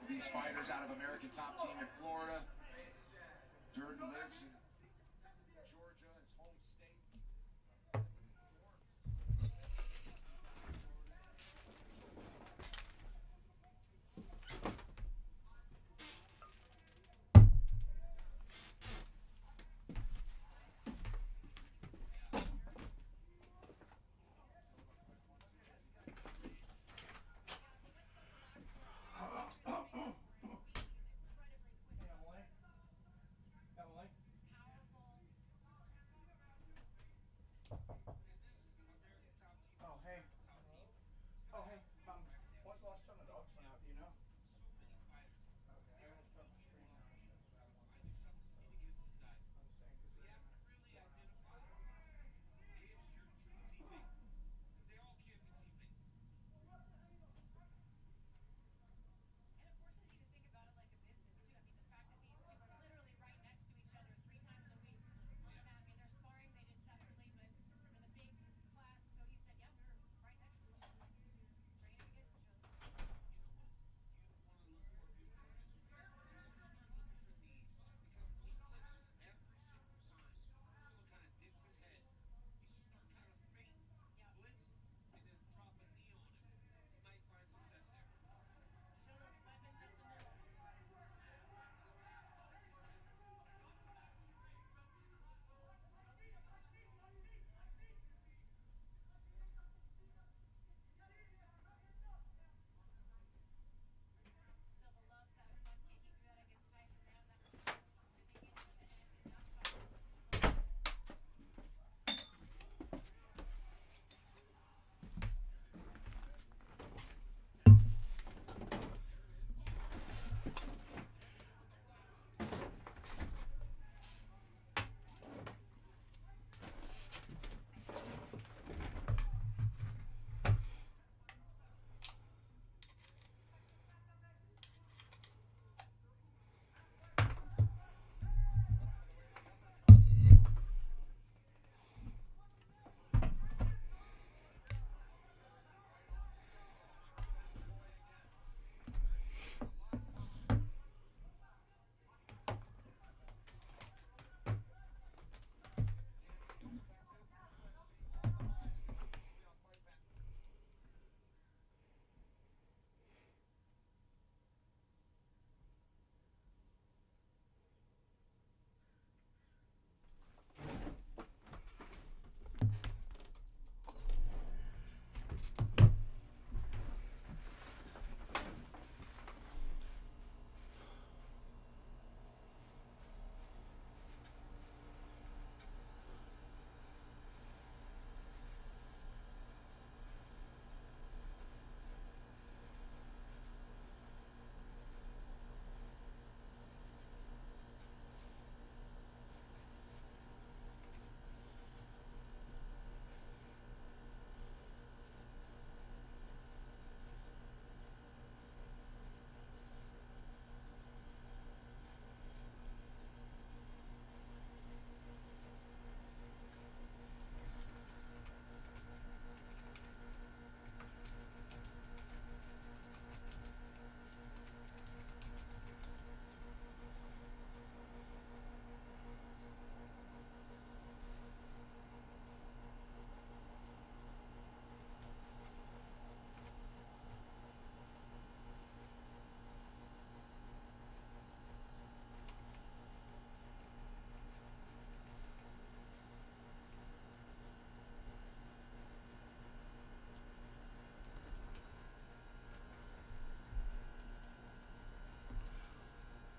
These fighters out of American Top Team in Florida. Jordan lives in Georgia, his home state. When's the last time the dogs went out, do you know? Okay, I gotta start the stream now. I shouldn't have one. I'm saying because they're going out.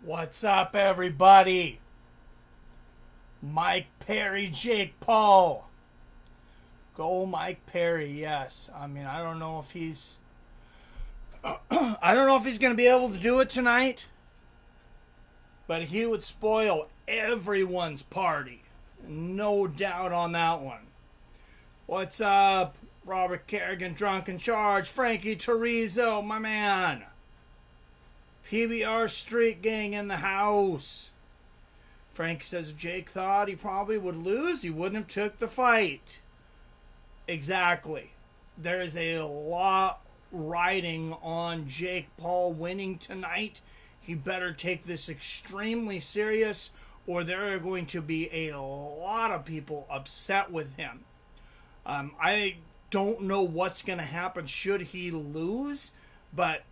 What's up, everybody? Mike Perry, Jake Paul. Go Mike Perry, yes. I mean, I don't know if he's going to be able to do it tonight, but he would spoil everyone's party. No doubt on that one. What's up, Robert Kerrigan, Drunken Charge, Frankie Torizo, my man. PBR Street Gang in the house. Frank says if Jake thought he probably would lose, he wouldn't have took the fight. Exactly. There is a lot riding on Jake Paul winning tonight. He better take this extremely serious, or there are going to be a lot of people upset with him. I don't know what's going to happen should he lose, but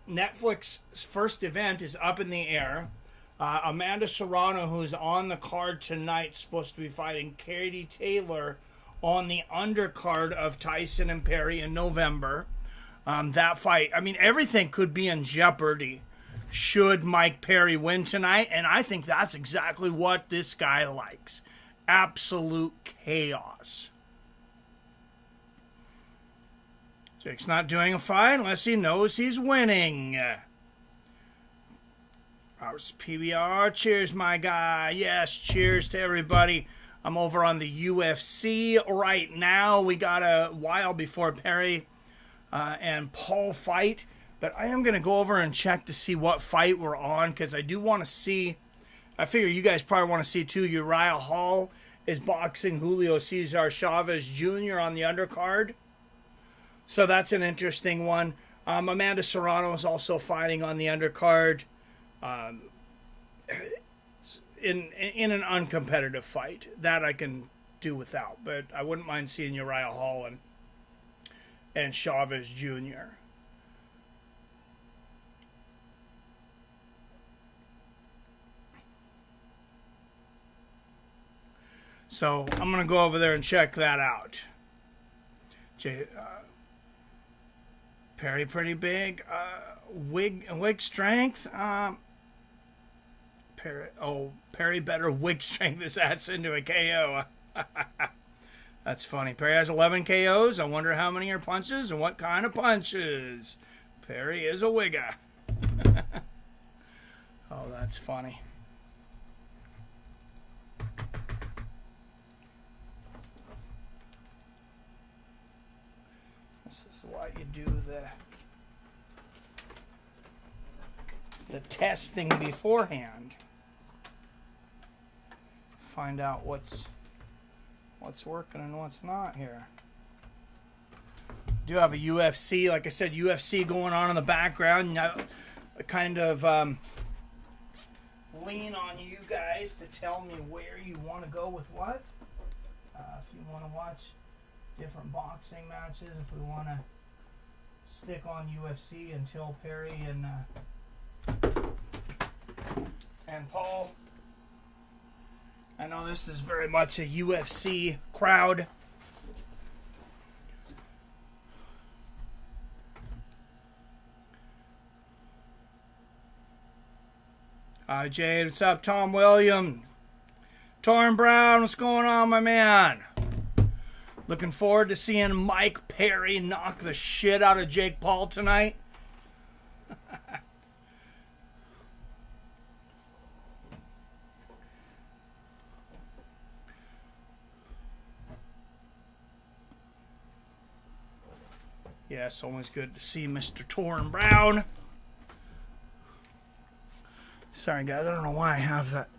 Netflix's first event is up in the air. Amanda Serrano, who's on the card tonight, supposed to be fighting Katie Taylor on the undercard of Tyson and Perry in November. That fight, I mean, everything could be in jeopardy should Mike Perry win tonight, and I think that's exactly what this guy likes. Absolute chaos. Jake's not doing a fight unless he knows he's winning. Ours PBR, cheers my guy. Yes, cheers to everybody. I'm over on the UFC right now. We got a while before Perry and Paul fight. But I am going to go over and check to see what fight we're on, because I do want to see, I figure you guys probably want to see too, Uriah Hall is boxing Julio Cesar Chavez Jr. on the undercard. So that's an interesting one. Amanda Serrano is also fighting on the undercard in an uncompetitive fight. That I can do without, but I wouldn't mind seeing Uriah Hall and Chavez Jr. So I'm going to go over there and check that out. Perry pretty big. Wig strength. Perry better wig strength his ass into a KO. That's funny. Perry has 11 KOs. I wonder how many are punches and what kind of punches. Perry is a wigger. Oh, that's funny. This is why you do the testing beforehand. Find out what's working and what's not here. Do have a UFC, like I said, UFC going on in the background. I kind of lean on you guys to tell me where you want to go with what. If you want to watch different boxing matches, if we want to stick on UFC until Perry and Paul. I know this is very much a UFC crowd. Hi, Jade. What's up, Tom Williams? Torrin Brown, what's going on, my man? Looking forward to seeing Mike Perry knock the shit out of Jake Paul tonight. Yes, always good to see Mr. Torrin Brown. Sorry, guys. I don't know why I have that.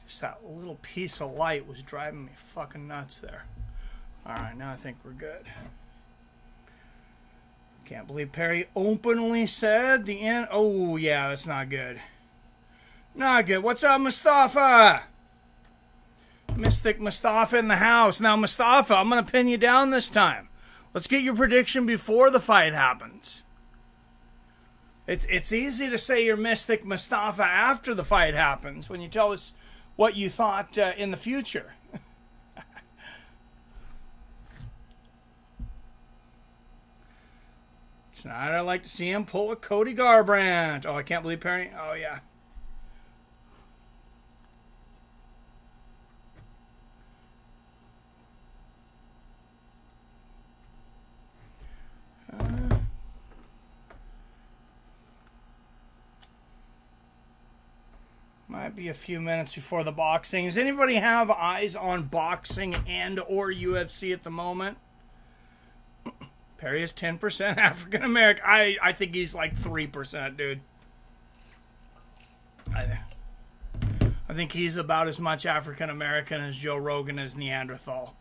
Just that little piece of light was driving me fucking nuts there. Alright, now I think we're good. Can't believe Perry openly said the end. Oh, yeah, that's not good. Not good. What's up, Mustafa? Mystic Mustafa in the house. Now, Mustafa, I'm going to pin you down this time. Let's get your prediction before the fight happens. It's easy to say you're Mystic Mustafa after the fight happens when you tell us what you thought in the future. Tonight I'd like to see him pull a Cody Garbrandt. Oh, I can't believe Perry. Oh, yeah. Might be a few minutes before the boxing. Does anybody have eyes on boxing and or UFC at the moment? Perry is 10% African American. I think he's like 3%, dude. I think he's about as much African American as Joe Rogan is Neanderthal.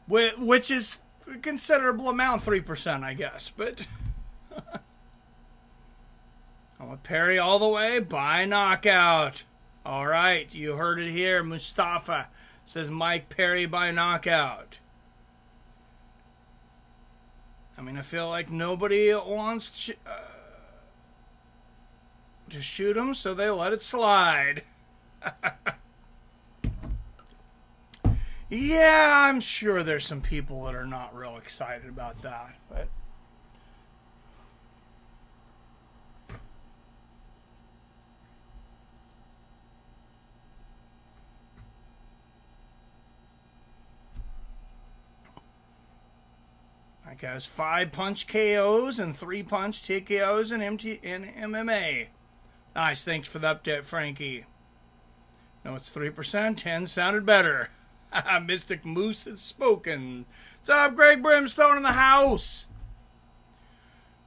Which is a considerable amount, 3%, I guess. But I want Perry all the way by knockout. All right, you heard it here. Mustafa says Mike Perry by knockout. I mean, I feel like nobody wants to shoot him, so they let it slide. Yeah, I'm sure there's some people that are not real excited about that, but that guy has 5 punch KOs and 3 punch TKOs in MMA. Nice, thanks for the update, Frankie. No, it's 3%. 10 sounded better. Mystic Moose has spoken. What's up, Greg Brimstone in the house?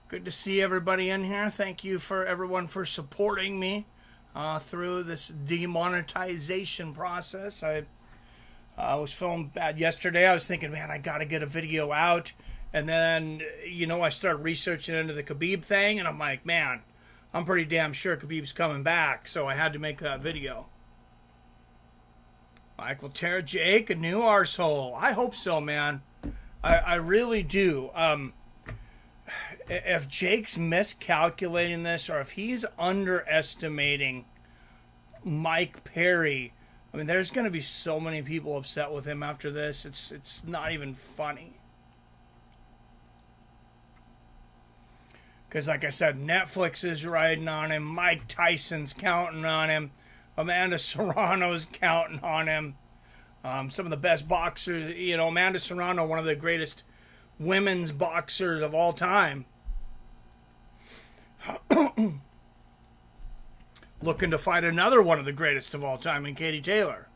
Good to see everybody in here. Thank you for everyone for supporting me through this demonetization process. I was feeling bad yesterday. I was thinking, man, I got to get a video out. And then, I started researching into the Khabib thing, and I'm like, man, I'm pretty damn sure Khabib's coming back. So I had to make that video. Michael Terra Jake, a new arsehole. I hope so, man. I really do. If Jake's miscalculating this, or if he's underestimating Mike Perry, I mean, there's going to be so many people upset with him after this. It's not even funny. Because, like I said, Netflix is riding on him. Mike Tyson's counting on him. Amanda Serrano's counting on him. Some of the best boxers, Amanda Serrano, one of the greatest women's boxers of all time. Looking to fight another one of the greatest of all time in Katie Taylor.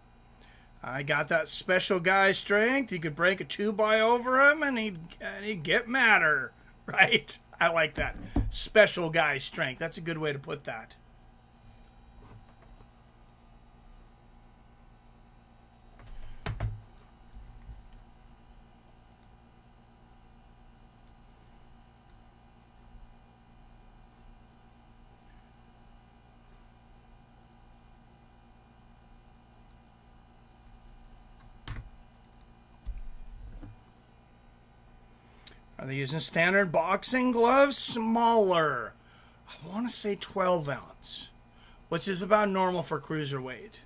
I got that special guy strength. He could break a 2x over him and he'd get madder, right? I like that. Special guy strength. That's a good way to put that. Are they using standard boxing gloves? Smaller. I want to say 12 ounce, which is about normal for cruiserweight.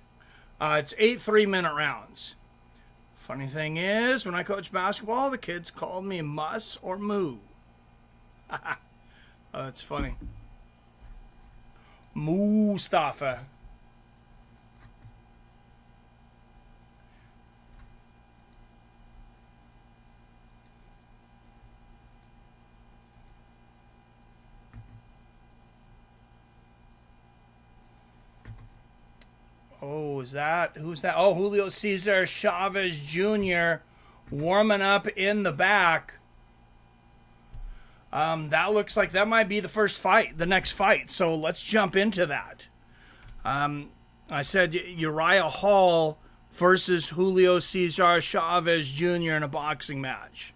It's 8 3-minute rounds. Funny thing is, when I coach basketball, the kids called me Muss or Moo. Oh, that's funny. Mustafa. Oh, who's that? Oh, Julio Cesar Chavez Jr. warming up in the back. That looks like that might be the next fight. So let's jump into that. I said Uriah Hall versus Julio Cesar Chavez Jr. in a boxing match.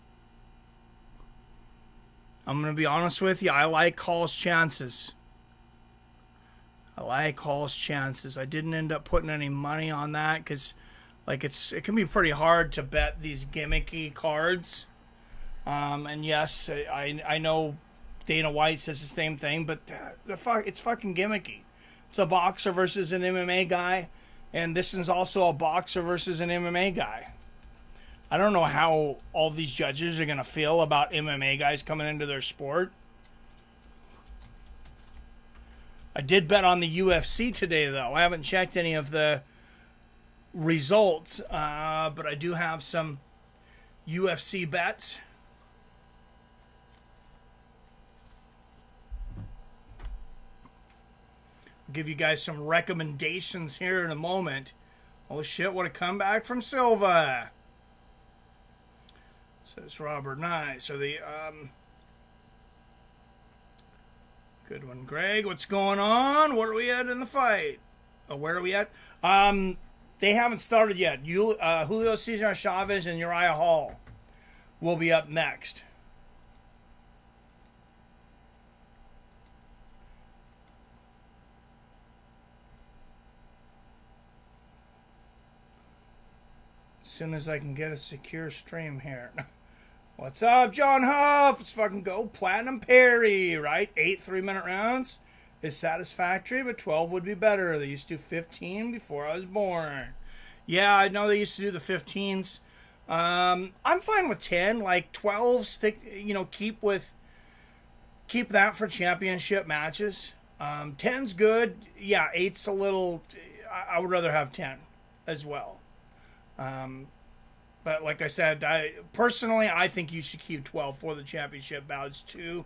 I'm going to be honest with you. I like Hall's chances. I didn't end up putting any money on that because, it can be pretty hard to bet these gimmicky cards. And yes, I know Dana White says the same thing, but it's fucking gimmicky. It's a boxer versus an MMA guy, and this is also a boxer versus an MMA guy. I don't know how all these judges are going to feel about MMA guys coming into their sport. I did bet on the UFC today, though. I haven't checked any of the results, but I do have some UFC bets. I'll give you guys some recommendations here in a moment. Oh shit, what a comeback from Silva. Says Robert. Nice. So the good one, Greg. What's going on? Where are we at in the fight? Oh, where are we at? They haven't started yet. Julio Cesar Chavez and Uriah Hall. will be up next. As soon as I can get a secure stream here. What's up, John Huff? Let's fucking go. Platinum Perry, right? 8 3-minute rounds is satisfactory, but 12 would be better. They used to do 15 before I was born. Yeah, I know they used to do the 15s. I'm fine with 10. Like 12, stick. Keep that for championship matches. 10's good. Yeah, 8's a little. I would rather have 10 as well. But like I said, I think you should keep 12 for the championship bouts too.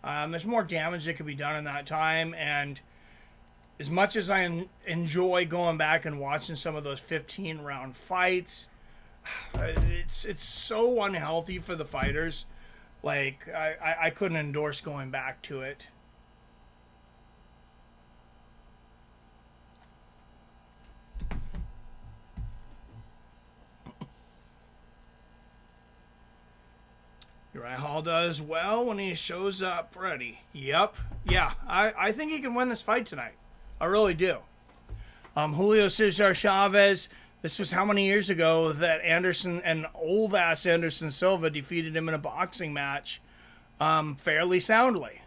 There's more damage that could be done in that time, and as much as I enjoy going back and watching some of those 15-round fights, it's so unhealthy for the fighters. Like I couldn't endorse going back to it. Uriah Hall does well when he shows up ready. Yep. Yeah, I think he can win this fight tonight. I really do. Julio Cesar Chavez, this was how many years ago that Anderson and old-ass Anderson Silva defeated him in a boxing match fairly soundly.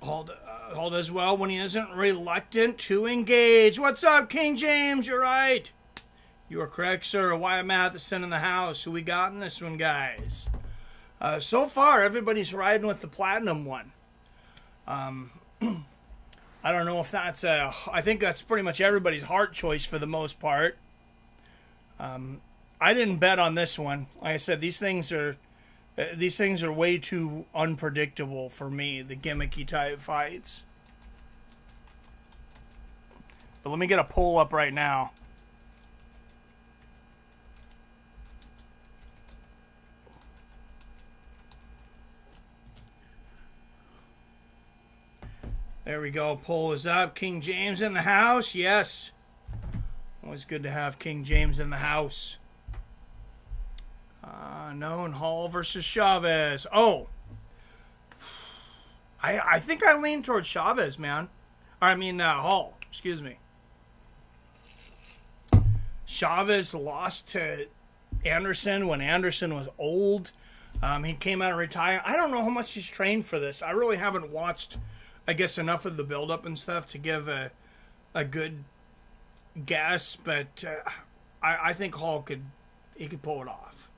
Hall does well when he isn't reluctant to engage. What's up, King James? You're right. You are correct, sir. Wyatt Matheson in the house. Who we got in this one, guys? So far, everybody's riding with the platinum one. I don't know if that's I think that's pretty much everybody's heart choice for the most part. I didn't bet on this one. Like I said, these things are way too unpredictable for me, the gimmicky type fights. But let me get a poll up right now. There we go. Poll is up. King James in the house. Yes. Always good to have King James in the house. No, and Hall versus Chavez. Oh. I think I lean towards Chavez, man. Hall. Excuse me. Chavez lost to Anderson when Anderson was old. He came out of retirement. I don't know how much he's trained for this. I really haven't watched, I guess, enough of the build-up and stuff to give a good guess, but I think Hall could pull it off.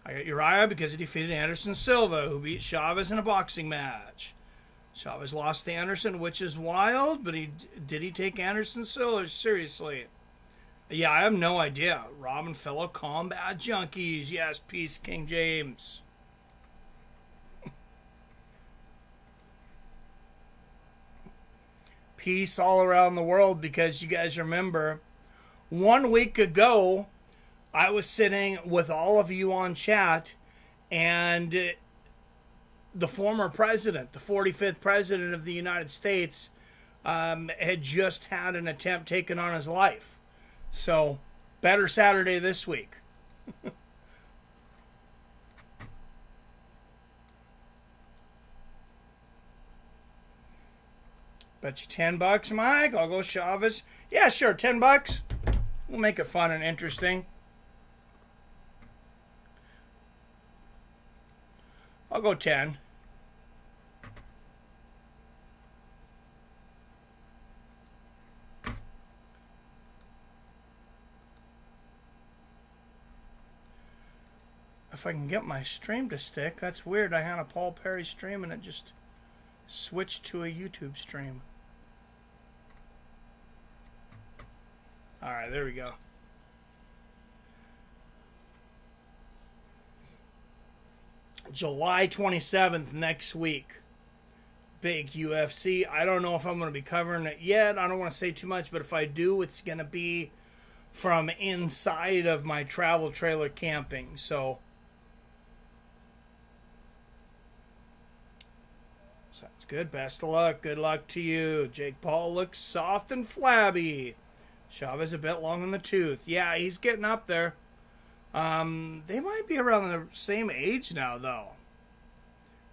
I got Uriah because he defeated Anderson Silva, who beat Chavez in a boxing match. Chavez lost to Anderson, which is wild, but did he take Anderson Silva seriously? Yeah, I have no idea. Robin, fellow combat junkies. Yes, peace, King James. Peace all around the world, because you guys remember 1 week ago I was sitting with all of you on chat, and the former president, the 45th president of the United States, had just had an attempt taken on his life. So, better Saturday this week. Bet you $10, Mike. I'll go Chavez. Yeah, sure, $10. We'll make it fun and interesting. I'll go 10. If I can get my stream to stick. That's weird. I had a Paul Perry stream and it just switched to a YouTube stream. Alright, there we go. July 27th next week. Big UFC. I don't know if I'm going to be covering it yet. I don't want to say too much, but if I do, it's going to be from inside of my travel trailer camping. So sounds good. Best of luck. Good luck to you. Jake Paul looks soft and flabby. Chavez a bit long in the tooth. Yeah, he's getting up there. They might be around the same age now, though.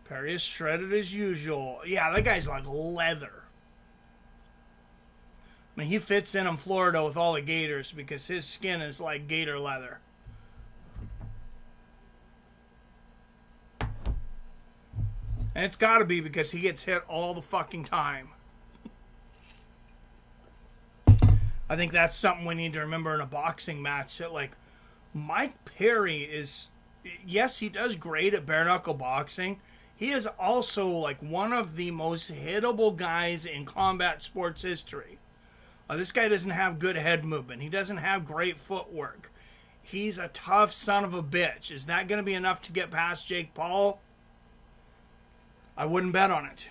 Perry is shredded as usual. Yeah, that guy's like leather. I mean, he fits in Florida with all the gators because his skin is like gator leather. And it's got to be because he gets hit all the fucking time. I think that's something we need to remember in a boxing match. That, like, Mike Perry is, yes, he does great at bare knuckle boxing. He is also like one of the most hittable guys in combat sports history. This guy doesn't have good head movement. He doesn't have great footwork. He's a tough son of a bitch. Is that going to be enough to get past Jake Paul? I wouldn't bet on it.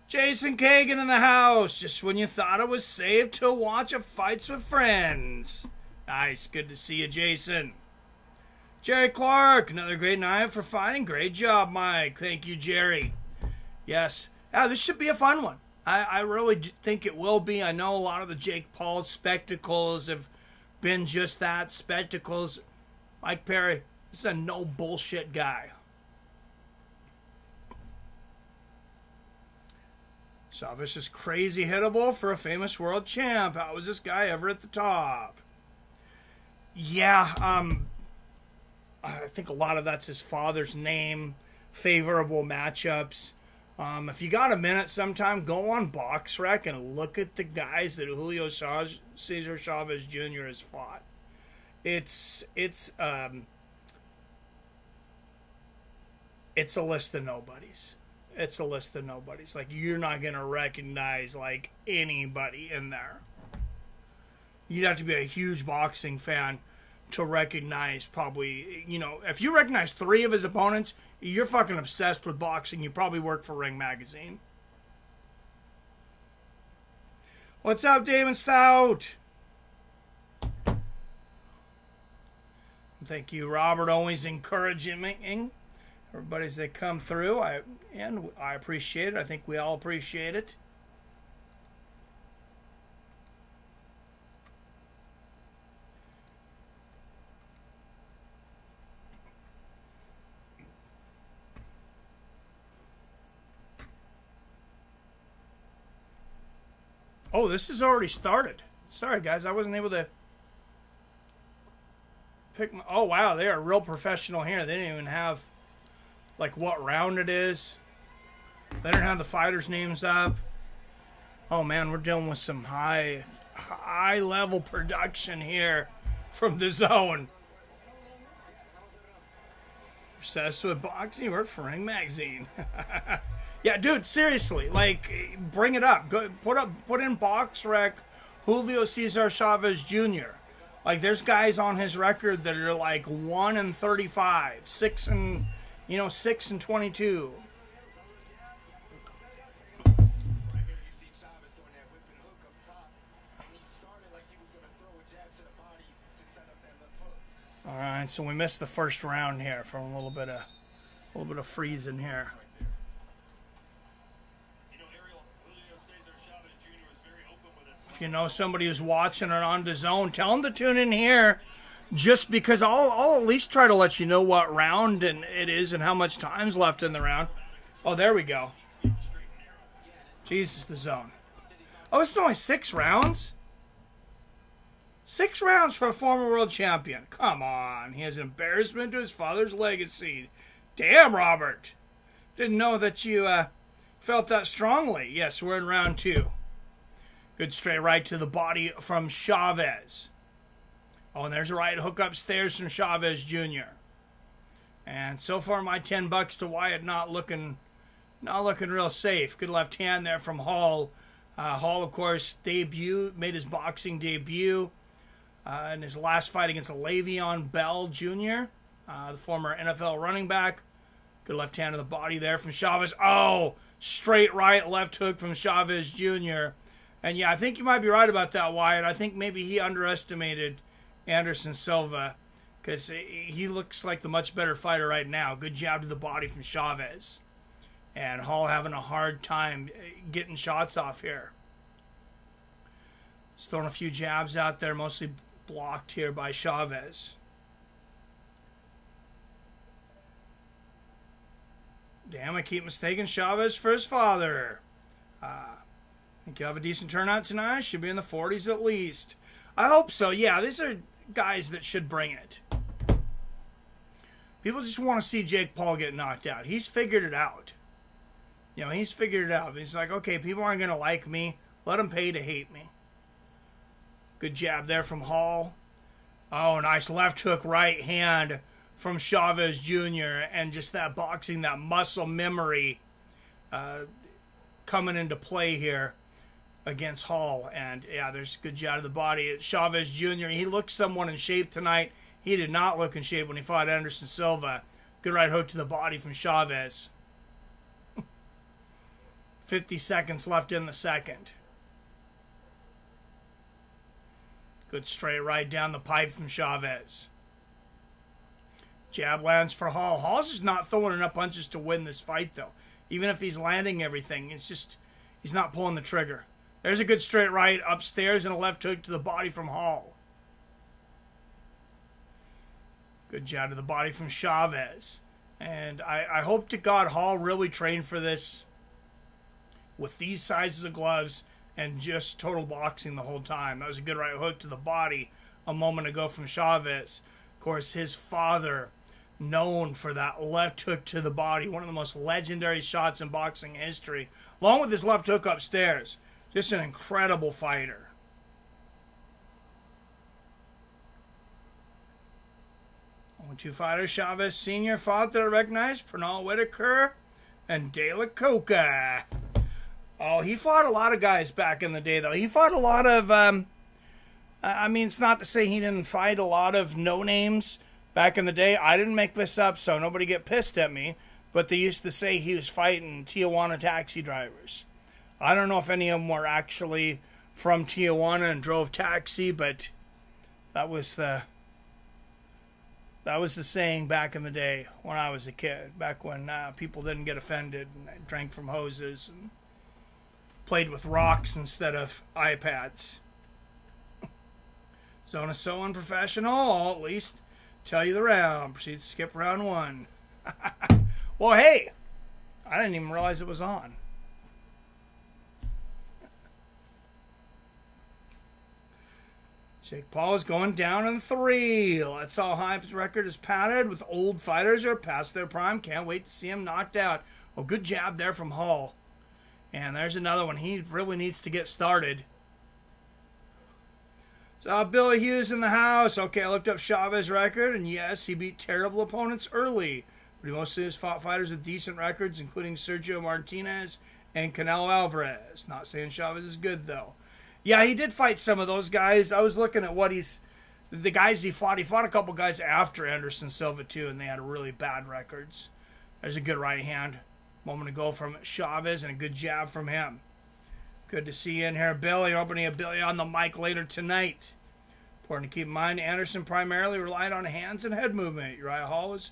Jason Kagan in the house. Just when you thought it was safe to watch a Fights with Friends. Nice. Good to see you, Jason. Jerry Clark. Another great night for fighting. Great job, Mike. Thank you, Jerry. Yes. Yeah, this should be a fun one. I really think it will be. I know a lot of the Jake Paul spectacles have been just that, spectacles. Mike Perry, this is a no bullshit guy. Chavez is crazy hittable for a famous world champ. How is this guy ever at the top? Yeah, I think a lot of that's his father's name, favorable matchups. If you got a minute sometime, go on BoxRec and look at the guys that Julio Cesar Chavez Jr. has fought. It's a list of nobodies. It's a list of nobodies. Like, you're not going to recognize, like, anybody in there. You'd have to be a huge boxing fan to recognize probably, you know, if you recognize 3 of his opponents, you're fucking obsessed with boxing. You probably work for Ring Magazine. What's up, Damon Stout? Thank you, Robert. Always encouraging me. Everybody's that come through, I appreciate it. I think we all appreciate it. Oh, this has already started. Sorry, guys, I wasn't able to pick my... Oh, wow, they are real professional here. They didn't even have, like, what round it is. They don't have the fighters' names up. Oh, man, we're dealing with some high-level production here from the zone. Obsessed with boxing, work for Ring Magazine. Yeah, dude, seriously, like, bring it up. Go, put in BoxRec Julio Cesar Chavez Jr. Like, there's guys on his record that are like 1-35, 6-22. All right, so we missed the first round here from a little bit of freezing here. If you know somebody who's watching it on the zone, tell them to tune in here. Just because I'll at least try to let you know what round it is and how much time's left in the round. Oh, there we go. Jesus, the zone. Oh, it's only 6 rounds? 6 rounds for a former world champion. Come on. He has embarrassment to his father's legacy. Damn, Robert. Didn't know that you felt that strongly. Yes, we're in round 2. Good straight right to the body from Chavez. Oh, and there's a right hook upstairs from Chavez Jr. And so far, my $10 to Wyatt not looking real safe. Good left hand there from Hall. Hall, of course, made his boxing debut in his last fight against Le'Veon Bell Jr., the former NFL running back. Good left hand to the body there from Chavez. Oh, straight right, left hook from Chavez Jr. And yeah, I think you might be right about that, Wyatt. I think maybe he underestimated Anderson Silva because he looks like the much better fighter right now. Good jab to the body from Chavez. And Hall having a hard time getting shots off here. He's throwing a few jabs out there, mostly blocked here by Chavez. Damn, I keep mistaking Chavez for his father. Think you have a decent turnout tonight? Should be in the 40s at least. I hope so. Yeah, these are guys that should bring it. People just want to see Jake Paul get knocked out. He's figured it out. You know, he's figured it out. He's like, okay, people aren't going to like me. Let them pay to hate me. Good jab there from Hall. Oh, nice left hook right hand from Chavez Jr. And just that boxing, that muscle memory coming into play here against Hall. And, yeah, there's a good jab to the body. Chavez Jr., he looked somewhat in shape tonight. He did not look in shape when he fought Anderson Silva. Good right hook to the body from Chavez. 50 seconds left in the second. Good straight right down the pipe from Chavez. Jab lands for Hall. Hall's just not throwing enough punches to win this fight, though. Even if he's landing everything, it's just he's not pulling the trigger. There's a good straight right upstairs and a left hook to the body from Hall. Good jab to the body from Chavez. And I hope to God Hall really trained for this with these sizes of gloves and just total boxing the whole time. That was a good right hook to the body a moment ago from Chavez. Of course, his father, known for that left hook to the body, one of the most legendary shots in boxing history, along with his left hook upstairs. Just an incredible fighter. Only two fighters Chavez Sr. fought that I recognize, Pernell Whitaker and De La Coca. Oh, he fought a lot of guys back in the day, though. He fought a lot of, I mean, it's not to say he didn't fight a lot of no-names back in the day. I didn't make this up, so nobody get pissed at me. But they used to say he was fighting Tijuana taxi drivers. I don't know if any of them were actually from Tijuana and drove taxi, but that was the saying back in the day when I was a kid, back when people didn't get offended and drank from hoses and played with rocks instead of iPads. Zone is so unprofessional, I'll at least tell you the round. Proceed to skip round one. Well, hey, I didn't even realize it was on. Jake Paul is going down in 3. That's all Hype's record is padded with old fighters who are past their prime. Can't wait to see him knocked out. Oh, good jab there from Hall. And there's another one. He really needs to get started. So Billy Hughes in the house. Okay, I looked up Chavez's record, and yes, he beat terrible opponents early. But he mostly has fought fighters with decent records, including Sergio Martinez and Canelo Alvarez. Not saying Chavez is good, though. Yeah, he did fight some of those guys. I was looking at the guys he fought. He fought a couple guys after Anderson Silva, too, and they had really bad records. There's a good right hand moment ago from Chavez and a good jab from him. Good to see you in here, Billy. Opening a Billy on the mic later tonight. Important to keep in mind, Anderson primarily relied on hands and head movement. Uriah Hall was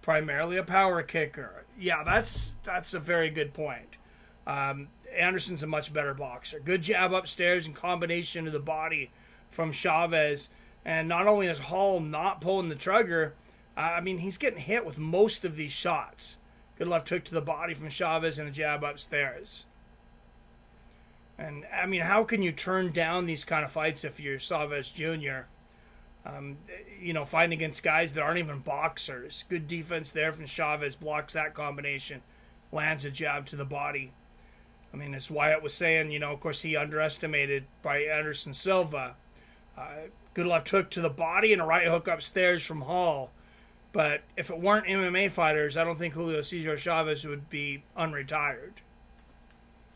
primarily a power kicker. Yeah, that's a very good point. Anderson's a much better boxer. Good jab upstairs in combination to the body from Chavez. And not only is Hall not pulling the trigger, I mean, he's getting hit with most of these shots. Good left hook to the body from Chavez and a jab upstairs. And, I mean, how can you turn down these kind of fights if you're Chavez Jr.? Fighting against guys that aren't even boxers. Good defense there from Chavez. Blocks that combination. Lands a jab to the body. I mean, as Wyatt was saying, of course, he underestimated by Anderson Silva. Good left hook to the body and a right hook upstairs from Hall. But if it weren't MMA fighters, I don't think Julio Cesar Chavez would be unretired.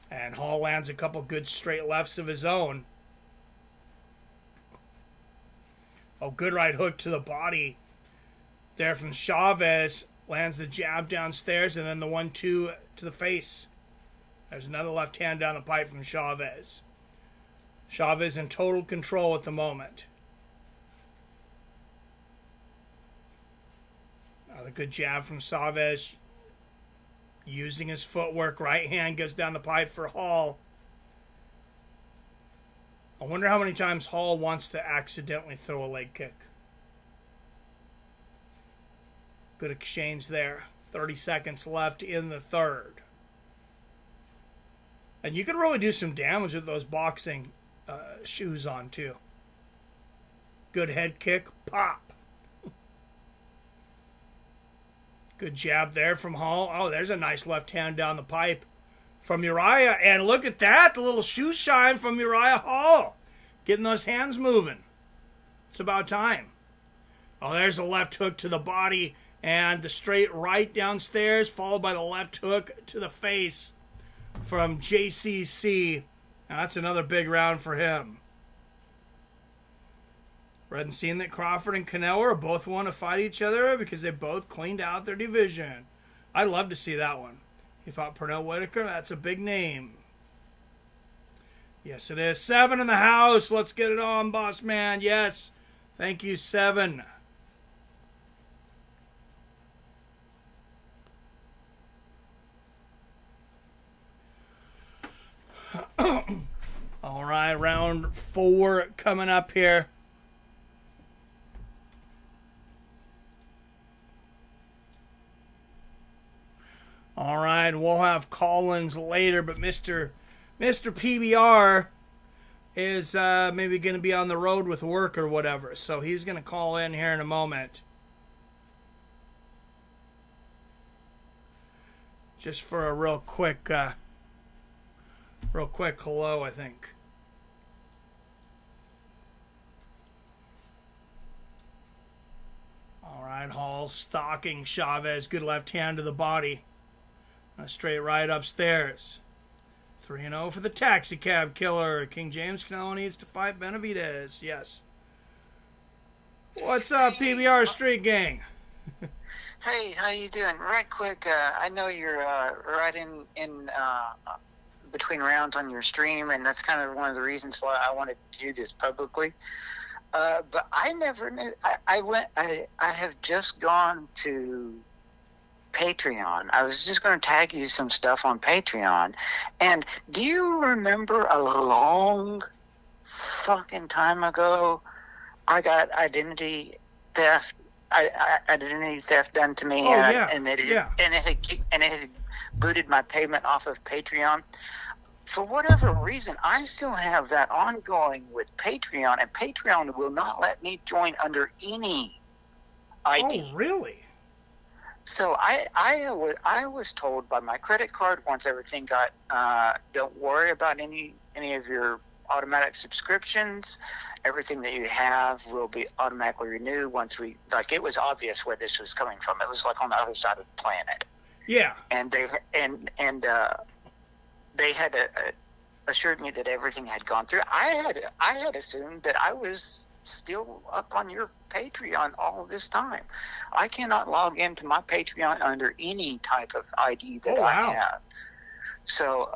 And Hall lands a couple good straight lefts of his own. Oh, good right hook to the body there from Chavez. Lands the jab downstairs and then the 1-2 to the face. There's another left hand down the pipe from Chavez. Chavez in total control at the moment. A good jab from Chavez. Using his footwork. Right hand goes down the pipe for Hall. I wonder how many times Hall wants to accidentally throw a leg kick. Good exchange there. 30 seconds left in the third. And you can really do some damage with those boxing shoes on, too. Good head kick. Pop. Good jab there from Hall. Oh, there's a nice left hand down the pipe from Uriah. And look at that. The little shoe shine from Uriah Hall. Getting those hands moving. It's about time. Oh, there's a left hook to the body. And the straight right downstairs, followed by the left hook to the face from JCC. Now that's another big round for him. Read and seen that Crawford and Canelo both want to fight each other because they both cleaned out their division. I'd love to see that one. He fought Pernell Whitaker. That's a big name. Yes, it is. 7 in the house. Let's get it on, boss man. Yes. Thank you, 7. All right, round 4 coming up here. All right, we'll have call-ins later, but Mr. PBR is maybe going to be on the road with work or whatever, so he's going to call in here in a moment. Just for a real quick hello, I think. All right, Hall stalking Chavez. Good left hand to the body. A straight right upstairs. 3-0 for the taxi cab killer. King James Canelo needs to fight Benavidez. Yes. What's up, PBR Street Gang? Hey, how you doing? Right quick, I know you're right in between rounds on your stream, and that's kind of one of the reasons why I wanted to do this publicly. But I never knew. I have just gone to Patreon. I was just going to tag you some stuff on Patreon. And do you remember a long fucking time ago I got identity theft done to me, and it had booted my payment off of Patreon. For whatever reason, I still have that ongoing with Patreon, and Patreon will not let me join under any ID. Oh, really? So I was told by my credit card, once everything got, don't worry about any of your automatic subscriptions. Everything that you have will be automatically renewed once it was obvious where this was coming from. It was like on the other side of the planet. Yeah. And they had assured me that everything had gone through. I had assumed that I was still up on your Patreon all this time. I cannot log into my Patreon under any type of ID that I have. So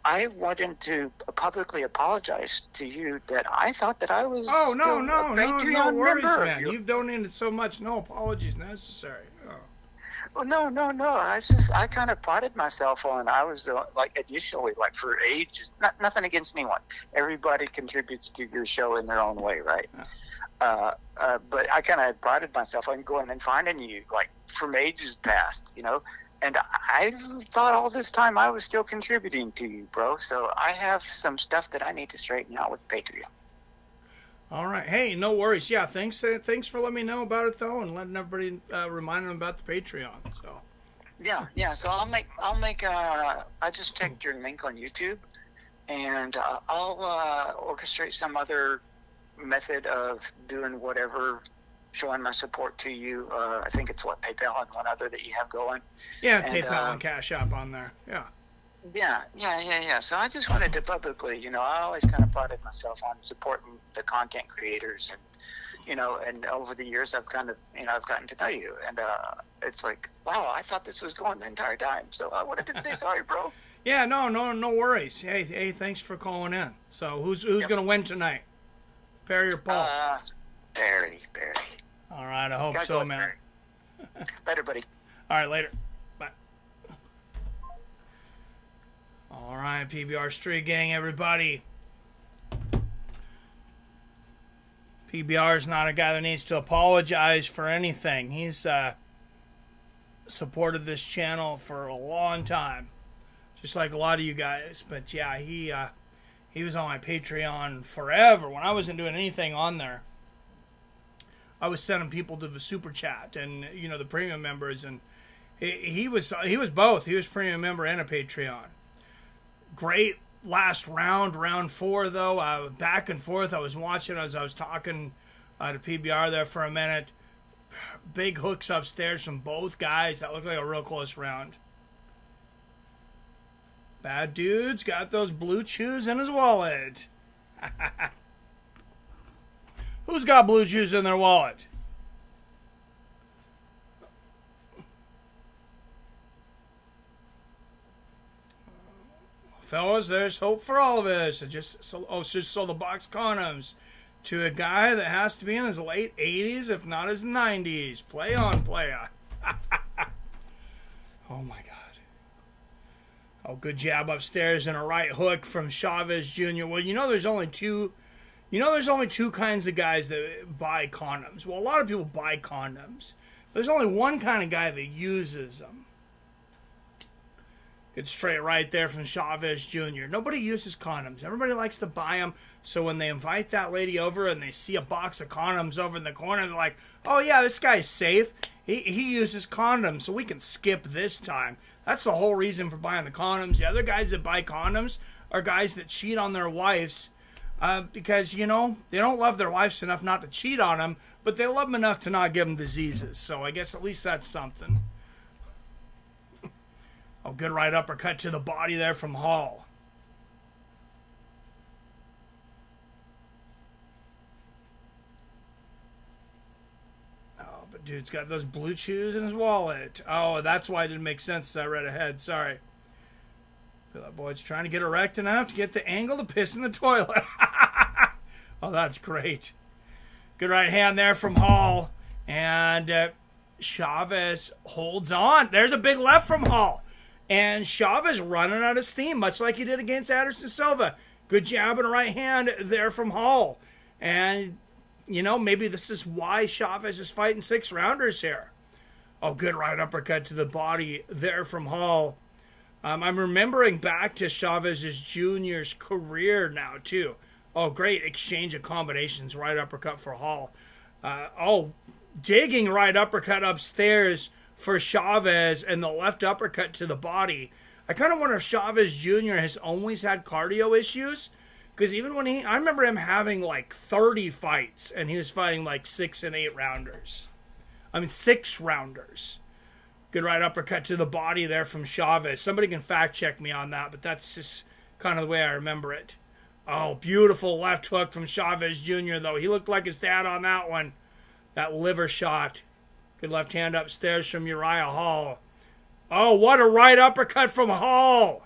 I wanted to publicly apologize to you that I thought that I was no worries, member. Man. You've donated so much, no apologies necessary. Oh. Well, no. I kind of prided myself on. I was initially for ages. Nothing against anyone. Everybody contributes to your show in their own way, right? Yeah. But I kind of prided myself on going and finding you from ages past, And I thought all this time I was still contributing to you, bro. So I have some stuff that I need to straighten out with Patreon. All right. Hey, no worries. Yeah, thanks for letting me know about it though, and letting everybody remind them about the Patreon. So. Yeah. So I'll make. I just checked your link on YouTube, and I'll orchestrate some other method of doing whatever, showing my support to you. I think it's PayPal and one other that you have going. Yeah, PayPal and Cash App on there. Yeah. Yeah. So I just wanted to publicly, I always kind of prided myself on supporting the content creators, and and over the years I've kind of, I've gotten to know you, and it's like, wow, I thought this was going the entire time. So I wanted to say sorry, bro. Yeah, no worries. Hey, thanks for calling in. So who's going to win tonight? Perry or Paul? Perry. All right, I hope God so, bless man. Perry. Later, buddy. All right, later. Bye. All right, PBR Street Gang, everybody. PBR is not a guy that needs to apologize for anything. He's supported this channel for a long time, just like a lot of you guys. But yeah, he was on my Patreon forever. When I wasn't doing anything on there, I was sending people to the super chat and the premium members, and he was both. He was premium member and a Patreon. Great last round 4 though. Back and forth. I was watching as I was talking to PBR there for a minute. Big hooks upstairs from both guys. That looked like a real close round. Bad dude's got those blue chews in his wallet. Who's got blue chews in their wallet? Fellas, there's hope for all of us. Just sold the box condoms to a guy that has to be in his late 80s, if not his 90s. Play on, playa. Oh my God. Oh, good jab upstairs and a right hook from Chavez Jr. Well, there's only two. There's only two kinds of guys that buy condoms. Well, a lot of people buy condoms. There's only one kind of guy that uses them. Good straight right there from Chavez Jr. Nobody uses condoms. Everybody likes to buy them. So when they invite that lady over and they see a box of condoms over in the corner, they're like, oh yeah, this guy's safe. He uses condoms, so we can skip this time. That's the whole reason for buying the condoms. The other guys that buy condoms are guys that cheat on their wives because, they don't love their wives enough not to cheat on them, but they love them enough to not give them diseases. So I guess at least that's something. Oh, good right uppercut to the body there from Hall. Oh, but dude's got those blue chews in his wallet. Oh, that's why it didn't make sense as I read ahead. Sorry. That boy's trying to get erect enough to get the angle to piss in the toilet. Oh, that's great. Good right hand there from Hall. And Chavez holds on. There's a big left from Hall. And Chavez running out of steam, much like he did against Anderson Silva. Good jab and a right hand there from Hall. And, maybe this is why Chavez is fighting 6-rounders here. Oh, good right uppercut to the body there from Hall. I'm remembering back to Chavez Jr.'s career now, too. Oh, great exchange of combinations. Right uppercut for Hall. Digging right uppercut upstairs for Chavez and the left uppercut to the body. I kind of wonder if Chavez Jr. has always had cardio issues. Because even when I remember him having like 30 fights and he was fighting like 6 and 8 rounders. 6 rounders. Good right uppercut to the body there from Chavez. Somebody can fact check me on that, but that's just kind of the way I remember it. Oh, beautiful left hook from Chavez Jr. though. He looked like his dad on that one. That liver shot. Good left hand upstairs from Uriah Hall. Oh, what a right uppercut from Hall.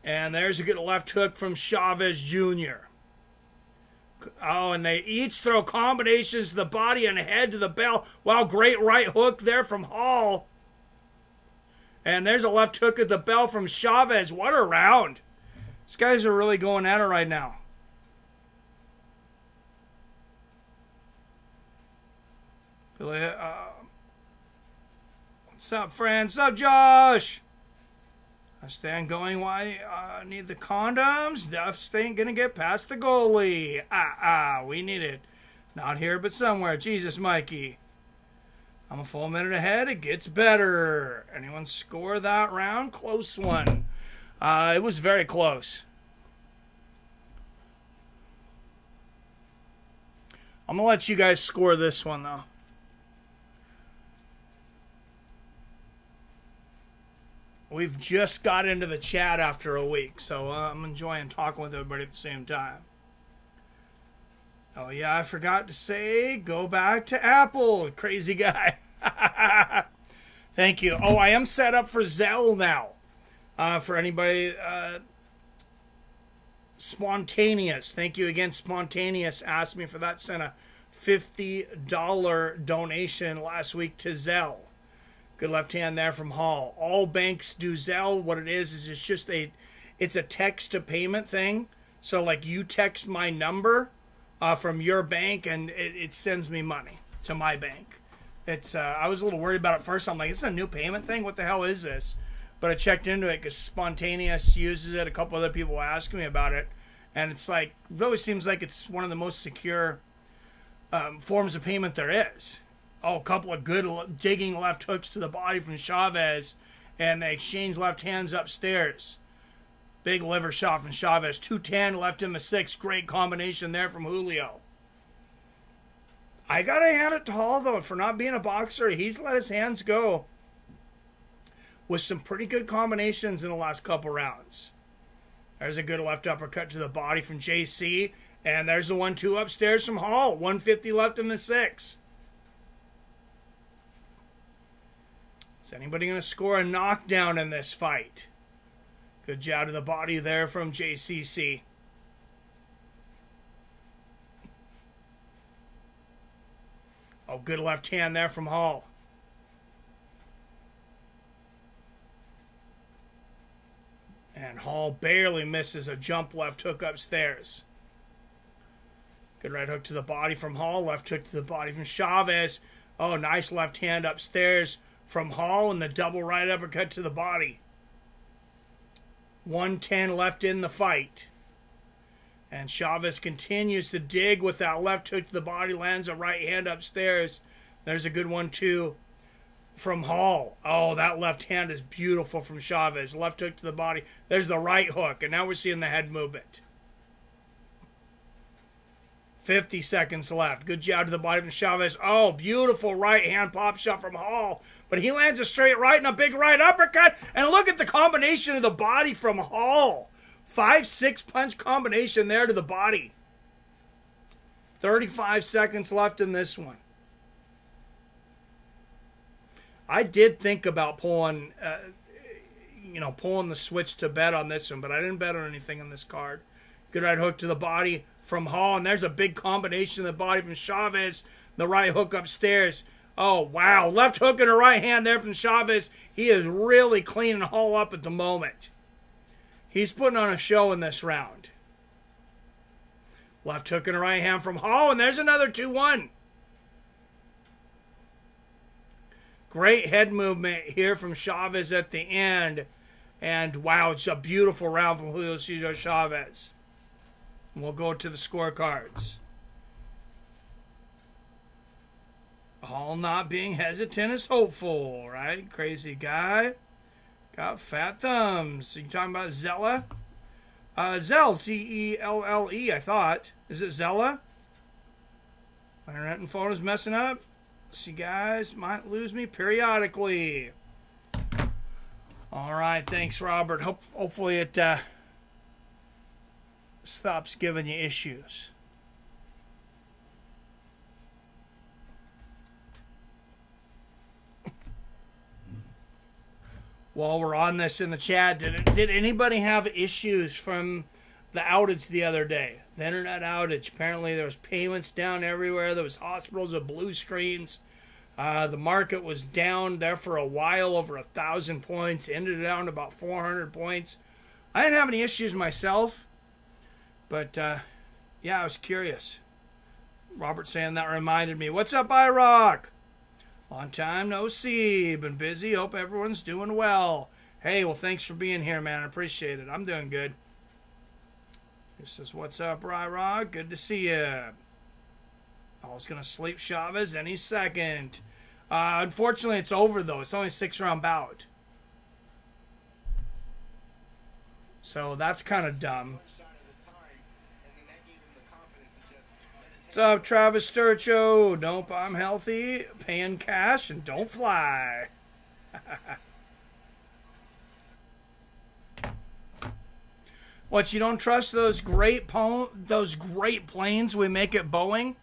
And there's a good left hook from Chavez Jr. Oh, and they each throw combinations to the body and head to the bell. Wow, great right hook there from Hall. And there's a left hook at the bell from Chavez. What a round. These guys are really going at it right now. What's up, friends? What's up, Josh? I stand going. Why need the condoms? Duff's ain't gonna get past the goalie. We need it. Not here, but somewhere. Jesus, Mikey. I'm a full minute ahead. It gets better. Anyone score that round? Close one. It was very close. I'm gonna let you guys score this one, though. We've just got into the chat after a week, so I'm enjoying talking with everybody at the same time. Oh, yeah, I forgot to say, go back to Apple, crazy guy. Thank you. Oh, I am set up for Zell now. For anybody, Spontaneous. Thank you again, Spontaneous. Asked me for that. Sent a $50 donation last week to Zell. Good left hand there from Hall. All banks do Zelle. What it is it's just it's a text to payment thing. So like you text my number from your bank and it sends me money to my bank. It's I was a little worried about it first. I'm like, it's a new payment thing. What the hell is this? But I checked into it because Spontaneous uses it. A couple other people asked me about it, and it's like it always seems like it's one of the most secure forms of payment there is. Oh, a couple of good digging left hooks to the body from Chavez, and they exchange left hands upstairs. Big liver shot from Chavez. 210 left in the 6. Great combination there from Julio. I got to hand it to Hall, though, for not being a boxer. He's let his hands go with some pretty good combinations in the last couple rounds. There's a good left uppercut to the body from JC, and there's the 1-2 upstairs from Hall. 150 left in the 6. Is anybody going to score a knockdown in this fight? Good jab to the body there from JCC. Oh, good left hand there from Hall. And Hall barely misses a jump left hook upstairs. Good right hook to the body from Hall. Left hook to the body from Chavez. Oh, nice left hand upstairs from Hall, and the double right uppercut to the body. 110 left in the fight. And Chavez continues to dig with that left hook to the body. Lands a right hand upstairs. There's a good 1-2 from Hall. Oh, that left hand is beautiful from Chavez. Left hook to the body. There's the right hook. And now we're seeing the head movement. 50 seconds left. Good jab to the body from Chavez. Oh, beautiful right hand pop shot from Hall. But he lands a straight right and a big right uppercut. And look at the combination of the body from Hall. 5-6 punch combination there to the body. 35 seconds left in this one. I did think about pulling the switch to bet on this one, but I didn't bet on anything on this card. Good right hook to the body from Hall, and there's a big combination of the body from Chavez. The right hook upstairs. Oh, wow. Left hook and a right hand there from Chavez. He is really cleaning Hall up at the moment. He's putting on a show in this round. Left hook and a right hand from Hall, and there's another 2-1. Great head movement here from Chavez at the end. And wow, it's a beautiful round from Julio Cesar Chavez. And we'll go to the scorecards. Hall not being hesitant is hopeful, right? Crazy guy. Got fat thumbs. You talking about Zella? Zell, Z-E-L-L-E, I thought. Is it Zella? My internet and phone is messing up. So you guys might lose me periodically. All right, thanks, Robert. Hopefully it stops giving you issues. While we're on this in the chat, did anybody have issues from the outage the other day? The internet outage. Apparently there was payments down everywhere. There was hospitals with blue screens. The market was down there for a while, over 1,000 points. Ended down to about 400 points. I didn't have any issues myself. But, yeah, I was curious. Robert saying that reminded me. What's up, iRock? Long time no see. Been busy. Hope everyone's doing well. Hey, well, thanks for being here, man. I appreciate it. I'm doing good. He says, what's up, iRock? Good to see you. I was going to sleep Chavez any second. Unfortunately, it's over, though. It's only a 6-round bout. So that's kind of dumb. What's up, Travis Sturcho? Nope, I'm healthy, paying cash, and don't fly. What, you don't trust those great planes we make at Boeing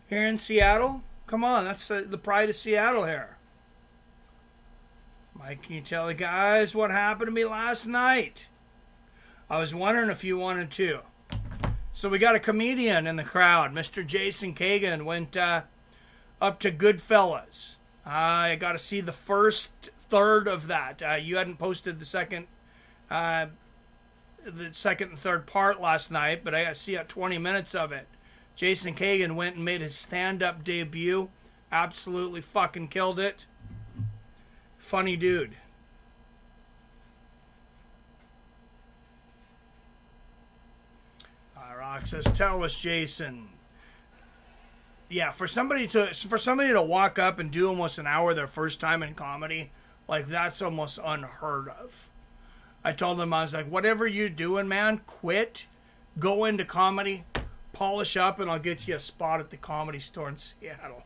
here in Seattle? Come on, that's the pride of Seattle here. Mike, can you tell the guys what happened to me last night? I was wondering if you wanted to. So we got a comedian in the crowd. Mr. Jason Kagan went up to Goodfellas. I got to see the first third of that. You hadn't posted the second and third part last night, but I got to see 20 minutes of it. Jason Kagan went and made his stand-up debut. Absolutely fucking killed it. Funny dude. Rock says, tell us, Jason. Yeah, for somebody to walk up and do almost an hour their first time in comedy, like, that's almost unheard of. I told him, I was like, whatever you're doing, man, quit, go into comedy, polish up, and I'll get you a spot at the Comedy Store in Seattle.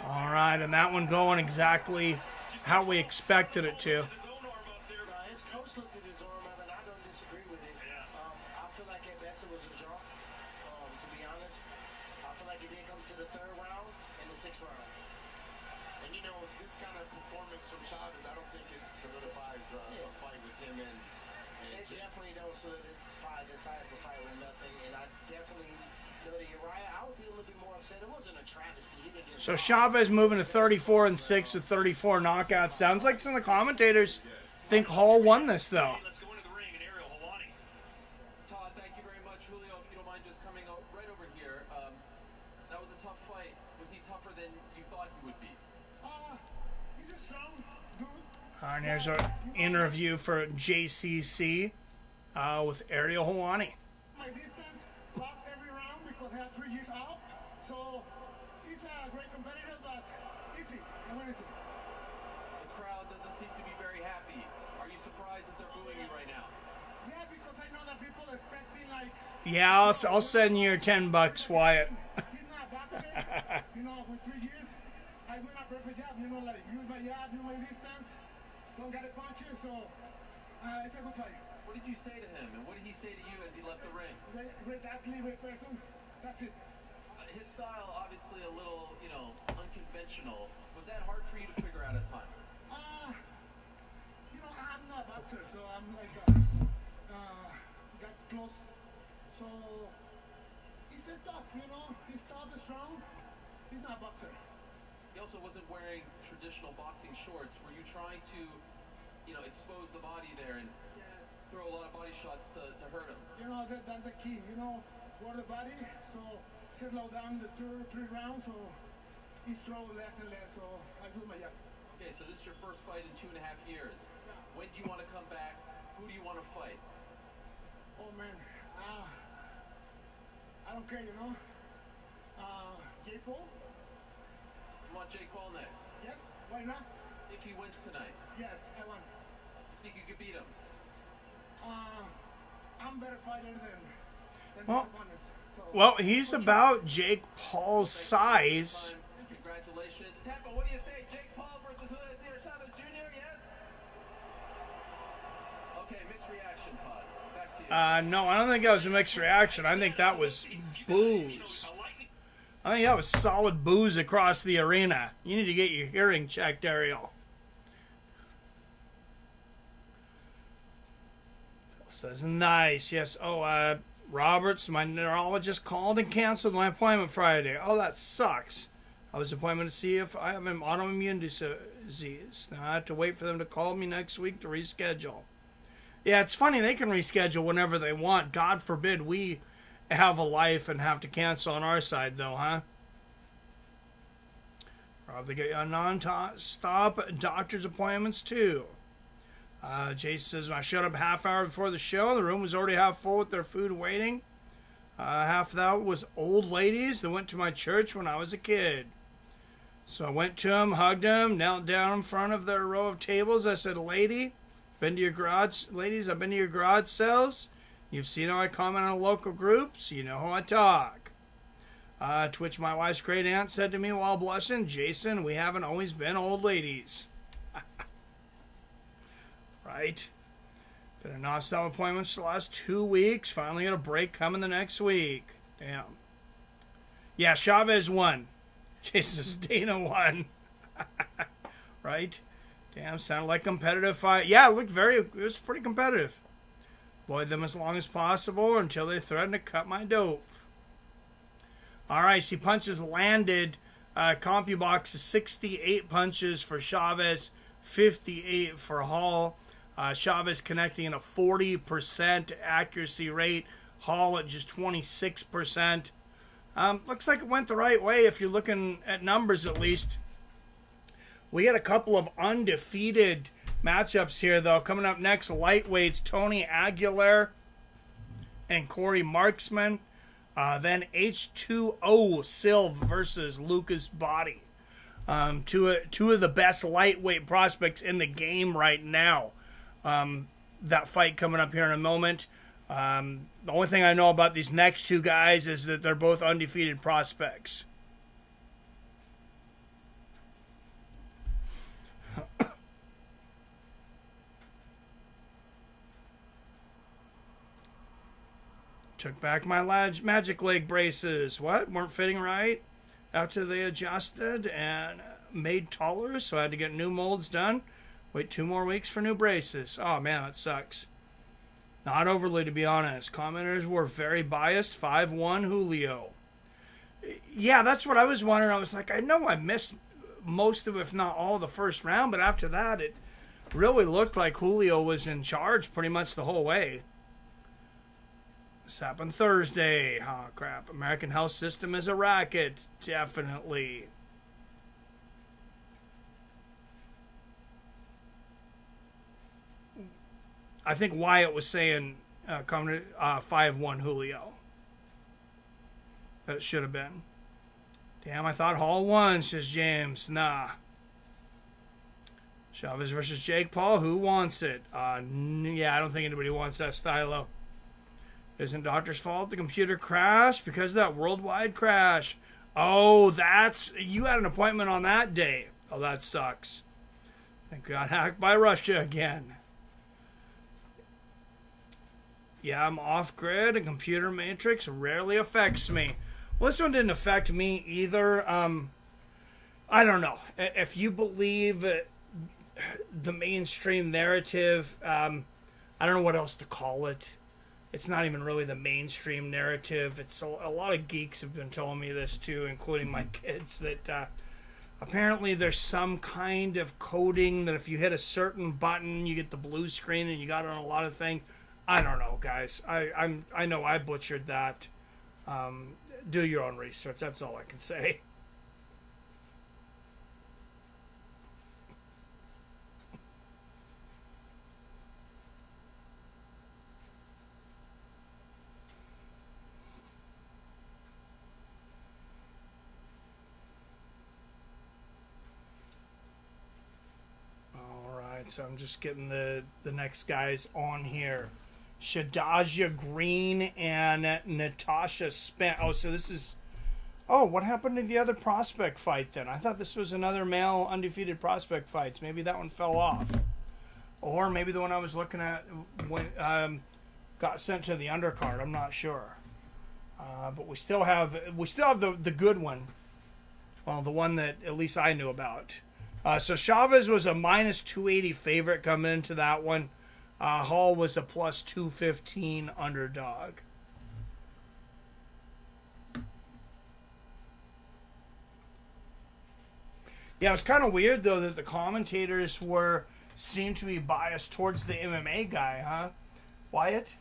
All right, and that one going exactly how we expected it to. Looked at his arm out, and I don't disagree with it. I feel like at best it was a draw. To be honest, I feel like it did come to the third round and the sixth round. And this kind of performance from Chavez, I don't think it solidifies a fight with him and it definitely don't solidify the type of fight with nothing. And I definitely know that you're right. I would be a little bit more upset. It wasn't a travesty. He didn't get So Chavez moving to 34-6 with 34 knockouts. Sounds like some of the commentators think Hall won this, though. Let's go into the ring and Ariel Helwani. Todd, thank you very much. Julio, if you don't mind just coming right over here. That was a tough fight. Was he tougher than you thought he would be? He's a strong dude. And there's our interview for JCC with Ariel Helwani. My distance box every round because I had 3 years out. So he's a great competitor, but easy. I win easy. The crowd doesn't seem to be very happy. Are you surprised that they're booing you right now? Yeah, because I know that people expecting like. Yeah, I'll send you your $10, Wyatt. He's not a boxer. With 3 years, I doing a perfect job. Like use my jab, use my distance, don't get a punches. So it's a good fight. What did you say to him, and what did he say to you as he left the ring? Great athlete, great person. That's it. His style, obviously a little, unconventional. Was that hard for you to figure out at times? I'm not a boxer, so I'm like, got close. So, he's a tough, he's tough and strong. He's not a boxer. He also wasn't wearing traditional boxing shorts. Were you trying to, expose the body there and throw a lot of body shots to hurt him? That's the key, for the body. So, slow down the 2 or 3 rounds, so he's throwing less and less, so I do my job. Okay, so this is your first fight in 2.5 years. When do you want to come back? Who do you want to fight? Oh man, I don't care, Jake Paul? You want Jake Paul next? Yes, why not? If he wins tonight, Yes, I want. you think you could beat him? I'm better fighter than Well- his opponents. So, Well, he's about Jake Paul's size. Congratulations. Tampa, what do you say? Jake Paul versus Chavez Jr., yes? Okay, mixed reaction, Todd. Back to you. No, I don't think that was a mixed reaction. I think that was booze. I think that was solid booze across the arena. You need to get your hearing checked, Ariel. Phil says, nice. Yes. Oh, Roberts, my neurologist called and canceled my appointment Friday. Oh, that sucks. I was appointed to see if I have an autoimmune disease. Now I have to wait for them to call me next week to reschedule. Yeah, it's funny. They can reschedule whenever they want. God forbid we have a life and have to cancel on our side, though, huh? Rob, they get you on non-stop doctor's appointments, too. Jason says, I showed up half hour before the show. The room was already half full with their food waiting. Half of that was old ladies that went to my church when I was a kid. So I went to them, hugged them, knelt down in front of their row of tables. I said, ladies, I've been to your garage sales. You've seen how I comment on local groups. You know how I talk. To which my wife's great aunt said to me while blushing, Jason, we haven't always been old ladies. Right? Been a non-stop appointments for the last 2 weeks. Finally got a break coming the next week. Damn. Yeah, Chavez won. Jesus, Dana won. Right? Damn, sounded like competitive fight. Yeah, it was pretty competitive. Avoid them as long as possible until they threaten to cut my dope. All right, see, punches landed. CompuBox is 68 punches for Chavez, 58 for Hall. Chavez connecting at a 40% accuracy rate. Hall at just 26%. Looks like it went the right way if you're looking at numbers at least. We had a couple of undefeated matchups here, though. Coming up next, lightweights, Tony Aguilera and Corey Marksman. Then H2O Silv versus Lucas Body. Two of the best lightweight prospects in the game right now. That fight coming up here in a moment. The only thing I know about these next two guys is that they're both undefeated prospects. Took back my magic leg braces. What? Weren't fitting right? After they adjusted and made taller, so I had to get new molds done. Wait 2 more weeks for new braces. Oh man, that sucks. Not overly, to be honest. Commenters were very biased. 5-1 Julio. Yeah, that's what I was wondering. I was like, I know I missed most of, if not all, the first round, but after that, it really looked like Julio was in charge pretty much the whole way. This happened Thursday. Oh, crap. American health system is a racket. Definitely. I think Wyatt was saying 5-1 Julio. That should have been. Damn, I thought Hall won, says James. Nah. Chavez versus Jake Paul. Who wants it? Yeah, I don't think anybody wants that stylo. Isn't doctor's fault the computer crashed because of that worldwide crash? Oh, you had an appointment on that day. Oh, that sucks. I got hacked by Russia again. Yeah, I'm off-grid. A computer matrix rarely affects me. Well, this one didn't affect me either. I don't know. If you believe the mainstream narrative, I don't know what else to call it. It's not even really the mainstream narrative. It's a lot of geeks have been telling me this too, including my kids, that apparently there's some kind of coding that if you hit a certain button, you get the blue screen and you got it on a lot of things. I don't know, guys. I know I butchered that. Do your own research. That's all I can say. All right, so I'm just getting the next guys on here. Shadaja Green and Natasha Spence. Oh, so this is... Oh, what happened to the other prospect fight then? I thought this was another male undefeated prospect fights. Maybe that one fell off. Or maybe the one I was looking at got sent to the undercard. I'm not sure. But we still have the good one. Well, the one that at least I knew about. So Chavez was a minus 280 favorite coming into that one. Hall was a plus 215 underdog. Yeah, it was kind of weird though that the commentators seemed to be biased towards the MMA guy, huh? Wyatt?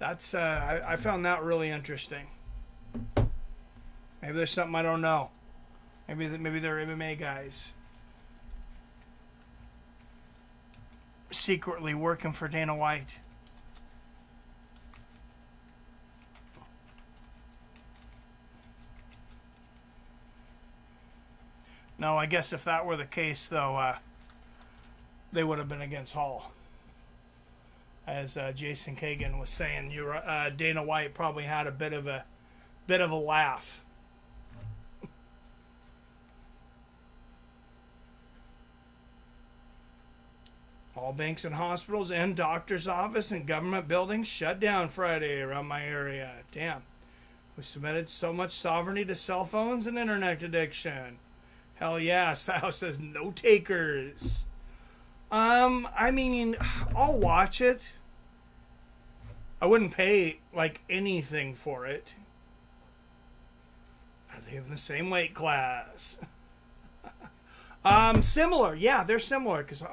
That's I found that really interesting. Maybe there's something I don't know. Maybe they're MMA guys. Secretly working for Dana White. No, I guess if that were the case, though, they would have been against Hall. As Jason Kagan was saying, Dana White probably had a bit of a laugh. All banks and hospitals and doctor's office and government buildings shut down Friday around my area. Damn. We submitted so much sovereignty to cell phones and internet addiction. Hell yes. The house says no takers. I mean, I'll watch it. I wouldn't pay like anything for it. Are they in the same weight class? Similar. Yeah, they're similar. Because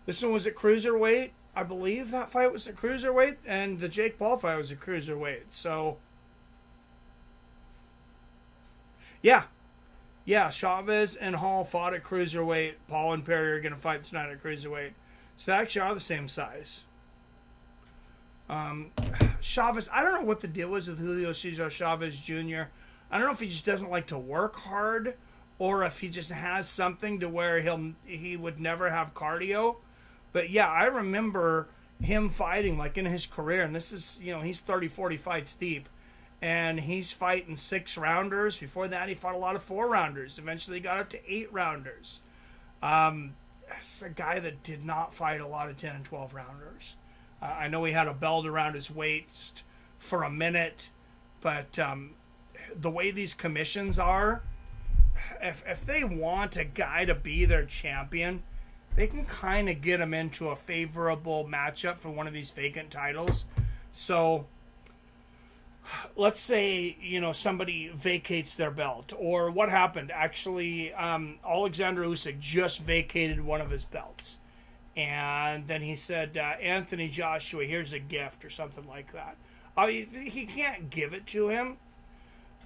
this one was at cruiserweight. I believe that fight was at cruiserweight. And the Jake Paul fight was at cruiserweight. So, yeah. Yeah, Chavez and Hall fought at cruiserweight. Paul and Perry are going to fight tonight at cruiserweight. So they actually are the same size. Chavez, I don't know what the deal is with Julio Cesar Chavez Jr. I don't know if he just doesn't like to work hard or if he just has something to where he would never have cardio. But yeah, I remember him fighting like in his career, and this is, he's 30, 40 fights deep. And he's fighting 6-rounders. Before that, he fought a lot of 4-rounders. Eventually, he got up to 8-rounders. It's a guy that did not fight a lot of 10 and 12-rounders. I know he had a belt around his waist for a minute, but the way these commissions are, if they want a guy to be their champion, they can kind of get him into a favorable matchup for one of these vacant titles. So let's say, somebody vacates their belt, or what happened? Actually, Alexander Usyk just vacated one of his belts. And then he said, Anthony Joshua, here's a gift or something like that. He can't give it to him.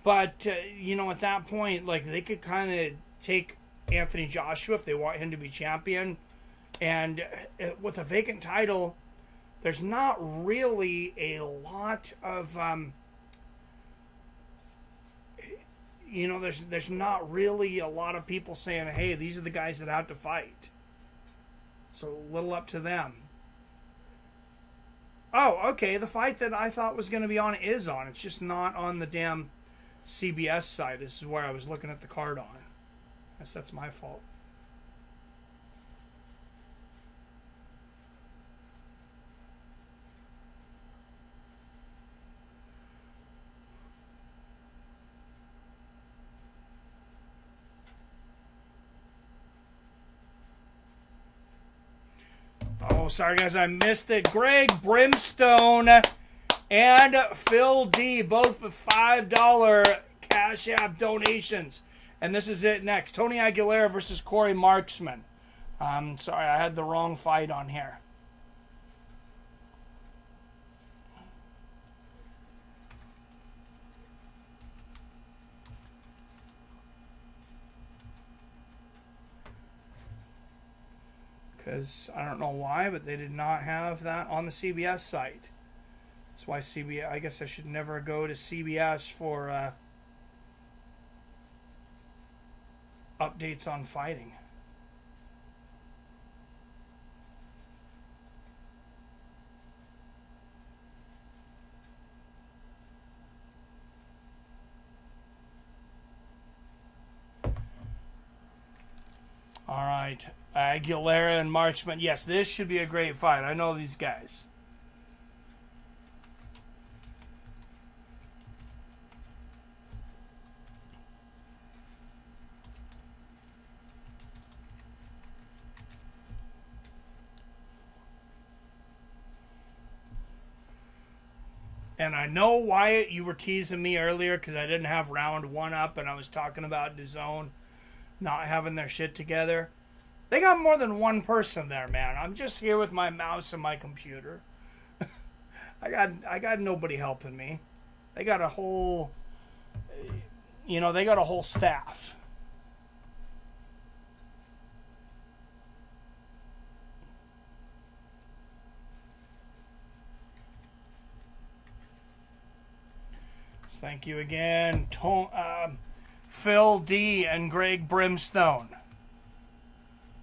But, at that point, like, they could kind of take Anthony Joshua if they want him to be champion. And with a vacant title, there's not really a lot of, there's not really a lot of people saying, hey, these are the guys that have to fight. So a little up to them. Oh, okay, the fight that I thought was going to be on is on. It's just not on the damn CBS side. This is where I was looking at the card on. I guess that's my fault. Oh, sorry guys, I missed it. Greg Brimstone and Phil D, both with $5 Cash App donations. And this is it next. Tony Aguilera versus Corey Marksman. Sorry, I had the wrong fight on here. Because I don't know why, but they did not have that on the CBS site. That's why CBS, I guess I should never go to CBS for updates on fighting. All right, Aguilera and Marksman. Yes, this should be a great fight. I know these guys. And I know, Wyatt, you were teasing me earlier because I didn't have round 1 up and I was talking about DAZN not having their shit together. They got more than one person there, man. I'm just here with my mouse and my computer. I got nobody helping me. They got a whole, they got a whole staff. So thank you again, Phil D and Greg Brimstone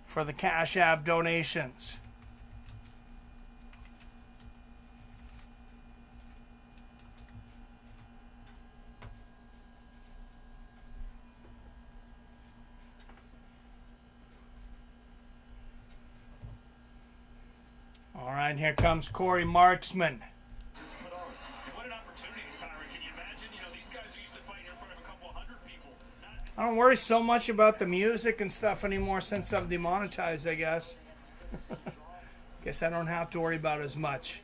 for the Cash App donations. All right, here comes Corey Marksman. What an opportunity, Tyron. Can you imagine, don't worry so much about the music and stuff anymore since I'm demonetized, I guess. Guess I don't have to worry about as much.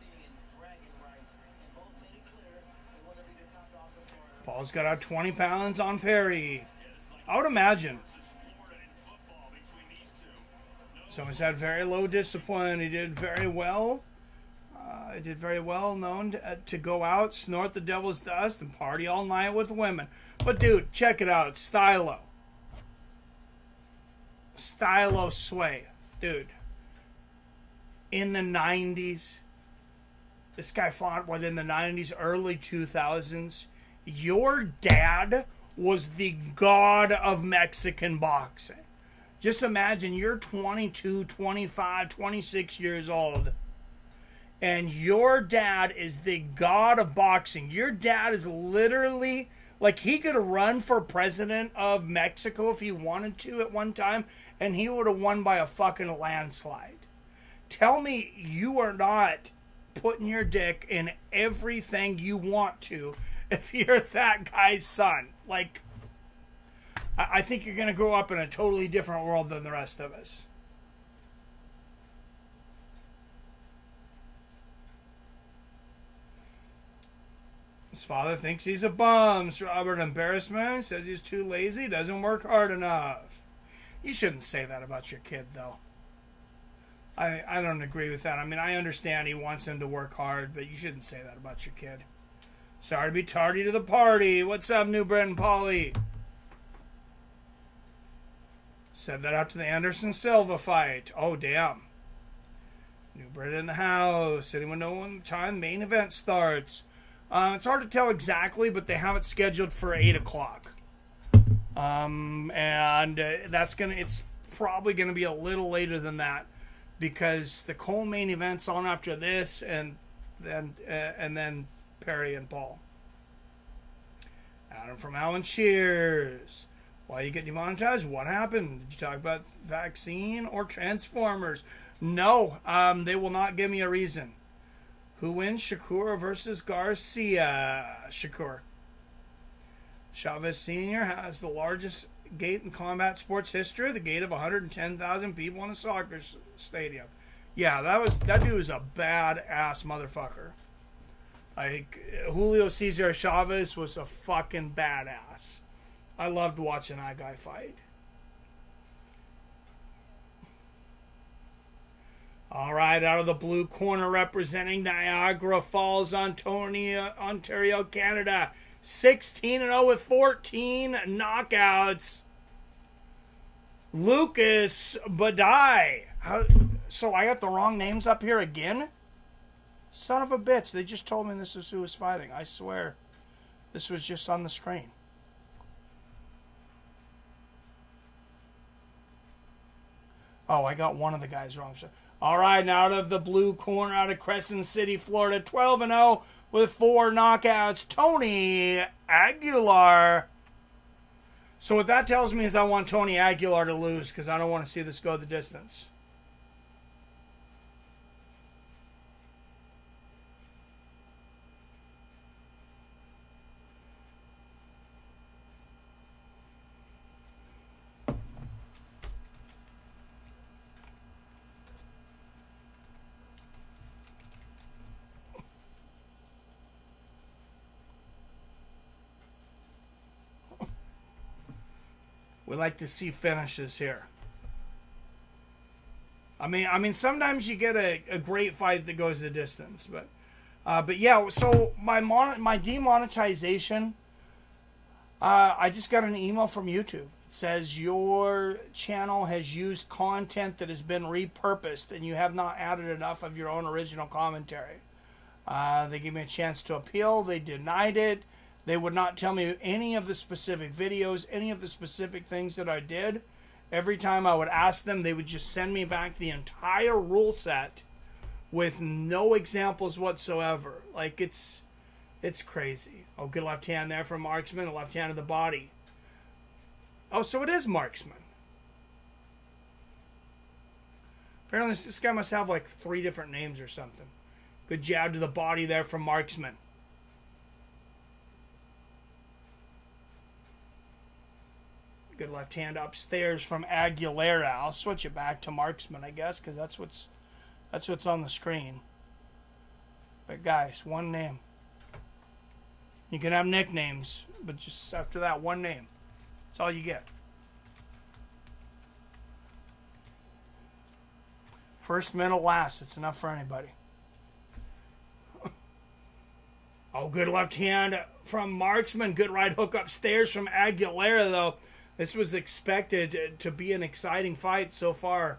Paul's got out 20 pounds on Perry. I would imagine. So he's had very low discipline. He did very well. Known to go out, snort the devil's dust, and party all night with women. But dude, check it out. Stylo Sway. Dude. In the 90s. This guy fought, in the 90s, early 2000s. Your dad was the god of Mexican boxing. Just imagine you're 22, 25, 26 years old. And your dad is the god of boxing. Your dad is literally, like, he could run for president of Mexico if he wanted to at one time, and he would have won by a fucking landslide. Tell me you are not putting your dick in everything you want to if you're that guy's son. Like, I think you're going to grow up in a totally different world than the rest of us. His father thinks he's a bum. Robert Embarrassment says he's too lazy, doesn't work hard enough. You shouldn't say that about your kid, though. I don't agree with that. I mean, I understand he wants him to work hard, but you shouldn't say that about your kid. Sorry to be tardy to the party. What's up, New Britain Polly? Said that after the Anderson Silva fight. Oh, damn. New Britain in the house. Anyone know when the time main event starts? It's hard to tell exactly, but they have it scheduled for 8 o'clock. It's probably gonna be a little later than that because the co-main event's on after this, and then Perry and Paul. Adam from Alan Cheers. Why you get demonetized? What happened? Did you talk about vaccine or Transformers? No, they will not give me a reason. Who wins? Shakur versus Garcia. Shakur. Chavez Sr. has the largest gate in combat sports history, the gate of 110,000 people in a soccer stadium. Yeah, that dude was a badass motherfucker. Like, Julio Cesar Chavez was a fucking badass. I loved watching that guy fight. All right, out of the blue corner representing Niagara Falls, Ontario, Canada. 16-0 with 14 knockouts. Lucas Badai. So I got the wrong names up here again? Son of a bitch. They just told me this is who was fighting. I swear. This was just on the screen. Oh, I got one of the guys wrong. All right, now out of the blue corner, out of Crescent City, Florida, 12-0 with 4 knockouts, Tony Aguilar. So what that tells me is I want Tony Aguilar to lose because I don't want to see this go the distance. We like to see finishes here. I mean, sometimes you get a great fight that goes the distance, but yeah. So my demonetization. I just got an email from YouTube. It says your channel has used content that has been repurposed, and you have not added enough of your own original commentary. They gave me a chance to appeal. They denied it. They would not tell me any of the specific videos, any of the specific things that I did. Every time I would ask them, they would just send me back the entire rule set with no examples whatsoever. Like, it's crazy. Oh, good left hand there from Marksman, the left hand of the body. Oh, so it is Marksman. Apparently this guy must have like 3 different names or something. Good jab to the body there from Marksman. Good left hand upstairs from Aguilera. I'll switch it back to Marksman, I guess, because that's what's on the screen. But guys, one name. You can have nicknames, but just after that, one name. That's all you get. First, middle, last. It's enough for anybody. Oh, good left hand from Marksman. Good right hook upstairs from Aguilera, though. This was expected to be an exciting fight so far.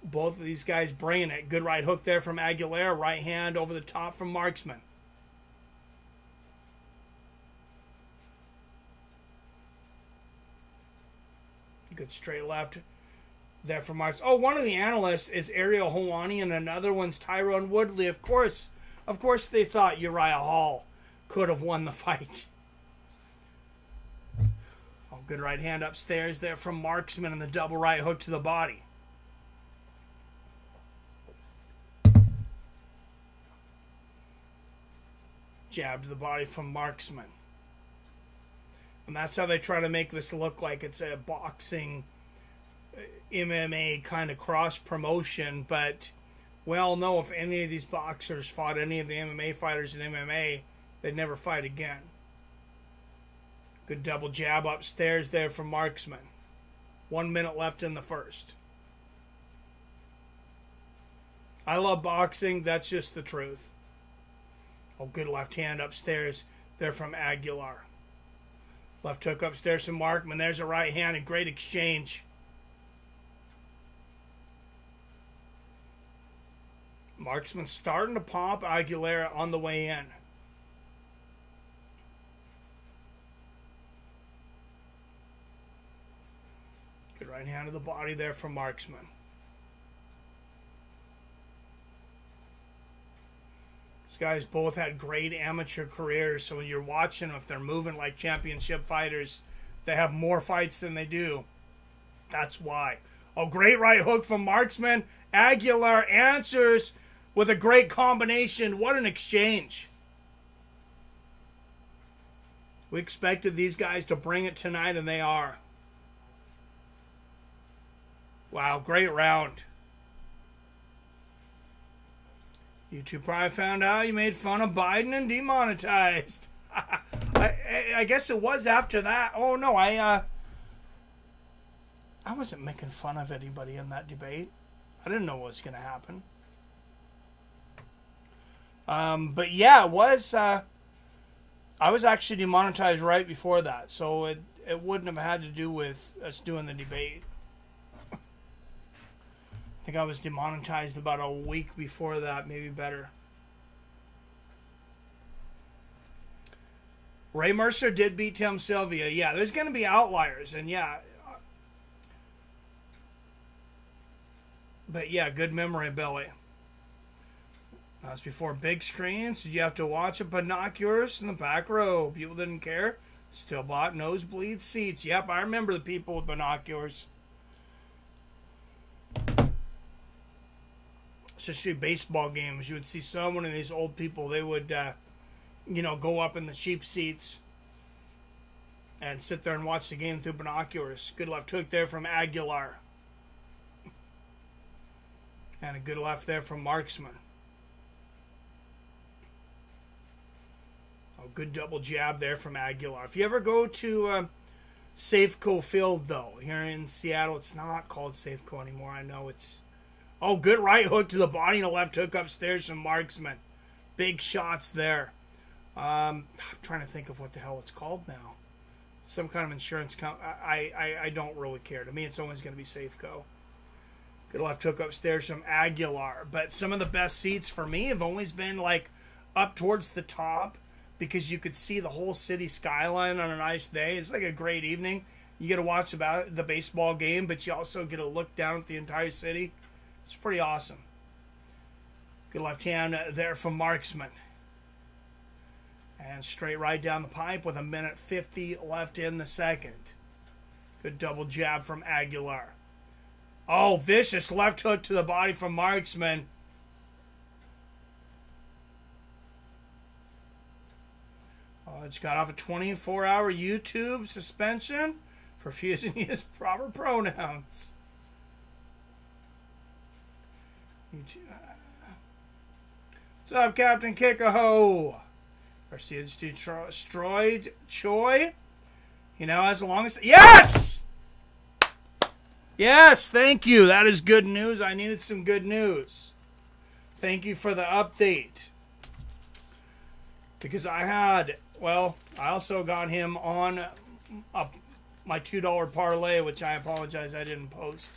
Both of these guys bringing it. Good right hook there from Aguilera. Right hand over the top from Marksman. Good straight left there from Marks. Oh, one of the analysts is Ariel Helwani and another one's Tyrone Woodley. Of course they thought Uriah Hall could have won the fight. Oh, good right hand upstairs there from Marksman and the double right hook to the body. Jab to the body from Marksman. And that's how they try to make this look like it's a boxing MMA kind of cross promotion. But we all know if any of these boxers fought any of the MMA fighters in MMA, they'd never fight again. Good double jab upstairs there from Marksman. 1 minute left in the first. I love boxing. That's just the truth. Oh, good left hand upstairs there from Aguilar. Left hook upstairs from Marksman. There's a right hand. A great exchange. Marksman starting to pop Aguilera on the way in. Good right hand to the body there from Marksman. These guys both had great amateur careers, so when you're watching them, if they're moving like championship fighters, they have more fights than they do. That's why. Oh, great right hook from Marksman. Aguilar answers with a great combination. What an exchange. We expected these guys to bring it tonight, and they are. Wow, great round. YouTube probably found out you made fun of Biden and demonetized. I guess it was after that. Oh, no, I wasn't making fun of anybody in that debate. I didn't know what was going to happen. But yeah, it was. I was actually demonetized right before that, so it wouldn't have had to do with us doing the debate. I think I was demonetized about a week before that, maybe better. Ray Mercer did beat Tim Sylvia. Yeah, there's going to be outliers, and yeah. But yeah, good memory, Billy. That was before big screens. Did you have to watch a binoculars in the back row? People didn't care. Still bought nosebleed seats. Yep, I remember the people with binoculars. Especially baseball games, you would see so many of these old people. They would, go up in the cheap seats and sit there and watch the game through binoculars. Good left hook there from Aguilar. And a good left there from Marksman. Oh, good double jab there from Aguilar. If you ever go to Safeco Field, though, here in Seattle, it's not called Safeco anymore. I know it's... Oh, good right hook to the body and a left hook upstairs from Marksman. Big shots there. I'm trying to think of what the hell it's called now. Some kind of insurance company. I don't really care. To me, it's always going to be Safeco. Good left hook upstairs from Aguilar. But some of the best seats for me have always been like up towards the top because you could see the whole city skyline on a nice day. It's like a great evening. You get to watch about the baseball game, but you also get to look down at the entire city. It's pretty awesome. Good left hand there from Marksman. And straight right down the pipe with 1:50 left in the second. Good double jab from Aguilar. Oh, vicious left hook to the body from Marksman. Oh, it's got off a 24-hour YouTube suspension. refusing to use proper pronouns. What's up, Captain Kikaho? Garcia destroyed Choi. You know, as long as... Yes! Yes, thank you. That is good news. I needed some good news. Thank you for the update. Because I also got him on my $2 parlay, which I apologize I didn't post.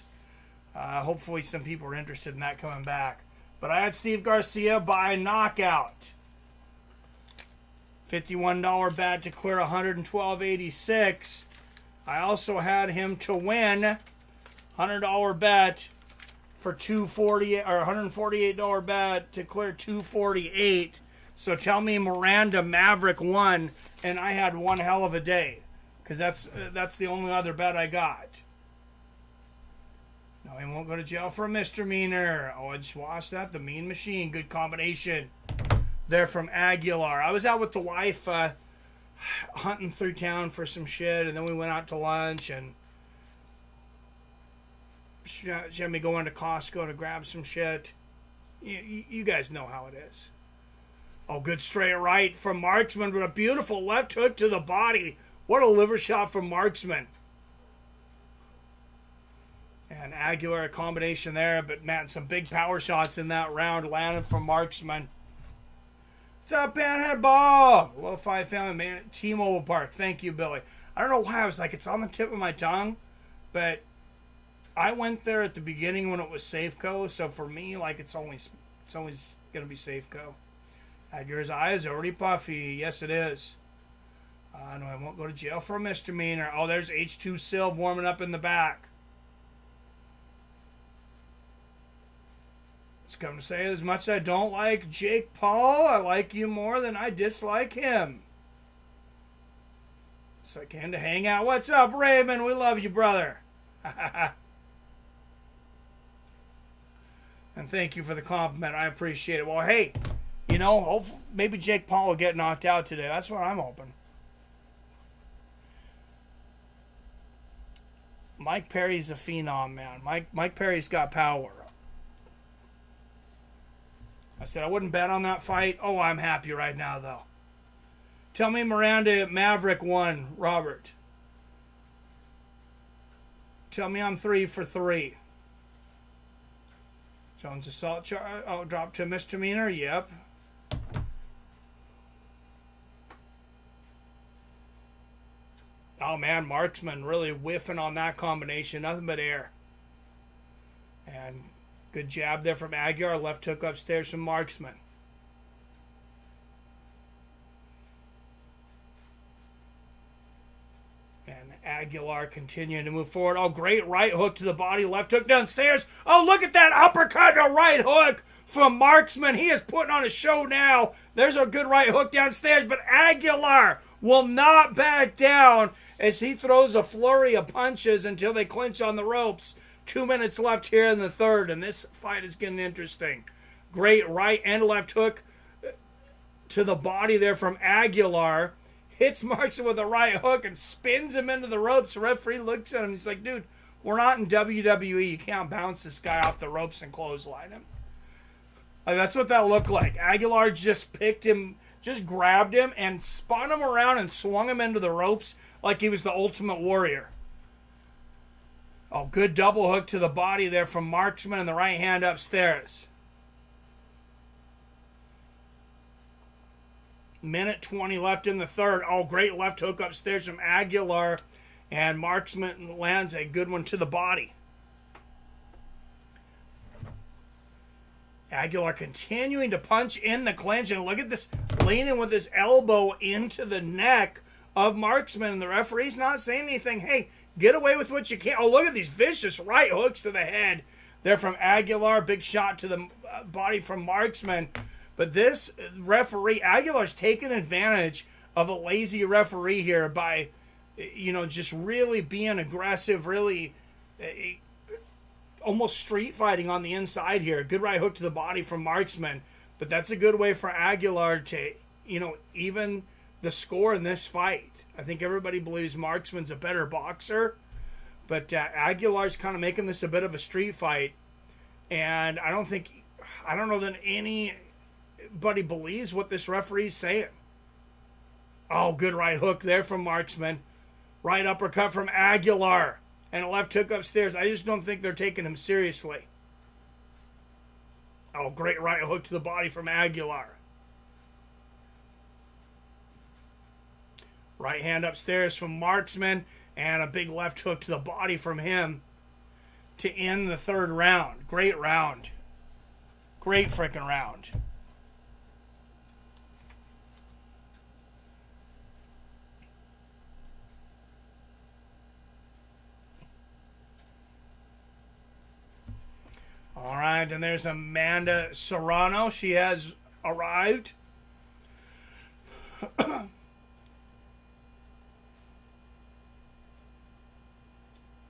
Hopefully some people are interested in that coming back. But I had Steve Garcia by knockout. $51 bet to clear 112.86. I also had him to win $100 bet for $240 or $148 bet to clear 248. So tell me Miranda Maverick won, and I had one hell of a day, because that's the only other bet I got. No, he won't go to jail for a misdemeanor. Oh, I just watched that. The Mean Machine, good combination there from Aguilar. I was out with the wife hunting through town for some shit, and then we went out to lunch, and she had me going to Costco to grab some shit. You guys know how it is. Oh, good straight right from Marksman, but a beautiful left hook to the body. What a liver shot from Marksman. And Aguilera, a combination there, but man, some big power shots in that round landed from Marksman. What's up, Panhead Bob? Lo-Fi Family, man. T-Mobile Park. Thank you, Billy. I don't know why I was like, it's on the tip of my tongue, but I went there at the beginning when it was Safeco, so for me, like, it's always going to be Safeco. Aguilera's eye is already puffy. Yes, it is. No, I won't go to jail for a misdemeanor. Oh, there's H2 Silv warming up in the back. It's come to say, as much as I don't like Jake Paul, I like you more than I dislike him. So I came to hang out. What's up, Raymond? We love you, brother. And thank you for the compliment. I appreciate it. Well, hey, you know, maybe Jake Paul will get knocked out today. That's what I'm hoping. Mike Perry's a phenom, man. Mike Perry's got power. I said I wouldn't bet on that fight. Oh, I'm happy right now, though. Tell me Miranda Maverick won, Robert. Tell me I'm 3 for 3. Jones assault charge. Oh, drop to misdemeanor. Yep. Oh, man, Marksman really whiffing on that combination. Nothing but air. And good jab there from Aguilar. Left hook upstairs from Marksman. And Aguilar continuing to move forward. Oh, great right hook to the body. Left hook downstairs. Oh, look at that uppercut and a right hook from Marksman. He is putting on a show now. There's a good right hook downstairs. But Aguilar will not back down as he throws a flurry of punches until they clinch on the ropes. 2 minutes left here in the third, and this fight is getting interesting. Great right and left hook to the body there from Aguilar. Hits Marksman with a right hook and spins him into the ropes. The referee looks at him. He's like, dude, we're not in WWE. You can't bounce this guy off the ropes and clothesline him. Like, that's what that looked like. Aguilar just picked him, just grabbed him and spun him around and swung him into the ropes like he was the Ultimate Warrior. Oh, good double hook to the body there from Marksman and the right hand upstairs. Minute 20 left in the third. Oh, great left hook upstairs from Aguilar. And Marksman lands a good one to the body. Aguilar continuing to punch in the clinch. And look at this, leaning with his elbow into the neck of Marksman. And the referee's not saying anything. Hey, get away with what you can. Oh, look at these vicious right hooks to the head. They're from Aguilar. Big shot to the body from Marksman. But this referee, Aguilar's taking advantage of a lazy referee here by, you know, just really being aggressive, really almost street fighting on the inside here. Good right hook to the body from Marksman. But that's a good way for Aguilar to, you know, even the score in this fight. I think everybody believes Marksman's a better boxer, but Aguilar's kind of making this a bit of a street fight, and I don't know that anybody believes what this referee's saying. Oh, good right hook there from Marksman. Right uppercut from Aguilar. And a left hook upstairs. I just don't think they're taking him seriously. Oh, great right hook to the body from Aguilar. Right hand upstairs from Marksman. And a big left hook to the body from him to end the third round. Great round. Great freaking round. All right, and there's Amanda Serrano. She has arrived.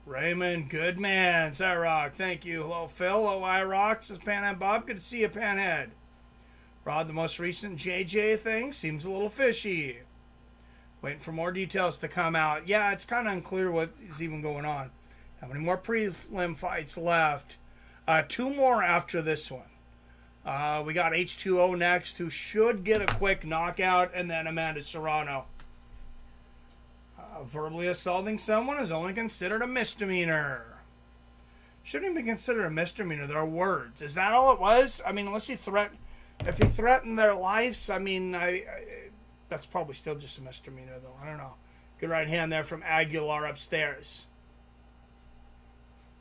Raymond Goodman, Cyrock, thank you. Hello, Phil. Hello, iRock. This is Panhead Bob. Good to see you, Panhead. Rod, the most recent JJ thing seems a little fishy. Waiting for more details to come out. Yeah, it's kind of unclear what is even going on. How many more prelim fights left? 2 more after this one. We got H2O next, who should get a quick knockout, and then Amanda Serrano. Verbally assaulting someone is only considered a misdemeanor. Shouldn't even be considered a misdemeanor. There are words. Is that all it was? I mean, unless he if he threatened their lives, I mean, that's probably still just a misdemeanor, though. I don't know. Good right hand there from Aguilar upstairs.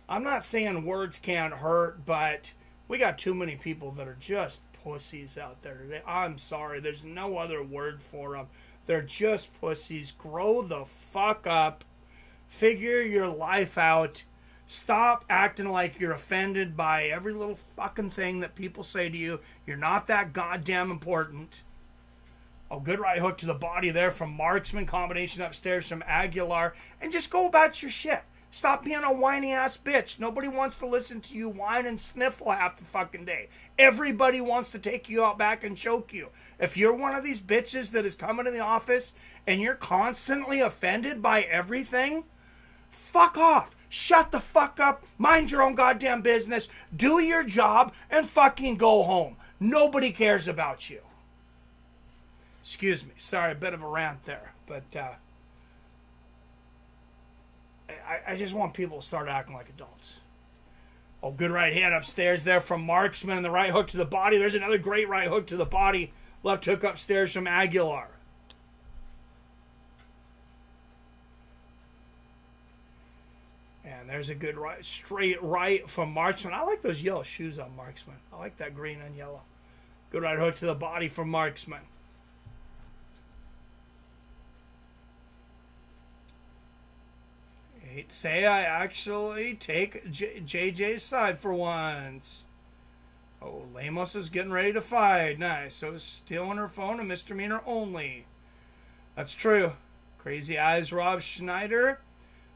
I'm not saying words can't hurt, but we got too many people that are just pussies out there today. I'm sorry. There's no other word for them. They're just pussies. Grow the fuck up. Figure your life out. Stop acting like you're offended by every little fucking thing that people say to you. You're not that goddamn important. Oh, good right hook to the body there from Marksman. Combination upstairs from Aguilar. And just go about your shit. Stop being a whiny ass bitch. Nobody wants to listen to you whine and sniffle half the fucking day. Everybody wants to take you out back and choke you. If you're one of these bitches that is coming to the office and you're constantly offended by everything, fuck off. Shut the fuck up. Mind your own goddamn business. Do your job and fucking go home. Nobody cares about you. Excuse me. Sorry, a bit of a rant there. But, I just want people to start acting like adults. Oh, good right hand upstairs there from Marksman, and the right hook to the body. There's another great right hook to the body. Left hook upstairs from Aguilar. And there's a good right, straight right from Marksman. I like those yellow shoes on Marksman. I like that green and yellow. Good right hook to the body from Marksman. I hate to say I actually take JJ's side for once. Oh, Lemos is getting ready to fight. Nice. So is stealing her phone a misdemeanor only. That's true. Crazy Eyes Rob Schneider.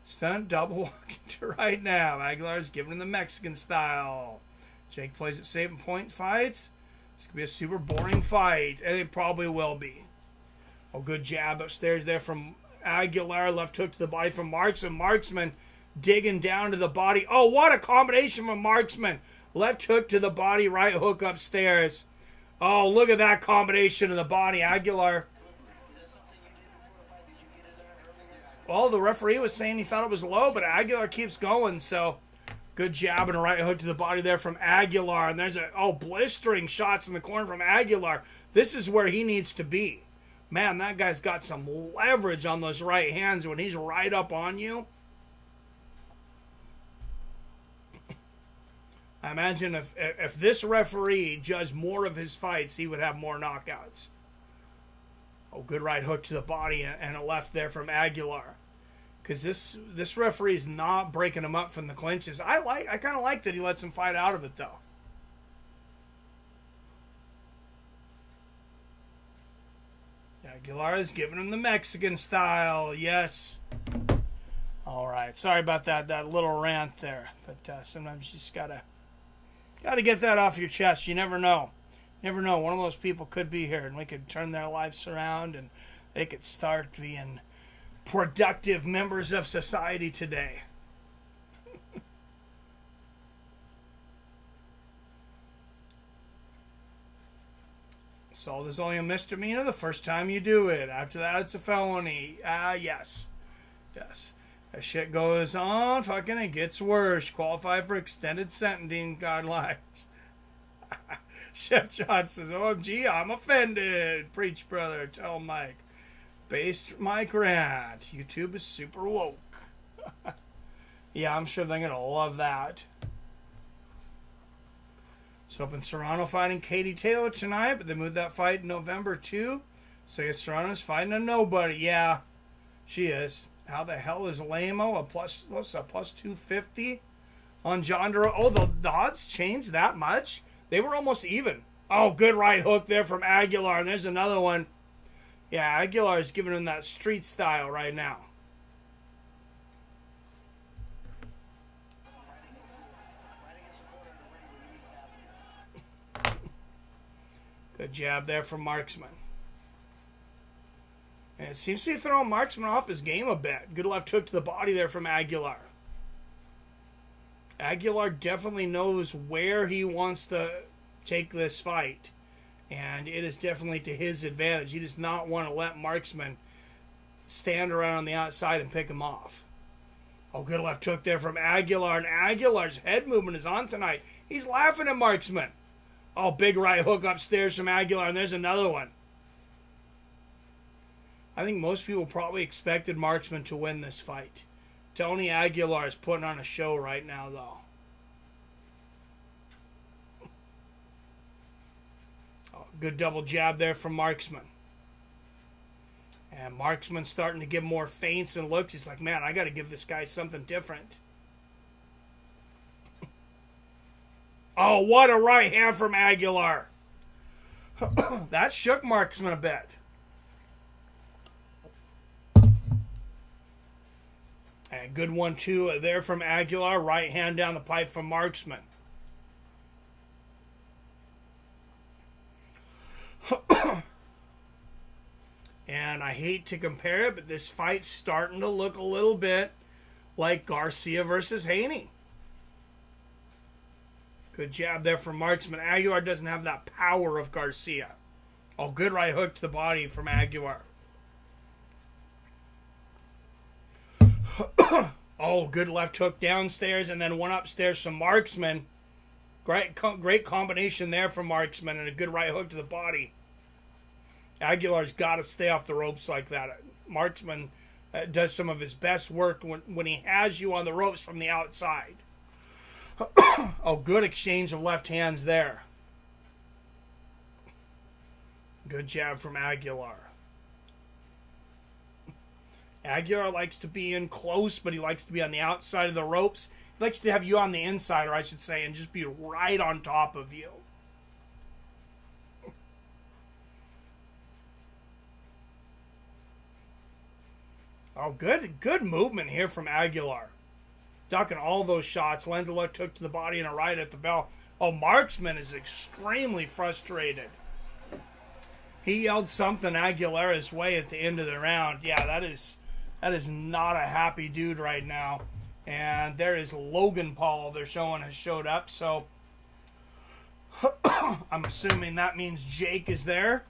Stunt double walking to right now. Aguilar's giving him the Mexican style. Jake plays it safe in point fights. This could be a super boring fight. And it probably will be. Oh, good jab upstairs there from Aguilar. Left hook to the body from Marksman. Marksman digging down to the body. Oh, what a combination from Marksman. Left hook to the body, right hook upstairs. Oh, look at that combination of the body. Aguilar. Well, the referee was saying he thought it was low, but Aguilar keeps going. So, good jab and a right hook to the body there from Aguilar. And there's blistering shots in the corner from Aguilar. This is where he needs to be. Man, that guy's got some leverage on those right hands when he's right up on you. I imagine if this referee judged more of his fights, he would have more knockouts. Oh, good right hook to the body and a left there from Aguilar. Because this referee is not breaking him up from the clinches. I kind of like that he lets him fight out of it, though. Aguilar is giving him the Mexican style. Yes. All right. Sorry about that little rant there. But sometimes you just gotta get that off your chest. You never know. Never know. One of those people could be here, and we could turn their lives around, and they could start being productive members of society today. Assault is only a misdemeanor the first time you do it. After that, it's a felony. Yes. Yes. As shit goes on, fucking it gets worse. Qualify for extended sentencing guidelines. Chef John says, OMG, I'm offended. Preach, brother. Tell Mike. Based Mike rant. YouTube is super woke. Yeah, I'm sure they're going to love that. So up in Serrano fighting Katie Taylor tonight, but they moved that fight in November too. So I guess Serrano's fighting a nobody. Yeah, she is. How the hell is Lamo a plus 250 on John Duro? Oh, the odds changed that much? They were almost even. Oh, good right hook there from Aguilar. And there's another one. Yeah, Aguilar is giving him that street style right now. Good jab there from Marksman. And it seems to be throwing Marksman off his game a bit. Good left hook to the body there from Aguilar. Aguilar definitely knows where he wants to take this fight. And it is definitely to his advantage. He does not want to let Marksman stand around on the outside and pick him off. Oh, good left hook there from Aguilar. And Aguilar's head movement is on tonight. He's laughing at Marksman. Oh, big right hook upstairs from Aguilar. And there's another one. I think most people probably expected Marksman to win this fight. Tony Aguilar is putting on a show right now, though. Oh, good double jab there from Marksman. And Marksman's starting to give more feints and looks. He's like, man, I got to give this guy something different. Oh, what a right hand from Aguilar. That shook Marksman a bit. And good 1-2 there from Aguilar. Right hand down the pipe from Marksman. And I hate to compare it, but this fight's starting to look a little bit like Garcia versus Haney. Good jab there from Marksman. Aguilar doesn't have that power of Garcia. Oh, good right hook to the body from Aguilar. Oh, good left hook downstairs and then one upstairs from Marksman. Great combination there from Marksman and a good right hook to the body. Aguilar's got to stay off the ropes like that. Marksman does some of his best work when he has you on the ropes from the outside. Oh, good exchange of left hands there. Good jab from Aguilar. Aguilar likes to be in close, but he likes to be on the outside of the ropes. He likes to have you on the inside, or I should say, and just be right on top of you. Oh, good movement here from Aguilar. Ducking all those shots. Lands a left hook to the body and a right at the bell. Oh, Marksman is extremely frustrated. He yelled something Aguilera's way at the end of the round. Yeah, that is not a happy dude right now. And there is Logan Paul they're showing has showed up. So I'm assuming that means Jake is there.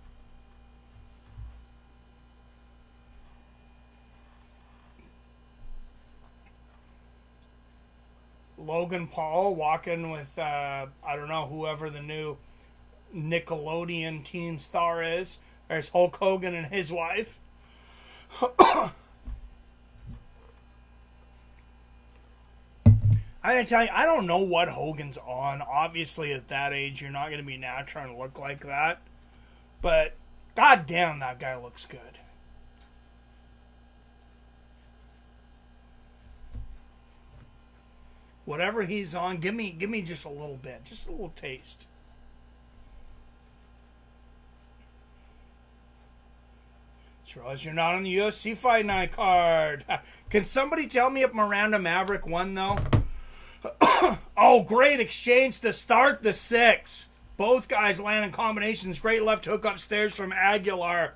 Logan Paul walking with, I don't know, whoever the new Nickelodeon teen star is. There's Hulk Hogan and his wife. I gotta tell you, I don't know what Hogan's on. Obviously, at that age, you're not going to be now trying to look like that. But, goddamn, that guy looks good. Whatever he's on, give me just a little bit, just a little taste. Just realize you're not on the UFC Fight Night card. Can somebody tell me if Miranda Maverick won, though? Oh, great exchange to start the 6. Both guys landing combinations. Great left hook upstairs from Aguilar.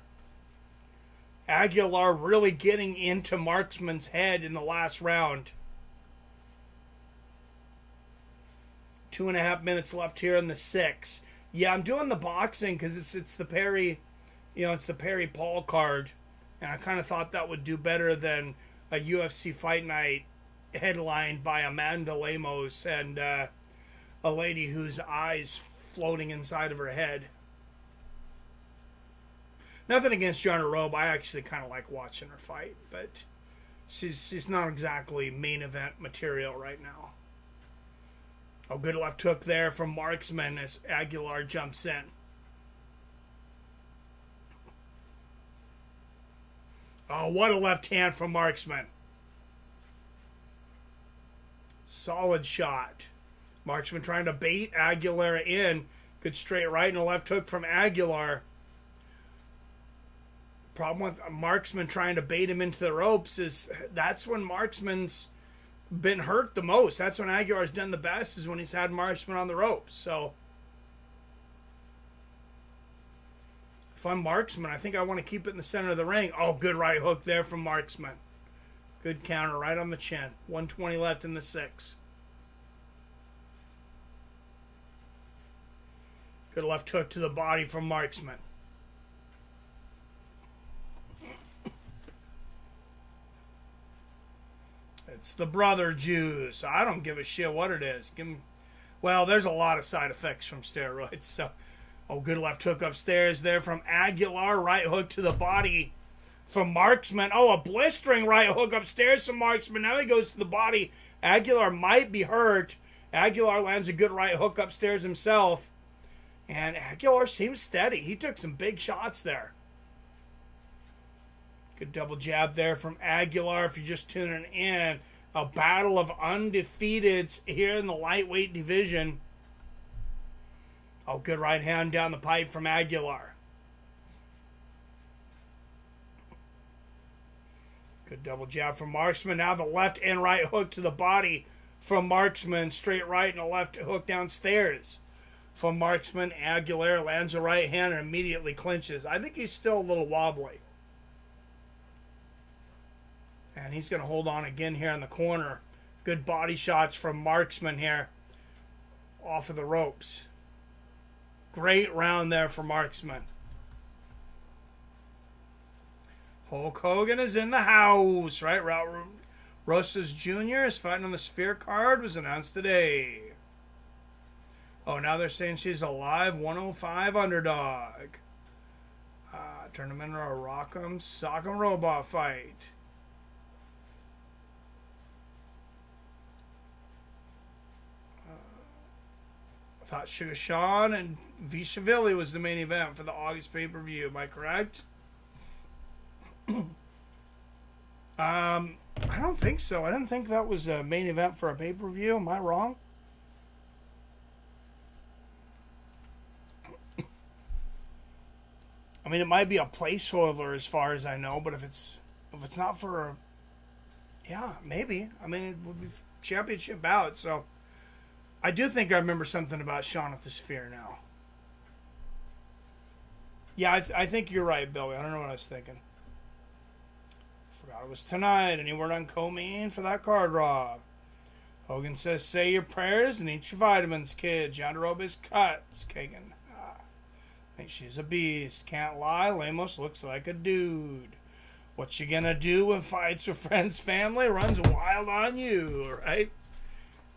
Aguilar really getting into Marksman's head in the last round. 2.5 minutes left here in the 6th. Yeah, I'm doing the boxing because it's the Perry, it's the Perry Paul card, and I kind of thought that would do better than a UFC Fight Night headlined by Amanda Lemos and a lady whose eyes floating inside of her head. Nothing against Joanna Robe. I actually kind of like watching her fight, but she's not exactly main event material right now. Oh, good left hook there from Marksman as Aguilar jumps in. Oh, what a left hand from Marksman. Solid shot. Marksman trying to bait Aguilera in. Good straight right and a left hook from Aguilar. Problem with Marksman trying to bait him into the ropes is that's when Marksman's been hurt the most. That's when Aguilar's done the best, is when he's had Marksman on the ropes. So if I'm Marksman, I think I want to keep it in the center of the ring. Oh, good right hook there from Marksman. Good counter right on the chin. 120 left in the 6th. Good left hook to the body from Marksman. It's the brother juice. I don't give a shit what it is. Well, there's a lot of side effects from steroids. So, good left hook upstairs there from Aguilar. Right hook to the body from Marksman. Oh, a blistering right hook upstairs from Marksman. Now he goes to the body. Aguilar might be hurt. Aguilar lands a good right hook upstairs himself. And Aguilar seems steady. He took some big shots there. Good double jab there from Aguilar. If you're just tuning in, a battle of undefeateds here in the lightweight division. Oh, good right hand down the pipe from Aguilar. Good double jab from Marksman. Now the left and right hook to the body from Marksman. Straight right and a left hook downstairs from Marksman. Aguilera lands a right hand and immediately clinches. I think he's still a little wobbly. And he's going to hold on again here in the corner. Good body shots from Marksman here. Off of the ropes. Great round there for Marksman. Hulk Hogan is in the house, right? Rosas Jr. is fighting on the Sphere card. Was announced today. Oh, now they're saying she's a live 105 underdog. Tournament or a Rock'em Sock'em Robot fight. I thought Sugar Sean and Vishavili was the main event for the August pay-per-view. Am I correct? I don't think so. I didn't think that was a main event for a pay-per-view. Am I wrong? I mean, it might be a placeholder as far as I know, but if it's not for, yeah, maybe. I mean, it would be championship bout, so I do think I remember something about Sean at the Sphere now. Yeah, I think you're right, Billy. I don't know what I was thinking. Forgot it was tonight. Any word on co-main for that card, Rob? Hogan says, say your prayers and eat your vitamins, kid. John Robis cuts. Kagan. I think she's a beast. Can't lie. Lemos looks like a dude. What you gonna do when fights with friends, family runs wild on you, right?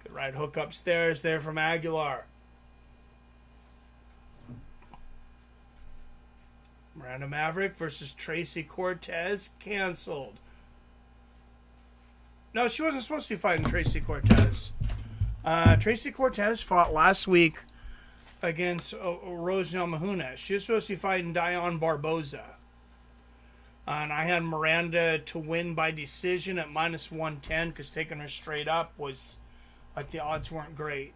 Good right hook upstairs there from Aguilar. Miranda Maverick versus Tracy Cortez canceled. No, she wasn't supposed to be fighting Tracy Cortez. Tracy Cortez fought last week against Rose Namajunas. She was supposed to be fighting Dion Barboza. And I had Miranda to win by decision at minus 110 because taking her straight up was, like, the odds weren't great.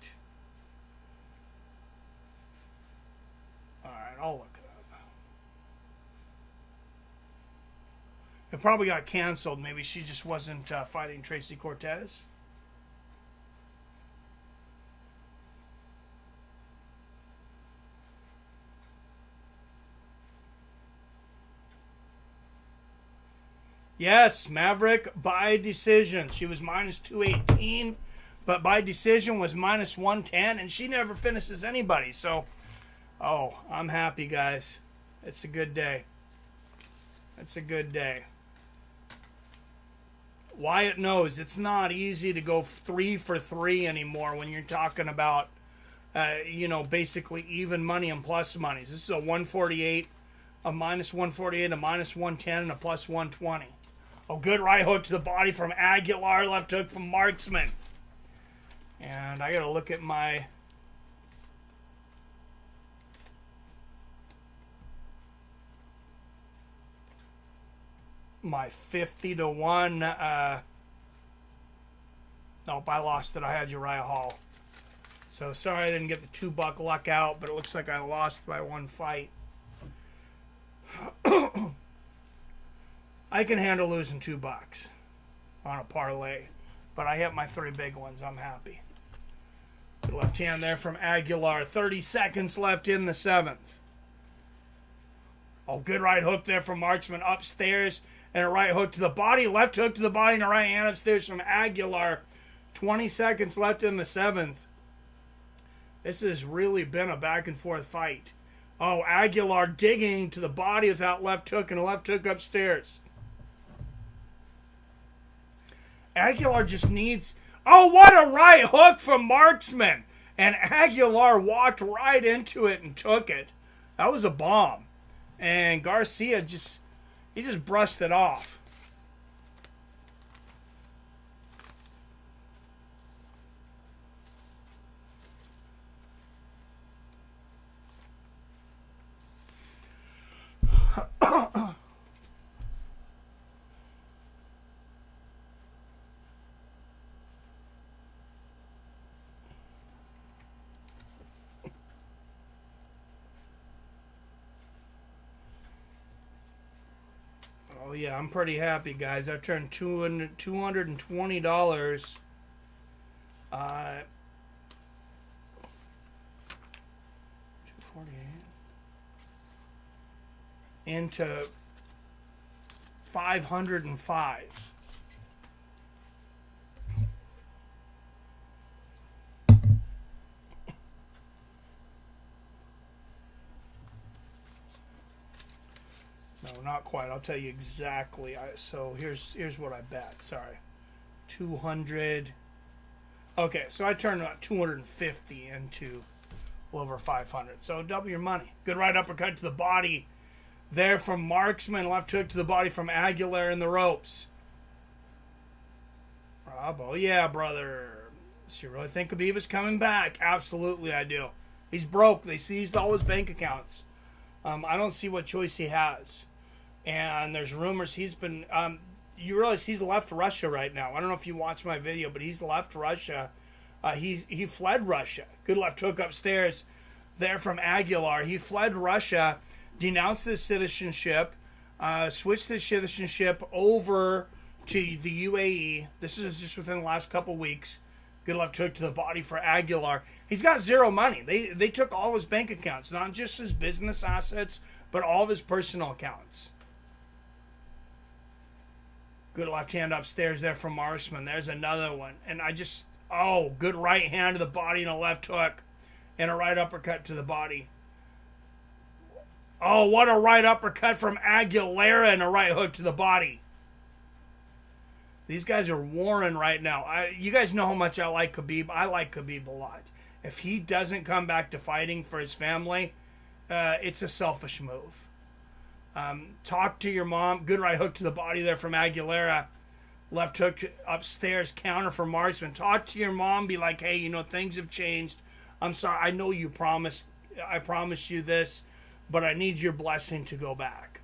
Alright, I'll look it up. It probably got canceled. Maybe she just wasn't fighting Tracy Cortez. Yes, Maverick by decision. She was minus 218, but by decision was minus 110, and she never finishes anybody. So, oh, I'm happy, guys. It's a good day. It's a good day. Wyatt knows it's not easy to go 3 for 3 anymore when you're talking about, basically even money and plus monies. This is a 148, a minus 148, a minus 110, and a plus 120. Oh, good right hook to the body from Aguilar, left hook from Marksman. And I got to look at my... my 50 to 1. Nope, I lost it. I had Uriah Hall. So sorry I didn't get the $2 luck out, but it looks like I lost by 1 fight. I can handle losing $2 on a parlay, but I hit my 3 big ones. I'm happy. Good left hand there from Aguilar. 30 seconds left in the 7th. Oh, good right hook there from Marksman upstairs. And a right hook to the body, left hook to the body, and a right hand upstairs from Aguilar. 20 seconds left in the 7th. This has really been a back and forth fight. Oh, Aguilar digging to the body without left hook, and a left hook upstairs. Aguilar just needs... Oh, what a right hook from Marksman! And Aguilar walked right into it and took it. That was a bomb. And Garcia just... he just brushed it off. Oh, yeah, I'm pretty happy, guys. I turned $220 248 into 505. No, not quite. I'll tell you exactly. So here's what I bet. Sorry, 200. Okay, so I turned about 250 into over 500. So double your money. Good right uppercut to the body there from Marksman. Left hook to the body from Aguilera in the ropes. Bravo, yeah, brother. So you really think Khabib is coming back? Absolutely, I do. He's broke. They seized all his bank accounts. I don't see what choice he has. And there's rumors he's been... you realize he's left Russia right now. I don't know if you watched my video, but he's left Russia. He fled Russia. Good left hook upstairs there from Aguilar. He fled Russia, denounced his citizenship, switched his citizenship over to the UAE. This is just within the last couple weeks. Good left hook to the body for Aguilar. He's got zero money. They took all his bank accounts, not just his business assets, but all of his personal accounts. Good left hand upstairs there from Marksman. There's another one. And good right hand to the body and a left hook. And a right uppercut to the body. Oh, what a right uppercut from Aguilera and a right hook to the body. These guys are warring right now. You guys know how much I like Khabib. I like Khabib a lot. If he doesn't come back to fighting for his family, it's a selfish move. Talk to your mom. Good right hook to the body there from Aguilera. Left hook upstairs, counter for Marksman. Talk to your mom. Be like, hey, things have changed. I'm sorry. I know you promised. I promised you this, but I need your blessing to go back.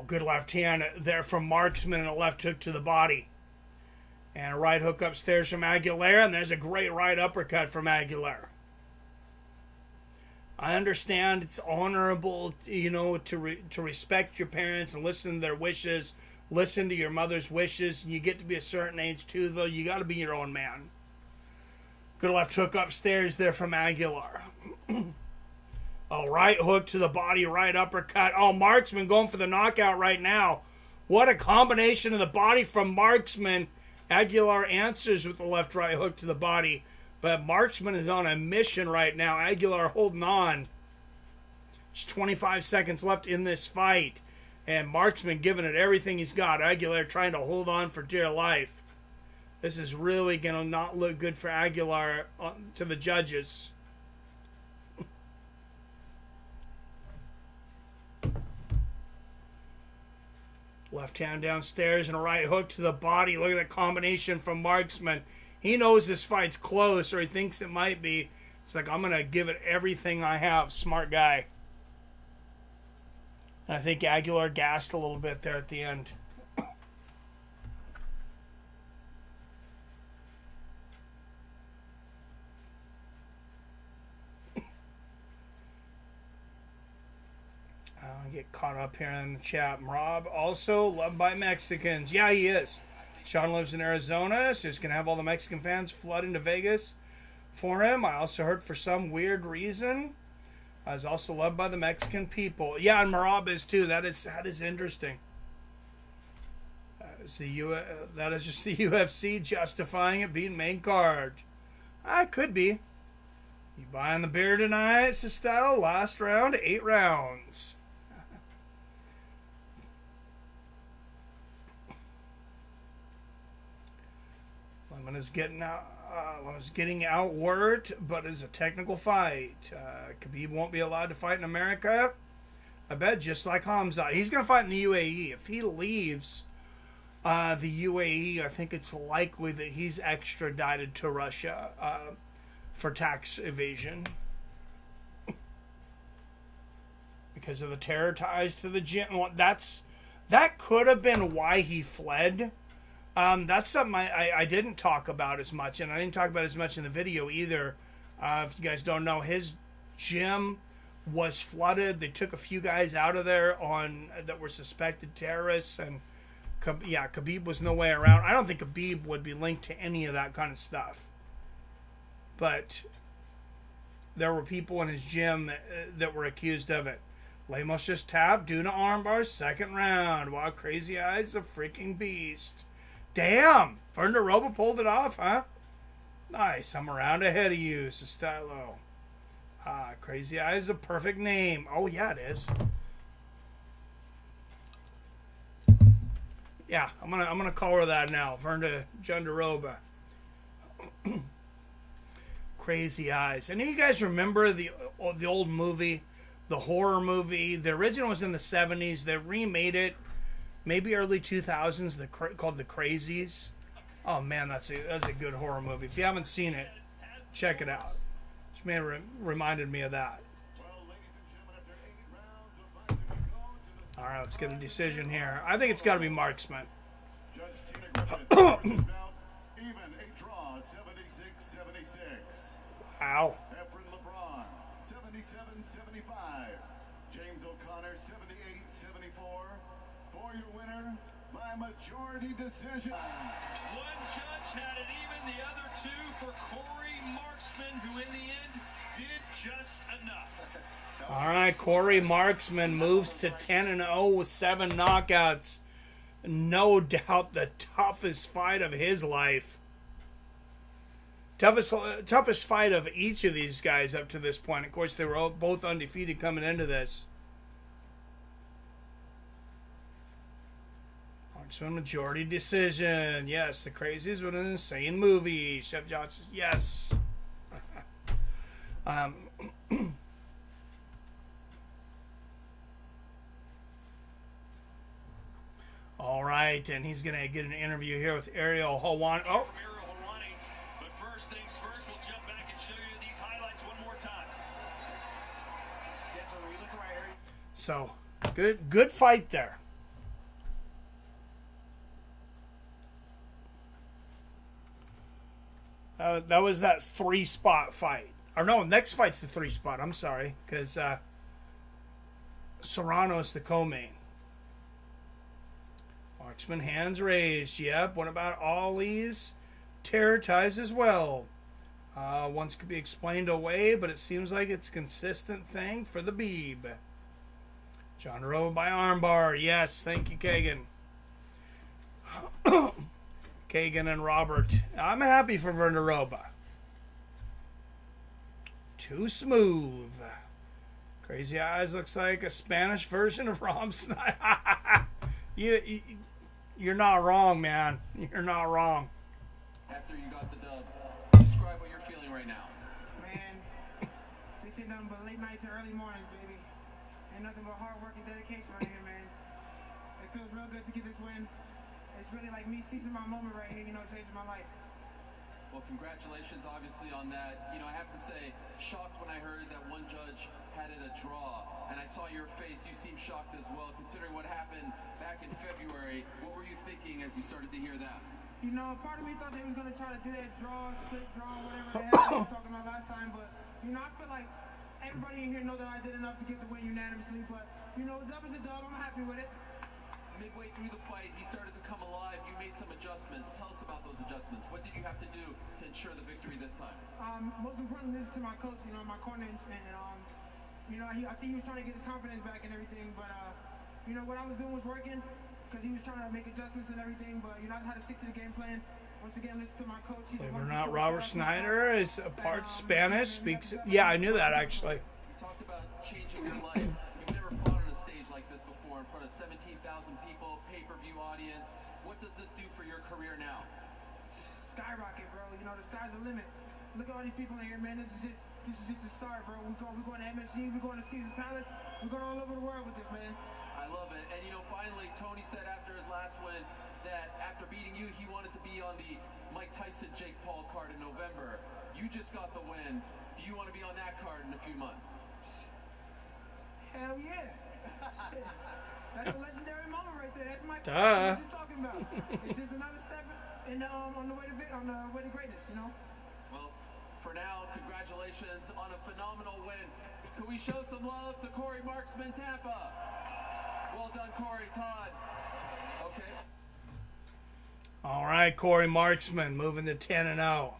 Good left hand there from Marksman and a left hook to the body. And a right hook upstairs from Aguilera, and there's a great right uppercut from Aguilera. I understand it's honorable, to respect your parents and listen to their wishes, listen to your mother's wishes. And you get to be a certain age too, though. You got to be your own man. Good left hook upstairs there from Aguilar. Oh, right hook to the body, right uppercut. Oh, Marksman going for the knockout right now. What a combination of the body from Marksman. Aguilar answers with the left right hook to the body. But Marksman is on a mission right now. Aguilar holding on. There's 25 seconds left in this fight. And Marksman giving it everything he's got. Aguilar trying to hold on for dear life. This is really going to not look good for Aguilar to the judges. Left hand downstairs and a right hook to the body. Look at that combination from Marksman. He knows this fight's close, or he thinks it might be. It's like, I'm going to give it everything I have. Smart guy. And I think Aguilar gassed a little bit there at the end. Get caught up here in the chat. Rob, also loved by Mexicans. Yeah, he is. Sean lives in Arizona, so he's going to have all the Mexican fans flood into Vegas for him. I also heard for some weird reason, I was also loved by the Mexican people. Yeah, and Marab is too. That is interesting. That is just the UFC justifying it being main card. Could be. You buying the beer tonight, Sestelle? Last round, 8 rounds. Lemon is getting outworked, but it's a technical fight. Khabib won't be allowed to fight in America. I bet just like Hamzat. He's going to fight in the UAE. If he leaves the UAE, I think it's likely that he's extradited to Russia for tax evasion. Because of the terror ties to the gym. Well, that could have been why he fled. That's something I didn't talk about as much, and I didn't talk about as much in the video either. If you guys don't know, his gym was flooded. They took a few guys out of there that were suspected terrorists, and Khabib was no way around. I don't think Khabib would be linked to any of that kind of stuff. But there were people in his gym that were accused of it. Lemos just tapped, Duna armbar, second round. Wow, Crazy Eyes is a freaking beast. Damn! Fernando pulled it off, huh? Nice. I'm a round ahead of you, Sestalo. Crazy Eyes is a perfect name. Oh, yeah, it is. Yeah, I'm gonna call her that now. Verna Jandaroba. Crazy Eyes. Any of you guys remember the old movie, the horror movie? The original was in the 70s. They remade it, maybe early 2000s. Called The Crazies. Oh man, that's a good horror movie. If you haven't seen it, check it out. Just reminded me of that. All right, let's get a decision here. I think it's got to be Marksman. Wow. Efren LeBron, 77-75. James O'Connor, 78-74. For your winner, by majority decision. One judge had it even, the other two for Corey Marksman, who in the end did just enough. All right, Corey Marksman moves to 10-0 with 7 knockouts. No doubt the toughest fight of his life. Toughest fight of each of these guys up to this point. Of course, they were both undefeated coming into this. Marksman majority decision. Yes, The Crazies were an insane movie. Chef Josh says yes. All right, and he's going to get an interview here with Ariel Helwani. Oh. But first things first, we'll jump back and show you these highlights one more time. So, good fight there. That was that 3-spot fight. Or no, next fight's the 3-spot. I'm sorry, because Serrano's the co-main. Marksman, hands raised. Yep. What about Ollie's terror ties as well? Once could be explained away, but it seems like it's a consistent thing for the Beeb. John Rowe by armbar. Yes, thank you, Kagan. Kagan and Robert. I'm happy for Vernaroba. Too smooth. Crazy Eyes looks like a Spanish version of Rob Snyder. You're not wrong, man. You're not wrong. After you got the dub, describe what you're feeling right now. Man, this ain't nothing but late nights and early mornings, baby. Ain't nothing but hard work and dedication right here, man. It feels real good to get this win. It's really like me seizing my moment right here, changing my life. Well, congratulations, obviously, on that. I have to say, shocked when I heard that one judge had it a draw, and I saw your face. You seemed shocked as well, considering what happened back in February. What were you thinking as you started to hear that? Part of me thought they was going to try to do that split draw, whatever they had we were talking about last time, but, I feel like everybody in here know that I did enough to get the win unanimously, but, a dub is a dub. I'm happy with it. Midway through the fight, he started to come alive. You made some adjustments. Tell us about those adjustments. What did you have to do to ensure the victory this time? Most importantly, listen to my coach, my corner, and I see he was trying to get his confidence back and everything, but, what I was doing was working, because he was trying to make adjustments and everything, but, I just had to stick to the game plan. Once again, listen to my coach. Believe it or not, Robert Snyder is a part Spanish, speaks... Yeah, I knew that, actually. You talked about changing your life. You've never fought on a stage like this before in front of 17,000 people, pay-per-view audience. What does this do for your career now? Skyrocket, bro. The sky's the limit. Look at all these people in here, man. This is just a start, bro. We're going to MSG. We're going to Caesar's Palace. We're going all over the world with this, man. I love it. And finally, Tony said after his last win that after beating you, he wanted to be on the Mike Tyson Jake Paul card in November. You just got the win. Do you want to be on that card in a few months? Hell yeah. Shit. That's a legendary moment right there. That's Mike Duh. Tyson. What you talking about? It's just another step on the way to greatness, Well, for now, congratulations on a phenomenal win. Can we show some love to Corey Marksman, Tampa? Well done, Corey. Todd. Okay. All right, Corey Marksman moving to 10-0.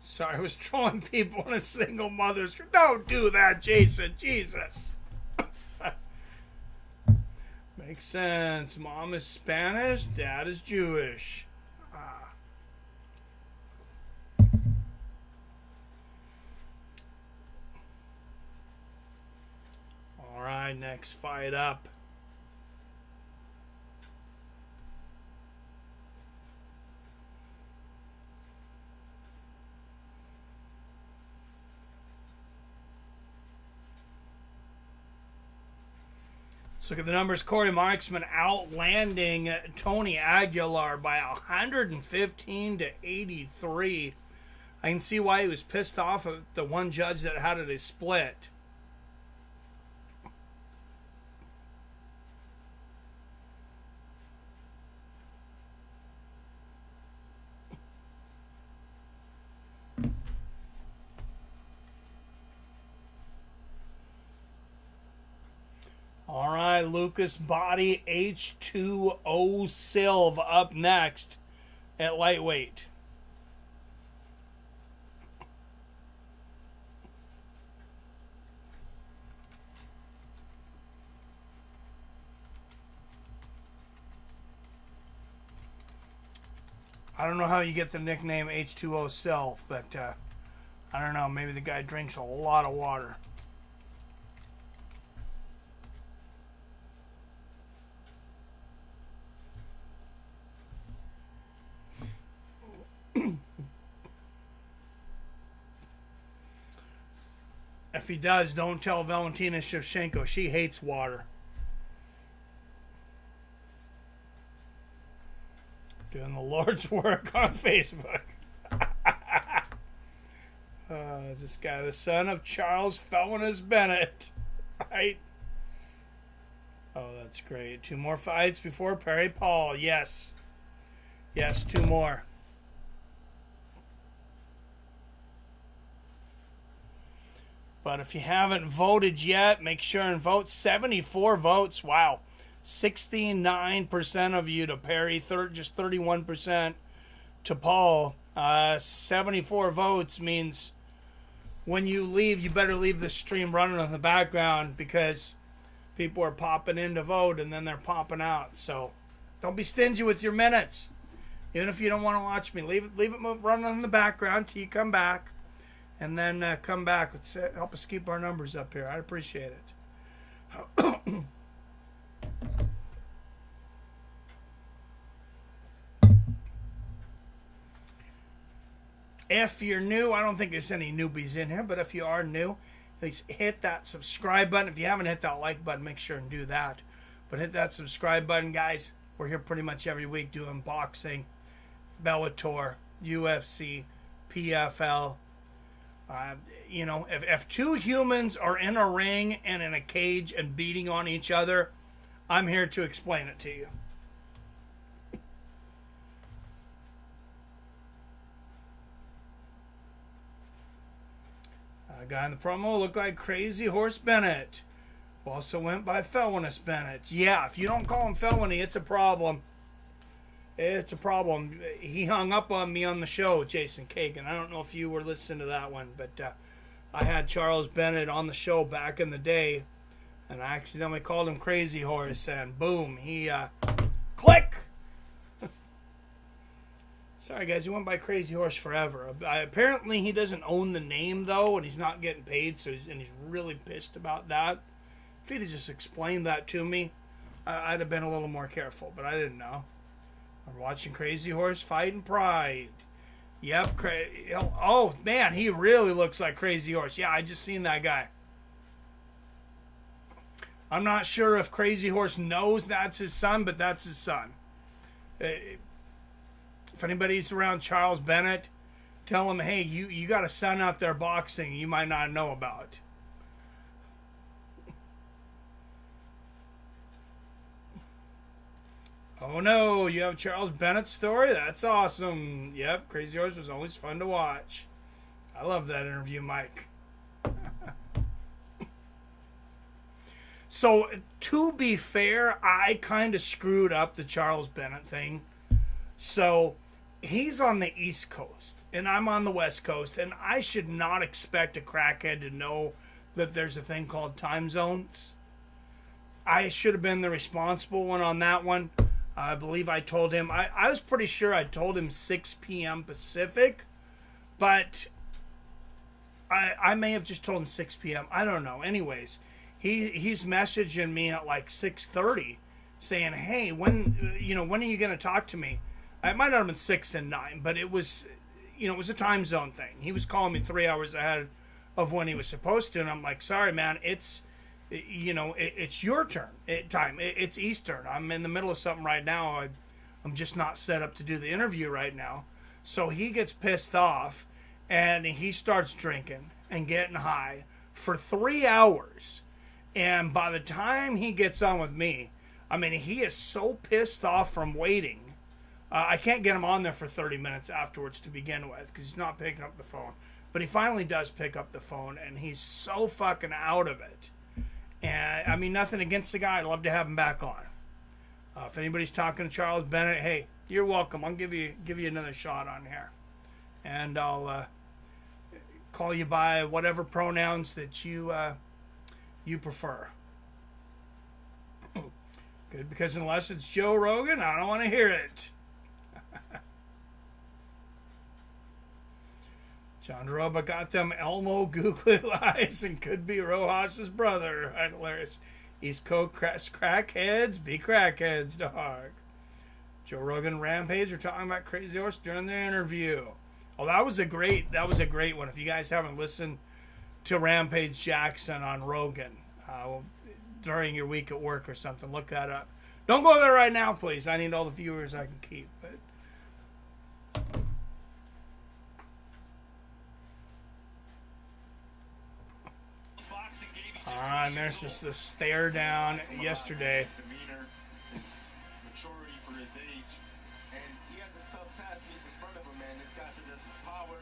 Sorry, I was throwing people in a single mother's. Don't do that, Jason. Jesus. Makes sense. Mom is Spanish, dad is Jewish. All right, next fight up. Let's look at the numbers. Corey Marksman outlanding Tony Aguilar by 115 to 83. I can see why he was pissed off at the one judge that had it a split. All right, Lucas Body H2O Silv up next at lightweight. I don't know how you get the nickname H2O Silv, but I don't know. Maybe the guy drinks a lot of water. If he does, don't tell Valentina Shevchenko. She hates water. Doing the Lord's work on Facebook. Is this guy the son of Charles Felonius Bennett? Right? Oh, that's great. 2 more fights before Perry Paul. Yes. Yes, 2 more. But if you haven't voted yet, make sure and vote. 74 votes. Wow. 69% of you to Perry. Just 31% to Paul. 74 votes means when you leave, you better leave the stream running in the background because people are popping in to vote and then they're popping out. So don't be stingy with your minutes. Even if you don't want to watch me, leave it running in the background till you come back. And then come back. Help us keep our numbers up here. I'd appreciate it. If you're new, I don't think there's any newbies in here, but if you are new, please hit that subscribe button. If you haven't hit that like button, make sure and do that. But hit that subscribe button, guys. We're here pretty much every week doing boxing, Bellator, UFC, PFL. You know, if two humans are in a ring and in a cage and beating on each other, I'm here to explain it to you. A guy in the promo looked like Crazy Horse Bennett. Also went by Felonious Bennett. Yeah, if you don't call him Felony, it's a problem. It's a problem. He hung up on me on the show, Jason Kagan. I don't know if you were listening to that one, but I had Charles Bennett on the show back in the day, and I accidentally called him Crazy Horse, and boom, he, click! Sorry, guys, he went by Crazy Horse forever. Apparently, he doesn't own the name, though, and he's not getting paid, and he's really pissed about that. If he'd have just explained that to me, I'd have been a little more careful, but I didn't know. I'm watching Crazy Horse fighting Pride. Yep. Oh, man, he really looks like Crazy Horse. Yeah, I just seen that guy. I'm not sure if Crazy Horse knows that's his son, but that's his son. If anybody's around Charles Bennett, tell him, hey, you got a son out there boxing you might not know about. Oh no, you have Charles Bennett's story? That's awesome. Yep, Crazy Horse was always fun to watch. I love that interview, Mike. So, to be fair, I kind of screwed up the Charles Bennett thing. So, he's on the East Coast, and I'm on the West Coast, and I should not expect a crackhead to know that there's a thing called time zones. I should have been the responsible one on that one. I believe I told him, I was pretty sure I told him 6 p.m. Pacific, but I may have just told him 6 p.m. I don't know. Anyways, he's messaging me at like 6:30 saying, hey, when are you going to talk to me? It might not have been 6 and 9, but it was, it was a time zone thing. He was calling me 3 hours ahead of when he was supposed to, and I'm like, sorry, man, it's your turn. It's Eastern. I'm in the middle of something right now. I'm just not set up to do the interview right now. So he gets pissed off, and he starts drinking and getting high for 3 hours. And by the time he gets on with me, I mean, he is so pissed off from waiting. I can't get him on there for 30 minutes afterwards to begin with because he's not picking up the phone. But he finally does pick up the phone, and he's so fucking out of it. And, I mean, nothing against the guy. I'd love to have him back on. If anybody's talking to Charles Bennett, hey, you're welcome. I'll give you another shot on here. And I'll call you by whatever pronouns that you prefer. Good, because unless it's Joe Rogan, I don't want to hear it. John Roba got them Elmo googly eyes and could be Rojas's brother. Hilarious. East Coast crackheads be crackheads, dog. Joe Rogan Rampage. We're talking about Crazy Horse during the interview. Oh, that was a great one. If you guys haven't listened to Rampage Jackson on Rogan during your week at work or something, look that up. Don't go there right now, please. I need all the viewers I can keep. But and there's just the stare down yesterday. Demeanor, his maturity for his age, and he has a tough task in front of him, man. This guy possesses power.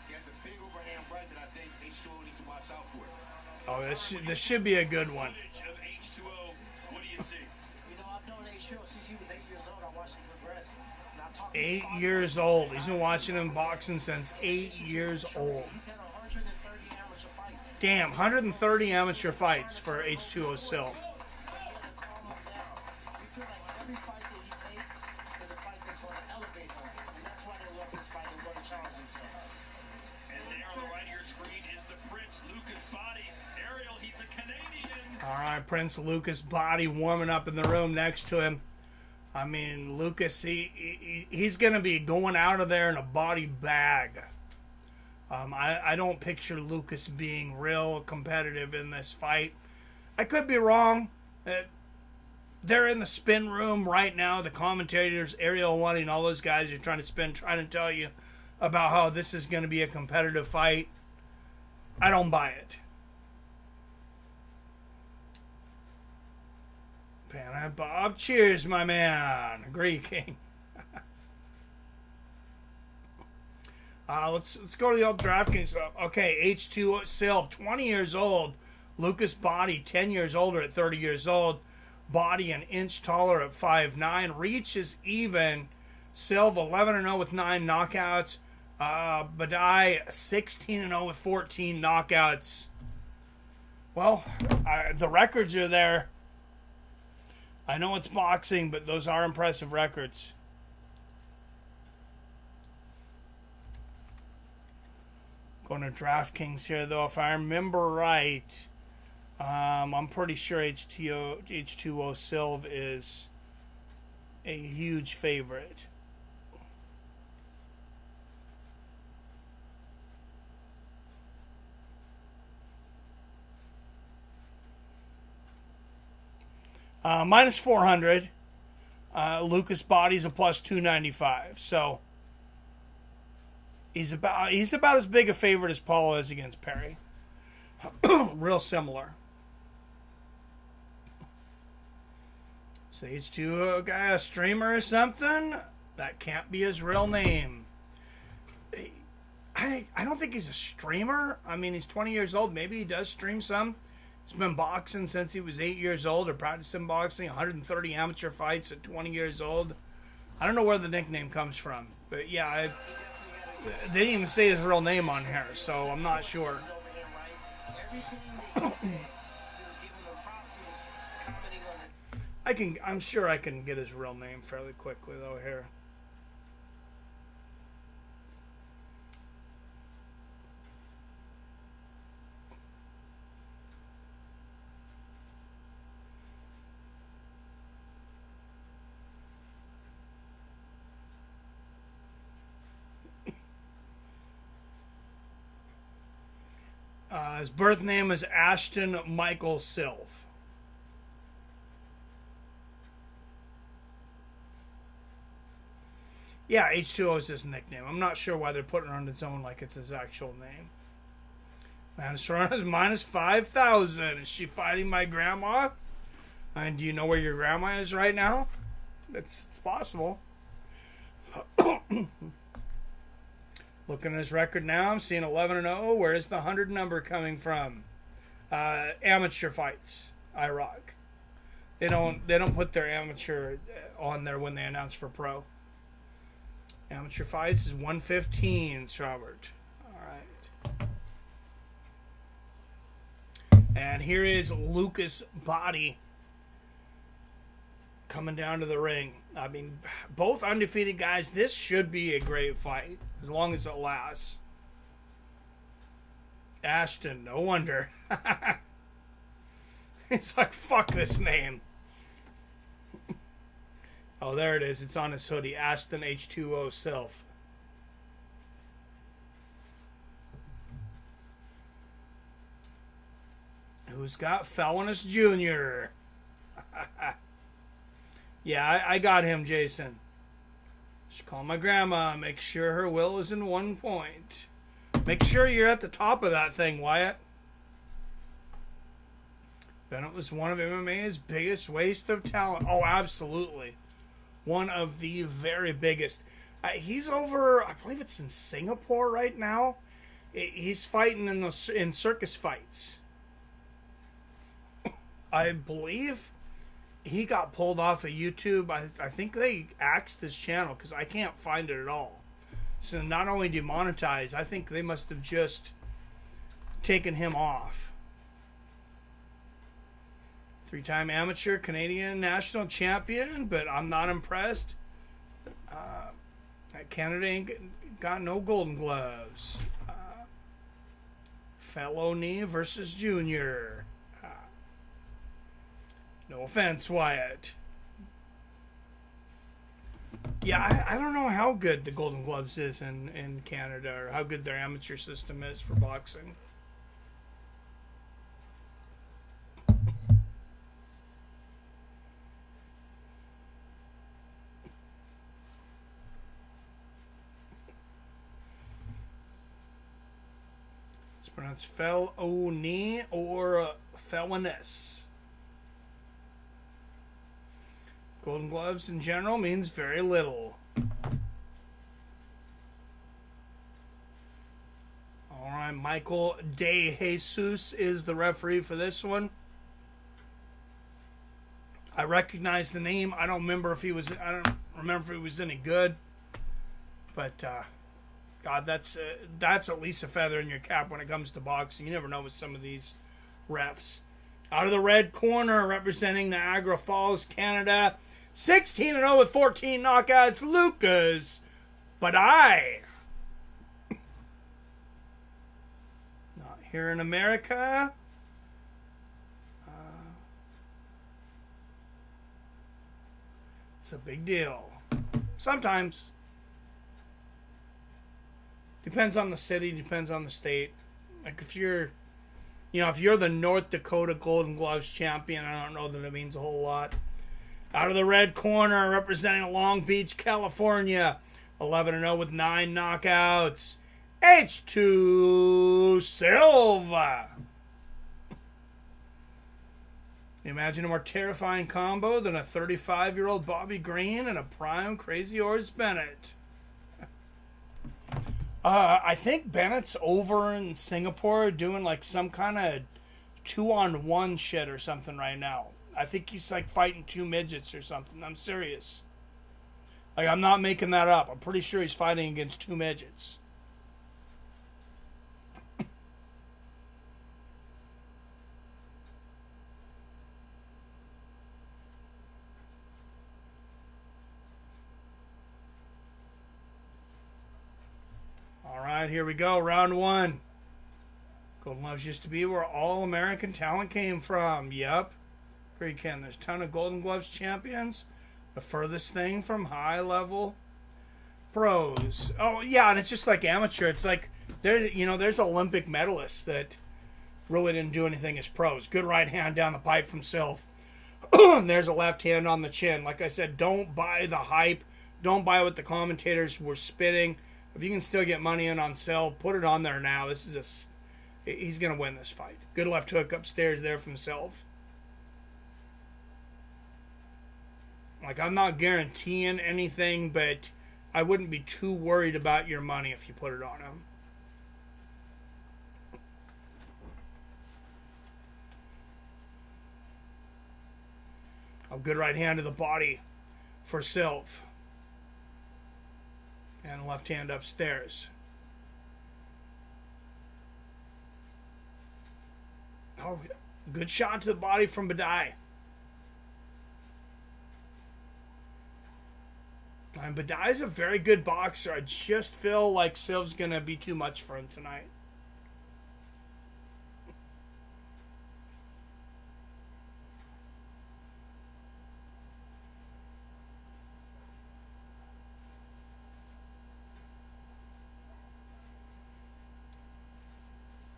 He has a big overhand right that I think they sure need to watch out for. Oh, this should be a good one. Of H2O, what do you see? I've known H2O since he was 8 years old. I watched him progress. 8 years old. He's been watching him boxing since 8 years old. He's had 130 amateur fights. Damn, 130 amateur fights for H2O Silv. Every fight that he takes is a fight that's going to elevate him, and that's why they love this fight and want to challenge themselves. And there on the right of your screen is the Prince Lucas Body. Ariel, he's a Canadian. All right, Prince Lucas Body warming up in the room next to him. I mean, Lucas, he's going to be going out of there in a body bag. I don't picture Lucas being real competitive in this fight. I could be wrong. They're in the spin room right now. The commentators, Ariel One and all those guys are trying to tell you about how this is going to be a competitive fight. I don't buy it. Pan Bob, cheers, my man. Agree, King. Let's go to the old Draftkings stuff. Okay, H2 Silv, 20 years old. Lucas Body, 10 years older at 30 years old. Body an inch taller at 5'9". Reach is even. Silv 11-0 with 9 knockouts. Badai 16-0 with 14 knockouts. Well, the records are there. I know it's boxing, but those are impressive records. Going to DraftKings here, though. If I remember right, I'm pretty sure H2O Silv is a huge favorite. Minus 400. Lucas Body's a plus 295. So he's about as big a favorite as Paulo is against Perry. Real similar. So H2O guy, a streamer or something? That can't be his real name. I don't think he's a streamer. I mean, he's 20 years old. Maybe he does stream some. He's been boxing since he was 8 years old, or practicing boxing, 130 amateur fights at 20 years old. I don't know where the nickname comes from. But yeah, they didn't even say his real name on here, so I'm not sure. I'm sure I can get his real name fairly quickly though here. His birth name is Ashton Michael Silv. Yeah, H2O is his nickname. I'm not sure why they're putting it on its own like it's his actual name. Man, Serrano's minus 5,000. Is she fighting my grandma? And do you know where your grandma is right now? It's possible. Looking at his record now, I'm seeing 11-0. Where is the 100 number coming from? Amateur fights, IROC. They don't put their amateur on there when they announce for pro. Amateur fights is 115, Robert. All right. And here is Lucas Body coming down to the ring. I mean, both undefeated guys. This should be a great fight, as long as it lasts. Ashton, no wonder. It's like, fuck this name. Oh, there it is. It's on his hoodie. Ashton H2O Silv. Who's got Felonious Jr.? Yeah, I got him, Jason. Just call my grandma. Make sure her will is in 1 point. Make sure you're at the top of that thing, Wyatt. Bennett was one of MMA's biggest waste of talent. Oh, absolutely. One of the very biggest. He's over, I believe it's in Singapore right now. He's fighting in circus fights. I believe he got pulled off of YouTube. I think they axed his channel because I can't find it at all. So not only demonetized, I think they must have just taken him off. 3-time amateur Canadian national champion, but I'm not impressed. Canada ain't got no golden gloves. Felony versus Junior. No offense, Wyatt. Yeah, I don't know how good the Golden Gloves is in Canada, or how good their amateur system is for boxing. It's pronounced felony or feloness. Golden Gloves in general means very little. All right, Michael De Jesus is the referee for this one. I recognize the name. I don't remember if he was any good. But God, that's at least a feather in your cap when it comes to boxing. You never know with some of these refs. Out of the red corner, representing Niagara Falls, Canada, 16-0 with 14 knockouts, Lucas Badai. Not here in America. It's a big deal. Sometimes. Depends on the city, depends on the state. Like if you're the North Dakota Golden Gloves champion, I don't know that it means a whole lot. Out of the red corner, representing Long Beach, California, 11-0 with 9 knockouts, H2 Silva. Imagine a more terrifying combo than a 35-year-old Bobby Green and a prime Crazy Horse Bennett. I think Bennett's over in Singapore doing like some kind of 2-on-1 shit or something right now. I think he's like fighting 2 midgets or something. I'm serious. Like, I'm not making that up. I'm pretty sure he's fighting against 2 midgets. All right, here we go. Round 1. Golden Gloves used to be where all American talent came from. Yep. Great, Ken. There's a ton of Golden Gloves champions. The furthest thing from high level pros. Oh yeah, and it's just like amateur. It's like there's Olympic medalists that really didn't do anything as pros. Good right hand down the pipe from Sylv. There's a left hand on the chin. Like I said, don't buy the hype. Don't buy what the commentators were spitting. If you can still get money in on Sylv, put it on there now. He's gonna win this fight. Good left hook upstairs there from Sylv. Like, I'm not guaranteeing anything, but I wouldn't be too worried about your money if you put it on him. A good right hand to the body for Sylv. And left hand upstairs. Oh, good shot to the body from Badai. And Badai's a very good boxer. I just feel like Sylv's going to be too much for him tonight.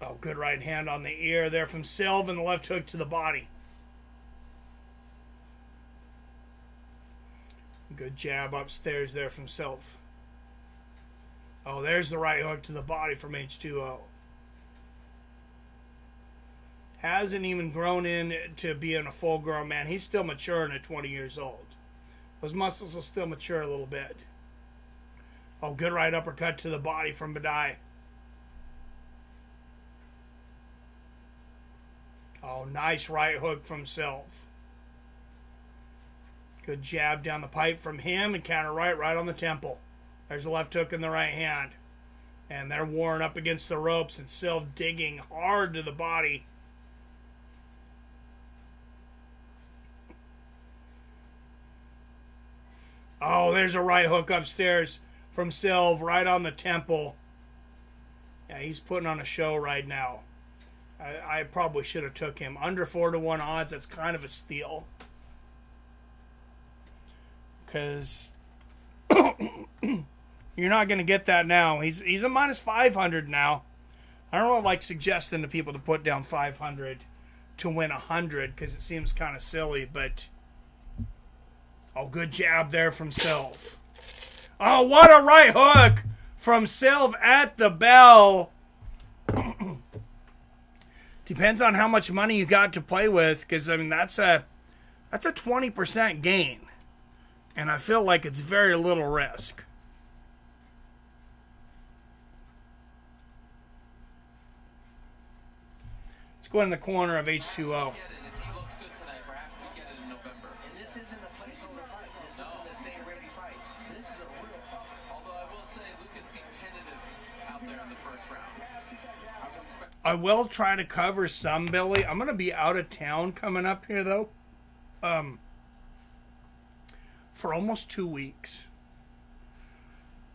Oh, good right hand on the ear there from Sylv, and the left hook to the body. Good jab upstairs there from Sylv. Oh, there's the right hook to the body from H2O. Hasn't even grown into being a full-grown man. He's still maturing at 20 years old. Those muscles will still mature a little bit. Oh, good right uppercut to the body from Badai. Oh, nice right hook from Sylv. Good jab down the pipe from him and counter right on the temple. There's a left hook in the right hand. And they're warring up against the ropes and Silv digging hard to the body. Oh, there's a right hook upstairs from Silv right on the temple. Yeah, he's putting on a show right now. I probably should have took him. Under 4-1 odds, that's kind of a steal. Because you're not going to get that now. He's a minus 500 now. I don't like suggesting to people to put down 500 to win 100 because it seems kind of silly, but oh, good jab there from Silv. Oh, what a right hook from Silv at the bell. Depends on how much money you got to play with, because I mean that's a 20% gain. And I feel like it's very little risk. Let's go in the corner of H2O. I will try to cover some, Billy. I'm going to be out of town coming up here, though. For almost 2 weeks.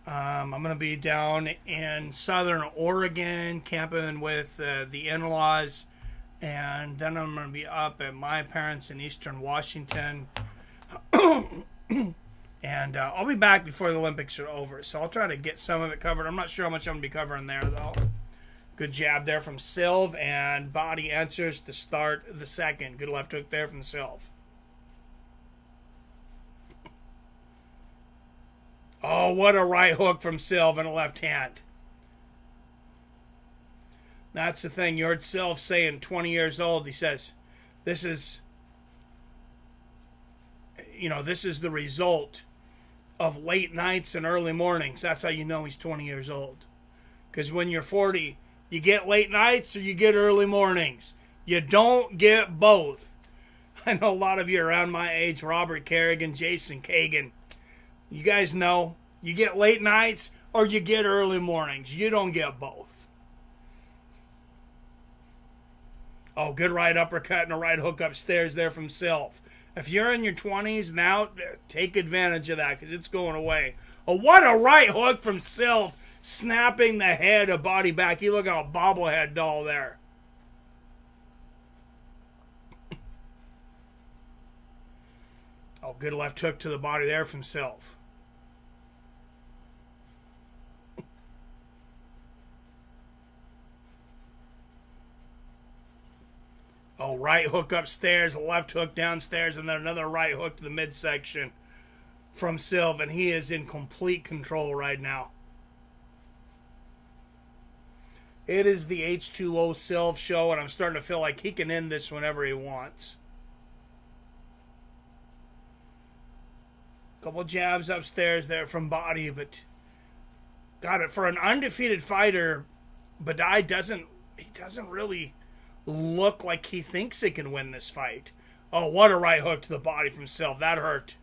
I'm going to be down in southern Oregon, camping with the in-laws. And then I'm going to be up at my parents in eastern Washington. And I'll be back before the Olympics are over. So I'll try to get some of it covered. I'm not sure how much I'm going to be covering there, though. Good jab there from Silv, and body answers to start the second. Good left hook there from Silv. Oh, what a right hook from Silv and a left hand. That's the thing. You heard Silv saying 20 years old. He says, this is the result of late nights and early mornings. That's how you know he's 20 years old. Because when you're 40... you get late nights or you get early mornings. You don't get both. I know a lot of you around my age, Robert Kerrigan, Jason Kagan. You guys know, you get late nights or you get early mornings. You don't get both. Oh, good right uppercut and a right hook upstairs there from Silv. If you're in your 20s now, take advantage of that because it's going away. Oh, what a right hook from Silv. Snapping the head of body back. You look at a bobblehead doll there. Oh, good left hook to the body there from Silv. Oh, right hook upstairs, left hook downstairs, and then another right hook to the midsection from Silv. And he is in complete control right now. It is the H2O Silv show, and I'm starting to feel like he can end this whenever he wants. Couple jabs upstairs there from body, but got it. For an undefeated fighter, Badai doesn't really look like he thinks he can win this fight. Oh, what a right hook to the body from Silv. That hurt.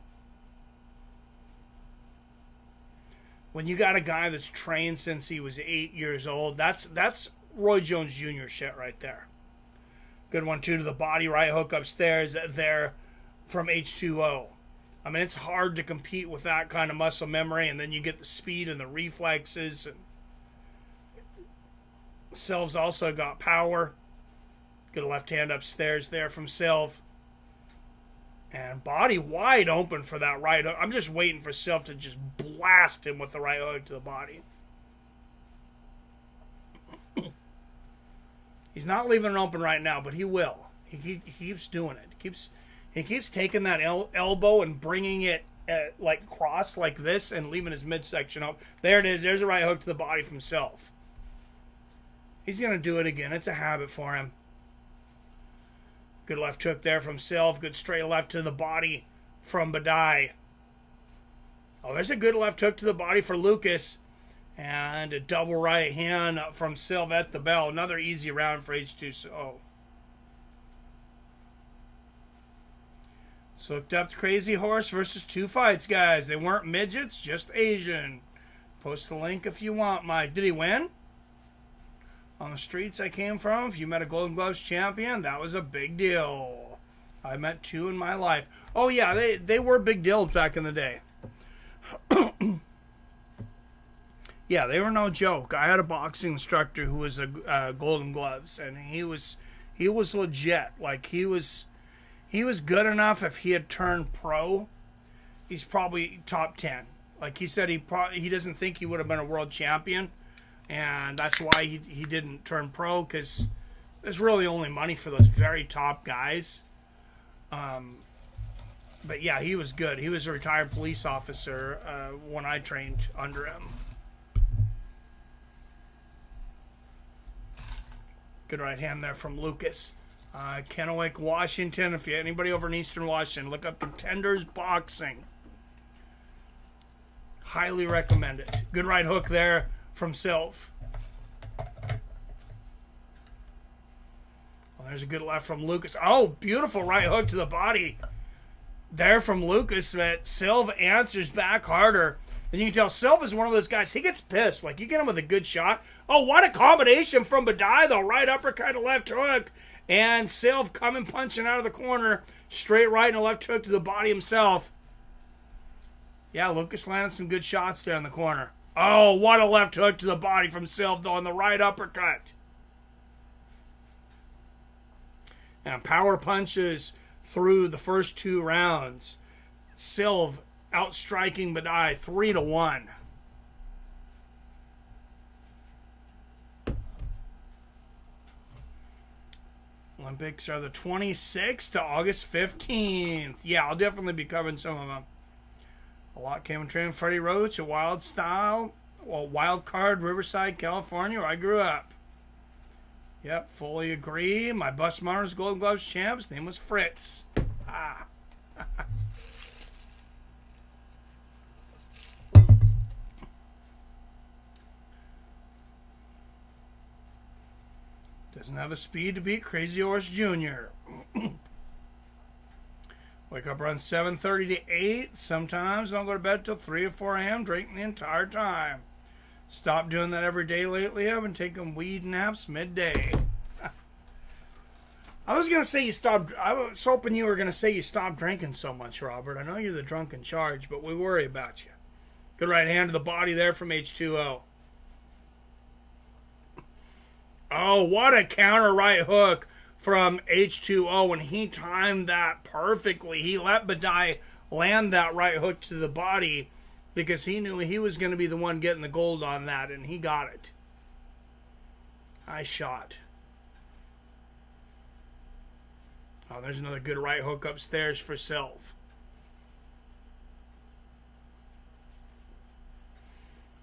When you got a guy that's trained since he was 8 years old, that's Roy Jones Jr. shit right there. Good one, too, to the body. Right hook upstairs there from H2O. I mean, it's hard to compete with that kind of muscle memory, and then you get the speed and the reflexes. And Silv's also got power. Good left hand upstairs there from Silv. And body wide open for that right hook. I'm just waiting for Silv to just blast him with the right hook to the body. He's not leaving it open right now, but he will. He keeps doing it. He keeps taking that elbow and bringing it like cross like this and leaving his midsection up. There it is. There's a right hook to the body from Silv. He's going to do it again. It's a habit for him. Good left hook there from Silv. Good straight left to the body from Badai. Oh, there's a good left hook to the body for Lucas. And a double right hand from Silv at the bell. Another easy round for H2O. So looked up the Crazy Horse versus 2 fights, guys. They weren't midgets, just Asian. Post the link if you want, Mike. Did he win? On the streets I came from, if you met a Golden Gloves champion, that was a big deal. I met 2 in my life. Oh, yeah, they were big deals back in the day. Yeah, they were no joke. I had a boxing instructor who was a Golden Gloves, and he was legit. Like, he was good enough. If he had turned pro, he's probably top 10. Like he said, he doesn't think he would have been a world champion, and that's why he didn't turn pro, because there's really only money for those very top guys. But yeah, he was good. He was a retired police officer when I trained under him. Good right hand there from Lucas. Kennewick, Washington. If you anybody over in Eastern Washington, look up Contenders Boxing. Highly recommend it. Good right hook there from Sylv. Well, there's a good left from Lucas. Oh, beautiful right hook to the body there from Lucas. That Sylv answers back harder. And you can tell Sylv is one of those guys, he gets pissed. Like, you get him with a good shot. Oh, what a combination from Badai, though. Right uppercut to left hook. And Sylv coming punching out of the corner. Straight right and a left hook to the body himself. Yeah, Lucas landed some good shots there in the corner. Oh, what a left hook to the body from Sylv, though, on the right uppercut. And power punches through the first 2 rounds. Sylv outstriking Badai 3-1. Olympics are the 26th to August 15th. Yeah, I'll definitely be covering some of them. A lot came and trained Freddie Roach, a wild card, Riverside, California, where I grew up. Yep, fully agree. My bus monitor's Golden Gloves champ. His name was Fritz. Ah. Doesn't have the speed to beat Crazy Horse Jr. Wake up around 7:30 to 8. Sometimes don't go to bed till 3 or 4 a.m. drinking the entire time. Stop doing that every day lately. I've been taking weed naps midday. I was going to say you stopped. I was hoping you were going to say you stopped drinking so much, Robert. I know you're the drunk in charge, but we worry about you. Good right hand to the body there from H2O. Oh, what a counter right hook from H2O, and he timed that perfectly. He let Badai land that right hook to the body because he knew he was going to be the one getting the gold on that, and he got it. Nice shot. Oh, there's another good right hook upstairs for Sylv.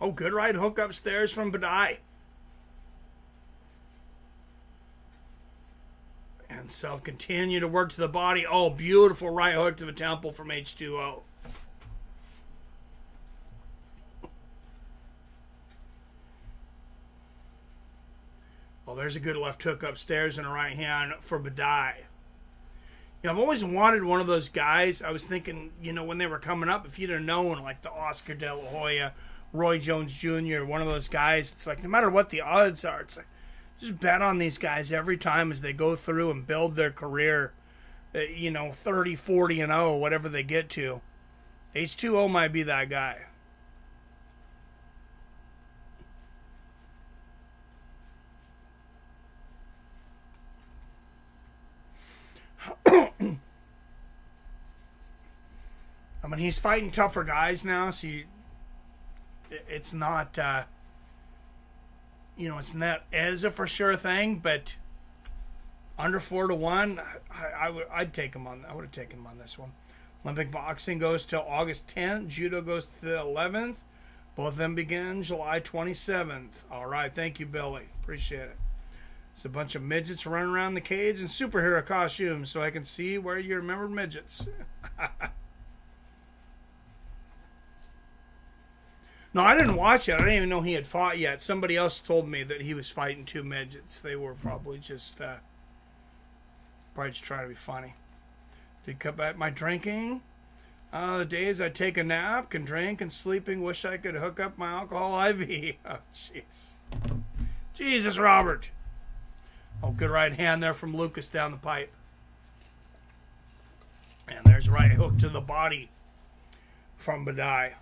Oh, good right hook upstairs from Badai. And Sylv continue to work to the body. Oh, beautiful right hook to the temple from H2O. Oh, there's a good left hook upstairs and a right hand for Badai. You know, I've always wanted one of those guys. I was thinking, you know, when they were coming up, if you'd have known, like the Oscar De La Hoya, Roy Jones Jr., one of those guys, it's like no matter what the odds are, it's like, just bet on these guys every time as they go through and build their career, 30, 40, and 0, whatever they get to. H2O might be that guy. I mean, he's fighting tougher guys now, so it's not... it's not as a for sure thing, but under 4-1, I'd take him on. I would have taken him on this one. Olympic boxing goes till August 10th. Judo goes to the 11th. Both of them begin July 27th. All right, thank you, Billy. Appreciate it. It's a bunch of midgets running around the cage in superhero costumes, so I can see where you remembered midgets. No, I didn't watch it. I didn't even know he had fought yet. Somebody else told me that he was fighting 2 midgets. They were probably just trying to be funny. Did cut back my drinking. The days I take a nap, can drink, and sleeping, wish I could hook up my alcohol IV. Oh, jeez. Jesus, Robert. Oh, good right hand there from Lucas down the pipe. And there's right hook to the body from Badai.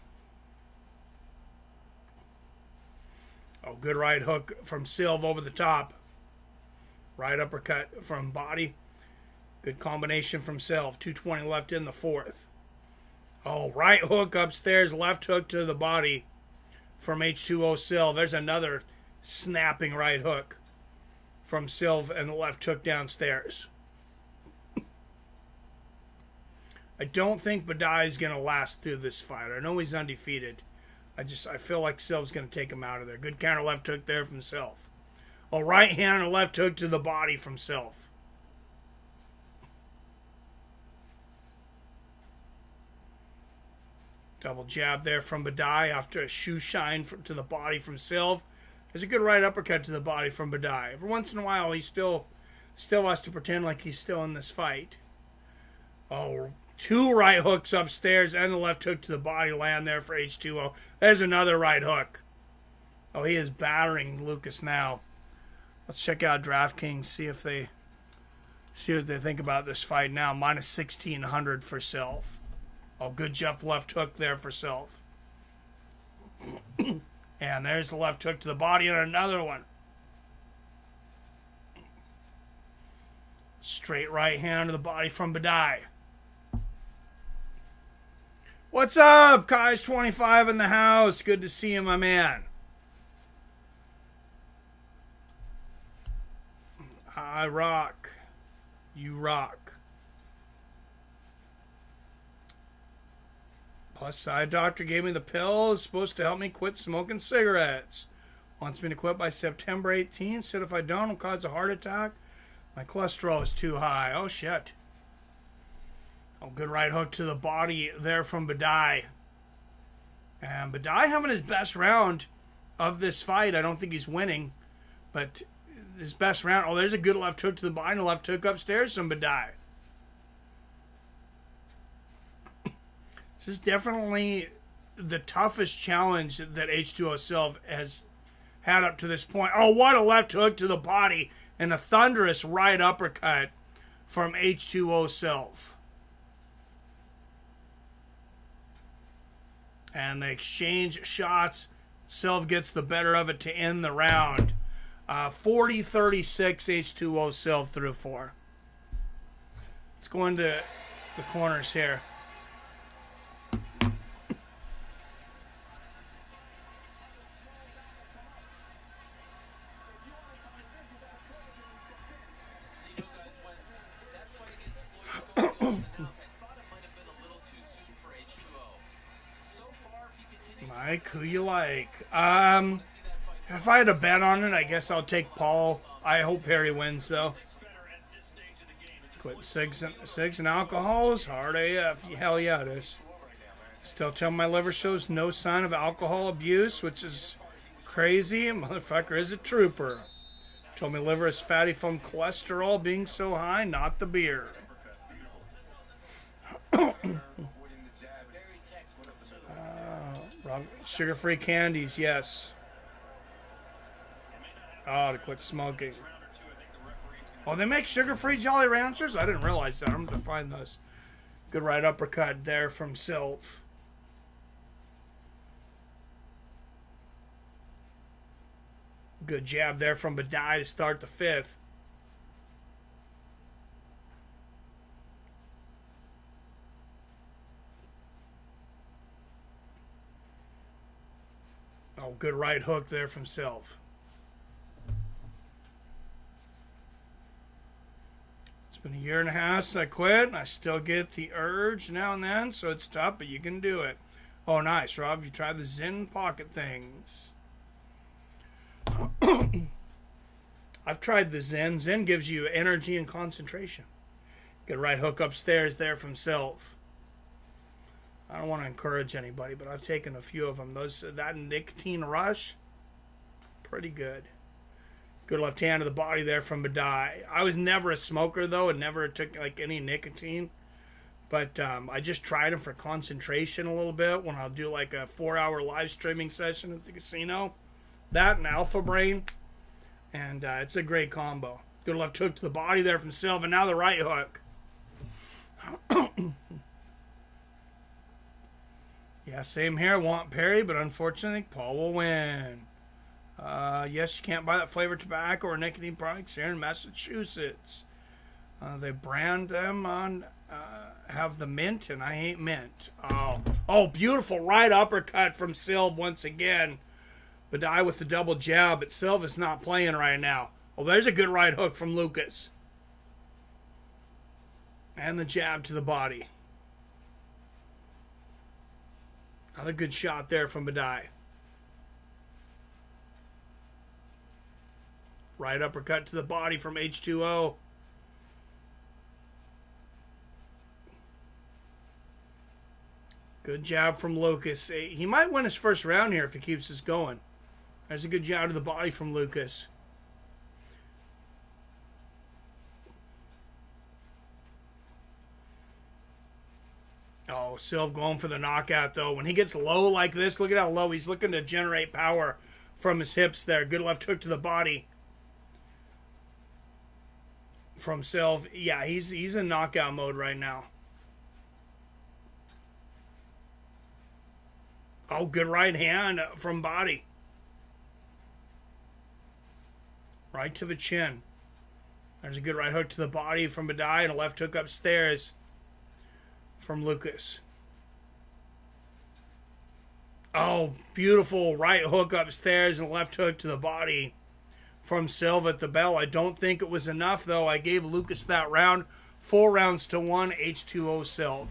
Oh, good right hook from Silv over the top. Right uppercut from body. Good combination from Silv. 220 left in the fourth. Oh, right hook upstairs, left hook to the body from H2O Silv. There's another snapping right hook from Silv and the left hook downstairs. I don't think Badai is going to last through this fight. I know he's undefeated. I feel like Silv's going to take him out of there. Good counter left hook there from Silv. Oh, right hand and left hook to the body from Silv. Double jab there from Badai after a shoe shine to the body from Silv. There's a good right uppercut to the body from Badai. Every once in a while, he still has to pretend like he's still in this fight. Oh, two right hooks upstairs and the left hook to the body land there for H2O. There's another right hook. Oh, he is battering Lucas now. Let's check out Draftkings, see what they think about this fight now. Minus 1,600 for Silv. Oh, good Jeff left hook there for Silv. And there's the left hook to the body and another one. Straight right hand to the body from Badai. What's up? Kai's 25 in the house. Good to see you, my man. I rock. You rock. Plus, side doctor gave me the pill. It's supposed to help me quit smoking cigarettes. Wants me to quit by September 18th. Said if I don't, it'll cause a heart attack. My cholesterol is too high. Oh, shit. Oh, good right hook to the body there from Badai. And Badai having his best round of this fight. I don't think he's winning, but his best round. Oh, there's a good left hook to the body and a left hook upstairs from Badai. This is definitely the toughest challenge that H2O Silv has had up to this point. Oh, what a left hook to the body and a thunderous right uppercut from H2O Silv. And they exchange shots. Silv gets the better of it to end the round. 40-36 H2O Silv through 4. Let's go into the corners here. Mike, who you like? If I had a bet on it, I guess I'll take Paul. I hope Perry wins, though. Quit cigs and alcohols? Hard AF. Hell yeah, it is. Still tell my liver shows no sign of alcohol abuse, which is crazy. Motherfucker is a trooper. Told me liver is fatty from cholesterol being so high, not the beer. Sugar-free candies, yes. Oh, to quit smoking. Oh, they make sugar-free Jolly Ranchers? I didn't realize that. I'm going to find those. Good right uppercut there from Silv. Good jab there from Badai to start the fifth. Oh, good right hook there from Silv. It's been a year and a half since I quit, and I still get the urge now and then, so it's tough, but you can do it. Oh, nice, Rob. You tried the Zen pocket things. I've tried the Zen. Zen gives you energy and concentration. Good right hook upstairs there from Silv. I don't want to encourage anybody, but I've taken a few of them. That nicotine rush, pretty good. Good left hand to the body there from Badai. I was never a smoker, though, and never took like any nicotine. But I just tried them for concentration a little bit when I'll do like a 4-hour live streaming session at the casino. That and Alpha Brain. And it's a great combo. Good left hook to the body there from Silva. Now the right hook. Yeah, same here. Want Perry, but unfortunately, Paul will win. Yes, you can't buy that flavored tobacco or nicotine products here in Massachusetts. They brand them on, have the mint, and I hate mint. Oh, beautiful right uppercut from Silv once again. Badai with the double jab, but Silva's not playing right now. Oh, there's a good right hook from Lucas. And the jab to the body. Another good shot there from Badai. Right uppercut to the body from H2O. Good jab from Lucas. He might win his first round here if he keeps this going. There's a good jab to the body from Lucas. Oh, Silv going for the knockout, though. When he gets low like this, look at how low. He's looking to generate power from his hips there. Good left hook to the body from Silv. Yeah, he's in knockout mode right now. Oh, good right hand from body. Right to the chin. There's a good right hook to the body from Badai and a left hook upstairs from Lucas. Oh, beautiful right hook upstairs and left hook to the body from Silva at the bell. I don't think it was enough, though. I gave Lucas that round. 4 rounds to 1, H2O Silv.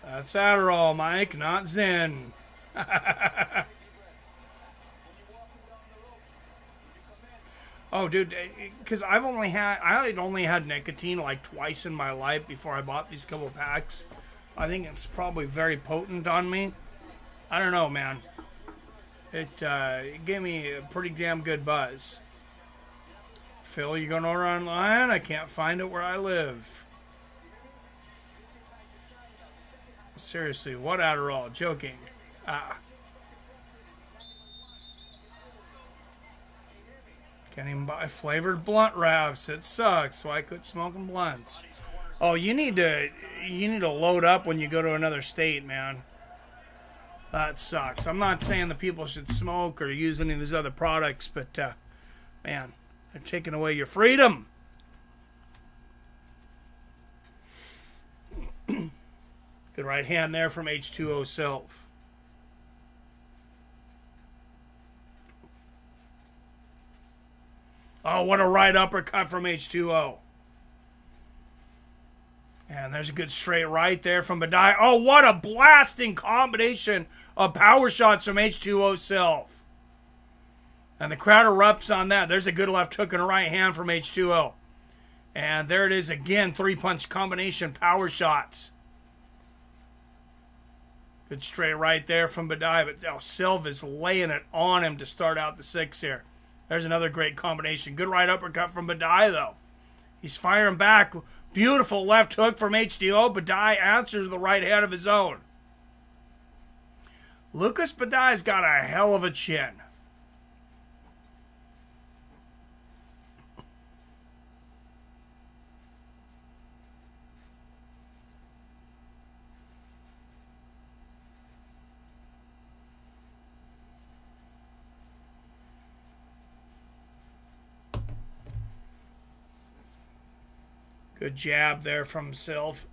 That's Adderall, Mike, not Zen. Oh, dude, because I had only had nicotine like twice in my life before I bought these couple packs. I think it's probably very potent on me. I don't know, man. It gave me a pretty damn good buzz. Phil, you gonna order online? I can't find it where I live. Seriously, what Adderall? Joking. Can't even buy flavored blunt wraps. It sucks, so I quit smoking blunts. Oh, you need to load up when you go to another state, man. That sucks. I'm not saying that people should smoke or use any of these other products, but man, they're taking away your freedom. Good right hand there from H2O Self. Oh, what a right uppercut from H2O. And there's a good straight right there from Badai. Oh, what a blasting combination of power shots from H2O Self. And the crowd erupts on that. There's a good left hook and a right hand from H2O. And there it is again, 3-punch combination power shots. Good straight right there from Badai, but Silva's laying it on him to start out the 6 here. There's another great combination. Good right uppercut from Badai, though. He's firing back. Beautiful left hook from H2O. Badai answers the right hand of his own. Lucas Badai's got a hell of a chin. Good jab there from Silv.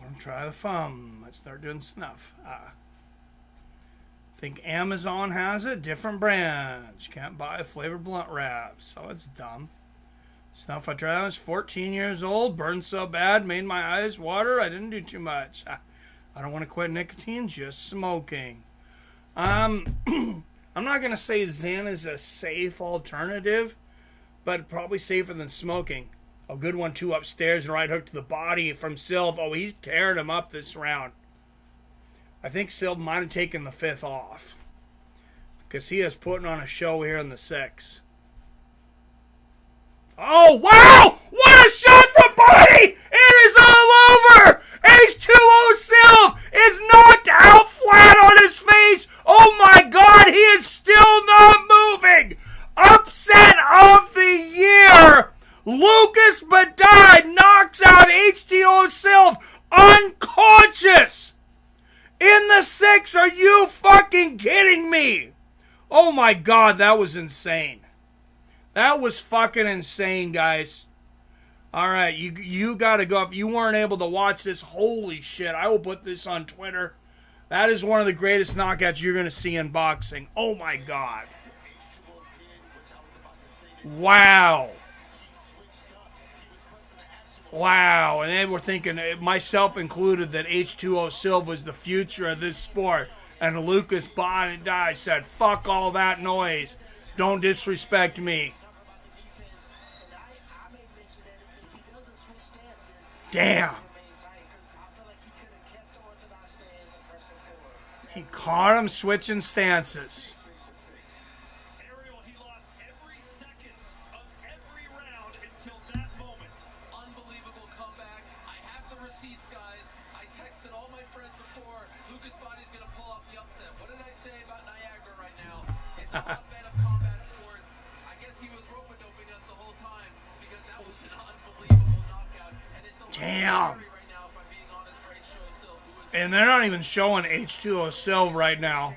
Want to try the thumb. Let's start doing snuff. Think Amazon has it. Different brands. Can't buy flavored blunt wraps. So it's dumb. Snuff I tried. I was 14 years old. Burned so bad. Made my eyes water. I didn't do too much. I don't want to quit nicotine. Just smoking. I'm not going to say Zen is a safe alternative. but probably safer than smoking. A good 1-2 upstairs and right hook to the body from Silv. Oh, he's tearing him up this round. I think Silv might have taken the 5th off, because he is putting on a show here in the 6th. Oh, wow! What a shot from Body! It is all over! H2O Silv is knocked out flat on his face! Oh my God, he is still not moving! Upset of the year! Lucas Badai knocks out H2O Silv unconscious! In the 6th, are you fucking kidding me? Oh my God, that was insane. That was fucking insane, guys. All right, you got to go. If you weren't able to watch this, holy shit, I will put this on Twitter. That is one of the greatest knockouts you're going to see in boxing. Oh, my God. Wow. Wow. And they were thinking, myself included, that H2O Silva was the future of this sport. And Lucas Badai said, fuck all that noise. Don't disrespect me. Damn. He caught him switching stances. Ariel, he lost every second of every round until that moment. Unbelievable comeback. I have the receipts, guys. I texted all my friends before. Lucas Body's going to pull off the upset. What did I say about Niagara right now? It's a hotbed of combat sports. I guess he was rope-a-doping us the whole time, because that was an unbelievable knockout. And it's a Damn. right now, if I'm being honest, for H2O Silva, who was And they're not even showing H2O Silva right now.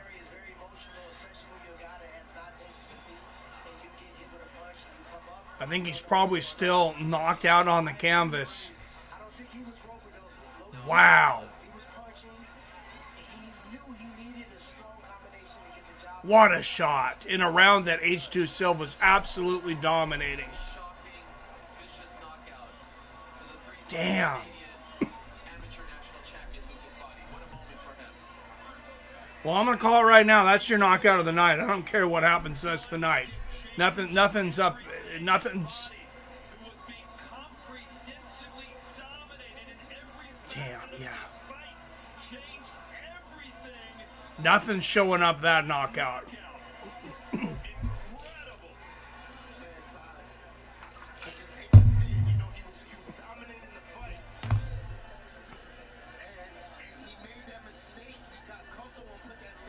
I think he's probably still knocked out on the canvas. Wow. What a shot in a round that H2 Silva was absolutely dominating. shocking, vicious knockout to the Damn. amateur national champion Lucas Body. What a moment for him. Well, I'm going to call it right now. That's your knockout of the night. I don't care what happens the rest of the night. Nothing's up. Nothing's... who was being comprehensively dominated in every Damn, facet of yeah. this fight. Changed everything. Nothing's showing up that knockout. Incredible.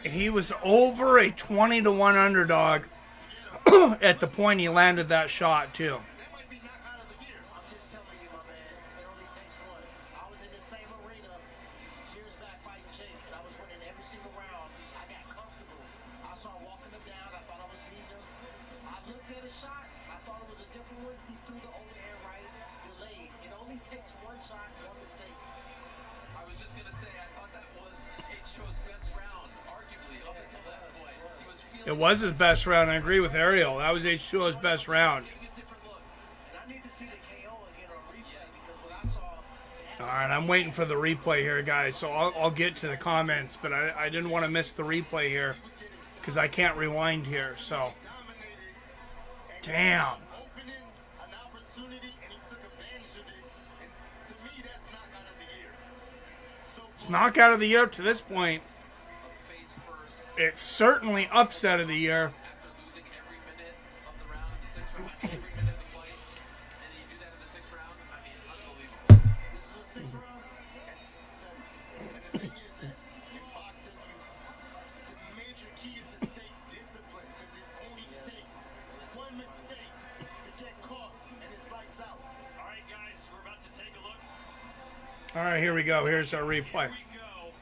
He was over a 20-1 underdog at the point he landed that shot, too. I'm just telling you, my man, it only takes one. I was in the same arena years back fighting Jake, and I was winning every single round. I got comfortable. I started walking him down. I thought I was beating him. I looked at a shot. I thought it was a different one. He threw the overhand right, delayed. It only takes one shot, one mistake. I was just going to say, I thought that was H2O's best round, arguably, up until that point. He was feeling It was his best round. I agree with Ariel. That was H2O's best round. different looks. And I need to see the KO again on replay because what I saw. All right, I'm waiting for the replay here, guys. So I'll get to the comments, but I didn't want to miss the replay here because I can't rewind here. So, damn. Opening an opportunity, and he took advantage of it. And to me, that's knockout of the year. So It's knockout of the year up to this point. Face first It's certainly upset of the year. after losing every minute of the round of the sixth round, every minute of the fight. And then you do that in the sixth round. I mean, unbelievable. This is a sixth round. And the thing is that in boxing, the major key is to stay disciplined because it only takes one mistake to get caught and it's lights out. All right, guys, we're about to take a look. All right, here we go. Here's our replay. Here we go.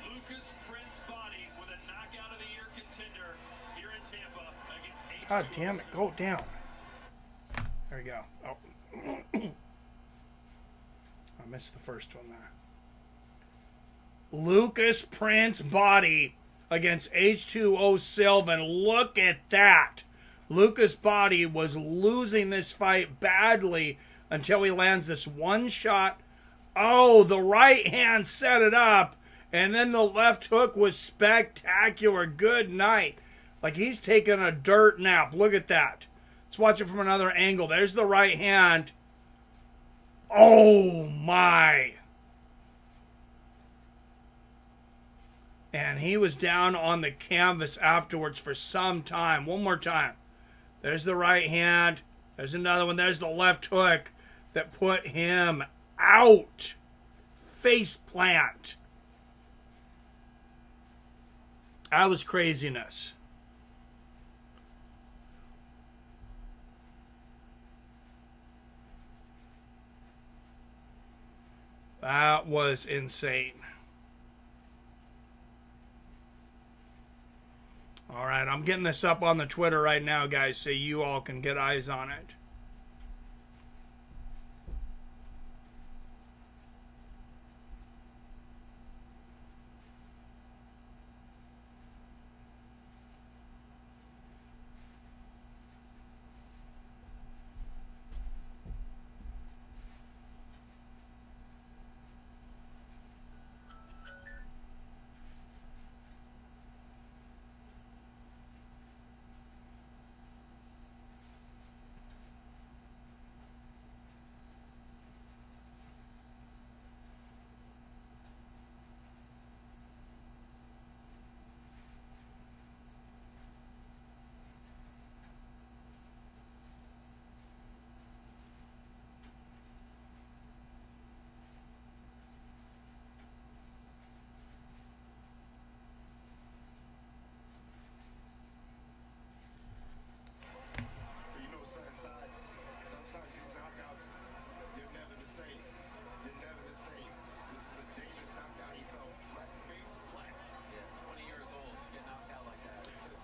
Lucas Prince Body with a knockout of the year contender here in Tampa against H2O. God damn it. Go down. There we go. Oh. I missed the first one there. Lucas Prince Body against H2O Silva. And look at that. Lucas Body was losing this fight badly until he lands this one shot. Oh, the right hand set it up. And then the left hook was spectacular. Good night. Like he's taking a dirt nap. Look at that. Let's watch it from another angle. There's the right hand. Oh, my. And he was down on the canvas afterwards for some time. One more time. There's the right hand. There's another one. There's the left hook that put him out. Face plant. That was craziness. That was insane. All right, I'm getting this up on the Twitter right now, guys, so you all can get eyes on it.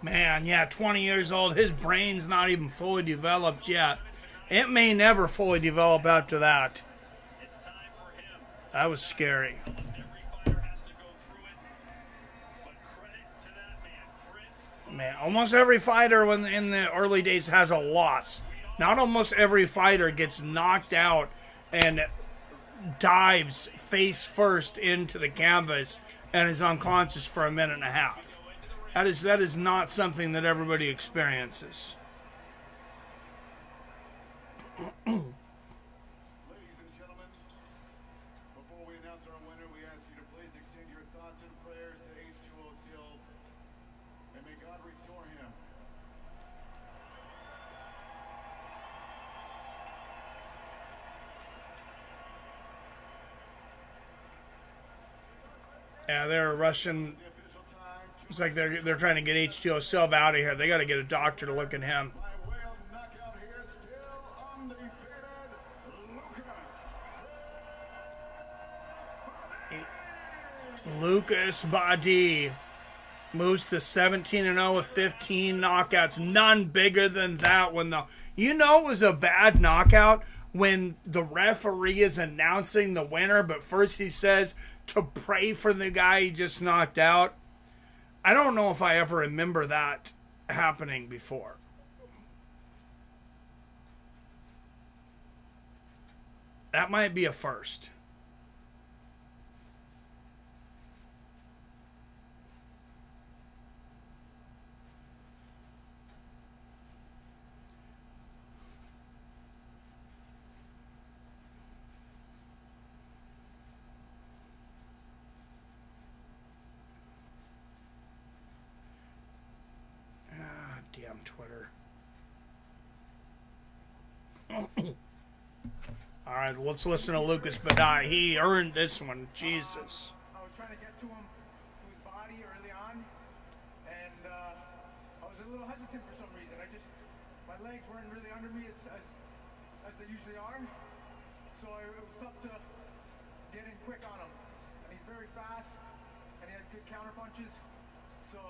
Man, yeah, 20 years old. His brain's not even fully developed yet. It may never fully develop after that. That was scary. Man, almost every fighter in the early days has a loss. Not almost every fighter gets knocked out and dives face first into the canvas and is unconscious for a minute and a half. That is not something that everybody experiences. Ladies and gentlemen, before we announce our winner, we ask you to please extend your thoughts and prayers to H2O Seal, and may God restore him. Yeah, they're rushing. It's like they're trying to get H2O Silva out of here. They got to get a doctor to look at him. By way of knockout here, still undefeated, Lucas Badi moves to 17-0 with 15 knockouts. None bigger than that one, though. You know it was a bad knockout when the referee is announcing the winner, but first he says to pray for the guy he just knocked out. I don't know if I ever remember that happening before. That might be a first. Damn Twitter. All right, let's listen to Lucas Badai. He earned this one. Jesus. I was trying to get to him, to his body early on, and I was a little hesitant for some reason. My legs weren't really under me as they usually are, so it was tough to get in quick on him. And he's very fast, and he has good counter punches, so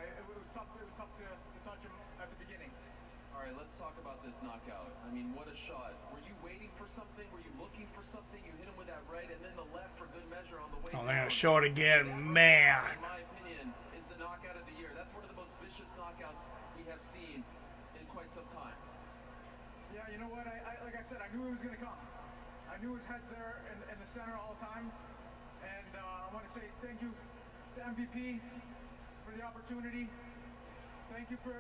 it was tough. It was tough to touch him at the beginning. All right, let's talk about this knockout. I mean, what a shot. Were you waiting for something? Were you looking for something? You hit him with that right and then the left for good measure on the way. Oh, they're going to show it again. Man. In my opinion, is the knockout of the year. That's one of the most vicious knockouts we have seen in quite some time. Yeah, you know what? Like I said, I knew it was going to come. I knew his head's there in the center all the time. And I want to say thank you to MVP for the opportunity. Thank you to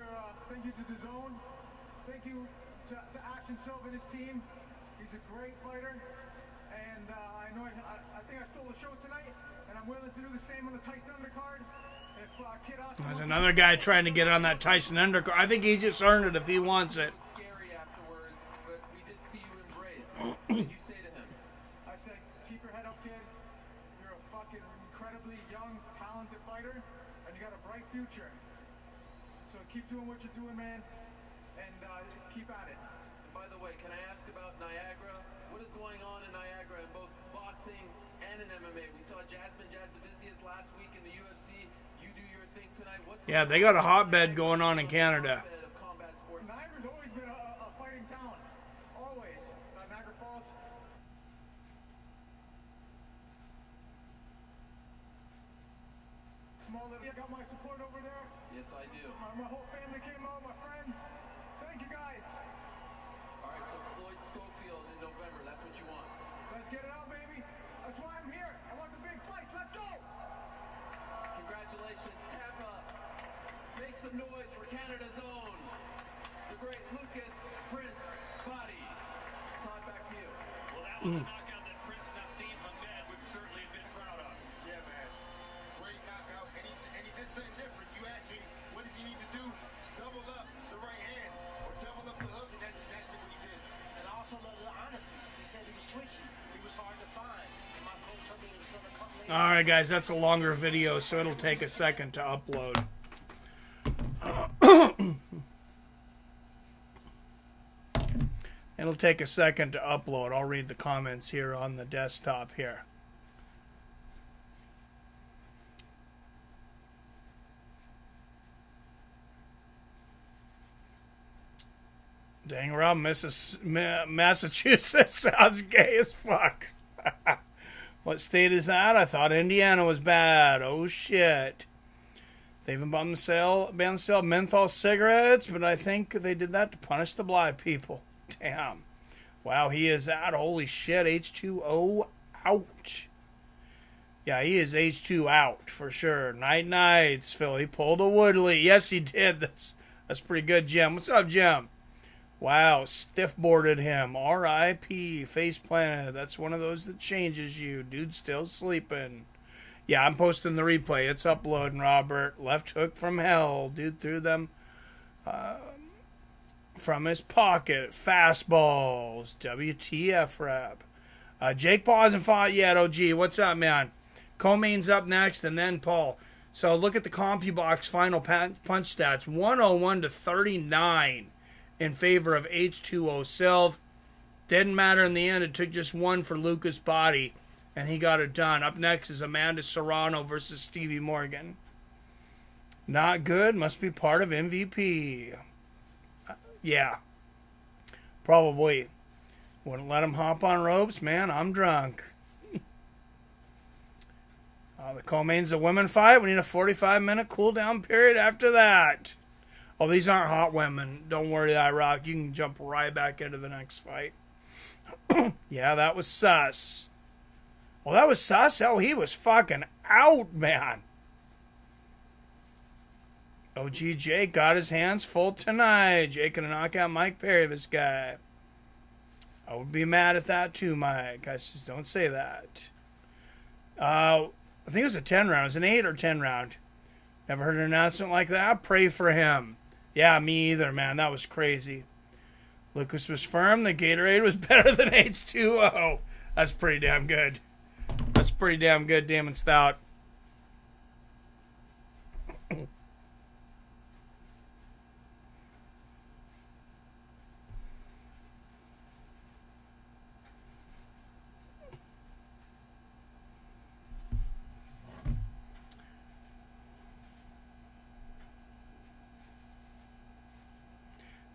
DAZN thank you to Ashton Silva and his team. He's a great fighter, and I know I think I stole the show tonight, and I'm willing to do the same on the Tyson undercard. If Kid Oscar There's another guy trying to get on that Tyson undercard. I think he just earned it if he wants it. Scary afterwards, but we did see you embrace. What did you say to him? I said, keep your head up, kid. You're a fucking incredibly young, talented fighter, and you got a bright future. So keep doing what you're doing, man, and keep at it. And by the way, can I ask about Niagara? What is going on in Niagara in both boxing and in MMA? We saw Jasmine Jasudavicius last week in the UFC. You do your thing tonight. Yeah, they got a hotbed going on in Canada. Niagara's always been a fighting town. Always. Niagara Falls. Small little. Got my support over there. Yes, I do. My whole family came out, my friends. Thank you, guys. All right, so Floyd Schofield in November. That's what you want. Let's get it out, baby. That's why I'm here. I want the big fights. Let's go. Congratulations, Tampa. Make some noise for Canada's own, the great Lucas Prince Body. Todd, back to you. Well, that was a knockout that Prince Nassim Hamed would certainly have been proud of. Yeah, man. Great knockout. And he did something different. You asked me, what does he need to do? Double up the right hand or double up the hook, and that's exactly what he did. And I also love the honesty. He said he was twitchy. He was hard to find. And my coach told me he was going to come later. All right, guys, that's a longer video, so it'll take a second to upload. It'll take a second to upload. I'll read the comments here on the desktop here. Dang, Rob, Massachusetts sounds gay as fuck. What state is that? I thought Indiana was bad. Oh, shit. They even banned the sale of menthol cigarettes, but I think they did that to punish the blind people. Damn. Wow, he is out. Holy shit. H2O out. Yeah, he is H2 out for sure. Nights, Phil. He pulled a Woodley. Yes, he did. That's pretty good, Jim. What's up, Jim? Wow, stiff-boarded him. R.I.P. Face planted. That's one of those that changes you. Dude's still sleeping. Yeah, I'm posting the replay. It's uploading, Robert. Left hook from hell. Dude threw them from his pocket. Fastballs. WTF rep. Jake Paul hasn't fought yet. OG, what's up, man? Co-main's up next, and then Paul. So look at the CompuBox final punch stats. 101 to 39 in favor of H2O Silv. Didn't matter in the end. It took just one for Lucas Body, and he got it done. Up next is Amanda Serrano versus Stevie Morgan. Not good. Must be part of MVP. Yeah. Probably. Wouldn't let him hop on ropes. Man, I'm drunk. The co-main's a women fight. We need a 45-minute cool-down period after that. Oh, these aren't hot women. Don't worry, Rock. You can jump right back into the next fight. Yeah, that was sus. Well, that was sus. Oh, he was fucking out, man. OG Jake got his hands full tonight. Jake gonna knock out Mike Perry, this guy. I would be mad at that too, Mike. I just don't say that. I think it was a 10 round. It was an 8 or 10 round. Never heard an announcement like that. Pray for him. Yeah, me either, man. That was crazy. Lucas was firm. The Gatorade was better than H2O. That's pretty damn good. That's pretty damn good, Damon Stout.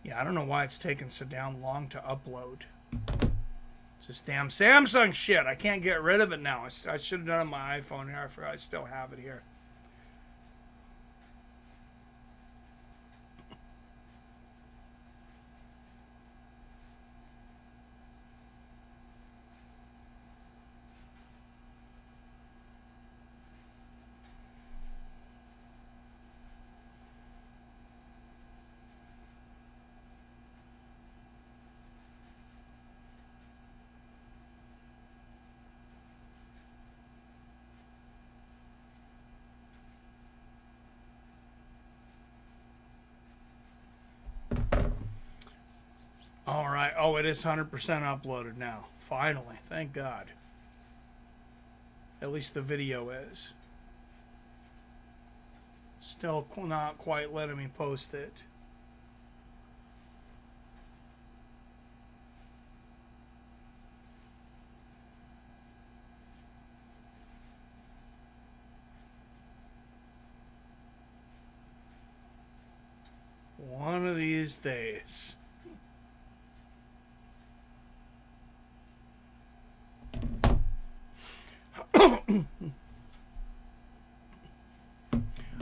Yeah, I don't know why it's taking so damn long to upload. It's this damn Samsung shit. I can't get rid of it now. I should have done it on my iPhone here. I forgot I still have it here. Oh, it is 100% uploaded now. Finally. Thank God. At least the video is. Still not quite letting me post it. One of these days.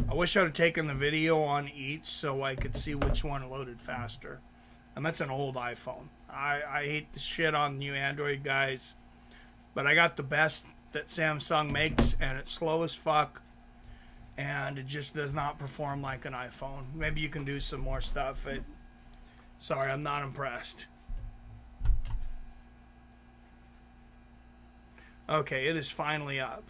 I wish I would have taken the video on each so I could see which one loaded faster. And that's an old iPhone. I hate the shit on you Android guys. But I got the best that Samsung makes, and it's slow as fuck. And it just does not perform like an iPhone. Maybe you can do some more stuff. Sorry, I'm not impressed. Okay, it is finally up.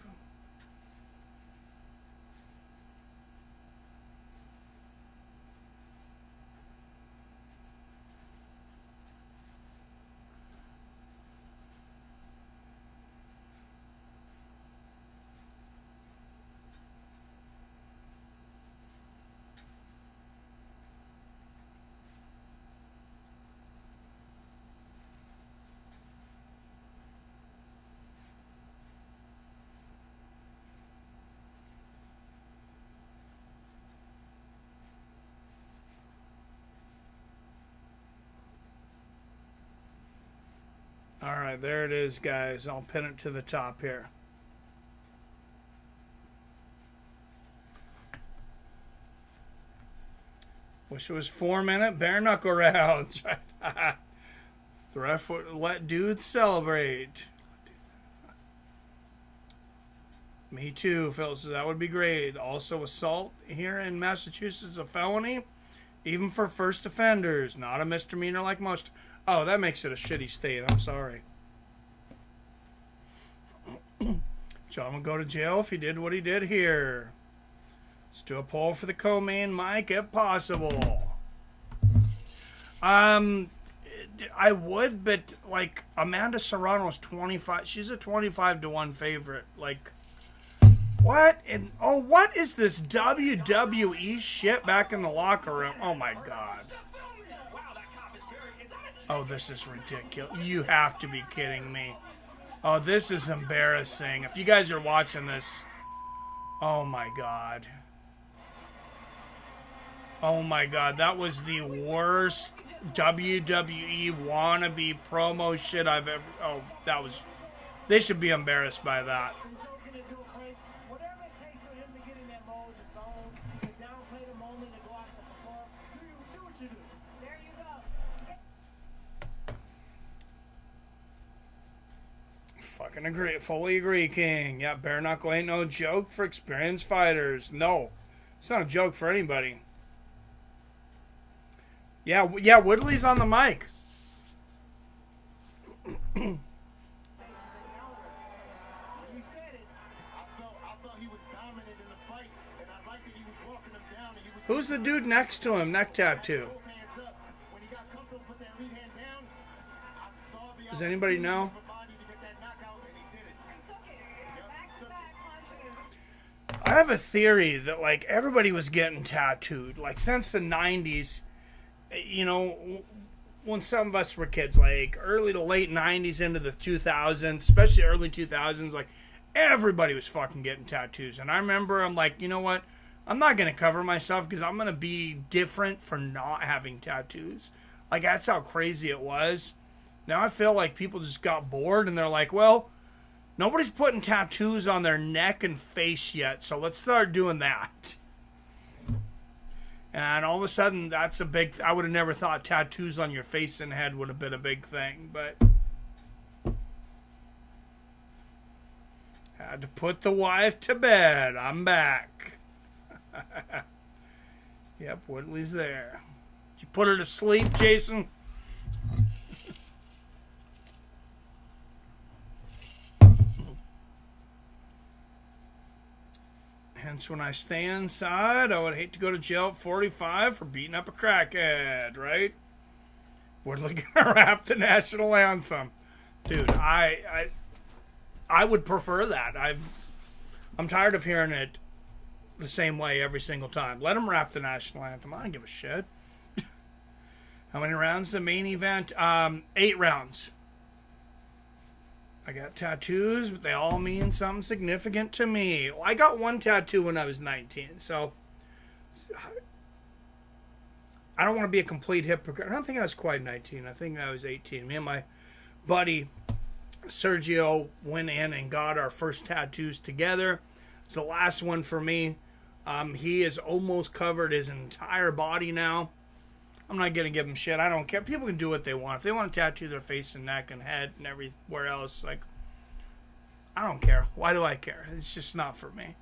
Alright, there it is, guys. I'll pin it to the top here. Wish it was 4-minute bare knuckle rounds. The ref would let dudes celebrate. Me too, Phil says that would be great. Also, assault here in Massachusetts is a felony, even for first offenders, not a misdemeanor like most. Oh, that makes it a shitty state. I'm sorry. John would go to jail if he did what he did here. Let's do a poll for the co-main mic if possible. I would, but like Amanda Serrano's 25. She's a 25-1 favorite. Like, what? And oh, what is this WWE shit back in the locker room? Oh my God. Oh, this is ridiculous. You have to be kidding me. Oh, this is embarrassing. If you guys are watching this, oh my God. Oh my God, that was the worst WWE wannabe promo shit I've ever... Oh, that was... They should be embarrassed by that. Fucking agree. Fully agree, King. Yeah, bare knuckle ain't no joke for experienced fighters. No. It's not a joke for anybody. Yeah, Woodley's on the mic. Who's the dude next to him? Neck tattoo. Does anybody know? I have a theory that, like, everybody was getting tattooed. Like, since the 90s, you know, when some of us were kids, like, early to late 90s into the 2000s, especially early 2000s, like, everybody was fucking getting tattoos. And I remember, I'm like, you know what? I'm not going to cover myself because I'm going to be different for not having tattoos. Like, that's how crazy it was. Now I feel like people just got bored and they're like, well, nobody's putting tattoos on their neck and face yet, so let's start doing that. And all of a sudden, that's a big... I would have never thought tattoos on your face and head would have been a big thing, but... Had to put the wife to bed. I'm back. Yep, Woodley's there. Did you put her to sleep, Jason? Hence, when I stay inside, I would hate to go to jail at 45 for beating up a crackhead, right? We're going to rap the national anthem. Dude, I would prefer that. I'm tired of hearing it the same way every single time. Let them rap the national anthem. I don't give a shit. How many rounds? The main event? 8 rounds. I got tattoos, but they all mean something significant to me. Well, I got one tattoo when I was 19, so I don't want to be a complete hypocrite. I don't think I was quite 19. I think I was 18. Me and my buddy Sergio went in and got our first tattoos together. It's the last one for me. He has almost covered his entire body now. I'm not going to give him shit. I don't care. People can do what they want. If they want to tattoo their face and neck and head and everywhere else, like, I don't care. Why do I care? It's just not for me.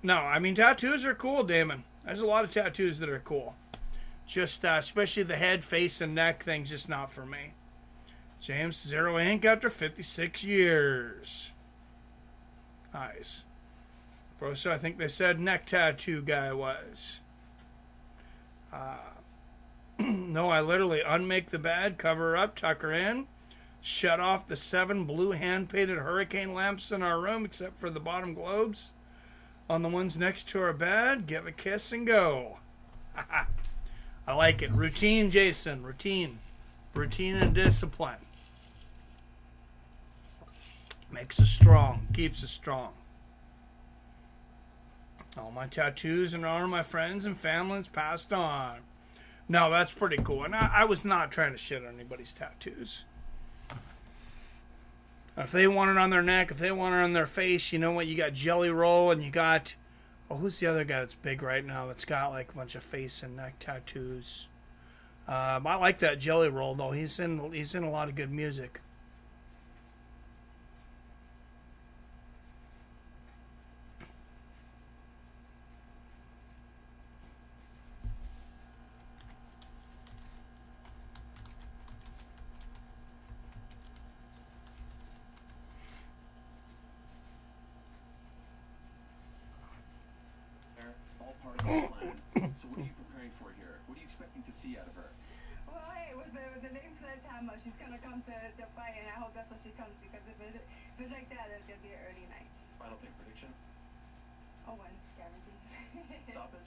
No, I mean, tattoos are cool, Damon. There's a lot of tattoos that are cool. Just, especially the head, face, and neck thing's just not for me. James, 0 ink after 56 years. Nice. Bro, so I think they said neck tattoo guy was. No, I literally unmake the bed, cover her up, tuck her in, shut off the 7 blue hand-painted hurricane lamps in our room, except for the bottom globes on the ones next to our bed, give a kiss and go. I like it. Routine, Jason. Routine. Routine and discipline. Makes us strong. Keeps us strong. All my tattoos in honor of my friends and families passed on. No, that's pretty cool. And I was not trying to shit on anybody's tattoos. If they want it on their neck, if they want it on their face, you know what? You got Jelly Roll and you got... Oh, who's the other guy that's big right now that's got like a bunch of face and neck tattoos? I like that Jelly Roll, though. He's in a lot of good music. So what are you preparing for here? What are you expecting to see out of her? Well, hey, with the name Sledgehammer, she's gonna come to fight, and I hope that's what she comes, because if it's like that, it's gonna be an early night. Final pick prediction? Oh, one, guaranteed. Stoppage?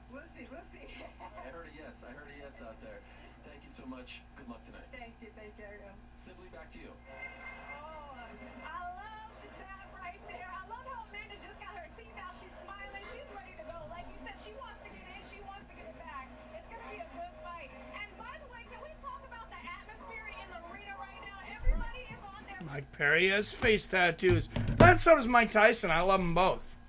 We'll see. I heard a yes. I heard a yes out there. Thank you so much. Good luck tonight. Thank you, Ariel. Simply back to you. Oh, I love that right there. I love how Amanda just got her teeth out. She's smiling. She's ready to go. Like you said, she wants to get in. She wants to get back. It's going to be a good fight. And by the way, can we talk about the atmosphere in the arena right now? Everybody is on their... Mike Perry has face tattoos. And so does Mike Tyson. I love them both.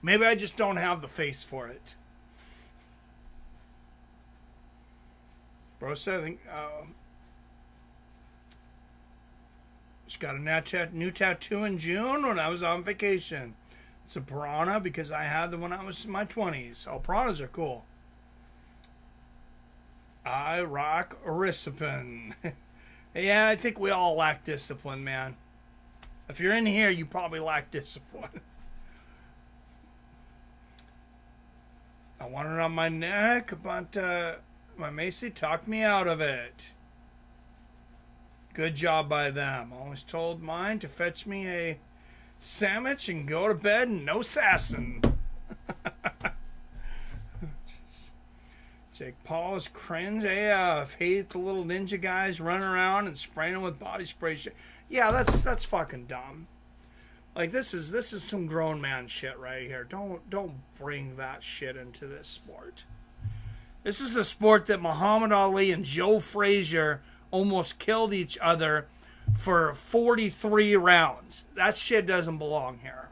Maybe I just don't have the face for it. Bro said, I think... She got a new tattoo in June when I was on vacation. It's a piranha because I had them when I was in my 20s. Oh, piranhas are cool. I rock discipline. Yeah, I think we all lack discipline, man. If you're in here, you probably lack discipline. I want it on my neck, but my Macy talked me out of it. Good job by them. Always told mine to fetch me a sandwich and go to bed and no sassing. Jake Paul is cringe AF. Hate the little ninja guys running around and spraying them with body spray shit. Yeah, that's fucking dumb. Like this is some grown man shit right here. Don't bring that shit into this sport. This is a sport that Muhammad Ali and Joe Frazier almost killed each other for 43 rounds. That shit doesn't belong here.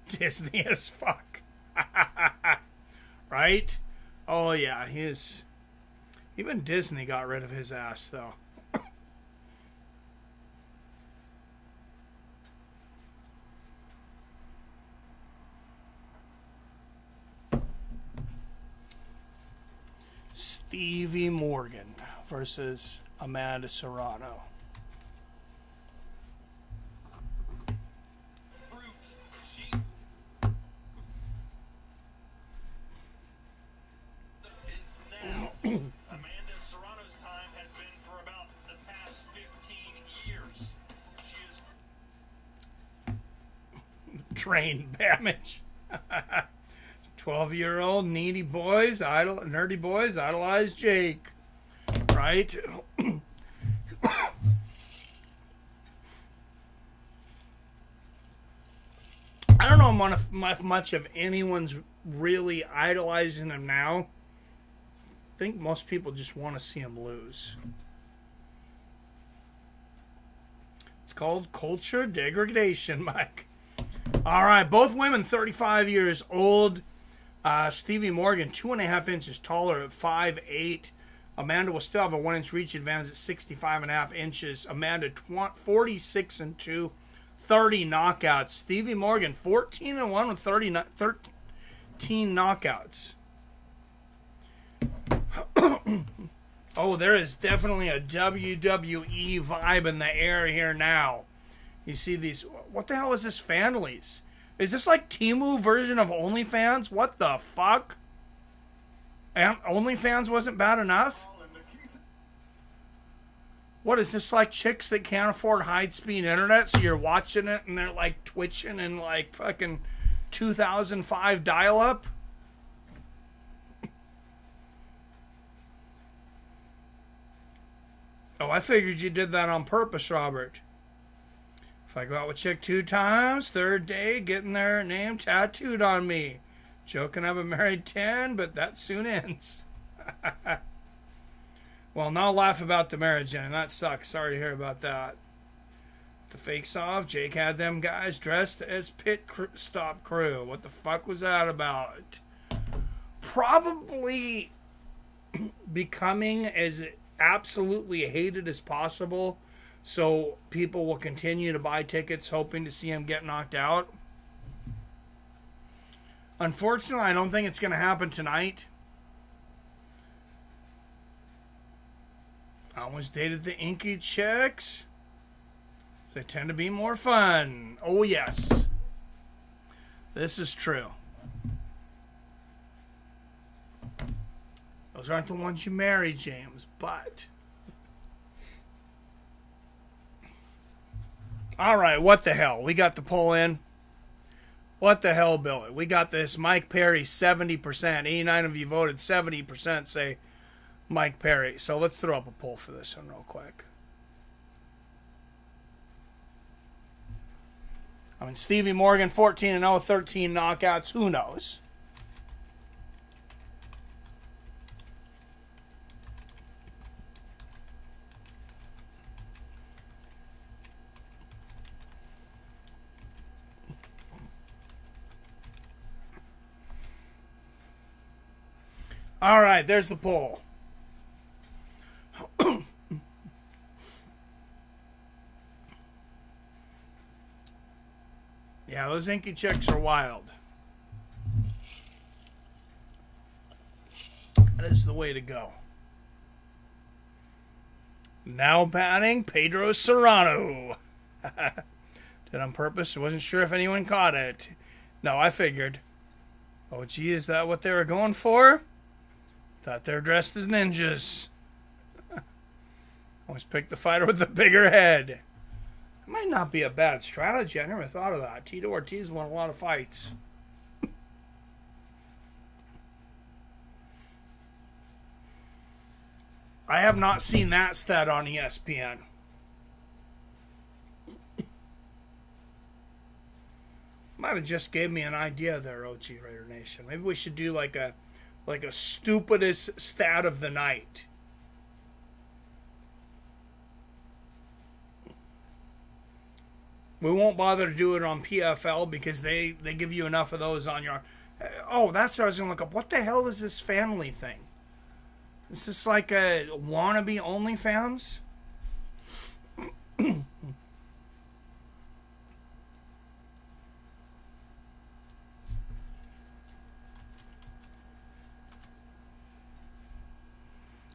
Disney as fuck. Right? Oh yeah, even Disney got rid of his ass though. Stevie Morgan versus Amanda Serrano. brain damage. 12-year-old nerdy boys idolize Jake. Right? I don't know if much of anyone's really idolizing him now. I think most people just want to see him lose. It's called culture degradation, Mike. All right, both women 35 years old. Stevie Morgan, 2.5 inches taller at 5'8". Amanda will still have a 1-inch reach advantage at 65.5 inches. Amanda 46-2, 30 knockouts. Stevie Morgan 14-1 with 13 knockouts. Oh, there is definitely a WWE vibe in the air here now. You see these... What the hell is this Fanleys? Is this like Temu version of OnlyFans? What the fuck? And OnlyFans wasn't bad enough? What is this, like chicks that can't afford high-speed internet, so you're watching it and they're like twitching in like fucking 2005 dial-up? Oh, I figured you did that on purpose, Robert. If I go out with chick 2 times, third day, getting their name tattooed on me. Joking I've been married 10, but that soon ends. Well, now laugh about the marriage, and that sucks. Sorry to hear about that. The fakes off. Jake had them guys dressed as pit stop crew. What the fuck was that about? Probably becoming as absolutely hated as possible, so people will continue to buy tickets hoping to see him get knocked out. Unfortunately, I don't think it's going to happen tonight. I almost dated the inky chicks. They tend to be more fun. Oh, yes. This is true. Those aren't the ones you marry, James, but... All right, what the hell? We got the poll in. What the hell, Billy? We got this. Mike Perry, 70%. 89 of you voted. 70% say Mike Perry. So let's throw up a poll for this one real quick. I mean, Stevie Morgan, 14-0, 13 knockouts. Who knows? All right, there's the poll. Yeah, those inky chicks are wild. That is the way to go. Now batting, Pedro Serrano. Did on purpose. Wasn't sure if anyone caught it. No, I figured. Oh, gee, is that what they were going for? Thought they were dressed as ninjas. Always pick the fighter with the bigger head. It might not be a bad strategy. I never thought of that. Tito Ortiz won a lot of fights. I have not seen that stat on ESPN. Might have just gave me an idea there, OG Raider Nation. Maybe we should do like a stupidest stat of the night. We won't bother to do it on PFL because they give you enough of those on your... Oh, that's what I was going to look up. What the hell is this family thing? Is this like a wannabe OnlyFans?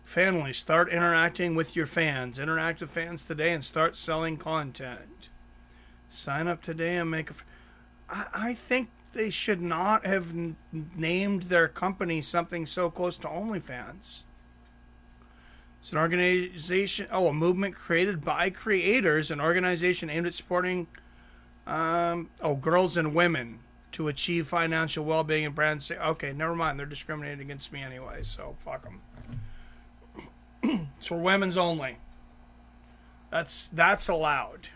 Family, start interacting with your fans. Interact with fans today and start selling content. Sign up today and make a... I think they should not have named their company something so close to OnlyFans. It's an organization... Oh, a movement created by creators. An organization aimed at supporting Girls and women to achieve financial well-being and brand safety. Okay, never mind. They're discriminating against me anyway, so fuck them. It's for women's only. That's allowed.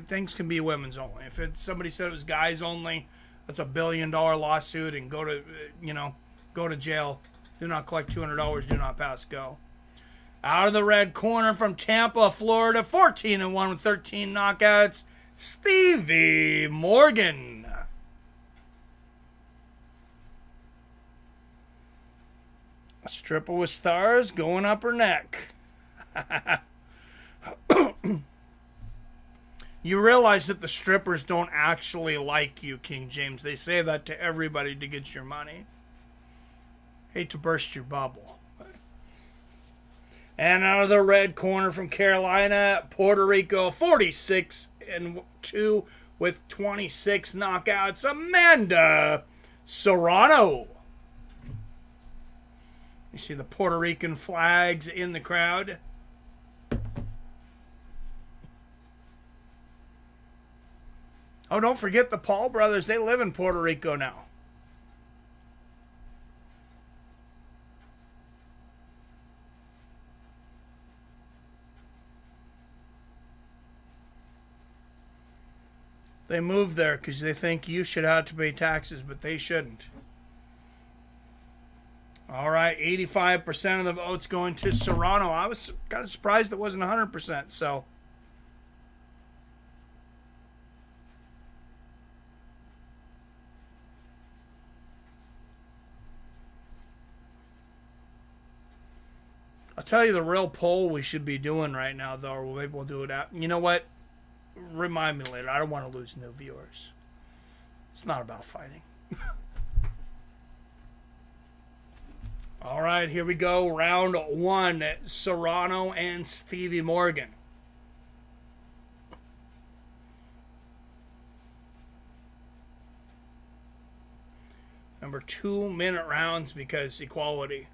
Things can be women's only. If somebody said it was guys only, that's $1 billion lawsuit and go to jail. Do not collect $200. Do not pass go. Out of the red corner from Tampa, Florida, 14-1 with 13 knockouts, Stevie Morgan. A stripper with stars going up her neck. You realize that the strippers don't actually like you, King James. They say that to everybody to get your money. Hate to burst your bubble. And out of the red corner from Carolina, Puerto Rico, 46-2 with 26 knockouts, Amanda Serrano. You see the Puerto Rican flags in the crowd. Oh, don't forget the Paul brothers. They live in Puerto Rico now. They moved there because they think you should have to pay taxes, but they shouldn't. All right, 85% of the votes going to Serrano. I was kind of surprised it wasn't 100%, so... I'll tell you the real poll we should be doing right now, though, or maybe we'll do it out. You know what? Remind me later. I don't want to lose new viewers. It's not about fighting. All right, here we go. Round one. Serrano and Stevie Morgan. Remember, 2-minute rounds because equality.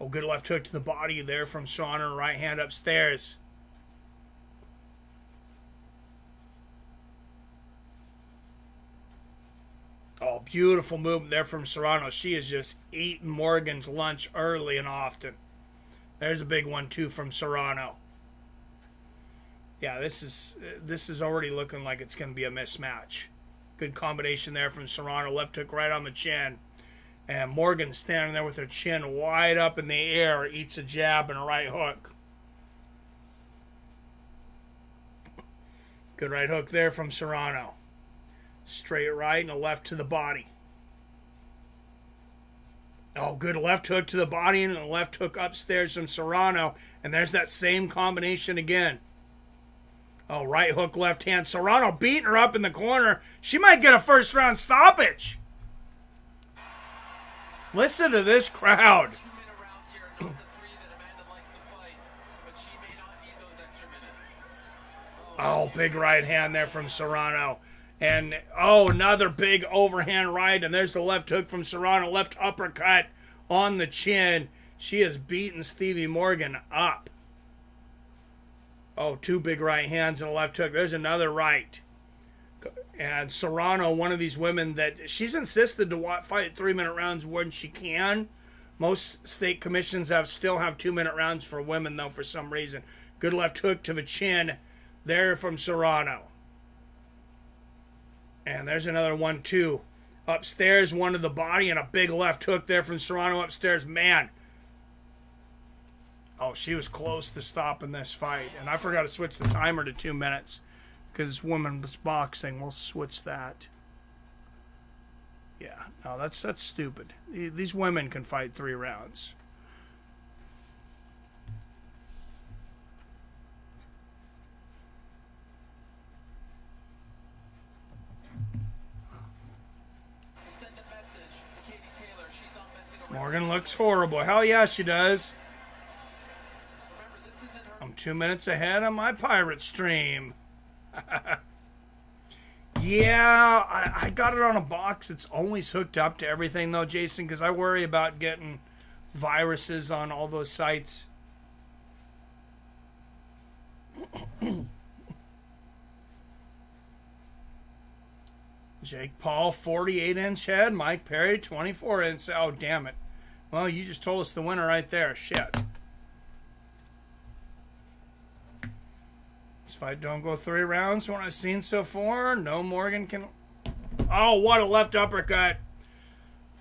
Oh, good left hook to the body there from Serrano. Right hand upstairs. Oh, beautiful movement there from Serrano. She is just eating Morgan's lunch early and often. There's a big one, too, from Serrano. Yeah, this is already looking like it's going to be a mismatch. Good combination there from Serrano. Left hook right on the chin. And Morgan standing there with her chin wide up in the air, eats a jab and a right hook. Good right hook there from Serrano. Straight right and a left to the body. Oh, good left hook to the body and a left hook upstairs from Serrano. And there's that same combination again. Oh, right hook, left hand. Serrano beating her up in the corner. She might get a first round stoppage. Listen to this crowd. Oh, big right hand there from Serrano. And, another big overhand right. And there's the left hook from Serrano. Left uppercut on the chin. She has beaten Stevie Morgan up. Oh, 2 big right hands and a left hook. There's another right. And Serrano, one of these women that she's insisted to fight 3-minute rounds when she can. Most state commissions still have 2-minute rounds for women, though, for some reason. Good left hook to the chin there from Serrano. And there's another one, too. Upstairs, one to the body, and a big left hook there from Serrano upstairs. Man. Oh, she was close to stopping this fight. And I forgot to switch the timer to 2 minutes. Because women's boxing, we'll switch that. Yeah, no, that's stupid. These women can fight 3 rounds. Morgan looks horrible. Hell yeah, she does. I'm 2 minutes ahead on my pirate stream. Yeah, I got it on a box. It's always hooked up to everything, though, Jason, because I worry about getting viruses on all those sites. Jake Paul, 48-inch head. Mike Perry, 24-inch. Oh, damn it. Well, you just told us the winner right there. Shit. This fight don't go 3 rounds from what I've seen so far. No Morgan can... Oh, what a left uppercut.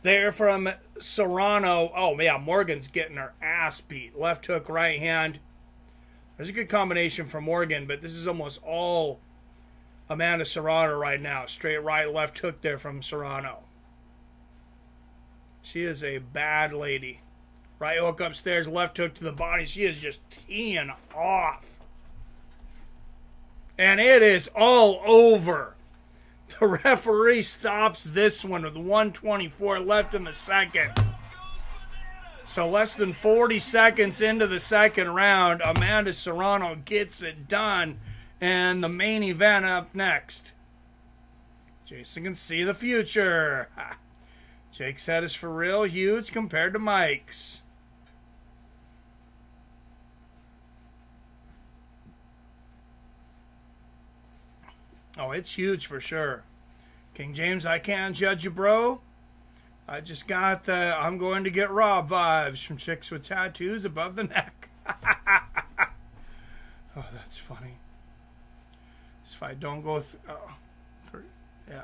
There from Serrano. Oh, yeah, Morgan's getting her ass beat. Left hook, right hand. There's a good combination for Morgan, but this is almost all Amanda Serrano right now. Straight right, left hook there from Serrano. She is a bad lady. Right hook upstairs, left hook to the body. She is just teeing off. And it is all over. The referee stops this one with 1:24 left in the second. So less than 40 seconds into the second round, Amanda Serrano gets it done. And the main event up next. Jason can see the future. Jake's head is for real huge compared to Mike's. Oh, it's huge for sure. King James, I can't judge you, bro. I just got the I'm going to get robbed vibes from chicks with tattoos above the neck. Oh, that's funny. This fight don't go yeah.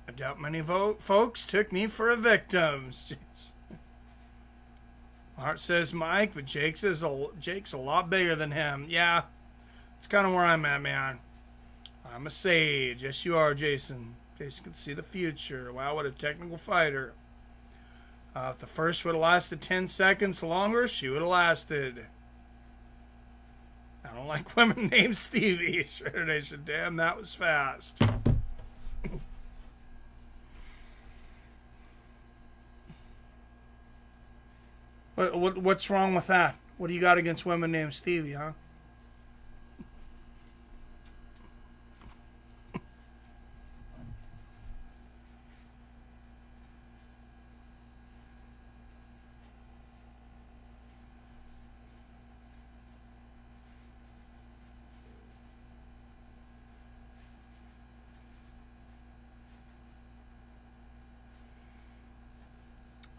I doubt many folks took me for a victim. Jeez. Art says Mike, but Jake's a lot bigger than him. Yeah, that's kind of where I'm at, man. I'm a sage. Yes, you are, Jason. Jason can see the future. Wow, what a technical fighter. If the first would have lasted 10 seconds longer, she would have lasted. I don't like women named Stevie. Shredder Nation, damn, that was fast. What's wrong with that? What do you got against women named Stevie, huh?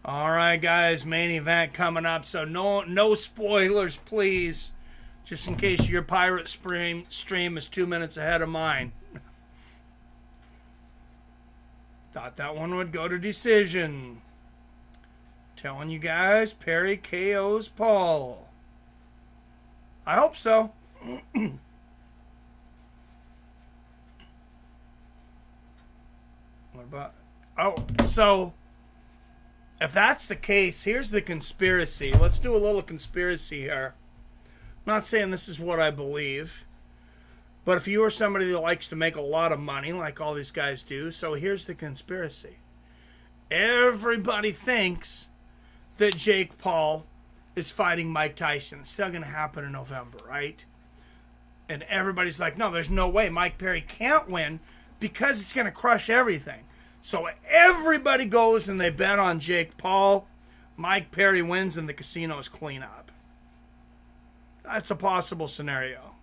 All right, guys, main event coming up. So no spoilers, please. Just in case your pirate stream is 2 minutes ahead of mine. Thought that one would go to decision. Telling you guys, Perry KOs Paul. I hope so. What about... Oh, so... If that's the case, here's the conspiracy. Let's do a little conspiracy here. I'm not saying this is what I believe. But if you are somebody that likes to make a lot of money, like all these guys do, so here's the conspiracy. Everybody thinks that Jake Paul is fighting Mike Tyson. It's still going to happen in November, right? And everybody's like, no, there's no way Mike Perry can't win because it's going to crush everything. So everybody goes and they bet on Jake Paul. Mike Perry wins and the casinos clean up. That's a possible scenario.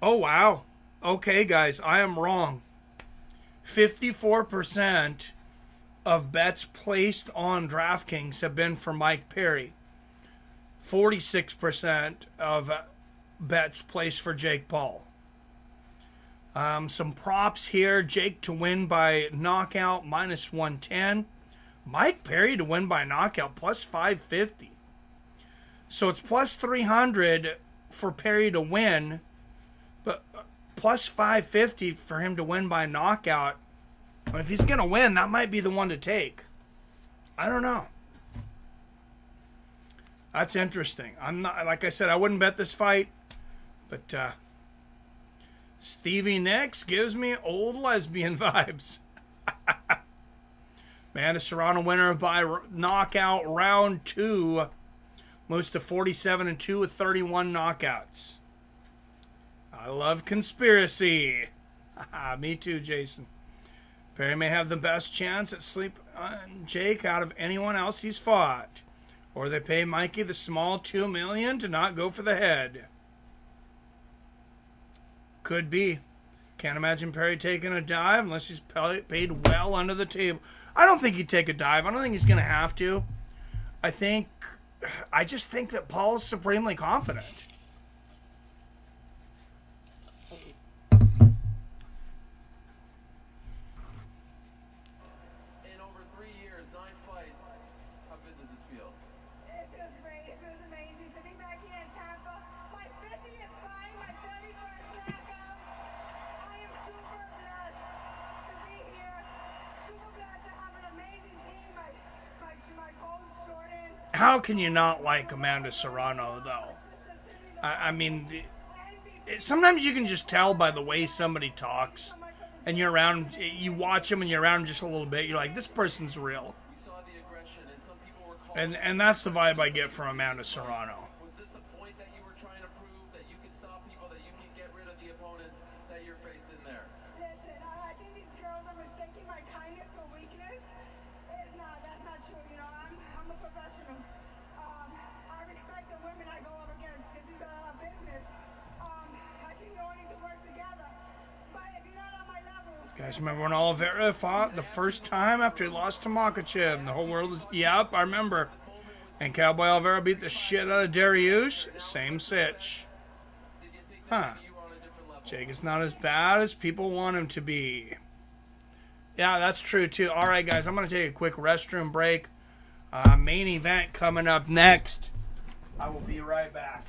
Oh, wow. Okay, guys, I am wrong. 54% of bets placed on Draftkings have been for Mike Perry. 46% of bets placed for Jake Paul. Some props here. Jake to win by knockout, minus 110. Mike Perry to win by knockout, plus 550. So it's plus 300 for Perry to win, but plus 550 for him to win by knockout. But if he's going to win, that might be the one to take. I don't know. That's interesting. I'm not, like I said, I wouldn't bet this fight. But Stevie Nicks gives me old lesbian vibes. Amanda Serrano winner by knockout round 2. moves to 47-2 with 31 knockouts. I love conspiracy. Me too, Jason. Perry may have the best chance at sleep on Jake out of anyone else he's fought. Or they pay Mikey the small $2 million to not go for the head. Could be. Can't imagine Perry taking a dive unless he's paid well under the table. I don't think he'd take a dive. I don't think he's going to have to. I just think that Paul's supremely confident. In over 3 years, 9 fights, how good does this feel? It feels great. It feels amazing to be back here in Tampa. My 50th fight, my 31st knockout. I am super blessed to be here. Super blessed to have an amazing team. My coach, Jordan. How can you not like Amanda Serrano, though? I mean, sometimes you can just tell by the way somebody talks. And you're around, you watch them and you're around just a little bit. You're like, this person's real. We saw the aggression, and some people were calling. And that's the vibe I get from Amanda Serrano. Was this a point that you were trying to prove that you can stop people, that you can get rid of the opponents that you're faced in there? Listen, I think these girls are mistaking my kindness for weakness. It's not. That's not true. You know, I'm a professional. I respect the women I go up against. This is a business. I think we all need to work together. But if you're not on my level, Guys, remember when Oliveira fought the first time after he lost to Makhachev? And the whole world was, yep, I remember. And Cowboy Oliveira beat the shit out of Dariush. Same sitch. Huh. Jake is not as bad as people want him to be. Yeah, that's true, too. All right, guys, I'm going to take a quick restroom break. Main event coming up next. I will be right back.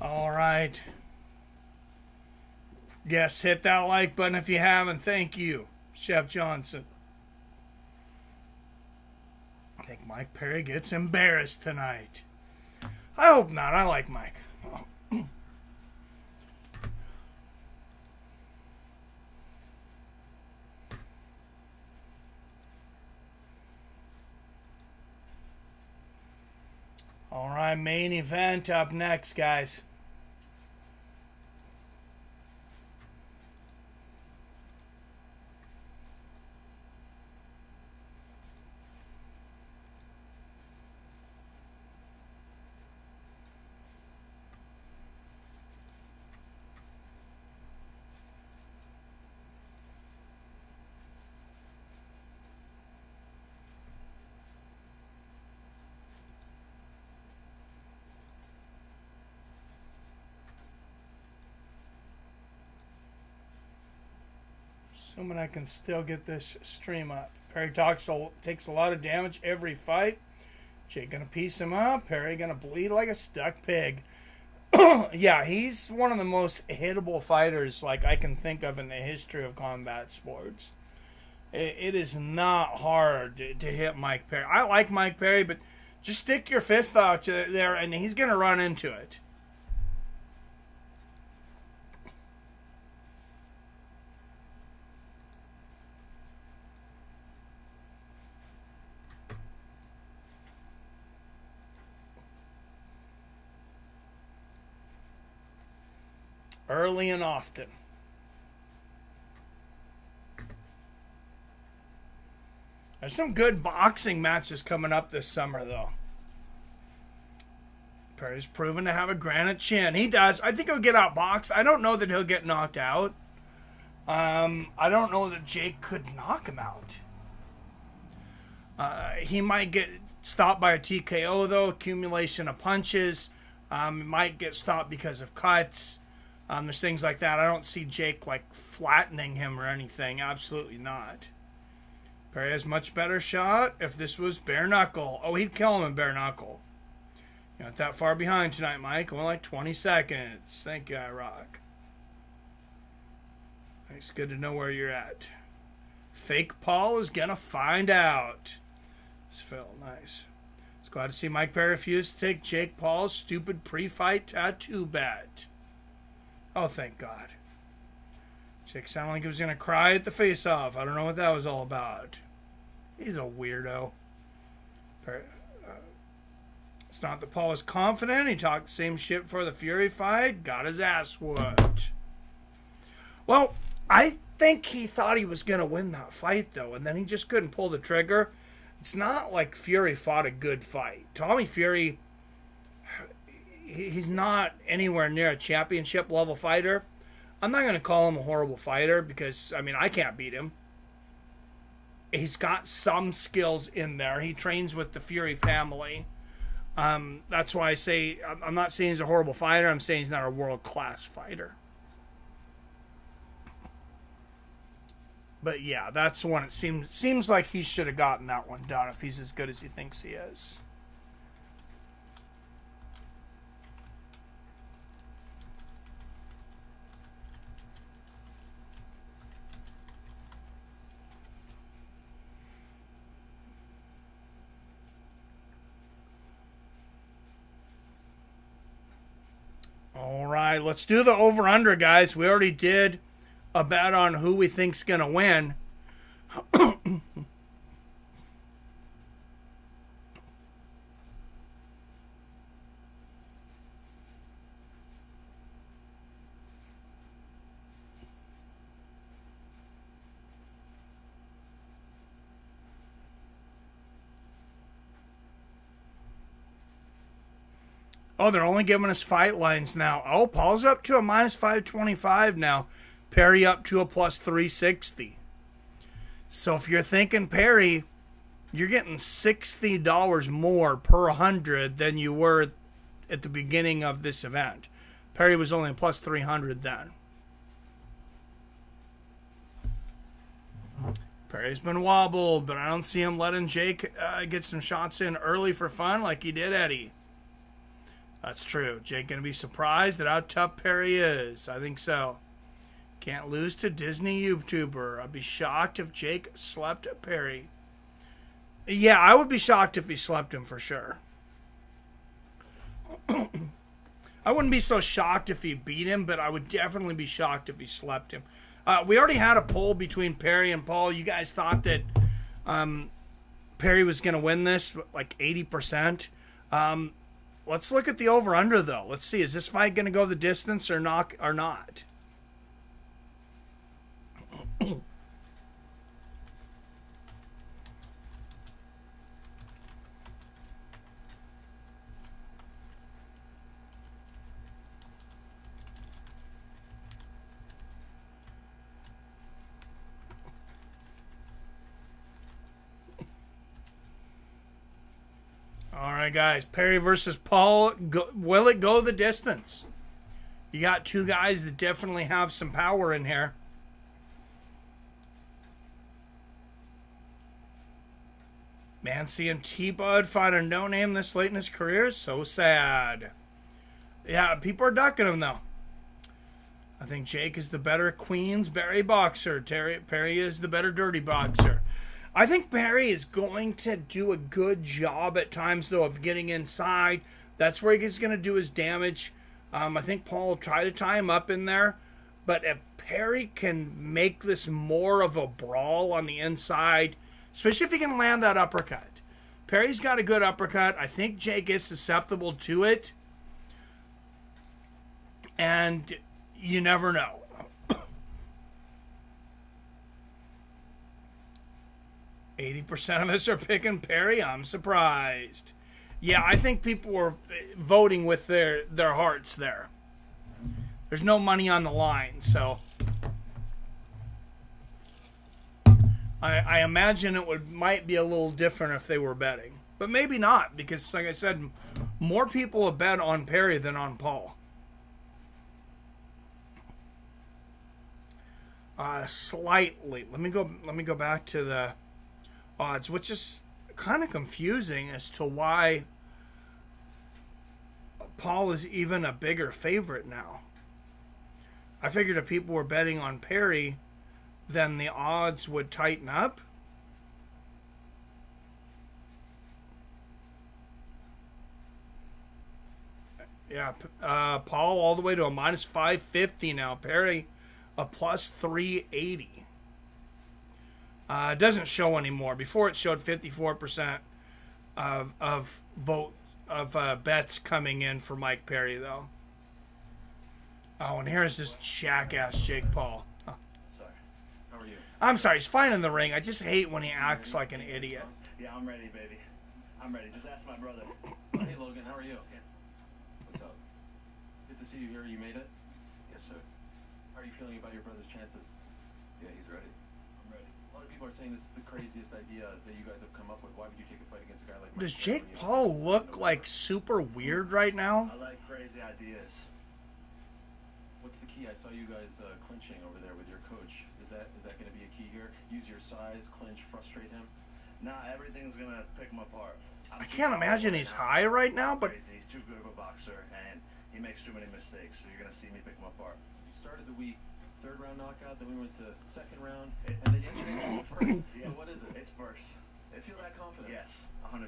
All right. Yes, hit that like button if you haven't. Thank you, Chef Johnson. I think Mike Perry gets embarrassed tonight. I hope not. I like Mike. All right, main event up next, guys. Assuming I can still get this stream up. Perry takes a lot of damage every fight. Jake gonna piece him up. Perry gonna bleed like a stuck pig. Yeah, he's one of the most hittable fighters like I can think of in the history of combat sports. It is not hard to hit Mike Perry. I like Mike Perry, but just stick your fist out there and he's gonna run into it. Early and often. There's some good boxing matches coming up this summer, though. Perry's proven to have a granite chin. He does. I think he'll get outboxed. I don't know that he'll get knocked out. I don't know that Jake could knock him out. He might get stopped by a TKO, though. Accumulation of punches. Might get stopped because of cuts. There's things like that. I don't see Jake like flattening him or anything. Absolutely not. Perry has much better shot if this was bare knuckle. Oh, he'd kill him in bare knuckle. You're not that far behind tonight, Mike. Only like 20 seconds. Thank you, Rock. It's good to know where you're at. Fake Paul is going to find out. It's Phil. Nice. It's glad to see Mike Perry refuse to take Jake Paul's stupid pre-fight tattoo bet. Oh, thank God. Jake sounded like he was going to cry at the face-off. I don't know what that was all about. He's a weirdo. It's not that Paul was confident. He talked the same shit for the Fury fight. Got his ass whooped. Well, I think he thought he was going to win that fight, though, and then he just couldn't pull the trigger. It's not like Fury fought a good fight. Tommy Fury, he's not anywhere near a championship level fighter. I'm not going to call him a horrible fighter because, I mean, I can't beat him. He's got some skills in there. He trains with the Fury family. That's why I say, I'm not saying he's a horrible fighter. I'm saying he's not a world-class fighter. But yeah, that's one. It seems like he should have gotten that one done if he's as good as he thinks he is. All right, let's do the over-under, guys. We already did a bet on who we think's going to win. Oh, they're only giving us fight lines now. Oh, Paul's up to a minus 525 now. Perry up to a plus 360. So if you're thinking Perry, you're getting $60 more per 100 than you were at the beginning of this event. Perry was only a plus 300 then. Perry's been wobbled, but I don't see him letting Jake get some shots in early for fun like he did Eddie. That's true. Jake going to be surprised at how tough Perry is. I think so. Can't lose to Disney YouTuber. I'd be shocked if Jake slept Perry. Yeah, I would be shocked if he slept him for sure. I wouldn't be so shocked if he beat him, but I would definitely be shocked if he slept him. We already had a poll between Perry and Paul. You guys thought that Perry was going to win this, like 80%. Let's look at the over-under, though. Let's see. Is this fight going to go the distance or not? All right, guys. Perry versus Paul. Will it go the distance? You got two guys that definitely have some power in here. Man, seeing T-Bud fight a no-name this late in his career is so sad. Yeah, people are ducking him, though. I think Jake is the better Queensberry boxer. Perry is the better dirty boxer. I think Perry is going to do a good job at times, though, of getting inside. That's where he's going to do his damage. I think Paul will try to tie him up in there. But if Perry can make this more of a brawl on the inside, especially if he can land that uppercut. Perry's got a good uppercut. I think Jake is susceptible to it. And you never know. 80% of us are picking Perry. I'm surprised. Yeah, I think people were voting with their hearts there. There's no money on the line, so I imagine it might be a little different if they were betting. But maybe not, because like I said, more people have bet on Perry than on Paul. Slightly. Let me go back to the odds, which is kind of confusing as to why Paul is even a bigger favorite now. I figured if people were betting on Perry, then the odds would tighten up. Yeah, Paul all the way to a minus 550 now. Perry a plus 380. It doesn't show anymore. Before it showed 54% of bets coming in for Mike Perry, though. Oh, and here's this jackass Jake Paul. Oh. Sorry. How are you? I'm sorry. He's fine in the ring. I just hate when he acts like an idiot. Yeah, I'm ready, baby. I'm ready. Just ask my brother. Hey, Logan, how are you? What's up? Good to see you here. You made it? Yes, sir. How are you feeling about your brother's chances? Yeah, he's ready. I'm ready. A lot of people are saying this is the craziest idea that you guys have come up with. Why would you take a fight against a guy like Does Mike Jake Perry? Paul look like super weird right now? I like crazy ideas. What's the key? I saw you guys clinching over there with your coach. Is that going to be a key here? Use your size, clinch, frustrate him? Nah, everything's gonna pick him apart. I can't imagine he's high right now, but He's too good of a boxer, and he makes too many mistakes. So you're gonna see me pick him apart. You started the week third round knockout, then we went to second round, and then yesterday we went first. Yeah. So what is it? It's first. It's feel that confident? Yes, 100%.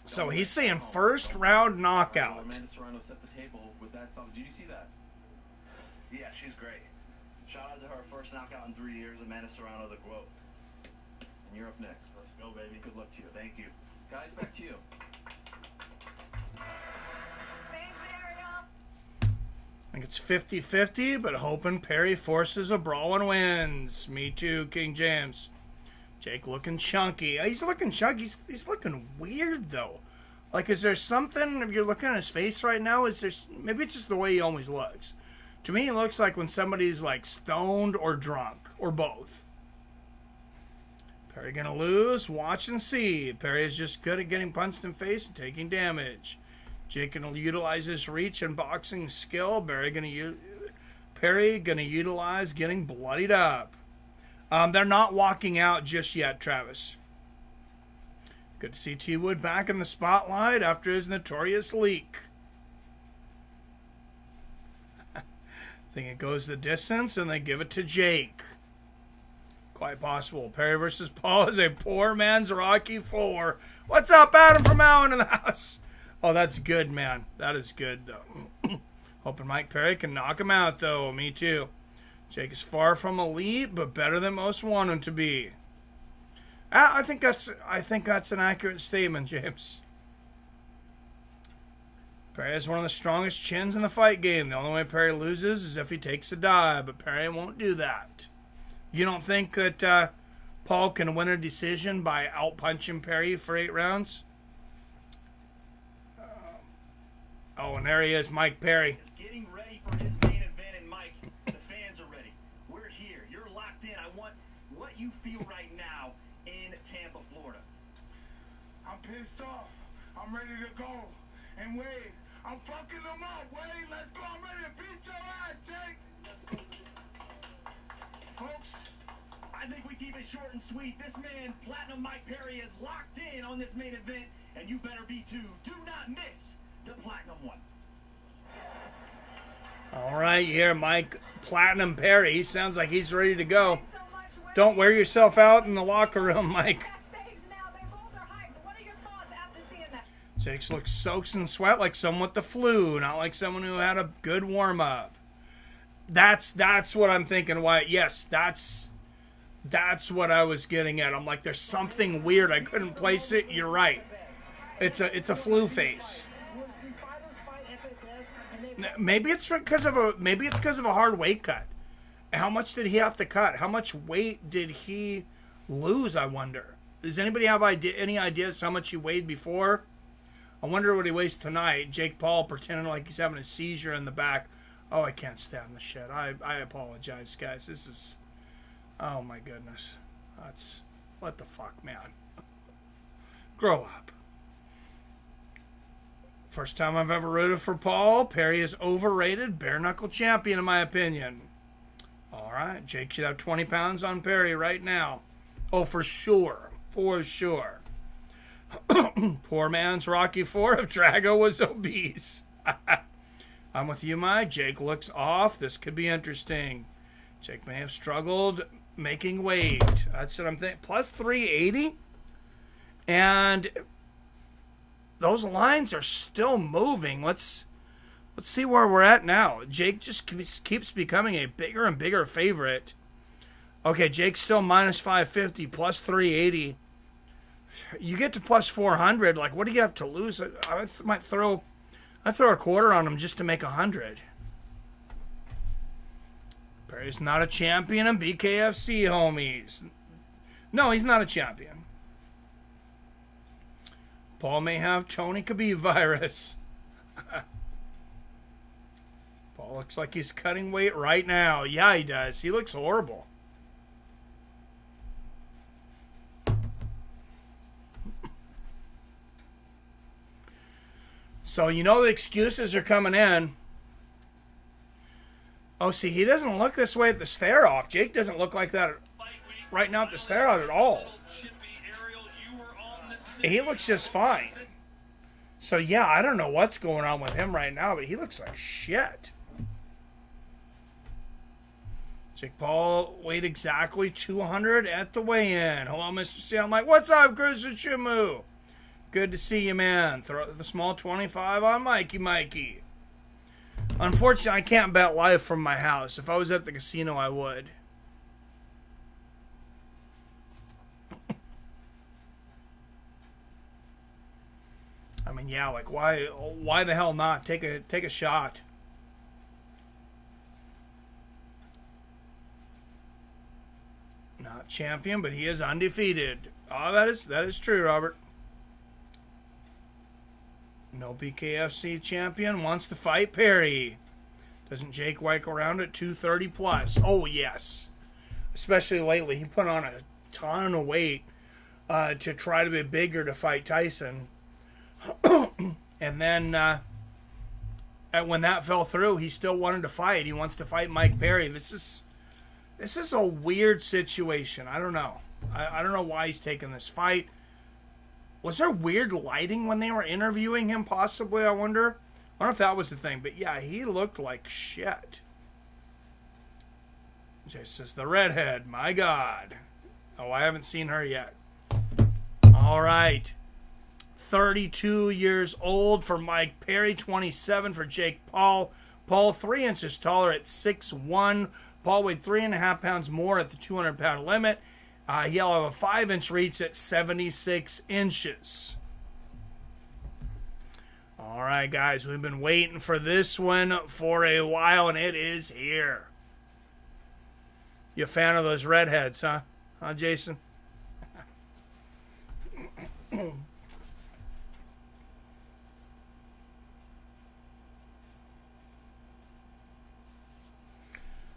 so he's saying first round knockout. Amanda Serrano set the table with that song. Did you see that? Yeah, she's great. Shout out to her first knockout in 3 years, Amanda Serrano, the GOAT. And you're up next. Let's go, baby. Good luck to you. Thank you. Guys, back to you. Thanks, Ariel. I think it's 50-50, but hoping Perry forces a brawl and wins. Me too, King James. Jake looking chunky. He's looking chunky. He's looking weird, though. Like, is there something, if you're looking at his face right now, maybe it's just the way he always looks. To me, it looks like when somebody's, like, stoned or drunk, or both. Perry gonna lose? Watch and see. Perry is just good at getting punched in the face and taking damage. Jake gonna utilize his reach and boxing skill. Perry gonna utilize getting bloodied up. They're not walking out just yet, Travis. Good to see T. Wood back in the spotlight after his notorious leak. I think it goes the distance, and they give it to Jake. Of Quite possible. Perry versus Paul is a poor man's Rocky 4. What's up, Adam from Allen in the house? Oh, that's good, man. That is good, though. Hoping Mike Perry can knock him out, though. Me too. Jake is far from elite, but better than most want him to be. I think that's an accurate statement, James. Perry has one of the strongest chins in the fight game. The only way Perry loses is if he takes a dive, but Perry won't do that. You don't think that Paul can win a decision by outpunching Perry for 8 rounds? Oh, and there he is, Mike Perry. Is getting ready for his main event, and Mike, the fans are ready. We're here. You're locked in. I want what you feel right now in Tampa, Florida. I'm pissed off. I'm ready to go. And Wade, I'm fucking them up. Wade, let's go. I'm ready to beat your ass, Jake. Folks, I think we keep it short and sweet. This man, Platinum Mike Perry, is locked in on this main event, and you better be too. Do not miss the Platinum one. All right, here, Mike Platinum Perry. He sounds like he's ready to go. Don't wear yourself out in the locker room, Mike. Jake looks soaks in sweat like someone with the flu, not like someone who had a good warm-up. That's what I'm thinking. Why? Yes, that's what I was getting at. I'm like, there's something weird. I couldn't place it. You're right. It's a flu face. Maybe it's because of a hard weight cut. How much did he have to cut? How much weight did he lose? I wonder. Does anybody have any ideas how much he weighed before? I wonder what he weighs tonight. Jake Paul pretending like he's having a seizure in the back. Oh, I can't stand the shit. I apologize, guys. This is... Oh, my goodness. That's... What the fuck, man? Grow up. First time I've ever rooted for Paul. Perry is overrated. Bare-knuckle champion, in my opinion. All right. Jake should have 20 pounds on Perry right now. Oh, for sure. For sure. Poor man's Rocky 4 if Drago was obese. I'm with you, Mike. Jake looks off. This could be interesting. Jake may have struggled making weight. That's what I'm thinking. Plus 380? And those lines are still moving. Let's see where we're at now. Jake just keeps becoming a bigger and bigger favorite. Okay, Jake's still minus 550, plus 380. You get to plus 400. Like, what do you have to lose? I might throw a quarter on him just to make 100. Perry's not a champion in BKFC, homies. No, he's not a champion. Paul may have Tony Khabib virus. Paul looks like he's cutting weight right now. Yeah, he does. He looks horrible. So, you know the excuses are coming in. Oh, see, he doesn't look this way at the stare-off. Jake doesn't look like that right now at the stare-off at all. He looks just fine. So, yeah, I don't know what's going on with him right now, but he looks like shit. Jake Paul weighed exactly 200 at the weigh-in. Hello, Mr. C. I'm like, what's up, Chris Shimu? Good to see you, man. Throw the small 25 on Mikey. Unfortunately, I can't bet live from my house. If I was at the casino, I would. I mean, yeah, like why the hell not? Take a shot. Not champion, but he is undefeated. Oh, that is true, Robert. No BKFC champion wants to fight Perry. Doesn't Jake wake around at 230 plus? Oh, yes. Especially lately. He put on a ton of weight to try to be bigger to fight Tyson. And then when that fell through, he still wanted to fight. He wants to fight Mike Perry. This is a weird situation. I don't know. I don't know why he's taking this fight. Was there weird lighting when they were interviewing him, possibly, I wonder? I don't know if that was the thing, but yeah, he looked like shit. Jay says, the redhead, my God. Oh, I haven't seen her yet. All right. 32 years old for Mike Perry, 27 for Jake Paul. Paul 3 inches taller at 6'1". Paul weighed 3.5 pounds more at the 200-pound limit. He'll have a 5-inch reach at 76 inches. All right, guys, we've been waiting for this one for a while, and it is here. You a fan of those redheads, huh? Huh, Jason?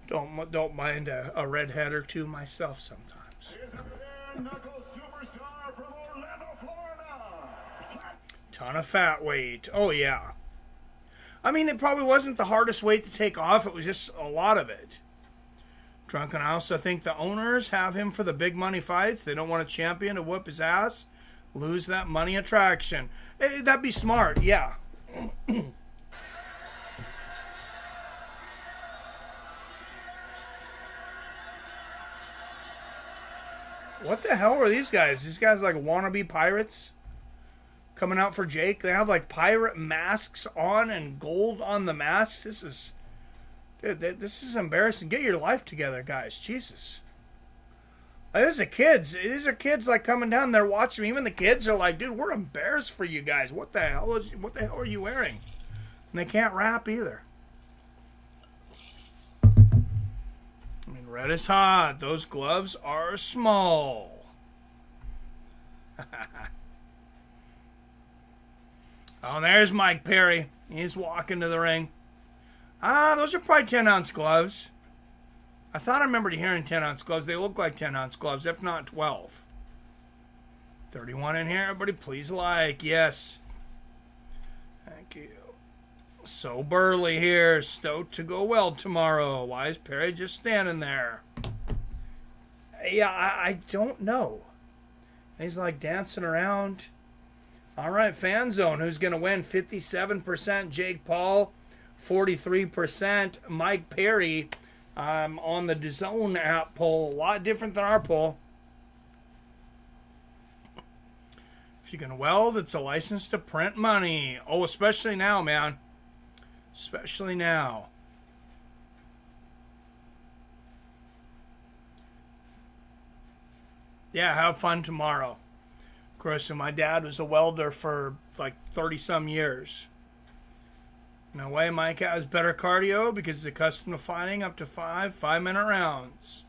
Don't mind a redhead or two myself sometimes. Here's a bare-knuckle superstar from Orlando, Florida. Ton of fat weight. Oh, yeah. I mean, it probably wasn't the hardest weight to take off. It was just a lot of it. Drunken, I also think the owners have him for the big money fights. They don't want a champion to whoop his ass, lose that money attraction. That'd be smart, yeah. What the hell are these guys? These guys like wannabe pirates coming out for Jake. They have like pirate masks on and gold on the masks. This is embarrassing. Get your life together, guys. Jesus. Like, these are kids like coming down there watching me. Even the kids are like, dude, we're embarrassed for you guys. What the hell are you wearing? And they can't rap either. I mean, red is hot. Those gloves are small. Oh, there's Mike Perry. He's walking to the ring. Those are probably 10-ounce gloves. I thought I remembered hearing 10-ounce gloves. They look like 10-ounce gloves, if not 12. 31 in here. Everybody, please like. Yes. Thank you. So burly here. Stoked to go well tomorrow. Why is Perry just standing there? Yeah, I don't know. He's like dancing around. All right, Fan Zone. Who's going to win? 57% Jake Paul. 43% Mike Perry. On the DAZN app poll. A lot different than our poll. If you can weld, it's a license to print money. Oh, especially now, man. Especially now. Yeah, have fun tomorrow. Of course, my dad was a welder for like 30-some years. No way Mike has better cardio because he's accustomed to fighting up to 5-minute rounds.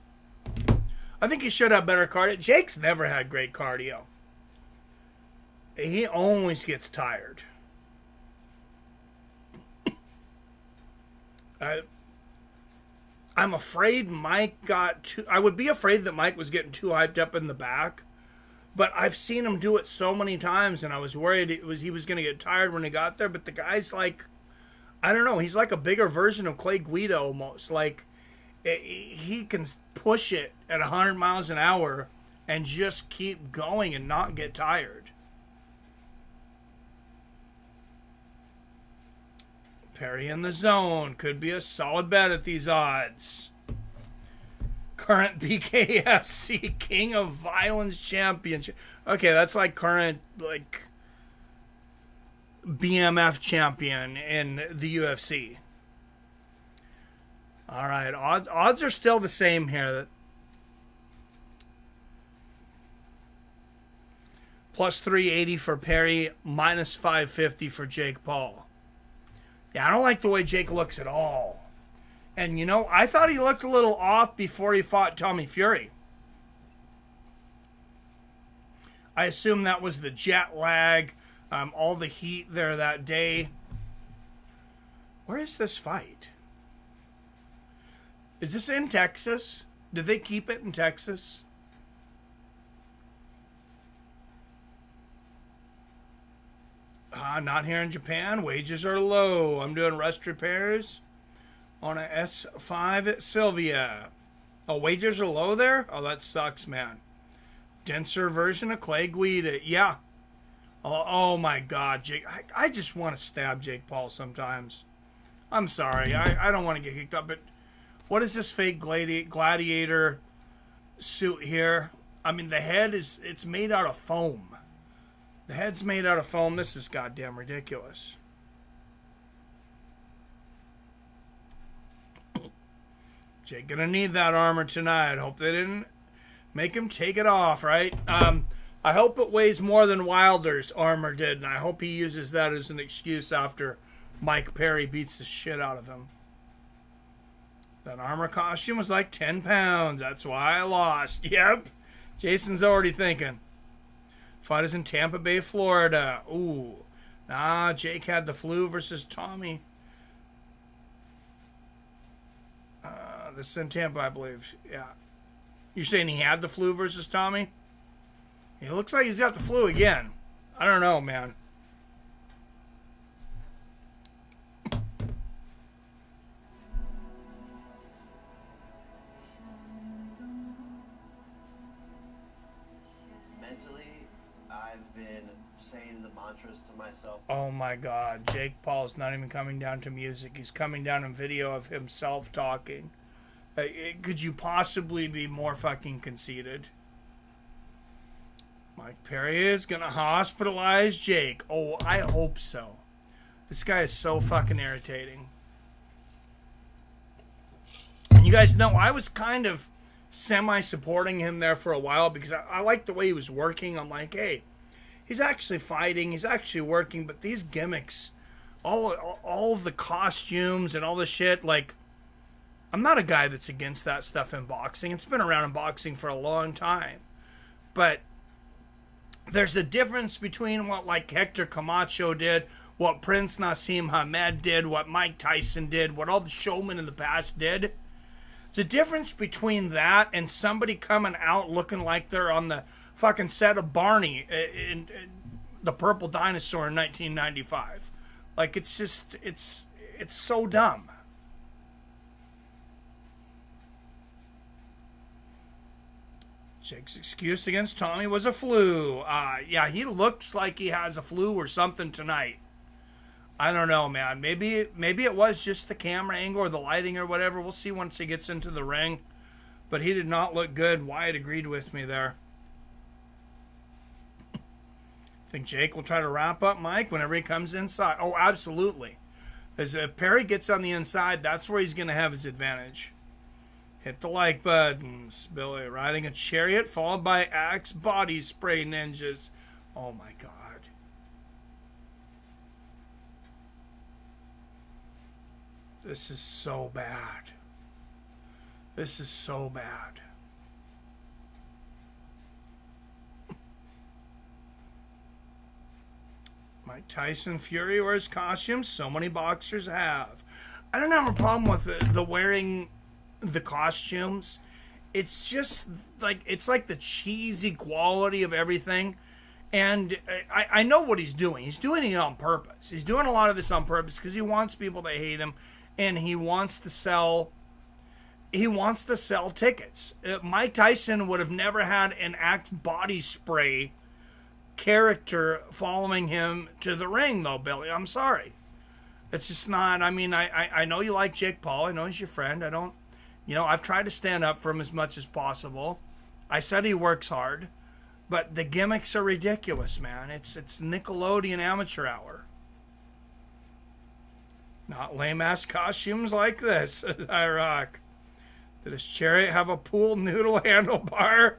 I think he should have better cardio. Jake's never had great cardio. He always gets tired. I'm afraid Mike got too... I would be afraid that Mike was getting too hyped up in the back. But I've seen him do it so many times, and I was worried he was going to get tired when he got there. But the guy's like... I don't know. He's like a bigger version of Clay Guida almost. Like, he can push it at 100 miles an hour and just keep going and not get tired. Perry in the zone. Could be a solid bet at these odds. Current BKFC King of Violence Championship. Okay, that's like current, like... BMF champion in the UFC. All right, odds are still the same here. Plus 380 for Perry, minus 550 for Jake Paul. Yeah, I don't like the way Jake looks at all. And, you know, I thought he looked a little off before he fought Tommy Fury. I assume that was the jet lag. All the heat there that day. Where is this fight? Is this in Texas? Did they keep it in Texas? Not here in Japan. Wages are low. I'm doing rust repairs on a S5 at Sylvia. Oh, wages are low there? Oh, that sucks, man. Denser version of Clay Guida. Yeah. Oh my God, Jake. I just want to stab Jake Paul sometimes. I'm sorry. I don't want to get kicked up, but what is this fake gladiator suit here? I mean, the head it's made out of foam. The head's made out of foam. This is goddamn ridiculous. Jake gonna need that armor tonight. Hope they didn't make him take it off, right? I hope it weighs more than Wilder's armor did, and I hope he uses that as an excuse after Mike Perry beats the shit out of him. That armor costume was like 10 pounds. That's why I lost. Yep. Jason's already thinking. Fight is in Tampa Bay, Florida. Ooh. Nah, Jake had the flu versus Tommy. This is in Tampa, I believe. Yeah. You're saying he had the flu versus Tommy? It looks like he's got the flu again. I don't know, man. Mentally, I've been saying the mantras to myself. Oh my God. Jake Paul's not even coming down to music. He's coming down in video of himself talking. Could you possibly be more fucking conceited? Mike Perry is going to hospitalize Jake. Oh, I hope so. This guy is so fucking irritating. And you guys know, I was kind of semi-supporting him there for a while because I liked the way he was working. I'm like, hey, he's actually fighting. He's actually working. But these gimmicks, all of the costumes and all the shit, like, I'm not a guy that's against that stuff in boxing. It's been around in boxing for a long time. But there's a difference between what, like, Hector Camacho did, what Prince Nassim Hamed did, what Mike Tyson did, what all the showmen in the past did. There's a difference between that and somebody coming out looking like they're on the fucking set of Barney in The Purple Dinosaur in 1995. Like, it's just, it's so dumb. Jake's excuse against Tommy was a flu. Yeah, he looks like he has a flu or something tonight. I don't know, man. Maybe it was just the camera angle or the lighting or whatever. We'll see once he gets into the ring. But he did not look good. Wyatt agreed with me there. Think Jake will try to wrap up Mike whenever he comes inside? Oh, absolutely. As if Perry gets on the inside, that's where he's going to have his advantage. Hit the like buttons. Billy riding a chariot followed by Axe body spray ninjas. Oh my God. This is so bad. This is so bad. Mike Tyson Fury wears costumes. So many boxers have. I don't have a problem with the wearing the costumes. It's just like, it's like the cheesy quality of everything. And I know what he's doing. He's doing it on purpose. He's doing a lot of this on purpose because he wants people to hate him, and he wants to sell tickets. Mike Tyson would have never had an Axe body spray character following him to the ring, though, Billy. I'm sorry. It's just not. I mean, I know you like Jake Paul. I know he's your friend. I don't. I've tried to stand up for him as much as possible. I said he works hard, but the gimmicks are ridiculous, man. It's Nickelodeon amateur hour. Not lame-ass costumes like this, as I rock. Did his chariot have a pool noodle handlebar?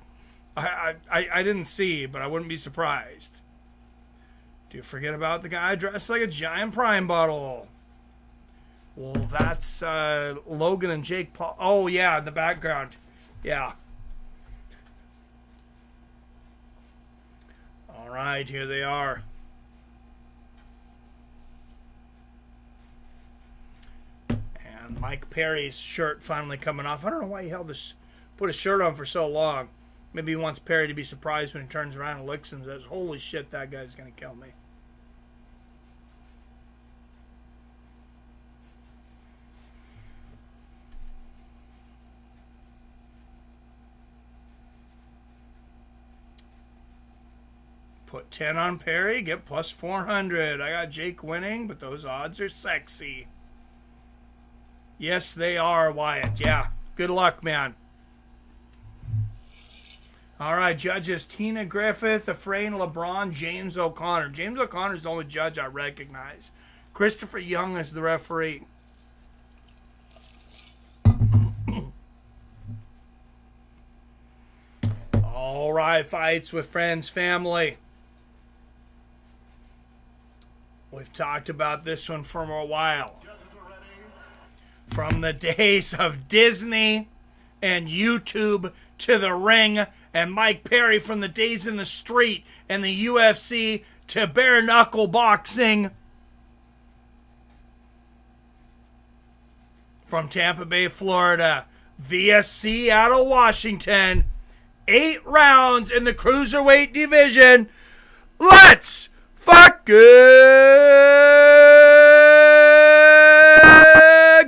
I didn't see, but I wouldn't be surprised. Do you forget about the guy dressed like a giant prime bottle? Well, that's Logan and Jake Paul. Oh, yeah, in the background. Yeah. All right, here they are. And Mike Perry's shirt finally coming off. I don't know why he put his shirt on for so long. Maybe he wants Perry to be surprised when he turns around and looks and says, holy shit, that guy's going to kill me. Put 10 on Perry, get plus 400. I got Jake winning, but those odds are sexy. Yes, they are, Wyatt. Yeah, good luck, man. All right, judges Tina Griffith, Efrain LeBron, James O'Connor. James O'Connor is the only judge I recognize. Christopher Young is the referee. All right, fights with friends, family. We've talked about this one for a while. From the days of Disney and YouTube to the ring, and Mike Perry from the days in the street and the UFC to bare knuckle boxing. From Tampa Bay, Florida, via Seattle, Washington, 8 rounds in the cruiserweight division. Let's fucking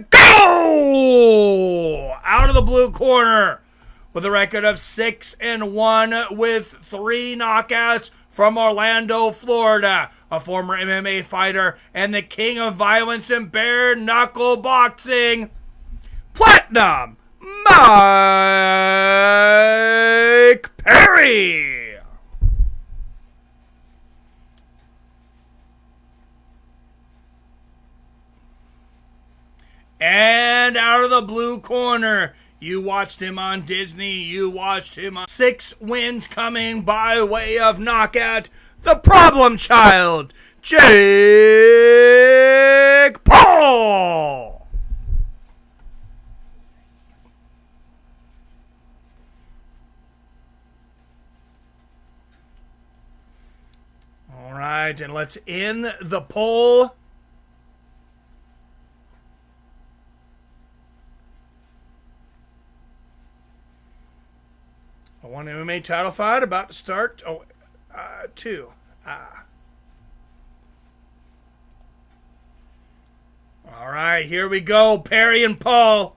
go! Out of the blue corner, with a record of 6-1 with 3 knockouts from Orlando, Florida, a former MMA fighter and the king of violence in bare knuckle boxing, Platinum Mike Perry. And out of the blue corner, you watched him on Disney, you watched him on 6 wins coming by way of knockout, the problem child, Jake Paul. All right, and let's end the poll. One MMA title fight about to start. Two. All right, here we go. Perry and Paul.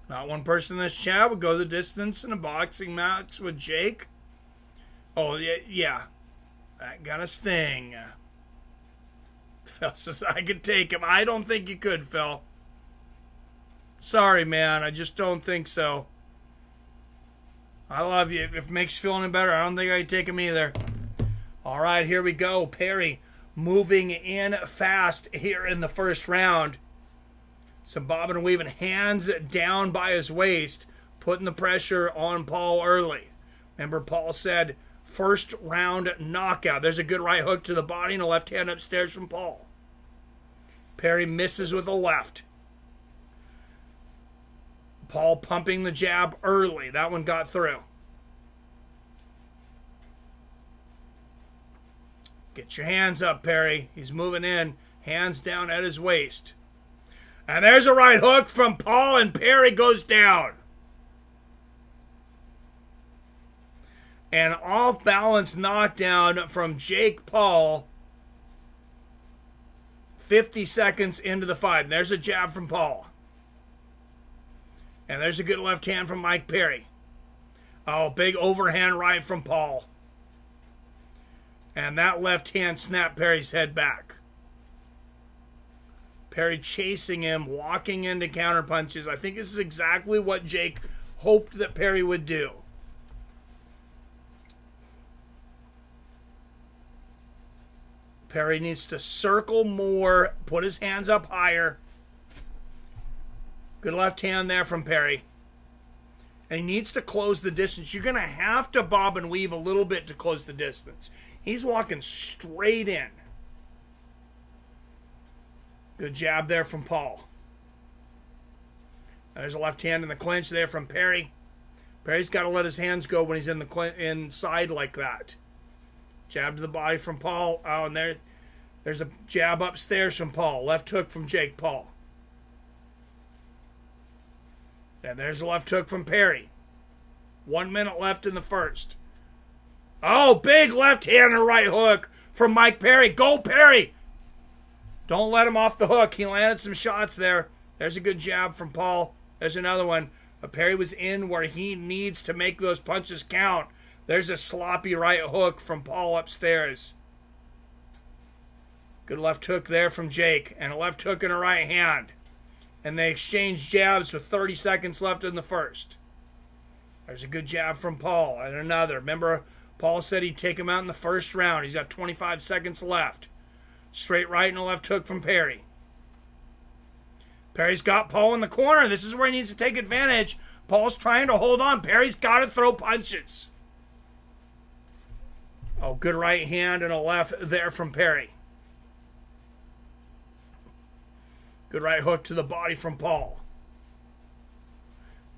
Not one person in this chat would go the distance in a boxing match with Jake. Oh, yeah. That got a sting. Phil says I could take him. I don't think you could, Phil. Sorry, man. I just don't think so. I love you. If it makes you feel any better, I don't think I can take him either. All right, here we go. Perry moving in fast here in the first round. Some bobbing and weaving, hands down by his waist, putting the pressure on Paul early. Remember, Paul said first round knockout. There's a good right hook to the body and a left hand upstairs from Paul. Perry misses with a left. Paul pumping the jab early. That one got through. Get your hands up, Perry. He's moving in. Hands down at his waist. And there's a right hook from Paul, and Perry goes down. An off-balance knockdown from Jake Paul 50 seconds into the fight. And there's a jab from Paul. And there's a good left hand from Mike Perry. Oh, big overhand right from Paul. And that left hand snapped Perry's head back. Perry chasing him, walking into counter punches. I think this is exactly what Jake hoped that Perry would do. Perry needs to circle more, put his hands up higher. Good left hand there from Perry. And he needs to close the distance. You're going to have to bob and weave a little bit to close the distance. He's walking straight in. Good jab there from Paul. There's a left hand in the clinch there from Perry. Perry's got to let his hands go when he's in the inside like that. Jab to the body from Paul. Oh, and there's a jab upstairs from Paul. Left hook from Jake Paul. And there's a left hook from Perry. 1 minute left in the first. Oh, big left hand and right hook from Mike Perry. Go, Perry! Don't let him off the hook. He landed some shots there. There's a good jab from Paul. There's another one. But Perry was in where he needs to make those punches count. There's a sloppy right hook from Paul upstairs. Good left hook there from Jake. And a left hook and a right hand. And they exchanged jabs with 30 seconds left in the first. There's a good jab from Paul. And another. Remember, Paul said he'd take him out in the first round. He's got 25 seconds left. Straight right and a left hook from Perry. Perry's got Paul in the corner. This is where he needs to take advantage. Paul's trying to hold on. Perry's got to throw punches. Oh, good right hand and a left there from Perry. Good right hook to the body from Paul.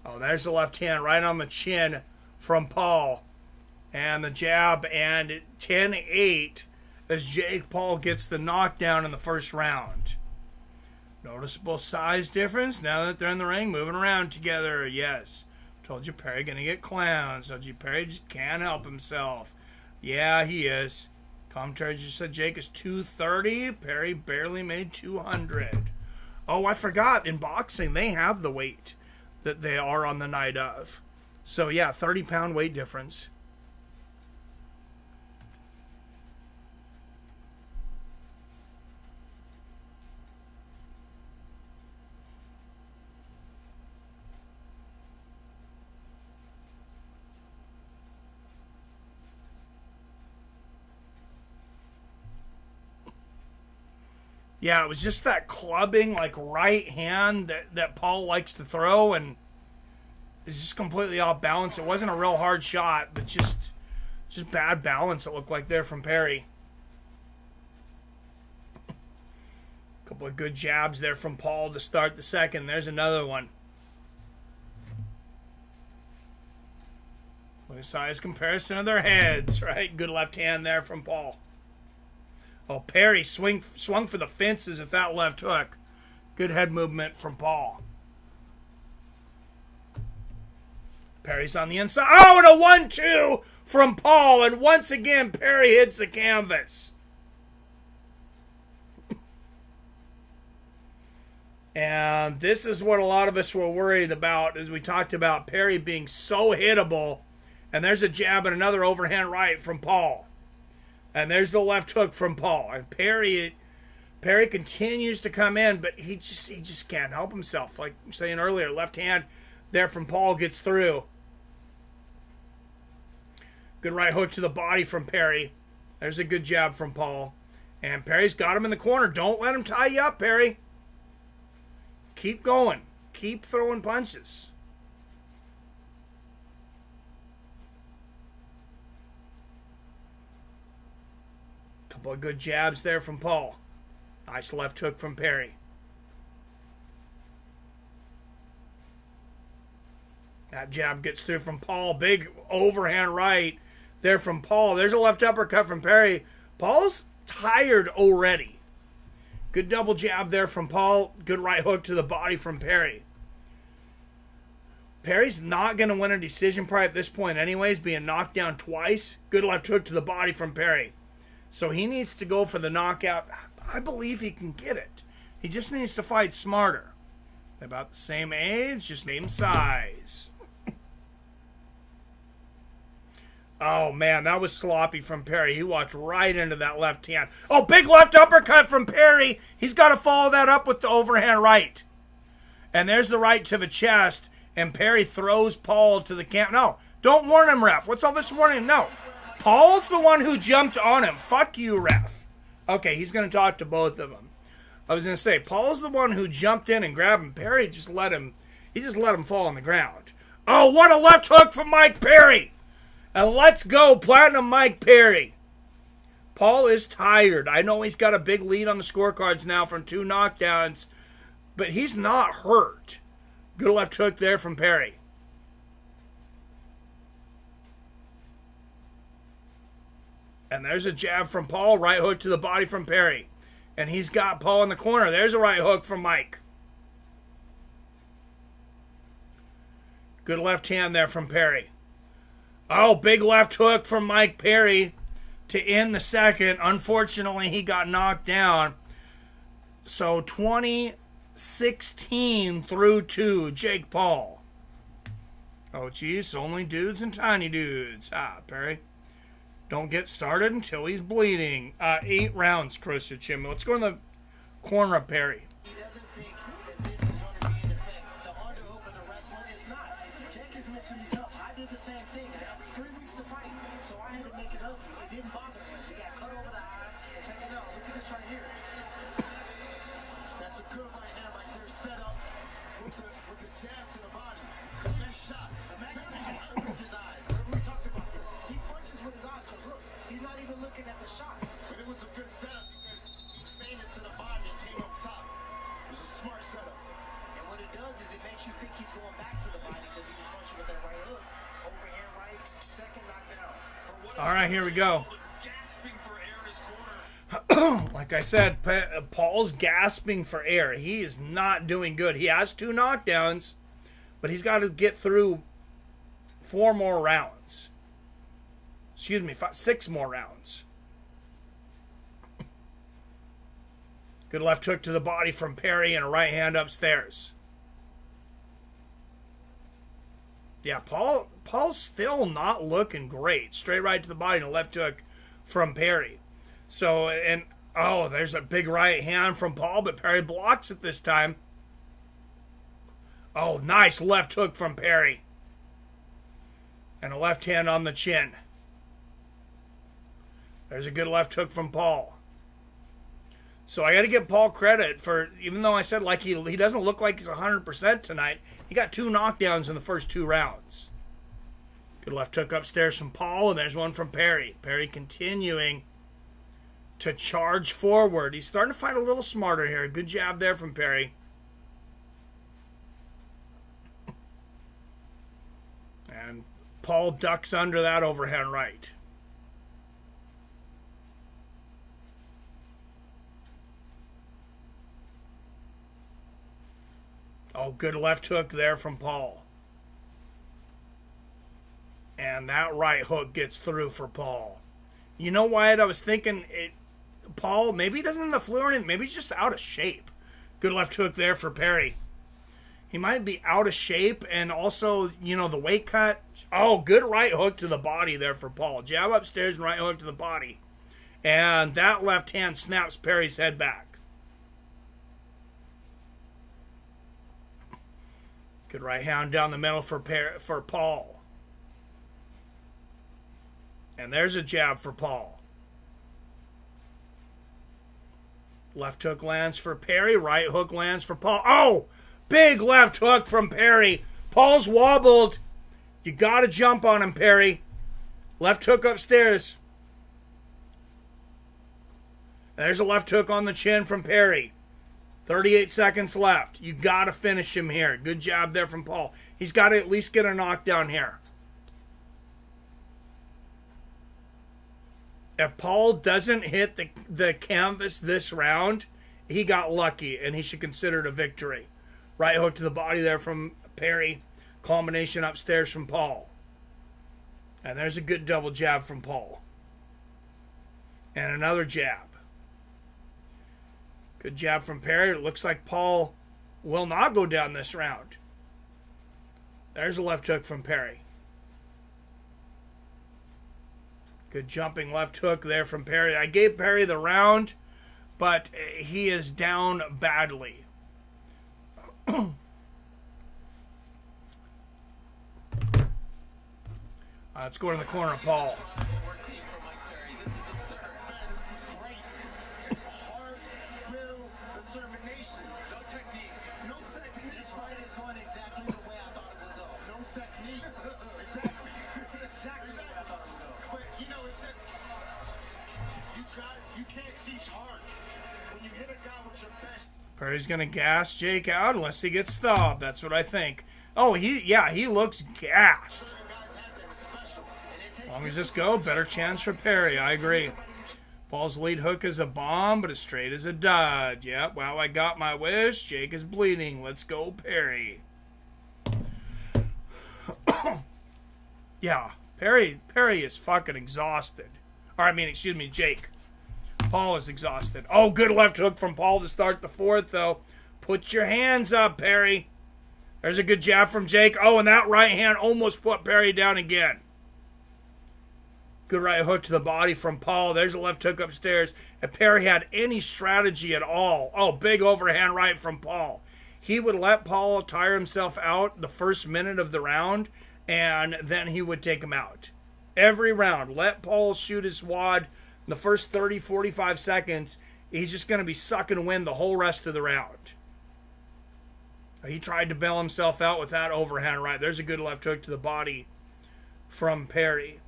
Oh, there's the left hand right on the chin from Paul. And the jab, and 10-8 as Jake Paul gets the knockdown in the first round. Noticeable size difference now that they're in the ring, moving around together. Yes. Told you Perry going to get clowns. Told you Perry just can't help himself. Yeah, he is. Commentary just said Jake is 230. Perry barely made 200. Oh, I forgot. In boxing, they have the weight that they are on the night of. So, yeah, 30-pound weight difference. Yeah, it was just that clubbing, like, right hand that Paul likes to throw, and it's just completely off balance. It wasn't a real hard shot, but just bad balance, it looked like there from Perry. A couple of good jabs there from Paul to start the second. There's another one. Look at size comparison of their heads, right? Good left hand there from Paul. Oh, Perry swung for the fences at that left hook. Good head movement from Paul. Perry's on the inside. Oh, and a 1-2 from Paul. And once again, Perry hits the canvas. And this is what a lot of us were worried about as we talked about Perry being so hittable. And there's a jab and another overhand right from Paul. And there's the left hook from Paul. And Perry continues to come in, but he just can't help himself. Like I'm saying earlier, left hand there from Paul gets through. Good right hook to the body from Perry. There's a good jab from Paul. And Perry's got him in the corner. Don't let him tie you up, Perry. Keep going. Keep throwing punches. Couple of good jabs there from Paul. Nice left hook from Perry. That jab gets through from Paul. Big overhand right there from Paul. There's a left uppercut from Perry. Paul's tired already. Good double jab there from Paul. Good right hook to the body from Perry. Perry's not going to win a decision probably at this point anyways, being knocked down twice. Good left hook to the body from Perry. So he needs to go for the knockout. I believe he can get it. He just needs to fight smarter. They're about the same age, just same size. Oh, man, that was sloppy from Perry. He walked right into that left hand. Oh, big left uppercut from Perry. He's got to follow that up with the overhand right. And there's the right to the chest. And Perry throws Paul to the camp. No, don't warn him, ref. What's all this warning? No. Paul's the one who jumped on him. Fuck you, ref. Okay, he's going to talk to both of them. I was going to say, Paul's the one who jumped in and grabbed him. Perry just let him fall on the ground. Oh, what a left hook from Mike Perry. And let's go, Platinum Mike Perry. Paul is tired. I know he's got a big lead on the scorecards now from 2 knockdowns, but he's not hurt. Good left hook there from Perry. And there's a jab from Paul, right hook to the body from Perry. And he's got Paul in the corner. There's a right hook from Mike. Good left hand there from Perry. Oh, big left hook from Mike Perry to end the second. Unfortunately, he got knocked down. So 20-16 through 2, Jake Paul. Oh, geez, only dudes and tiny dudes. Perry. Don't get started until he's bleeding. 8 rounds, Chris Chimmy. Let's go in the corner of Perry. He doesn't think that this is going to be an effect. The underhook of the wrestling is not. Jake is mentally tough. I did same thing. I got 3 weeks to fight, so I had to make it ugly. It didn't bother him. He got cut over the eye and taken out. Look at this right here. That's a good right hand right there, set up with the jab to the body. Clean shot. Imagine if he opens his eyes. Remember we talked about this. He punches with his eyes, because look, he's not even looking at the shot. But it was a good setup because he feinted to the body and came up top. It was a smart setup. And what it does is it makes you think he's going back to the body because he was punching with that right hook. Overhand right, second knockdown. All right, here we go. Like I said, Paul's gasping for air. He is not doing good. He has 2 knockdowns, but he's got to get through 4 more rounds. Excuse me, 6 more rounds. Good left hook to the body from Perry and a right hand upstairs. Yeah, Paul's still not looking great. Straight right to the body and a left hook from Perry. So, and, oh, there's a big right hand from Paul, but Perry blocks it this time. Oh, nice left hook from Perry. And a left hand on the chin. There's a good left hook from Paul. So I got to give Paul credit for, even though I said like he doesn't look like he's 100% tonight, he got 2 knockdowns in the first 2 rounds. Good left hook upstairs from Paul, and there's one from Perry. Perry continuing to charge forward. He's starting to fight a little smarter here. Good jab there from Perry. And Paul ducks under that overhand right. Oh, good left hook there from Paul. And that right hook gets through for Paul. You know, Wyatt, I was thinking Paul, maybe he doesn't have the flu or anything. Maybe he's just out of shape. Good left hook there for Perry. He might be out of shape, and also, you know, the weight cut. Oh, good right hook to the body there for Paul. Jab upstairs and right hook to the body. And that left hand snaps Perry's head back. Good right hand down the middle for Paul. And there's a jab for Paul. Left hook lands for Perry. Right hook lands for Paul. Oh! Big left hook from Perry. Paul's wobbled. You got to jump on him, Perry. Left hook upstairs. There's a left hook on the chin from Perry. 38 seconds left. You got to finish him here. Good job there from Paul. He's got to at least get a knockdown here. If Paul doesn't hit the canvas this round, he got lucky, and he should consider it a victory. Right hook to the body there from Perry. Combination upstairs from Paul. And there's a good double jab from Paul. And another jab. Good jab from Perry. It looks like Paul will not go down this round. There's a left hook from Perry. Good jumping left hook there from Perry. I gave Perry the round, but he is down badly. Let's go to the corner of Paul. Perry's going to gas Jake out unless he gets stopped. That's what I think. Oh, he looks gassed. As long as this go, better chance for Perry. I agree. Paul's lead hook is a bomb, but as straight as a dud. Yep, well, I got my wish. Jake is bleeding. Let's go, Perry. Yeah, Perry is fucking exhausted. Or, I mean, excuse me, Jake. Paul is exhausted. Oh, good left hook from Paul to start the fourth, though. Put your hands up, Perry. There's a good jab from Jake. Oh, and that right hand almost put Perry down again. Good right hook to the body from Paul. There's a left hook upstairs. If Perry had any strategy at all. Oh, big overhand right from Paul. He would let Paul tire himself out the first minute of the round, and then he would take him out. Every round, let Paul shoot his wad in the first 30, 45 seconds. He's just going to be sucking wind the whole rest of the round. He tried to bail himself out with that overhand right. There's a good left hook to the body from Perry.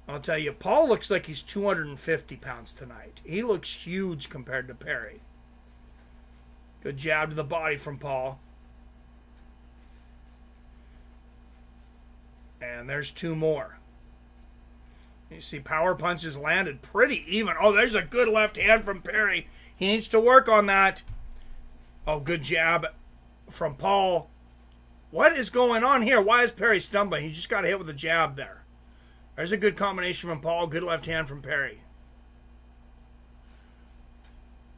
I'll tell you, Paul looks like he's 250 pounds tonight. He looks huge compared to Perry. Good jab to the body from Paul. And there's two more. You see power punches landed pretty even. Oh, there's a good left hand from Perry. He needs to work on that. Oh, good jab from Paul. What is going on here? Why is Perry stumbling? He just got hit with a jab there. There's a good combination from Paul. Good left hand from Perry.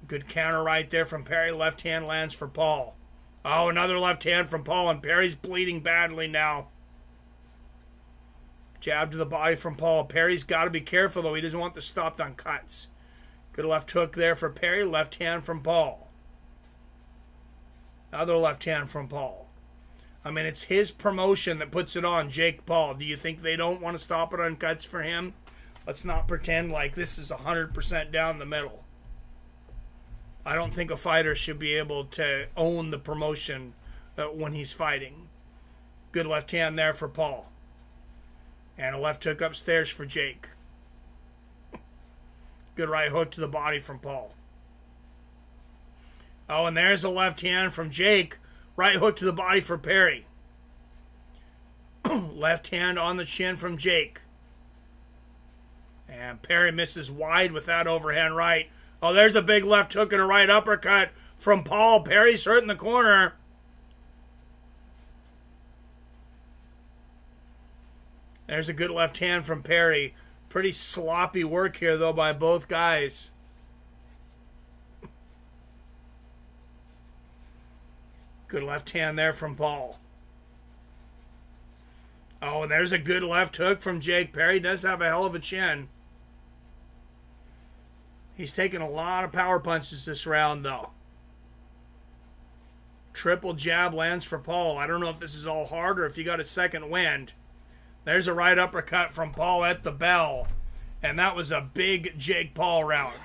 Good counter right there from Perry. Left hand lands for Paul. Oh, another left hand from Paul, and Perry's bleeding badly now. Jab to the body from Paul. Perry's got to be careful, though. He doesn't want the stopped on cuts. Good left hook there for Perry. Left hand from Paul. Another left hand from Paul. I mean, it's his promotion that puts it on, Jake Paul. Do you think they don't want to stop it on cuts for him? Let's not pretend like this is 100% down the middle. I don't think a fighter should be able to own the promotion when he's fighting. Good left hand there for Paul. And a left hook upstairs for Jake. Good right hook to the body from Paul. Oh, and there's a left hand from Jake. Right hook to the body for Perry. Left hand on the chin from Jake. And Perry misses wide with that overhand right. Oh, there's a big left hook and a right uppercut from Paul. Perry's hurt in the corner. There's a good left hand from Perry. Pretty sloppy work here, though, by both guys. Good left hand there from Paul. Oh, and there's a good left hook from Jake. Perry does have a hell of a chin. He's taking a lot of power punches this round, though. Triple jab lands for Paul. I don't know if this is all hard or if you got a second wind. There's a right uppercut from Paul at the bell. And that was a big Jake Paul round.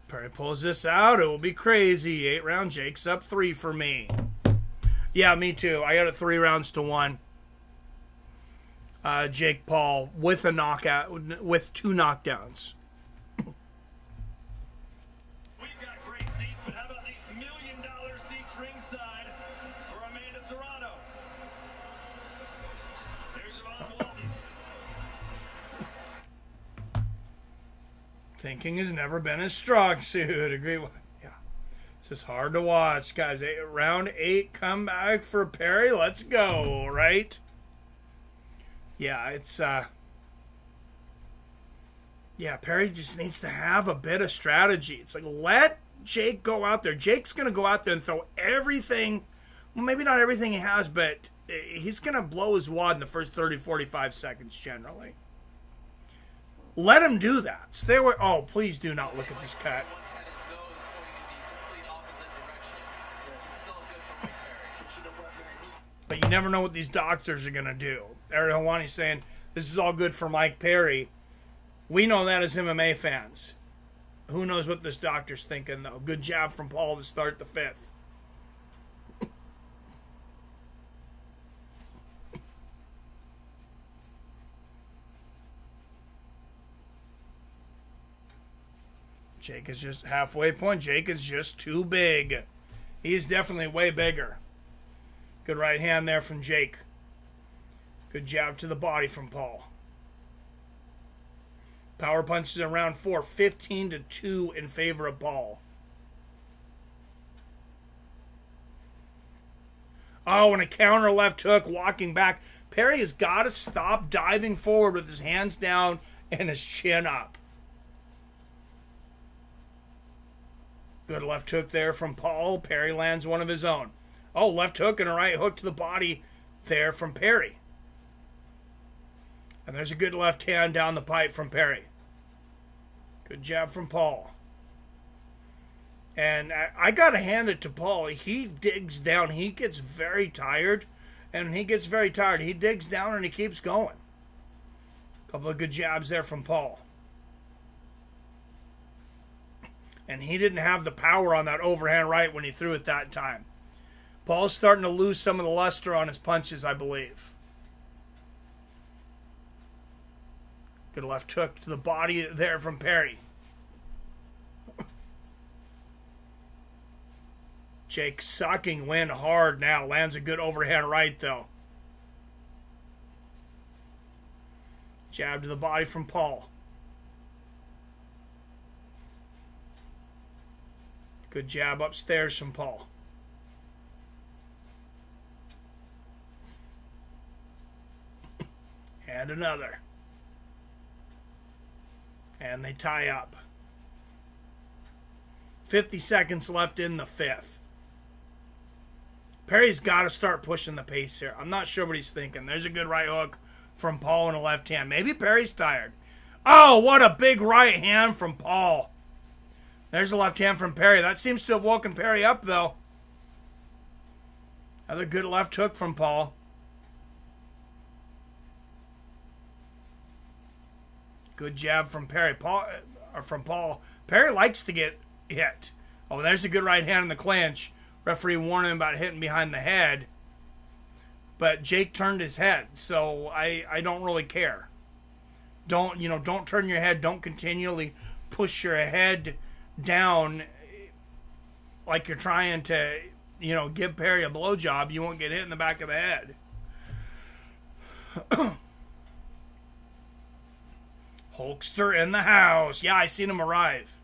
Perry pulls this out. It will be crazy. 8-round. Jake's up 3 for me. Yeah, me too. I got it 3 rounds to 1. Jake Paul with a knockout, with 2 knockdowns. We've got great seats, but how about these $1 million seats ringside for Amanda Serrano? There's Yvonne Walton. Thinking has never been a strong suit. Agree. Yeah. This is hard to watch, guys. Round 8 comeback for Perry. Let's go, right? Yeah, it's yeah, Perry just needs to have a bit of strategy. It's like, let Jake go out there. Jake's going to go out there and throw everything. Well, maybe not everything he has, but he's going to blow his wad in the first 30, 45 seconds generally. Let him do that. Stay away. Oh, please do not look at this cut. But you never know what these doctors are going to do. Ariel Helwani's saying, this is all good for Mike Perry. We know that as MMA fans. Who knows what this doctor's thinking, though. Good jab from Paul to start the 5th. Jake is just halfway point. Jake is just too big. He's definitely way bigger. Good right hand there from Jake. Good jab to the body from Paul. Power punches in round 4. 15-2 in favor of Paul. Oh, and a counter left hook walking back. Perry has got to stop diving forward with his hands down and his chin up. Good left hook there from Paul. Perry lands one of his own. Oh, left hook and a right hook to the body there from Perry. And there's a good left hand down the pipe from Perry. Good jab from Paul. And I got to hand it to Paul. He digs down. He gets very tired. And when he gets very tired, he digs down and he keeps going. A couple of good jabs there from Paul. And he didn't have the power on that overhand right when he threw it that time. Paul's starting to lose some of the luster on his punches, I believe. Good left hook to the body there from Perry. Jake sucking wind hard now. Lands a good overhand right, though. Jab to the body from Paul. Good jab upstairs from Paul. And another. And they tie up. 50 seconds left in the fifth. Perry's got to start pushing the pace here. I'm not sure what he's thinking. There's a good right hook from Paul and a left hand. Maybe Perry's tired. Oh, what a big right hand from Paul. There's a left hand from Perry. That seems to have woken Perry up, though. Another good left hook from Paul. Good jab from Perry. Paul. Perry likes to get hit. Oh, there's a good right hand in the clinch. Referee warned him about hitting behind the head. But Jake turned his head, so I don't really care. Don't turn your head. Don't continually push your head down like you're trying to, give Perry a blowjob. You won't get hit in the back of the head. Hulkster in the house. Yeah, I seen him arrive.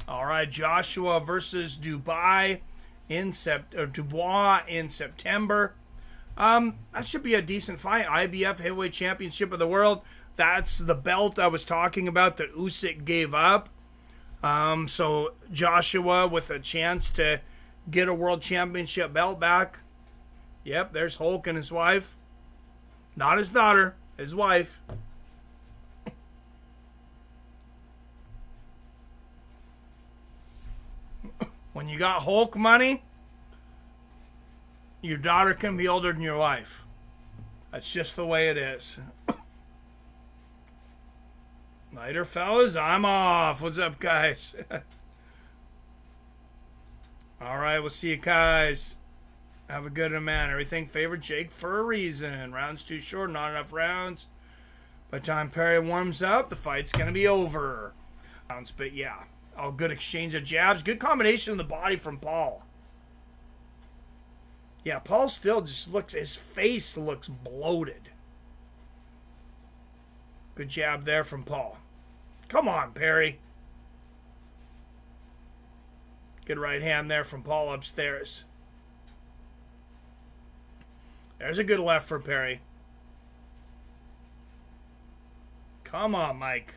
All right, Joshua versus Dubois in September. That should be a decent fight. IBF Heavyweight Championship of the World. That's the belt I was talking about that Usyk gave up. So Joshua with a chance to get a World Championship belt back. Yep, there's Hulk and his wife. Not his daughter, his wife. When you got Hulk money, your daughter can be older than your wife. That's just the way it is. Later, fellas, I'm off. What's up, guys? All right, we'll see you guys. Have a good one, man. Everything favored Jake for a reason. Rounds too short, not enough rounds. By the time Perry warms up, the fight's going to be over. But yeah. Oh, good exchange of jabs. Good combination of the body from Paul. Yeah, Paul still just looks, his face looks bloated. Good jab there from Paul. Come on, Perry. Good right hand there from Paul upstairs. There's a good left for Perry. Come on, Mike.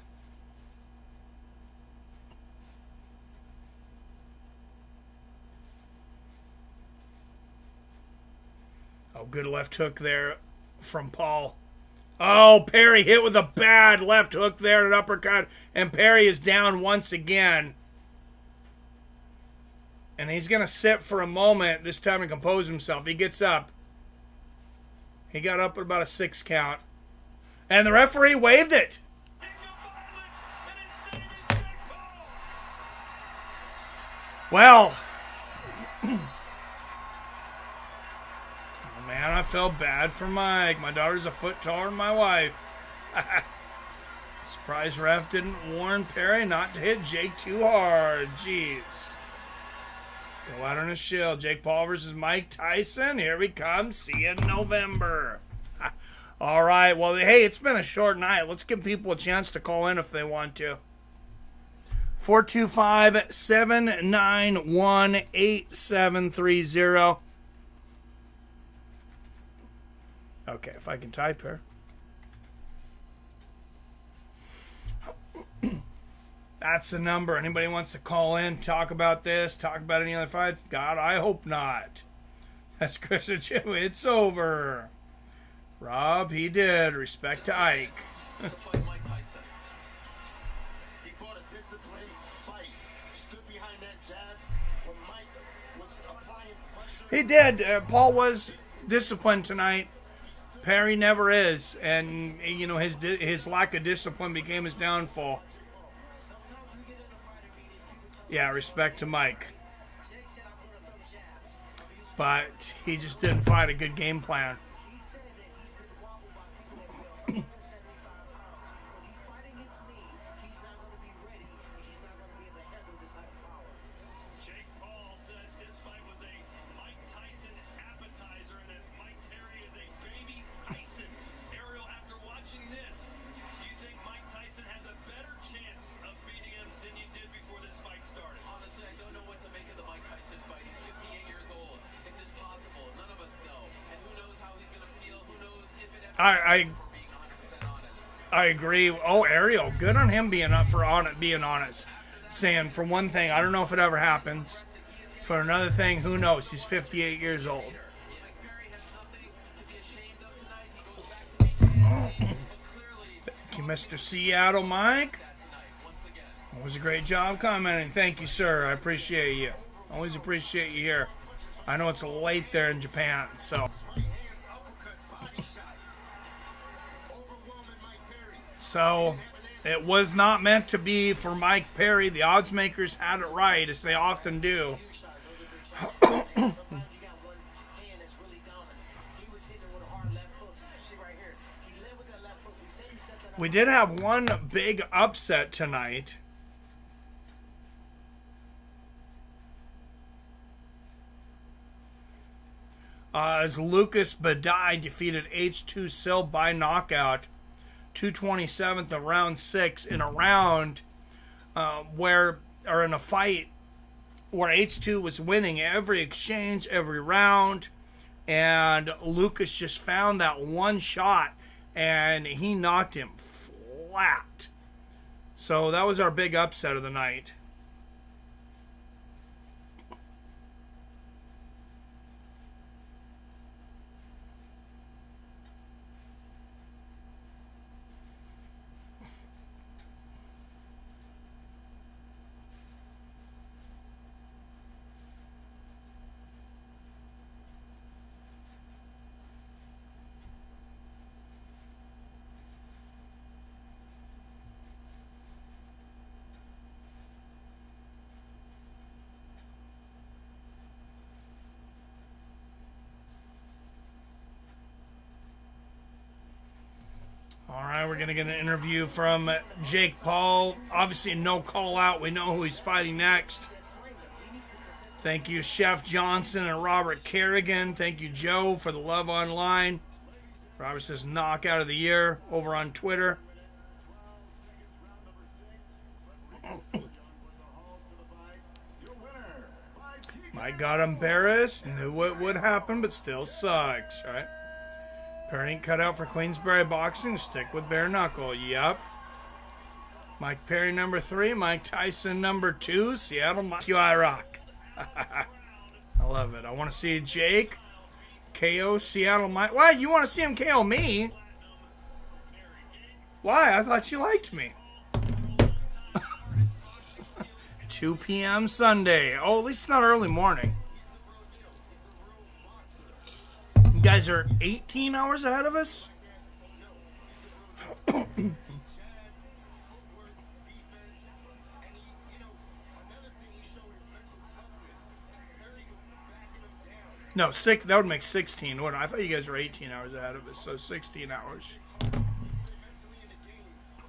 Oh, good left hook there from Paul. Oh, Perry hit with a bad left hook there, an uppercut, and Perry is down once again. And he's going to sit for a moment this time and compose himself. He gets up. He got up at about a 6 count. And the referee waved it. Well, man, I felt bad for Mike. My daughter's a foot taller than my wife. Surprise ref didn't warn Perry not to hit Jake too hard. Jeez. Go out on a shield. Jake Paul versus Mike Tyson. Here we come. See you in November. All right. Well, hey, it's been a short night. Let's give people a chance to call in if they want to. 425-791-8730. Okay, if I can type here. That's the number. Anybody wants to call in, talk about this, talk about any other fights? God, I hope not. That's Christian Jim. It's over. Rob, he did. Respect to Ike. He fought a disciplined fight. Stood behind that He did. Paul was disciplined tonight. Perry never is, and you know his lack of discipline became his downfall. Yeah, respect to Mike, but he just didn't find a good game plan. I agree. Oh, Ariel, good on him being honest. Saying, for one thing, I don't know if it ever happens. For another thing, who knows? He's 58 years old. Thank you, Mr. Seattle Mike. Always a great job commenting. Thank you, sir. I appreciate you. Always appreciate you here. I know it's late there in Japan, so... So, it was not meant to be for Mike Perry. The odds makers had it right, as they often do. We did have one big upset tonight. As Lucas Badai defeated H2 Sil by knockout. 227th of round 6 in a round in a fight where H2 was winning every exchange, every round, and Lucas just found that one shot and he knocked him flat. So that was our big upset of the night. All right, we're going to get an interview from Jake Paul. Obviously, no call out. We know who he's fighting next. Thank you, Chef Johnson and Robert Kerrigan. Thank you, Joe, for the love online. Robert says knockout of the year over on Twitter. Mike got embarrassed. Knew what would happen, but still sucks, right? Perry ain't cut out for Queensberry boxing. Stick with bare knuckle. Yep. Mike Perry number 3. Mike Tyson number 2. Seattle Mike. I rock. I love it. I want to see Jake KO Seattle Mike. Why? You want to see him KO me? Why? I thought you liked me. 2 p.m. Sunday. Oh, at least it's not early morning. You guys are 18 hours ahead of us? No, that would make 16. I thought you guys were 18 hours ahead of us, so 16 hours.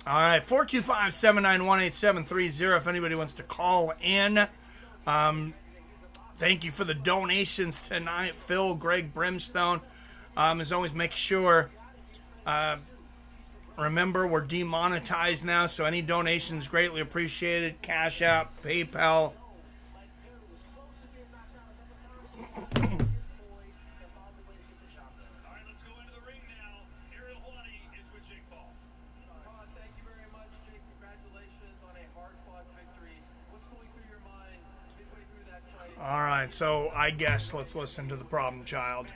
All right, 425-791-8730 if anybody wants to call in. Thank you for the donations tonight. Phil, Greg, Brimstone. As always, make sure, remember, we're demonetized now, so any donations greatly appreciated. Cash App, PayPal. All right, so I guess let's listen to the problem child.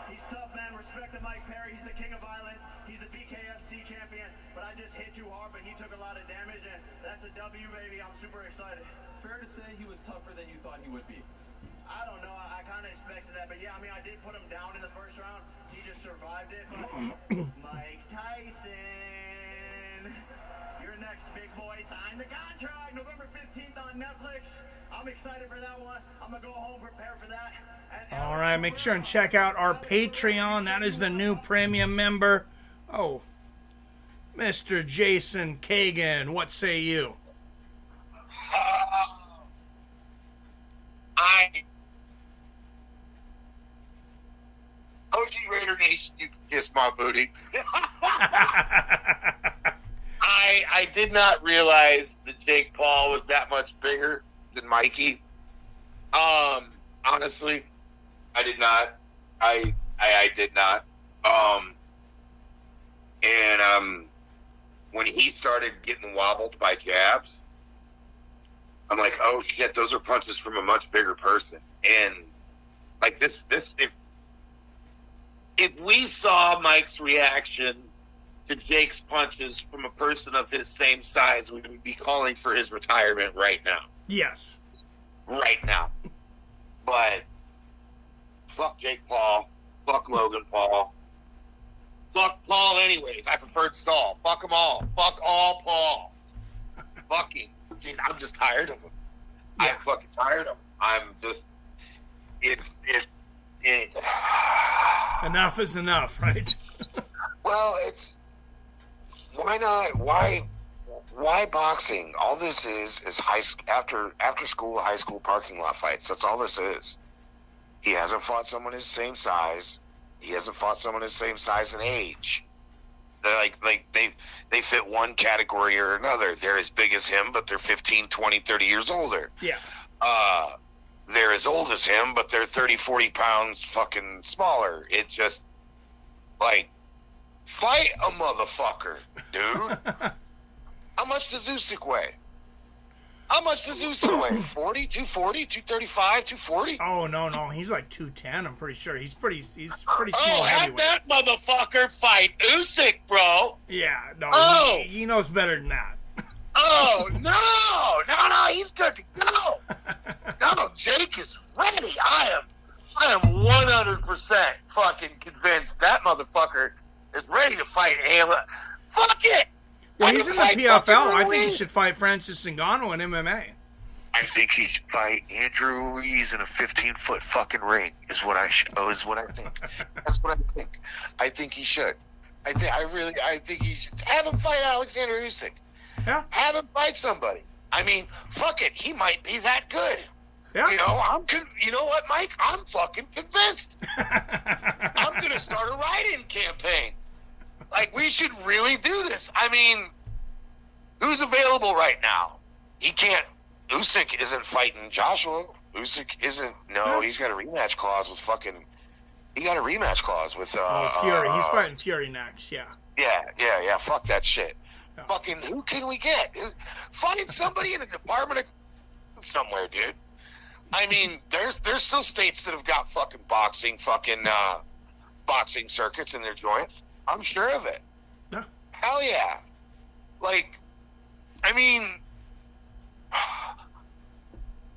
He's tough, man. respect to Mike Perry. He's the king of violence. He's the BKFC champion. But I just hit too hard, but he took a lot of damage, and that's a W, baby. I'm super excited. Fair to say he was tougher than you thought he would be. I don't know. I kind of expected that. But, yeah, I mean, I did put him down in the first round. He just survived it. But Mike Tyson, you're next, big boy. Sign the contract November 15th on Netflix. I'm excited for that one. I'm going to go home, prepare for that. All right, make sure and check out our Patreon. That is the new premium member. Oh, Mr. Jason Kagan, what say you? OG Raider Nation, you can kiss my booty. I did not realize that Jake Paul was that much bigger than Mikey. Honestly, I did not. I did not. When he started getting wobbled by jabs, I'm like, oh shit, those are punches from a much bigger person. And like this, if we saw Mike's reaction to Jake's punches from a person of his same size, we would be calling for his retirement right now. Yes. Right now. But fuck Jake Paul. Fuck Logan Paul. Fuck Paul anyways. I preferred Saul. Fuck them all. Fuck all Paul. Fucking. Jeez, I'm just tired of him. Yeah. I'm fucking tired of him. I'm just. It's enough is enough, right? Well, it's. Why not? Why boxing? All this is after school, high school parking lot fights. That's all this is. He hasn't fought someone his same size. He hasn't fought someone his same size and age. They're they fit one category or another. They're as big as him, but they're 15, 20, 30 years older. Yeah. They're as old as him, but they're 30, 40 pounds fucking smaller. It's just like, fight a motherfucker, dude. How much does Usyk weigh? How much does Usyk weigh? 40, 240, 235, 240? Oh, no. He's like 210, I'm pretty sure. He's pretty small have heavyweight. that motherfucker fight Usyk, bro. Yeah, no, he knows better than that. Oh, no, he's good to go. No, Jake is ready. I am 100% fucking convinced that motherfucker is ready to fight Ayla. Fuck it. Well, he's in the PFL. I think he should fight Francis Ngannou in MMA. I think he should fight Andrew Ruiz in a 15-foot fucking ring. Is what I think. That's what I think. I think he should. I think he should have him fight Alexander Usyk. Yeah. Have him fight somebody. I mean, fuck it. He might be that good. Yeah. You know what, Mike? I'm fucking convinced. I'm gonna start a write-in campaign. Like, we should really do this. I mean, who's available right now? Usyk isn't fighting Joshua. Usyk isn't. No, he's got a rematch clause with fucking. He got a rematch clause with. Fury. He's fighting Fury next. Yeah. Yeah. Fuck that shit. Yeah. Fucking, who can we get? Find somebody in a department of somewhere, dude. I mean, there's still states that have got fucking boxing circuits in their joints. I'm sure of it. Yeah. Hell yeah. Like, I mean,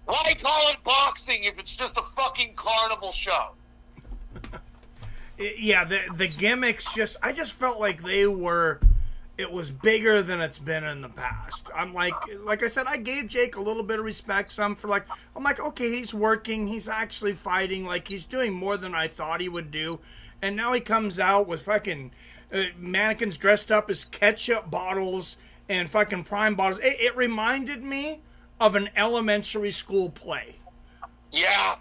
why call it boxing if it's just a fucking carnival show? Yeah, the gimmicks I just felt like it was bigger than it's been in the past. I'm like I said, I gave Jake a little bit of respect, I'm like, okay, he's working, he's actually fighting, like he's doing more than I thought he would do. And now he comes out with fucking mannequins dressed up as ketchup bottles and fucking prime bottles. It reminded me of an elementary school play. Yeah.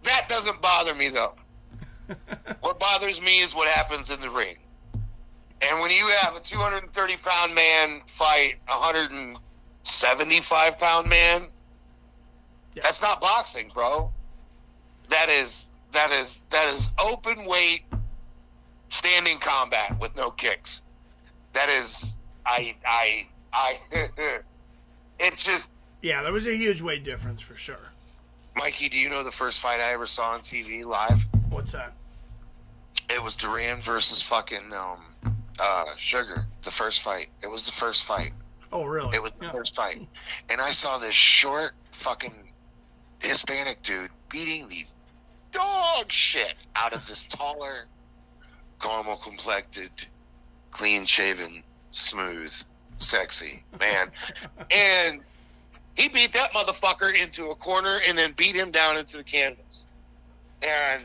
That doesn't bother me, though. What bothers me is what happens in the ring. And when you have a 230-pound man fight a 175-pound man, that's not boxing, bro. That is open weight, standing combat with no kicks. That is, it's just. Yeah, there was a huge weight difference for sure. Mikey, do you know the first fight I ever saw on TV live? What's that? It was Duran versus fucking Sugar. The first fight. It was the first fight. Oh, really? It was the first fight. And I saw this short fucking Hispanic dude beating the dog shit out of this taller, caramel complected, clean shaven, smooth, sexy man. And he beat that motherfucker into a corner and then beat him down into the canvas. And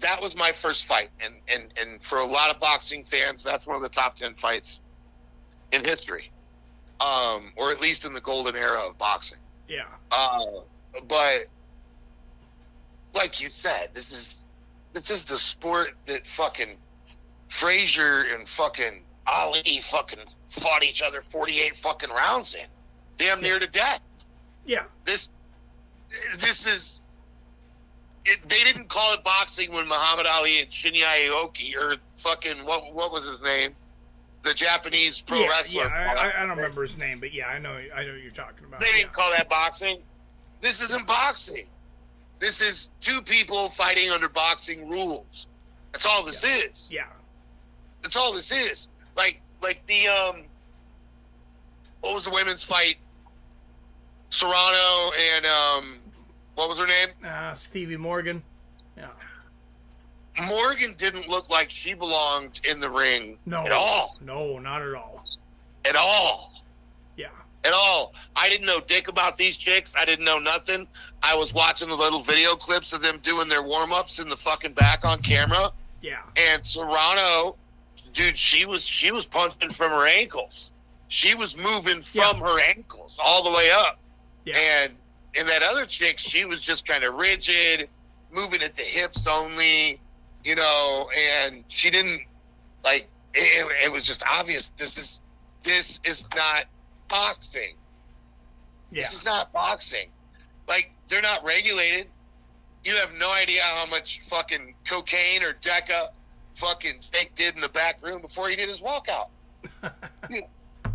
that was my first fight. And for a lot of boxing fans, that's one of the top 10 fights in history. Or at least in the golden era of boxing. Yeah. But like you said, this is the sport that fucking Frazier and fucking Ali fucking fought each other 48 fucking rounds in. Damn near to death. Yeah. This is... they didn't call it boxing when Muhammad Ali and Shinya Aoki, or fucking, what was his name? The Japanese pro wrestler. Yeah, I don't remember his name, but yeah, I know what you're talking about. They didn't call that boxing. This isn't boxing. This is two people fighting under boxing rules. That's all this is. Yeah. That's all this is. Like the what was the women's fight? Serrano and what was her name? Stevie Morgan. Yeah. Morgan didn't look like she belonged in the ring at all. No, not at all. At all. Yeah. At all. I didn't know dick about these chicks. I didn't know nothing. I was watching the little video clips of them doing their warm-ups in the fucking back on camera. Yeah. And Serrano, dude, she was punching from her ankles. She was moving from her ankles all the way up. Yeah. And that other chick, she was just kind of rigid, moving at the hips only, you know, and she didn't, like, it was just obvious, this is not boxing. Yeah. This is not boxing. Like, they're not regulated. You have no idea how much fucking cocaine or Deca fucking Jake did in the back room before he did his walkout.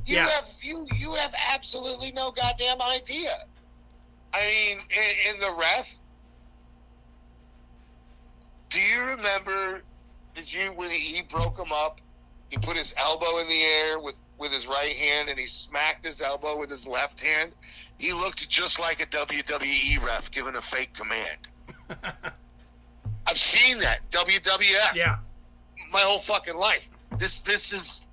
You have absolutely no goddamn idea. I mean, in the ref, do you remember, when he broke him up, he put his elbow in the air with his right hand and he smacked his elbow with his left hand? He looked just like a WWE ref giving a fake command. I've seen that. WWF. Yeah. My whole fucking life. This is...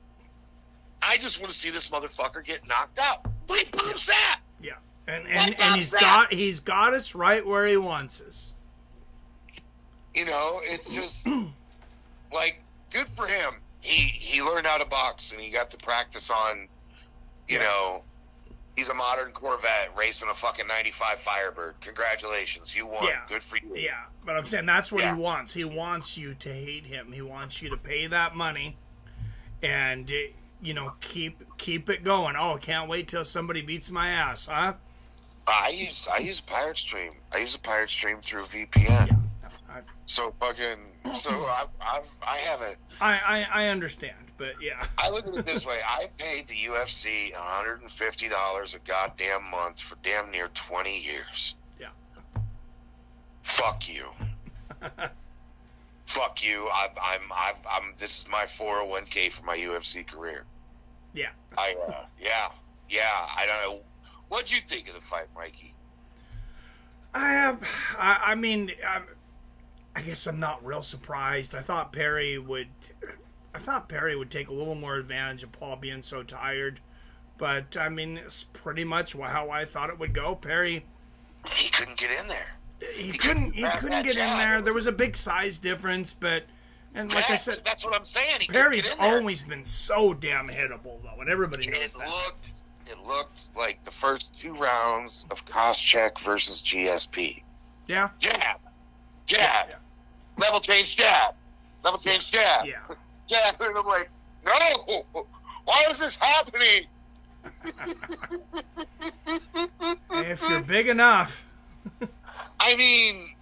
I just want to see this motherfucker get knocked out. What pops that? Yeah. And he's got us right where he wants us. You know, it's just like, good for him. He learned how to box and he got to practice on, you know, he's a modern Corvette racing a fucking 95 Firebird. Congratulations, you won. Yeah. Good for you. Yeah, but I'm saying that's what he wants. He wants you to hate him. He wants you to pay that money and, you know, keep it going. Oh, can't wait till somebody beats my ass, huh? I use a pirate stream. I use a pirate stream through VPN. Yeah. I haven't. I understand, but yeah. I look at it this way. I paid the UFC $150 a goddamn month for damn near 20 years. Yeah. Fuck you. Fuck you. I'm. This is my 401k for my UFC career. Yeah. I don't know. What'd you think of the fight, Mikey? I mean, I guess I'm not real surprised. I thought Perry would take a little more advantage of Paul being so tired. But, I mean, it's pretty much how I thought it would go. Perry... He couldn't get in there. He couldn't get in there. There was a big size difference, but... And like I said... That's what I'm saying. Perry's always been so damn hittable, though, and everybody knows that. It looked like the first 2 rounds of Koscheck versus GSP. Yeah. Jab. Yeah. Level change jab. Level change jab. Yeah. Jab. And I'm like, no! Why is this happening? If you're big enough. I mean,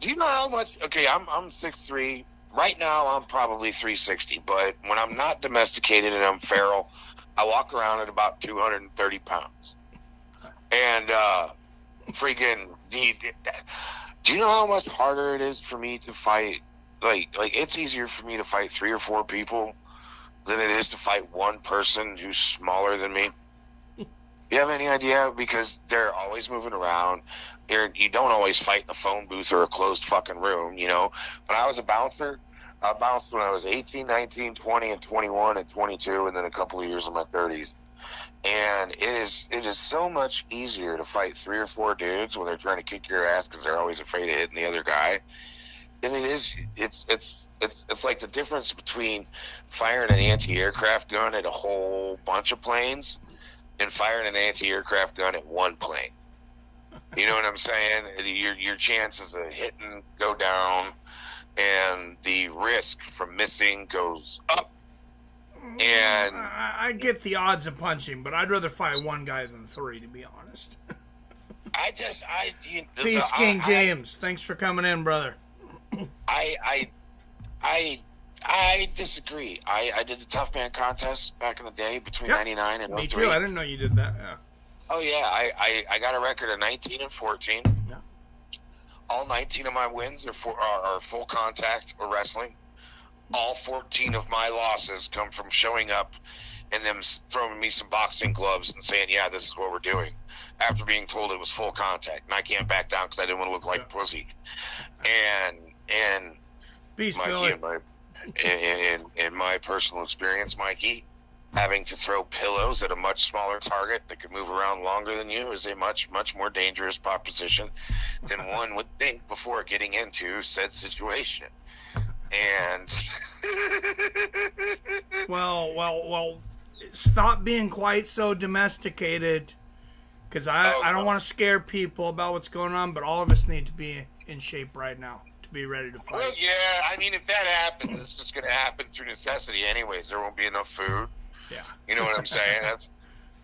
do you know how much... Okay, I'm 6'3". Right now, I'm probably 360. But when I'm not domesticated and I'm feral... I walk around at about 230 pounds. And freaking, do you know how much harder it is for me to fight like it's easier for me to fight 3 or 4 people than it is to fight one person who's smaller than me. You have any idea? Because they're always moving around. You don't always fight in a phone booth or a closed fucking room, you know. When I was a bouncer, I bounced when I was 18, 19, 20, and 21, and 22, and then a couple of years in my 30s. And it is so much easier to fight 3 or 4 dudes when they're trying to kick your ass because they're always afraid of hitting the other guy. And it's like the difference between firing an anti-aircraft gun at a whole bunch of planes and firing an anti-aircraft gun at one plane. You know what I'm saying? Your chances of hitting go down, and the risk from missing goes up. And I get the odds of punching, but I'd rather fight one guy than 3, to be honest. Peace, King James. Thanks for coming in, brother. I disagree. I did the Tough Man contest back in the day between 99 and 03. Me too. I didn't know you did that. Yeah. Oh yeah, I got a record of 19 and 14. Yeah. All 19 of my wins are full contact or wrestling. All 14 of my losses come from showing up and them throwing me some boxing gloves and saying, "Yeah, this is what we're doing," after being told it was full contact, and I can't back down because I didn't want to look like a pussy. And Peace, Mikey, Billy. in my personal experience, Mikey, having to throw pillows at a much smaller target that could move around longer than you is a much, much more dangerous proposition than one would think before getting into said situation. And well, stop being quite so domesticated, because I don't want to scare people about what's going on, but all of us need to be in shape right now to be ready to fight. Well, yeah, I mean, if that happens, it's just going to happen through necessity anyways. There won't be enough food. Yeah. You know what I'm saying? That's,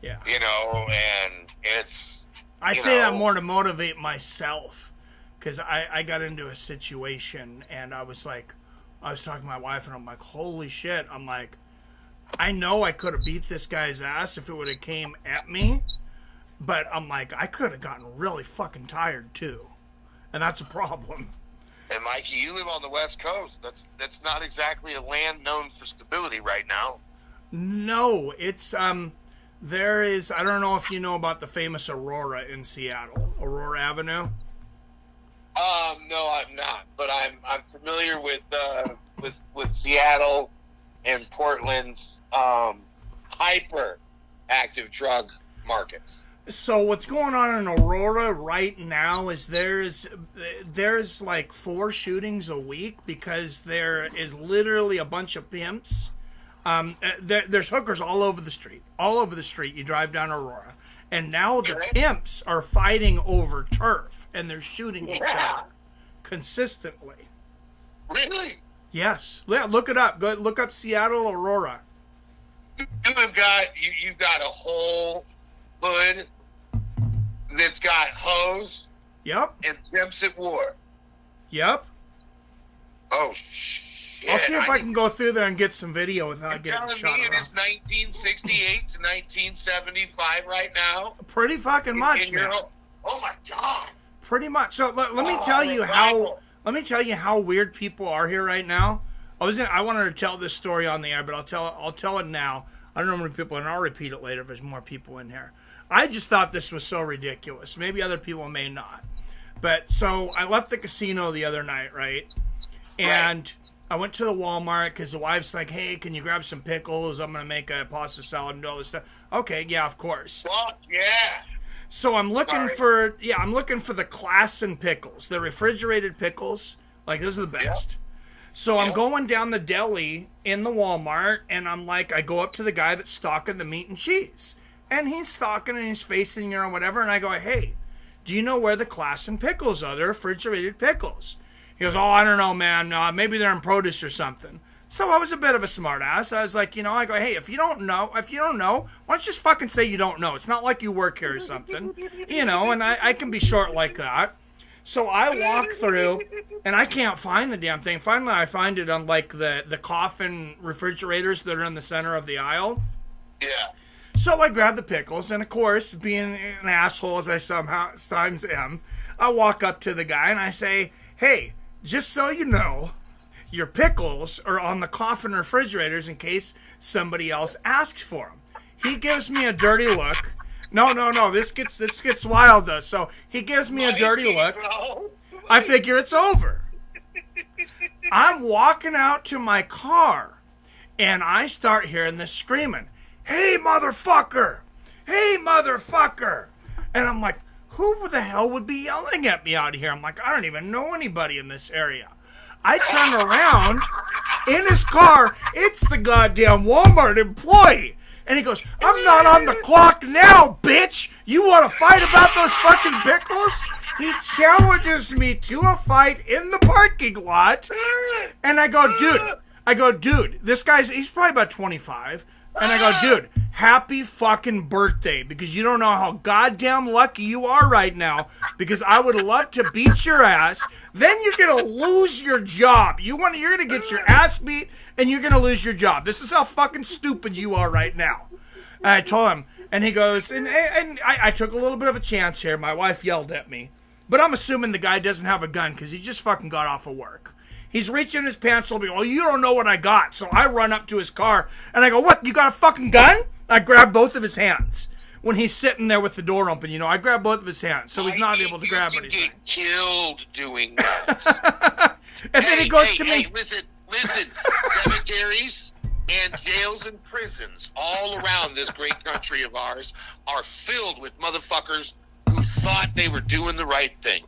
yeah. You know, and it's... I say that more to motivate myself, because I got into a situation, and I was talking to my wife, and I'm like, holy shit. I'm like, I know I could have beat this guy's ass if it would have came at me, but I'm like, I could have gotten really fucking tired, too. And that's a problem. And Mikey, you live on the West Coast. That's not exactly a land known for stability right now. No, it's there is, I don't know if you know about the famous Aurora in Seattle, Aurora Avenue. No, I'm not, but I'm familiar with Seattle and Portland's hyper active drug markets. So what's going on in Aurora right now is there's like 4 shootings a week because there is literally a bunch of pimps. There's hookers all over the street. All over the street. You drive down Aurora. And now the pimps are fighting over turf, and they're shooting each other consistently. Really? Yes. Look it up. Go look up Seattle, Aurora. You've got a whole hood that's got hose. Yep. And pimps at war. Yep. Oh, shit. I'll see if I can go through there and get some video without getting shot. Telling me it is 1968 to 1975 right now? Pretty fucking much, man. Oh, my God. Pretty much. So let me tell you how... Let me tell you how weird people are here right now. I wanted to tell this story on the air, but I'll tell it now. I don't know how many people, and I'll repeat it later if there's more people in here. I just thought this was so ridiculous. Maybe other people may not. But so I left the casino the other night, right? And I went to the Walmart because the wife's like, "Hey, can you grab some pickles? I'm gonna make a pasta salad and do all this stuff." Okay, yeah, of course. Fuck yeah. So I'm looking for the Klassen pickles, the refrigerated pickles. Like, those are the best. Yep. So I'm going down the deli in the Walmart, and I'm like, I go up to the guy that's stocking the meat and cheese. And he's stocking and he's facing, whatever, and I go, "Hey, do you know where the Klassen pickles are? They're refrigerated pickles." He goes, "Oh, I don't know, man. Maybe they're in produce or something." So I was a bit of a smart ass. I was like, I go, "Hey, if you don't know, why don't you just fucking say you don't know? It's not like you work here or something, and I can be short like that." So I walk through, and I can't find the damn thing. Finally, I find it on, like, the coffin refrigerators that are in the center of the aisle. Yeah. So I grab the pickles, and of course, being an asshole as I sometimes am, I walk up to the guy, and I say, "Hey, just so you know, your pickles are on the coffin refrigerators in case somebody else asks for them. He gives me a dirty look. No. This gets wild though. So he gives me a dirty look. I figure it's over. I'm walking out to my car, and I start hearing this screaming, "Hey, motherfucker! Hey, motherfucker!" And I'm like, who the hell would be yelling at me out here? I'm like, I don't even know anybody in this area. I turn around, in his car, it's the goddamn Walmart employee. And he goes, "I'm not on the clock now, bitch! You want to fight about those fucking pickles?" He challenges me to a fight in the parking lot. And I go, dude, this he's probably about 25. And I go, dude, happy fucking birthday, because you don't know how goddamn lucky you are right now, because I would love to beat your ass. Then you're going to lose your job. You're going to get your ass beat, and you're going to lose your job. This is how fucking stupid you are right now. And I told him, and he goes, and I took a little bit of a chance here. My wife yelled at me. But I'm assuming the guy doesn't have a gun, because he just fucking got off of work. He's reaching in his pants, and oh, you don't know what I got. So I run up to his car, and I go, "What, you got a fucking gun?" I grab both of his hands. When he's sitting there with the door open, I grab both of his hands, so he's not able to grab anything. You get killed doing that. And then he goes to me. Hey, listen, cemeteries and jails and prisons all around this great country of ours are filled with motherfuckers who thought they were doing the right thing.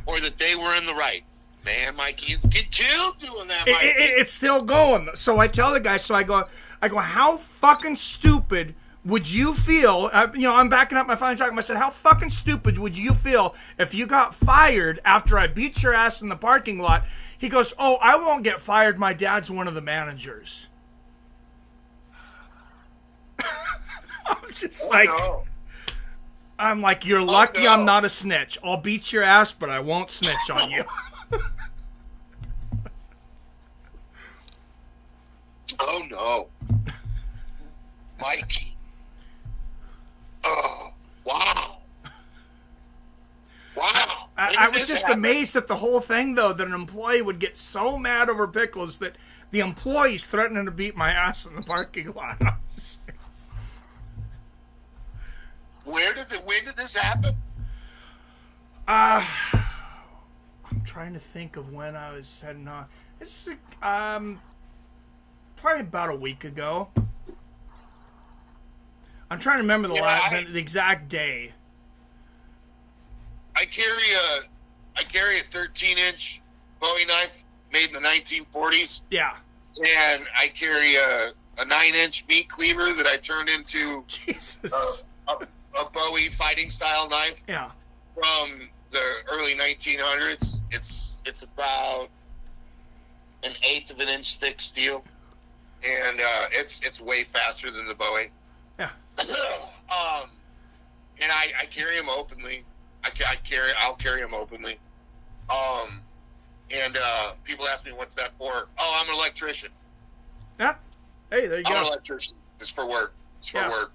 Or that they were in the right. Man, Mikey, you get killed doing that, Mikey. It's still going. So I tell the guy, I go, how fucking stupid would you feel? I'm backing up my phone talking. I said, how fucking stupid would you feel if you got fired after I beat your ass in the parking lot? He goes, "Oh, I won't get fired. My dad's one of the managers." I'm just I'm like, you're lucky I'm not a snitch. I'll beat your ass, but I won't snitch on you. Oh, no. Mikey. Oh, wow. Wow. I was just amazed at the whole thing, though, that an employee would get so mad over pickles that the employee's threatening to beat my ass in the parking lot. When did this happen? I'm trying to think of when I was heading on. This is probably about a week ago. I'm trying to remember the exact day. I carry a 13-inch Bowie knife made in the 1940s. Yeah. And I carry a 9-inch meat cleaver that I turned into a Bowie fighting style knife. Yeah. From the early 1900s. It's about an 1/8 of an inch thick steel, and it's way faster than the Bowie. Yeah. And I carry them openly. I'll carry them openly. And people ask me, "What's that for?" "Oh, I'm an electrician." Yeah. Hey, there you go. I'm an electrician. It's for work. It's for work.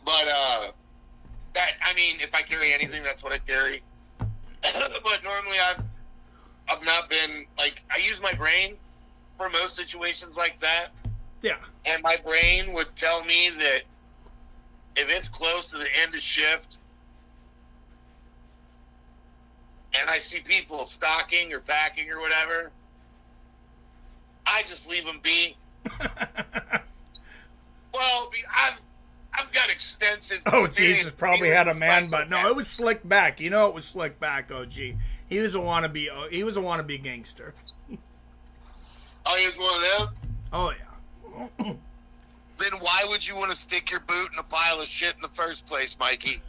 But if I carry anything, that's what I carry. But normally I've not been I use my brain for most situations like that. Yeah. And my brain would tell me that if it's close to the end of shift and I see people stocking or packing or whatever, I just leave them be. Well, I've got extensive. Oh, Jesus, probably had a man bun. No, it was slick back. It was slick back. OG, he was a wannabe. He was a wannabe gangster. Oh, he was one of them. Oh yeah. Then why would you want to stick your boot in a pile of shit in the first place, Mikey?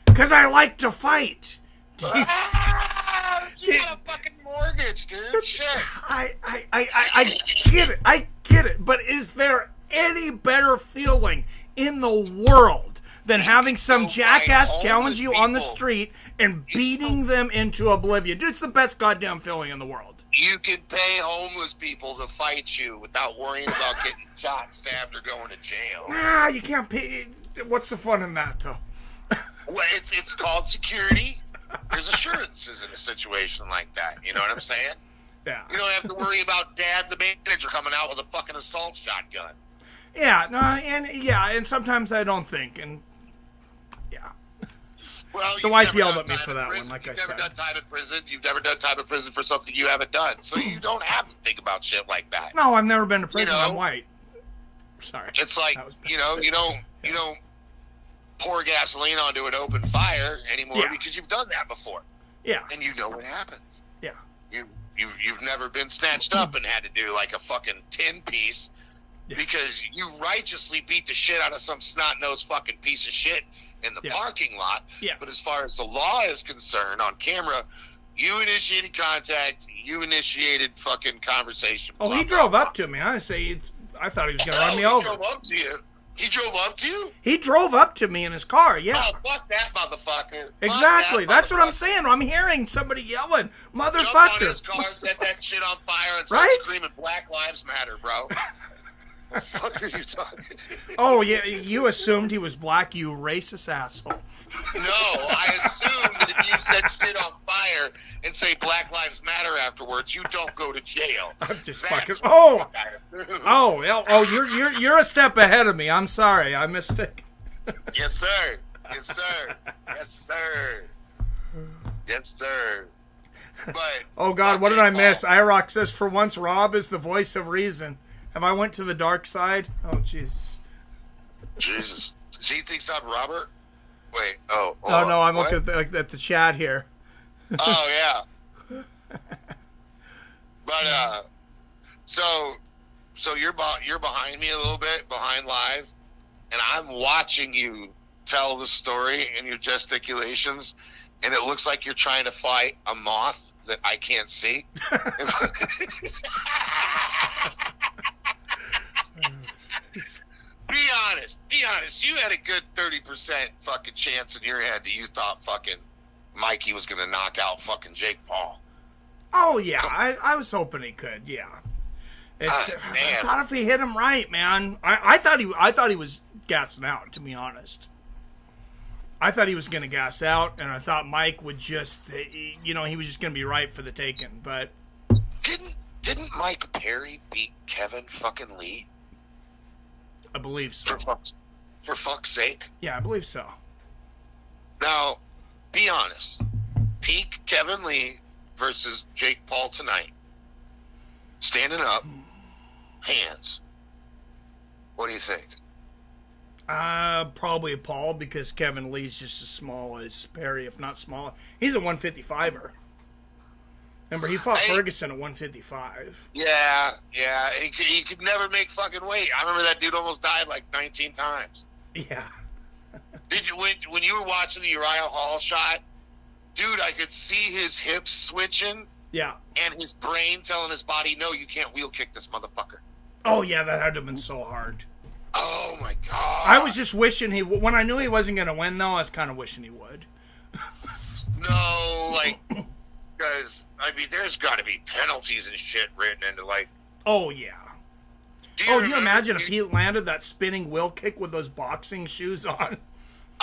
Because I like to fight. You got a fucking mortgage, dude. Shit. I get it. I get it. But is there any better feeling in the world than having some jackass challenge you on the street and beating them into oblivion? Dude, it's the best goddamn feeling in the world. You can pay homeless people to fight you without worrying about getting shot, stabbed, or going to jail. Nah, you can't pay. What's the fun in that, though? Well, it's called security. There's assurances in a situation like that. You know what I'm saying? Yeah. You don't have to worry about Dad, the manager, coming out with a fucking assault shotgun. Yeah, no, and sometimes I don't think, and yeah. Well, the wife yelled at me for that one, like I said. You've never done time in prison. You've never done time in prison for something you haven't done, so you don't have to think about shit like that. No, I've never been to prison. You know? I'm white. Sorry. It's like, you don't pour gasoline onto an open fire anymore because you've done that before. Yeah. And you know what happens. Yeah. You've never been snatched up and had to do like a fucking 10-piece because you righteously beat the shit out of some snot-nosed fucking piece of shit in the parking lot. Yeah. But as far as the law is concerned, on camera, you initiated contact, you initiated fucking conversation. Oh, he drove up to me. I thought he was going to run me over. He drove up to you? He drove up to you? He drove up to me in his car, yeah. Oh, fuck that motherfucker. Exactly. That's what I'm saying. I'm hearing somebody yelling, motherfucker. Jumped on his car, set that shit on fire, and started screaming Black Lives Matter, bro. What the fuck are you talking? Oh, yeah, you assumed he was black, you racist asshole. No, I assumed that if you set shit on fire and say Black Lives Matter afterwards, you don't go to jail. I'm just fucking. You're a step ahead of me. I'm sorry, I mistake. Yes, sir. Yes, sir. Yes, sir. Yes, sir. But oh God, what did I miss? IROC says, for once, Rob is the voice of reason. Have I went to the dark side? Oh, Jesus. Jesus. He thinks I'm Robert? Wait, oh. No, I'm looking at the chat here. Oh, yeah. But, so you're behind me a little bit, behind live, and I'm watching you tell the story and your gesticulations, and it looks like you're trying to fight a moth that I can't see. Be honest. You had a good 30% fucking chance in your head that you thought fucking Mikey was gonna knock out fucking Jake Paul. Oh yeah, I was hoping he could. Yeah, I thought if he hit him right, man. I thought he was gassing out. To be honest, I thought he was gonna gas out, and I thought Mike would just, he was just gonna be right for the taking. But didn't Mike Perry beat Kevin fucking Lee? I believe so. For fuck's sake? Yeah, I believe so. Now, be honest. Peak Kevin Lee versus Jake Paul tonight. Standing up, hands. What do you think? Probably Paul, because Kevin Lee's just as small as Perry, if not smaller. He's a 155er. Remember, he fought Ferguson at 155. Yeah. He could never make fucking weight. I remember that dude almost died like 19 times. Yeah. Did you when you were watching the Uriah Hall shot, dude? I could see his hips switching. Yeah. And his brain telling his body, "No, you can't wheel kick this motherfucker." Oh yeah, that had to have been so hard. Oh my God. I was just wishing when I knew he wasn't going to win, though, I was kind of wishing he would. No, because there's got to be penalties and shit written into Oh yeah. Do you imagine if he landed that spinning wheel kick with those boxing shoes on?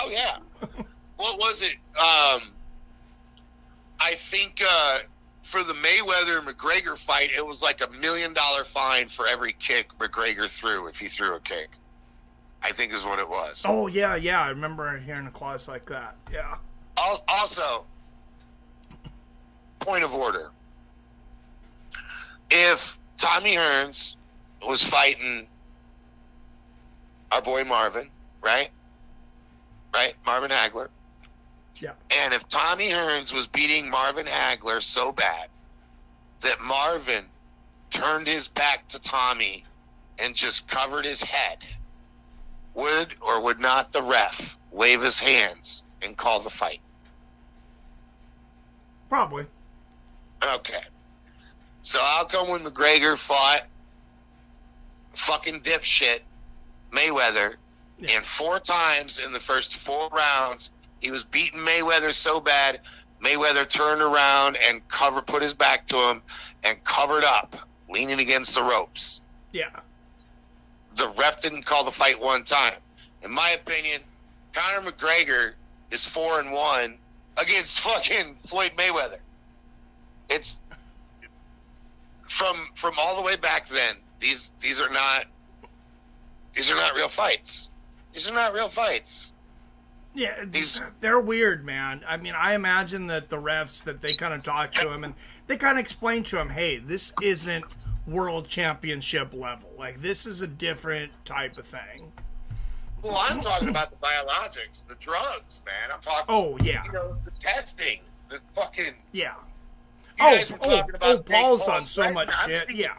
Oh yeah. What was it? I think for the Mayweather McGregor fight, it was like $1 million fine for every kick McGregor threw if he threw a kick. I think is what it was. Oh yeah. I remember hearing a clause like that. Yeah. Also, point of order. If Tommy Hearns was fighting our boy Marvin, right? Marvin Hagler. Yeah. And if Tommy Hearns was beating Marvin Hagler so bad that Marvin turned his back to Tommy and just covered his head, would or would not the ref wave his hands and call the fight? Probably. Okay. So how come when McGregor fought fucking dipshit Mayweather, and 4 times in the first 4 rounds, he was beating Mayweather so bad, Mayweather turned around and put his back to him and covered up, leaning against the ropes. Yeah. The ref didn't call the fight 1 time. In my opinion, Conor McGregor is 4-1 against fucking Floyd Mayweather. from all the way back then, these are not real fights. These are not real fights. Yeah, they're weird, man. I mean, I imagine that the refs, that they kind of talk to him and they kind of explain to him, hey, this isn't world championship level. Like, this is a different type of thing. Well, I'm talking about the biologics, the drugs, man. I'm talking. Oh, yeah. You know, the testing, the fucking. Yeah. About Paul's on so much shit. Yeah.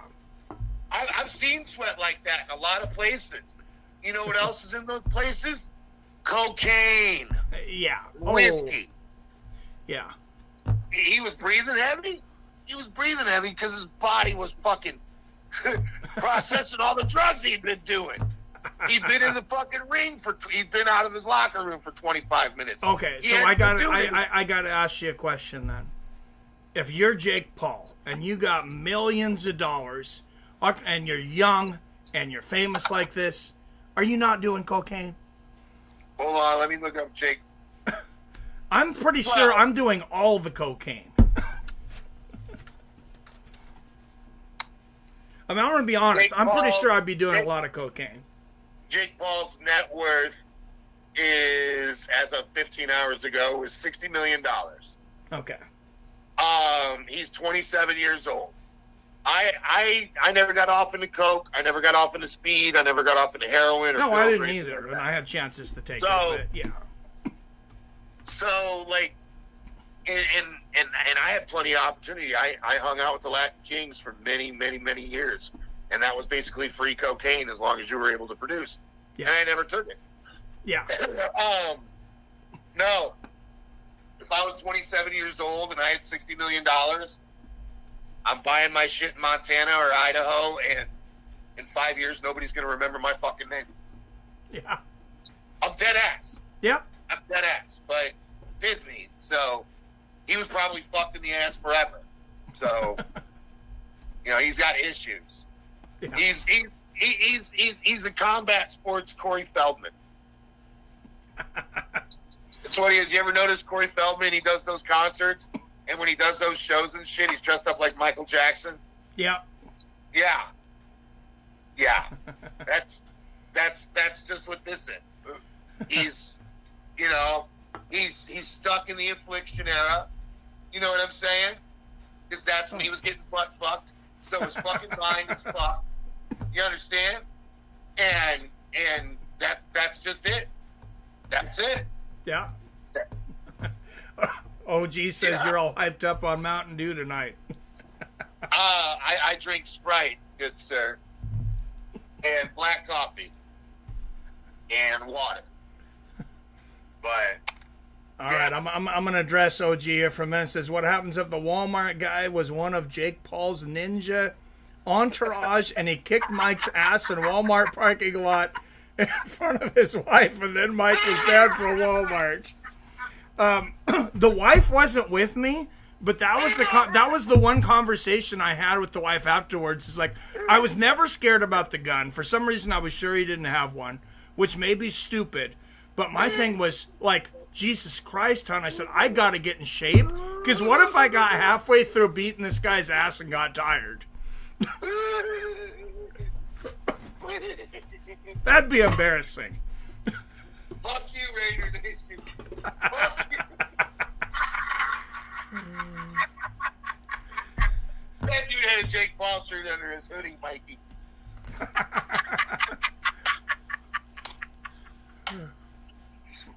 I've seen sweat like that in a lot of places. You know what else is in those places? Cocaine. Yeah. Whiskey. Yeah. He was breathing heavy. He was breathing heavy because his body was fucking processing all the drugs he'd been doing. He'd been in the fucking ring he'd been out of his locker room for 25 minutes. Okay, so I gotta ask you a question then. If you're Jake Paul and you got millions of dollars and you're young and you're famous like this, are you not doing cocaine? Hold on, let me look up Jake. I'm pretty sure I'm doing all the cocaine. I mean, I'm going to be honest. I'm pretty sure I'd be doing a lot of cocaine. Jake Paul's net worth is, as of 15 hours ago, was $60 million. Okay. He's 27 years old. I never got off into coke. I never got off into speed. I never got off into heroin. No, I didn't either. And I had chances to take it, but yeah. So, like, and I had plenty of opportunity. I hung out with the Draftkings for many, many, many years. And that was basically free cocaine as long as you were able to produce. Yeah. And I never took it. Yeah. No. If I was 27 years old and I had $60 million, I'm buying my shit in Montana or Idaho, and in 5 years, nobody's going to remember my fucking name. Yeah. I'm dead ass. Yep. I'm dead ass. But Disney, so he was probably fucked in the ass forever. So, you know, he's got issues. Yeah. He's a combat sports Corey Feldman. That's what he is. You ever notice Corey Feldman? He does those concerts, and when he does those shows and shit, he's dressed up like Michael Jackson. Yeah. Yeah. Yeah. That's just what this is. He's, you know, he's stuck in the Affliction era. You know what I'm saying? Because that's when he was getting butt fucked. So his fucking mind is fucked. You understand? And that's just it. That's it. Yeah. OG says you're all hyped up on Mountain Dew tonight. I drink Sprite, good sir, and black coffee and water. But all right, I'm gonna address OG here for a minute. It says, what happens if the Walmart guy was one of Jake Paul's ninja entourage and he kicked Mike's ass in a Walmart parking lot in front of his wife, and then Mike was banned from Walmart? The wife wasn't with me, but that was the one conversation I had with the wife afterwards. It's like, I was never scared about the gun. For some reason, I was sure he didn't have one, which may be stupid. But my thing was, like, Jesus Christ, hon. I said, I got to get in shape, because what if I got halfway through beating this guy's ass and got tired? That'd be embarrassing. Fuck you, Raider Nation. Fuck you. That dude had a Jake Paul shirt under his hoodie, Mikey.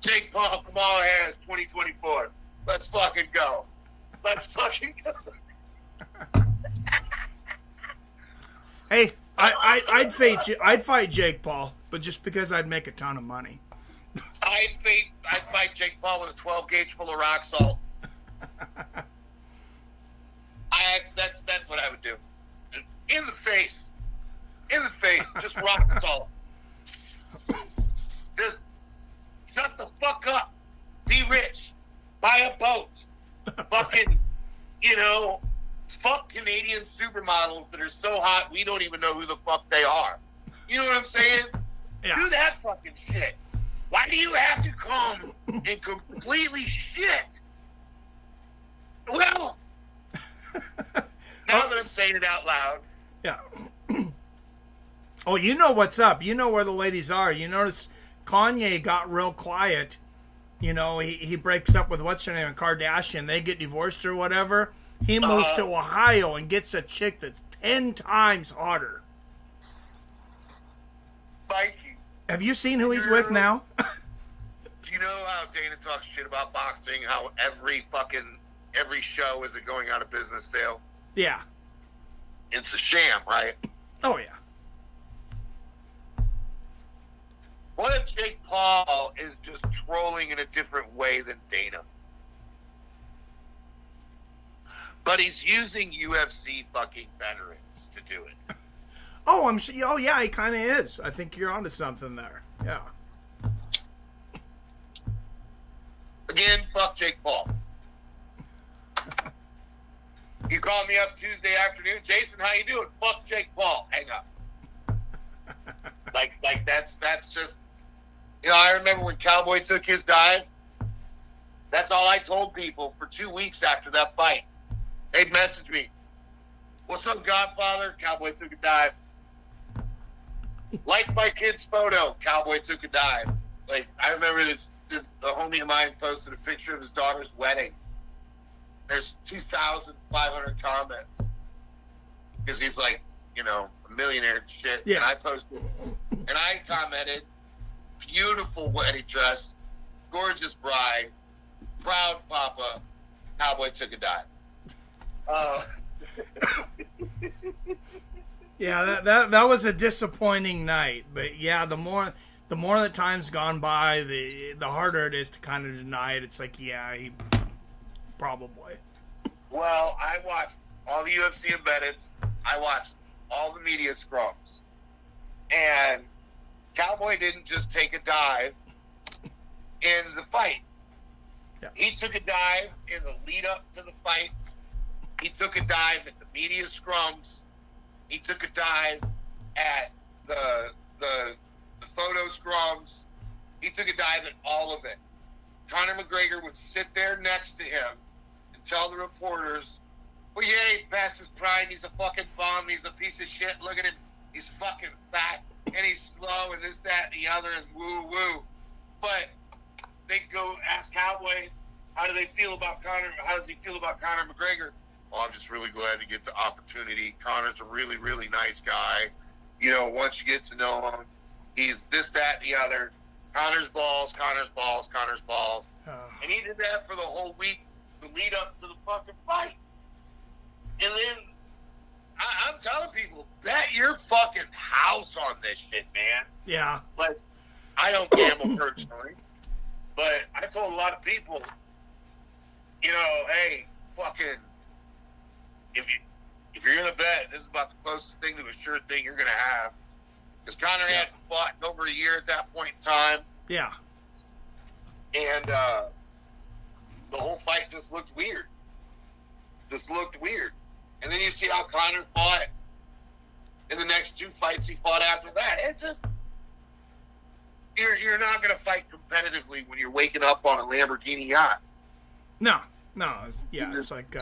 Jake Paul, Kamala Harris, 2024. Let's fucking go. Let's fucking go. Hey, I'd fight Jake Paul, but just because I'd make a ton of money. I'd fight Jake Paul with a 12 gauge full of rock salt. That's what I would do. In the face, just rock salt. Just shut the fuck up. Be rich. Buy a boat. Fucking, you know, fuck Canadian supermodels that are so hot we don't even know who the fuck they are. You know what I'm saying? Yeah. Do that fucking shit. Why do you have to come and completely shit? Well, Now that I'm saying it out loud. Yeah. Oh, you know what's up. You know where the ladies are. You notice Kanye got real quiet. You know, he breaks up with what's her name, Kardashian. They get divorced or whatever. He moves to Ohio and gets a chick that's 10 times hotter. Mikey. Have you seen who he's with now? Do you know how Dana talks shit about boxing? How every show is a going out of business sale? Yeah. It's a sham, right? Oh, yeah. What if Jake Paul is just trolling in a different way than Dana? But he's using UFC fucking veterans to do it. Oh, I'm sure. Oh, yeah, he kind of is. I think you're onto something there. Yeah. Again, fuck Jake Paul. You called me up Tuesday afternoon, Jason, how you doing? Fuck Jake Paul. Hang up. like that's just, you know, I remember when Cowboy took his dive. That's all I told people for 2 weeks after that fight. They'd message me, "What's up, Godfather?" Cowboy took a dive. Like my kid's photo, Cowboy took a dive. Like, I remember this a homie of mine posted a picture of his daughter's wedding. There's 2,500 comments because he's like, you know, a millionaire and shit. Yeah. And I posted, and I commented, "Beautiful wedding dress, gorgeous bride, proud papa, Cowboy took a dive." Yeah, that was a disappointing night. But yeah, the more the time's gone by, the harder it is to kind of deny it. It's like, yeah, he probably. Well, I watched all the UFC embeddeds. I watched all the media scrums. And Cowboy didn't just take a dive in the fight. Yeah. He took a dive in the lead up to the fight. He took a dive at the media scrums. He took a dive at the photo scrums. He took a dive at all of it. Conor McGregor would sit there next to him and tell the reporters, "Well, yeah, he's past his prime. He's a fucking bum. He's a piece of shit. Look at him. He's fucking fat, and he's slow, and this, that, and the other, and woo-woo." But they go ask Cowboy, how do they feel about Conor? How does he feel about Conor McGregor? "Well, I'm just really glad to get the opportunity. Conor's a really, really nice guy. You know, once you get to know him, he's this, that, and the other. Conor's balls, Conor's balls, Conor's balls." And he did that for the whole week, the lead up to the fucking fight. And then, I'm telling people, bet your fucking house on this shit, man. Yeah. Like, I don't gamble personally, but I told a lot of people, you know, hey, fucking, if you're gonna bet, this is about the closest thing to a sure thing you're gonna have. Because Conor hadn't fought in over a year at that point in time. Yeah. And the whole fight just looked weird. And then you see how Conor fought in the next two fights he fought after that. It's just, you're not going to fight competitively when you're waking up on a Lamborghini yacht. No. It's like,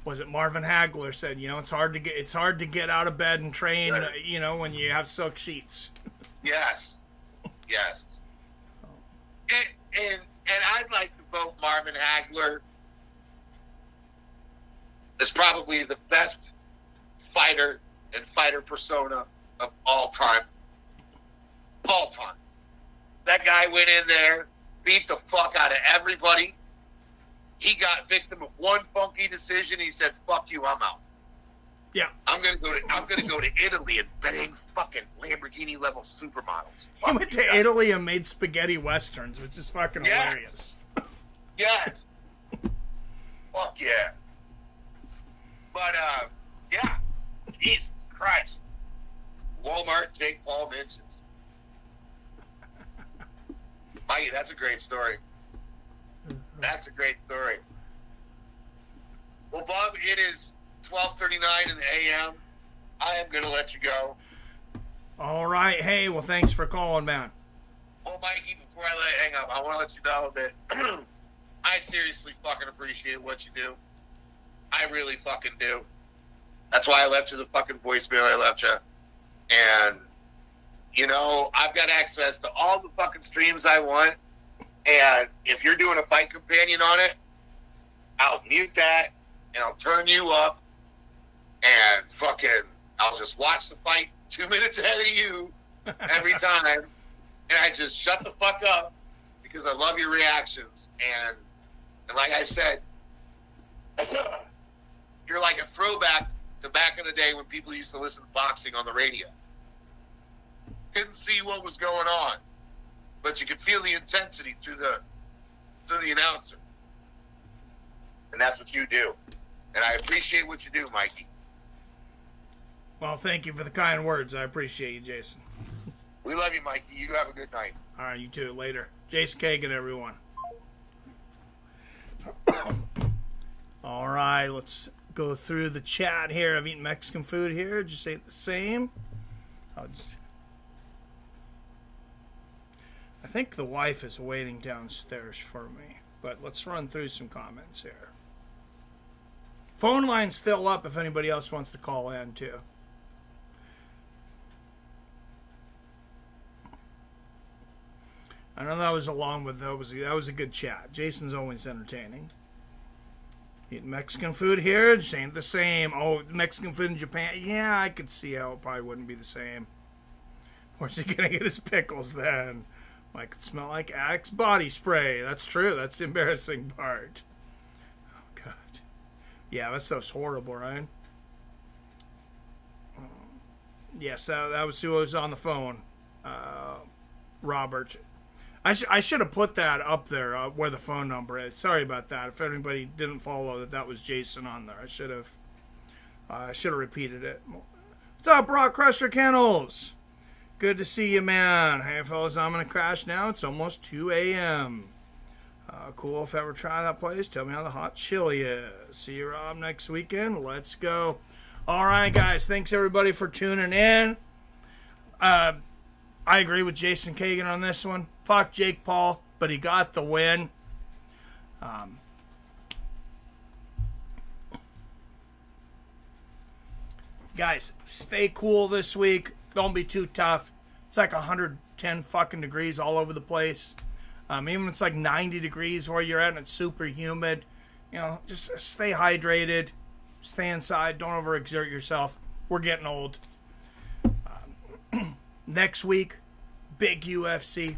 was it Marvin Hagler said, you know, it's hard to get out of bed and train, you know, when you have silk sheets. Yes. And I'd like to vote Marvin Hagler as probably the best fighter and fighter persona of all time. That guy went in there, beat the fuck out of everybody. He got victim of one funky decision. He said, "Fuck you, I'm out." Yeah. I'm gonna go to Italy and bang fucking Lamborghini level supermodels. He went to Italy and made spaghetti westerns, which is fucking hilarious. Yes. Fuck yeah. But yeah. Jesus Christ. Walmart, Jake Paul mentions. Mikey, that's a great story. That's a great story. Well, Bob, it is 12:39 in the a.m. I am going to let you go. All right. Hey, well, thanks for calling, man. Well, Mikey, before I hang up, I want to let you know that I seriously fucking appreciate what you do. I really fucking do. That's why I left you the fucking voicemail I left you. And, you know, I've got access to all the fucking streams I want. And if you're doing a fight companion on it, I'll mute that and I'll turn you up and fucking, I'll just watch the fight 2 minutes ahead of you every time. And I just shut the fuck up because I love your reactions. And like I said, you're like a throwback to back in the day when people used to listen to boxing on the radio. Couldn't see what was going on, but you could feel the intensity through the announcer. And that's what you do. And I appreciate what you do, Mikey. Well, thank you for the kind words. I appreciate you, Jason. We love you, Mikey. You have a good night. All right, you too. Later. Jason Kagan, everyone. All right, let's go through the chat here. I've eaten Mexican food here. Just ate the same. I think the wife is waiting downstairs for me. But let's run through some comments here. Phone line's still up if anybody else wants to call in, too. I know that was that was a good chat. Jason's always entertaining. Eating Mexican food here just ain't the same. Oh, Mexican food in Japan? Yeah, I could see how it probably wouldn't be the same. Where's he gonna get his pickles then? Might could smell like Axe body spray. That's true. That's the embarrassing part. Oh, God. Yeah, that stuff's horrible, right? Yes, that was who was on the phone. Robert. I should have put that up there where the phone number is. Sorry about that. If anybody didn't follow that was Jason on there. I should have repeated it. What's up, Brock Crusher Kennels? Good to see you, man. Hey, fellas, I'm going to crash now. It's almost 2 a.m. Cool. If I ever try that place, tell me how the hot chili is. See you, Rob, next weekend. Let's go. All right, guys. Thanks, everybody, for tuning in. I agree with Jason Kagan on this one. Fuck Jake Paul, but he got the win. Guys, stay cool this week. Don't be too tough. It's like 110 fucking degrees all over the place. Even if it's like 90 degrees where you're at and it's super humid, you know, just stay hydrated. Stay inside. Don't overexert yourself. We're getting old. Next week, big UFC.